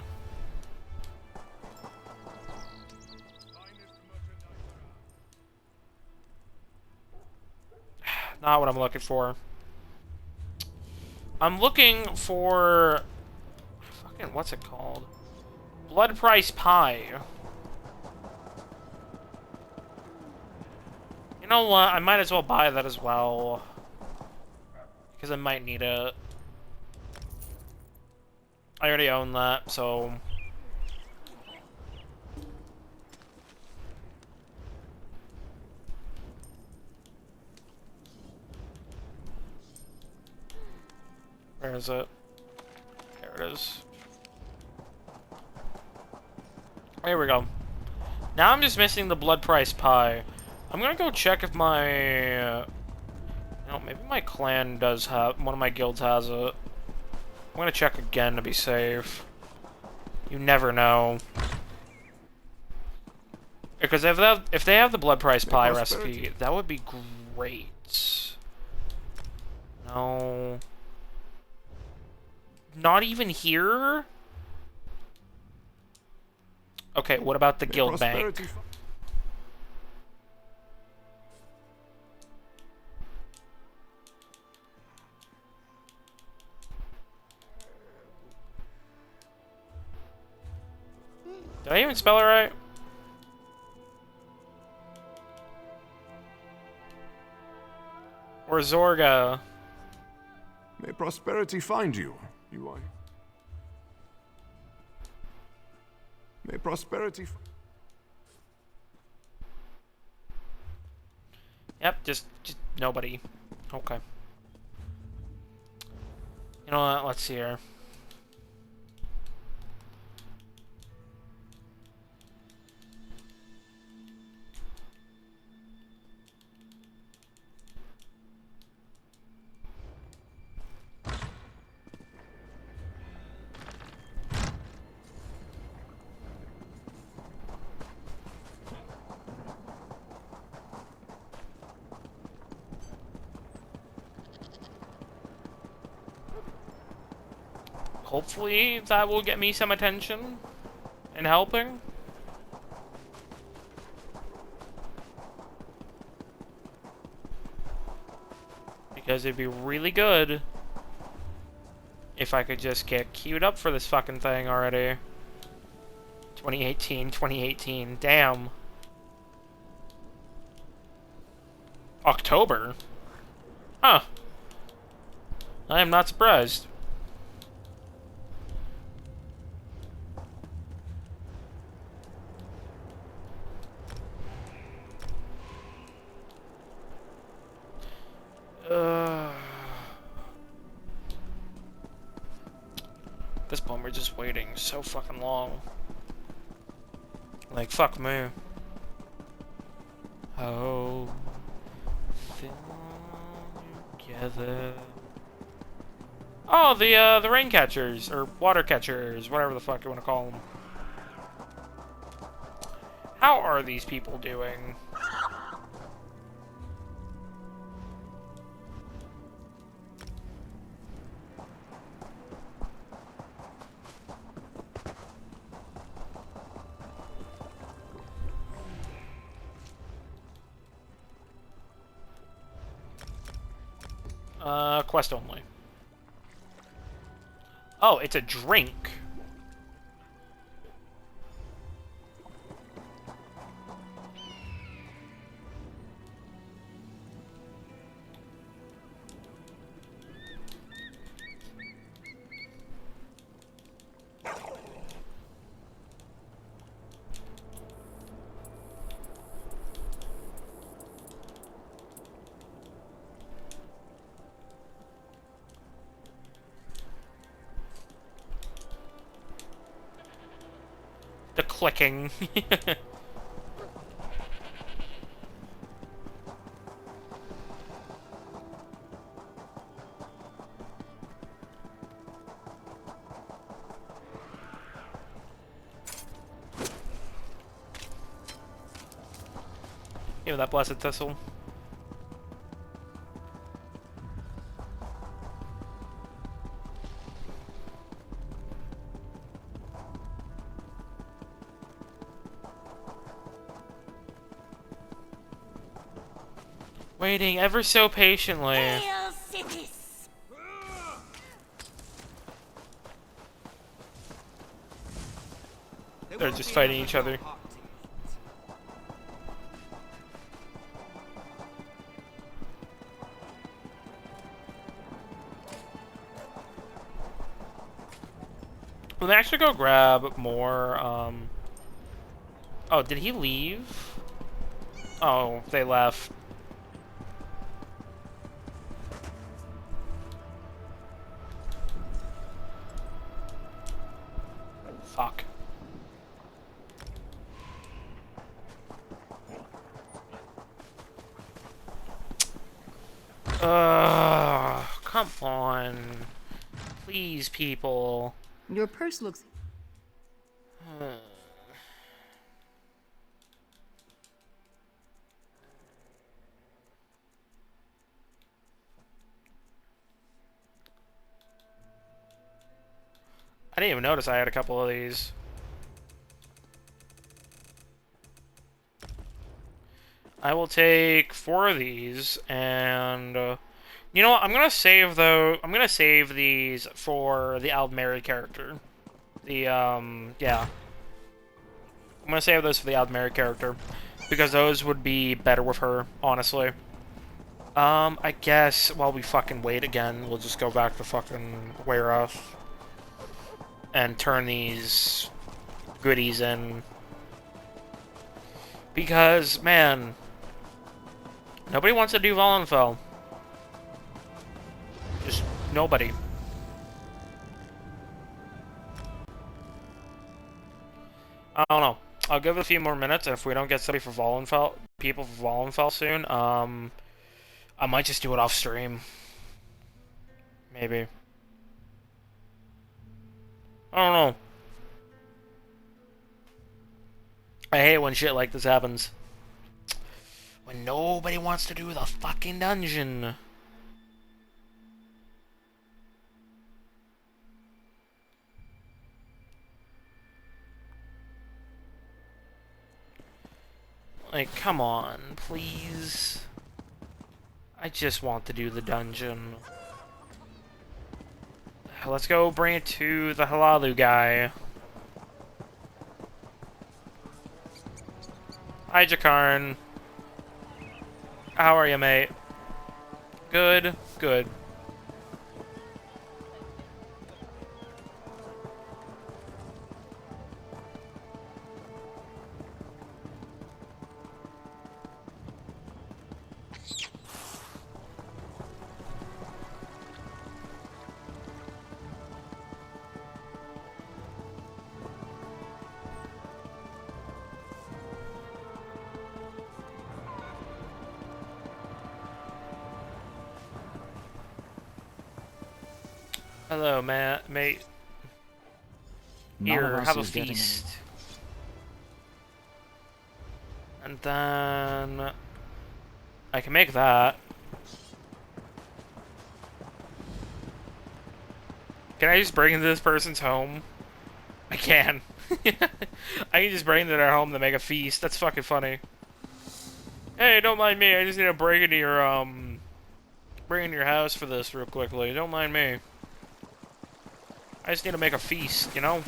Not what I'm looking for. I'm looking for... Fucking, what's it called? Blood price pie. You know what? I might as well buy that as well. Because I might need it. I already own that, so... Where is it? There it is. There we go. Now I'm just missing the blood price pie. I'm gonna go check if my... maybe my clan does have... One of my guilds has it. I'm gonna check again to be safe. You never know. Because if they have the blood price pie recipe, that would be great. No. Not even here? Okay, what about the guild bank? Did I even spell it right? Or Zorga? May prosperity find you. You are. May prosperity. Yep, just nobody. Okay. You know what? Let's see here. Hopefully that will get me some attention and helping. Because it'd be really good if I could just get queued up for this fucking thing already. 2018, 2018, damn. October? Huh. I am not surprised. At this point, we're just waiting so fucking long. Like, fuck me. Oh, together. Oh, the rain catchers or water catchers, whatever the fuck you want to call them. How are these people doing? Quest only. Oh, it's a drink. The clicking. Give me that blessed thistle. Waiting ever so patiently. They're just fighting each other. Let me actually go grab more, Oh, did he leave? Oh, they left. Fuck. Come on. Please, people. Your purse looks... I didn't even notice I had a couple of these. I will take 4 of these, and you know what? I'm gonna save these for the Aldmeri character. Yeah. I'm gonna save those for the Aldmeri character because those would be better with her, honestly. I guess while we fucking wait again, we'll just go back to fucking warehouse and turn these goodies in. Because, man, nobody wants to do Vollenfell. Just nobody. I don't know. I'll give it a few more minutes, and if we don't get somebody for Vollenfell, people for Vollenfell soon, I might just do it off stream. Maybe. I don't know. I hate when shit like this happens. When nobody wants to do the fucking dungeon. Like, come on, please. I just want to do the dungeon. Let's go bring it to the Halalu guy. Hi, Jakarn. How are you, mate? Good, good. Hello, mate. Here, have a feast. And then... I can make that. Can I just bring into this person's home? I can. I can just bring into their home to make a feast. That's fucking funny. Hey, don't mind me. I just need to break into your house for this real quickly. Don't mind me. I just need to make a feast, you know?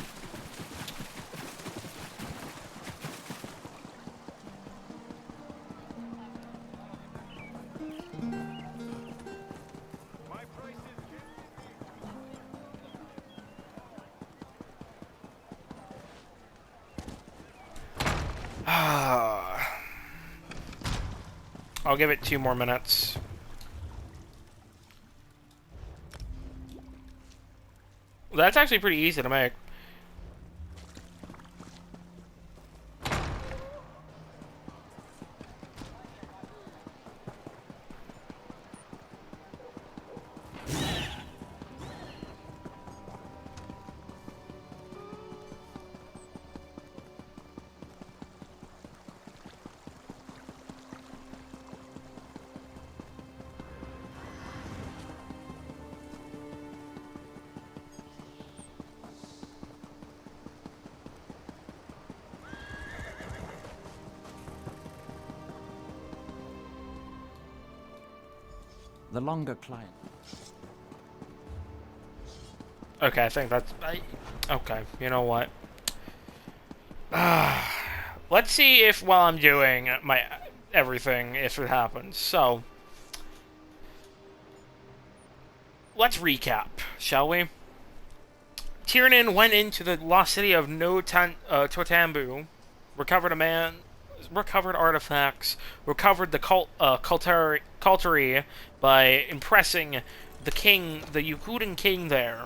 I'll give it 2 more minutes. That's actually pretty easy to make. The longer climb. Okay, I think that's... okay, you know what? Let's see if while I'm doing my everything, if it happens. So, let's recap, shall we? Tiernan went into the lost city of Totambu, recovered artifacts, recovered the Cauterizing by impressing the king, the Yakuden king there,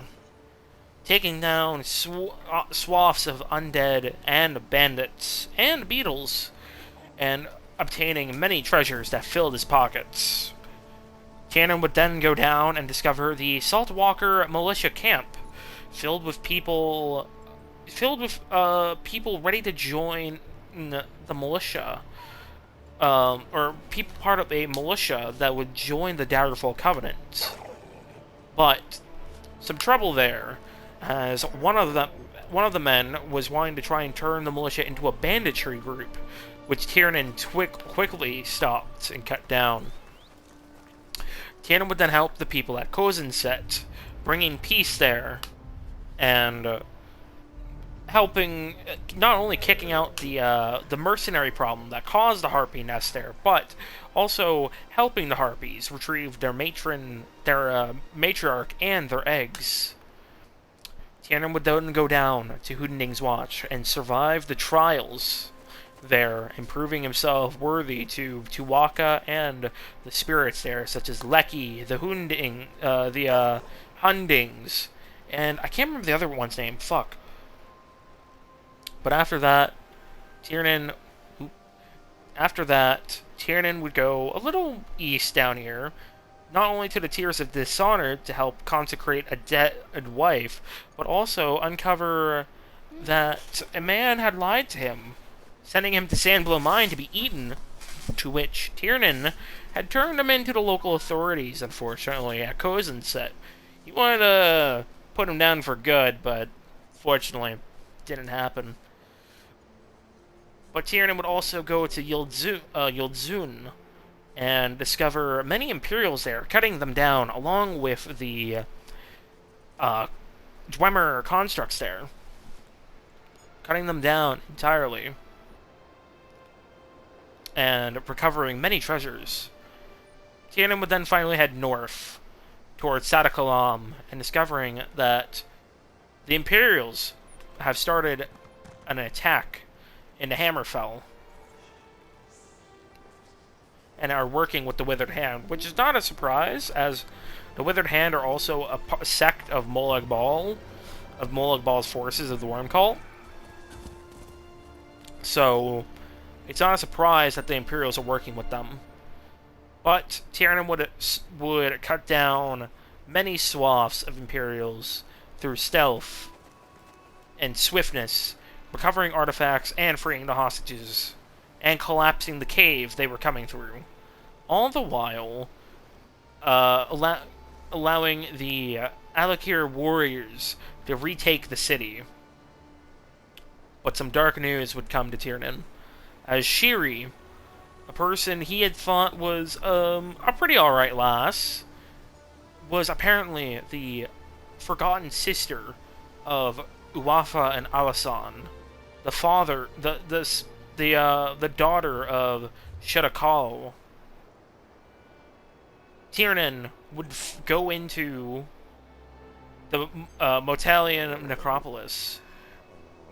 taking down swaths of undead and bandits and beetles, and obtaining many treasures that filled his pockets. Tiernan would then go down and discover the Saltwalker militia camp, filled with people ready to join the militia, or people part of a militia that would join the Daggerfall Covenant. But some trouble there, as one of the men was wanting to try and turn the militia into a banditry group, which Tiernan quickly stopped and cut down. Tiernan would then help the people at Kozinset, bringing peace there, and helping, not only kicking out the mercenary problem that caused the Harpy nest there, but also helping the Harpies retrieve their matriarch and their eggs. Tiernan would then go down to Hoonding's Watch and survive the trials there, and proving himself worthy to Waka and the spirits there, such as Lecky, the Hunding, the Hundings, and I can't remember the other one's name. Fuck. But after that, Tiernan would go a little east down here, not only to the Tears of Dishonor to help consecrate a dead wife, but also uncover that a man had lied to him, sending him to Sandblow Mine to be eaten, to which Tiernan had turned him into the local authorities, unfortunately, at Kozinset. He wanted to put him down for good, but fortunately, didn't happen. But Tiernan would also go to Yildzun and discover many Imperials there, cutting them down, along with the Dwemer constructs there. Cutting them down entirely. And recovering many treasures. Tiernan would then finally head north, towards Sadakalam, and discovering that the Imperials have started an attack into Hammerfell, and are working with the Withered Hand, which is not a surprise, as the Withered Hand are also a sect of Molag Bal, of Molag Bal's forces of the Worm Cult. So it's not a surprise that the Imperials are working with them. But Tiernan would cut down many swaths of Imperials through stealth and swiftness, recovering artifacts and freeing the hostages, and collapsing the cave they were coming through. All the while, allowing the Alik'r warriors to retake the city. But some dark news would come to Tiernan, as Shiri, a person he had thought was a pretty alright lass, was apparently the forgotten sister of Uwafa and Alasan, the father, the daughter of Shadakal. Tiernan would go into the Motalian necropolis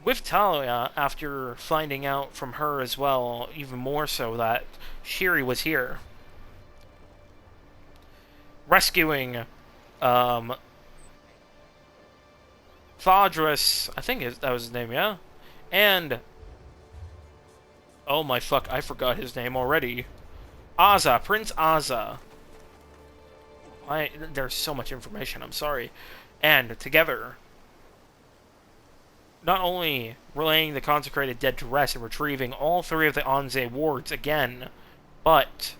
with Talia after finding out from her as well, even more so, that Shiri was here, rescuing Thadris, I think that was his name, yeah? And, oh my fuck, I forgot his name already. Azza, Prince Azza. There's so much information, I'm sorry. And together, not only relaying the consecrated dead to rest and retrieving all three of the Anze wards again, but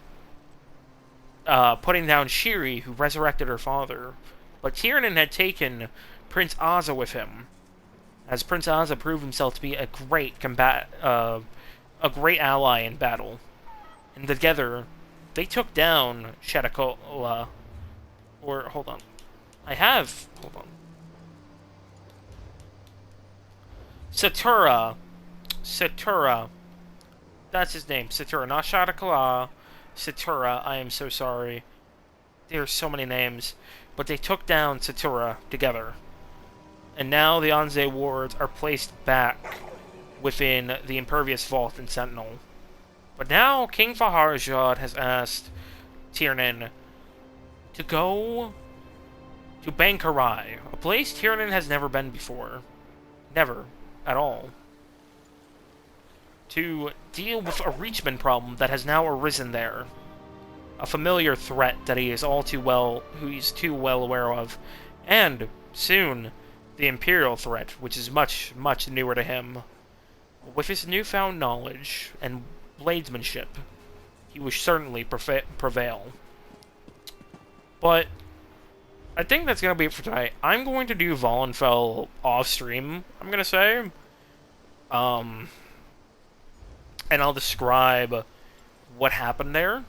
putting down Shiri, who resurrected her father. But Tiernan had taken Prince Azza with him, as Prince Azza proved himself to be a great a great ally in battle. And together, they took down Shadakala, Or, hold on. I have... Hold on. Satura. Satura. That's his name. Satura. Not Shadakala. Satura. I am so sorry. There are so many names. But they took down Satura together. And now the Anze wards are placed back within the Impervious Vault and Sentinel. But now King Faharajad has asked Tiernan to go to Bankarai, a place Tiernan has never been before. Never. At all. To deal with a Reachman problem that has now arisen there. A familiar threat that he is who he's too well aware of. And, soon, the Imperial threat, which is much, much newer to him. With his newfound knowledge and bladesmanship, he will certainly prevail. But I think that's going to be it for tonight. I'm going to do Vollenfell off-stream, I'm going to say. And I'll describe what happened there.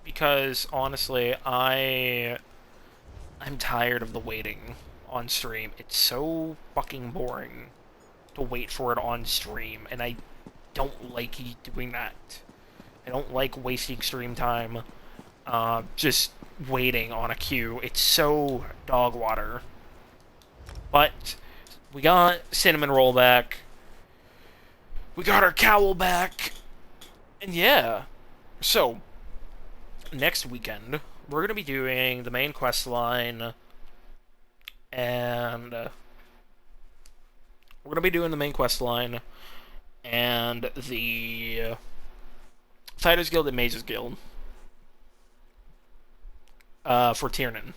Because, honestly, I'm tired of the waiting on stream. It's so fucking boring to wait for it on stream, and I don't like doing that. I don't like wasting stream time just waiting on a queue. It's so dog water. But we got Cinnamon Roll back. We got our cowl back. And yeah. So, next weekend, we're going to be doing the main quest line. And we're going to be doing the main quest line and the Fighters Guild and Mages Guild for Tiernan.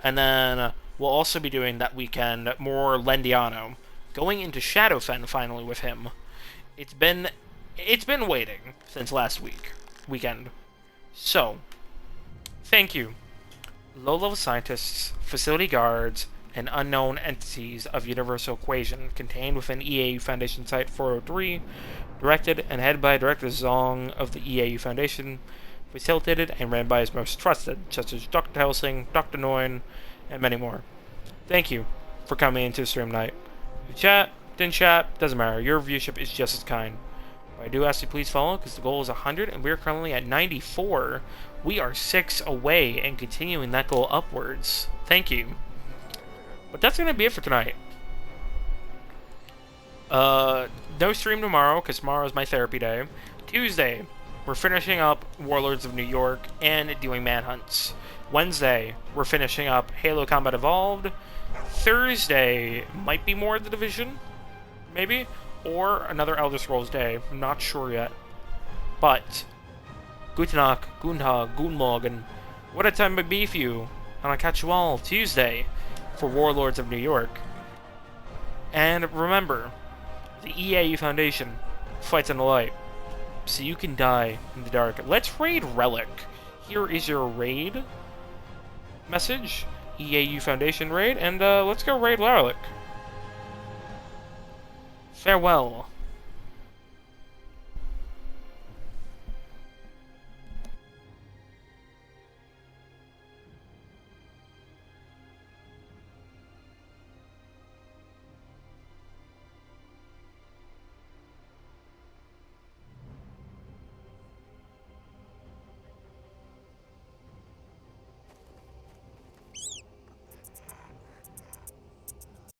And then we'll also be doing that weekend more Lendiano, going into Shadowfen finally with him. It's been waiting since last weekend. So, thank you, low-level scientists, facility guards, and unknown entities of Universal Equation contained within EAU Foundation Site 403, directed and headed by Director Zong of the EAU Foundation, facilitated and ran by his most trusted, such as Dr. Helsing, Dr. Nguyen, and many more. Thank you for coming into the stream night. You chat, didn't chat, doesn't matter. Your viewership is just as kind. But I do ask you please follow, because the goal is 100, and we are currently at 94. We are 6 away and continuing that goal upwards. Thank you. But that's going to be it for tonight. No stream tomorrow, because tomorrow is my therapy day. Tuesday, we're finishing up Warlords of New York and doing manhunts. Wednesday, we're finishing up Halo Combat Evolved. Thursday might be more of the Division, maybe, or another Elder Scrolls day. I'm not sure yet. But, Guten Tag, Guten Tag, Guten Morgen. What a time to be for you. And I'll catch you all Tuesday for Warlords of New York. And remember, the EAU Foundation fights in the light, so you can die in the dark. Let's raid Relic. Here is your raid message, EAU Foundation raid, and let's go raid Relic. Farewell.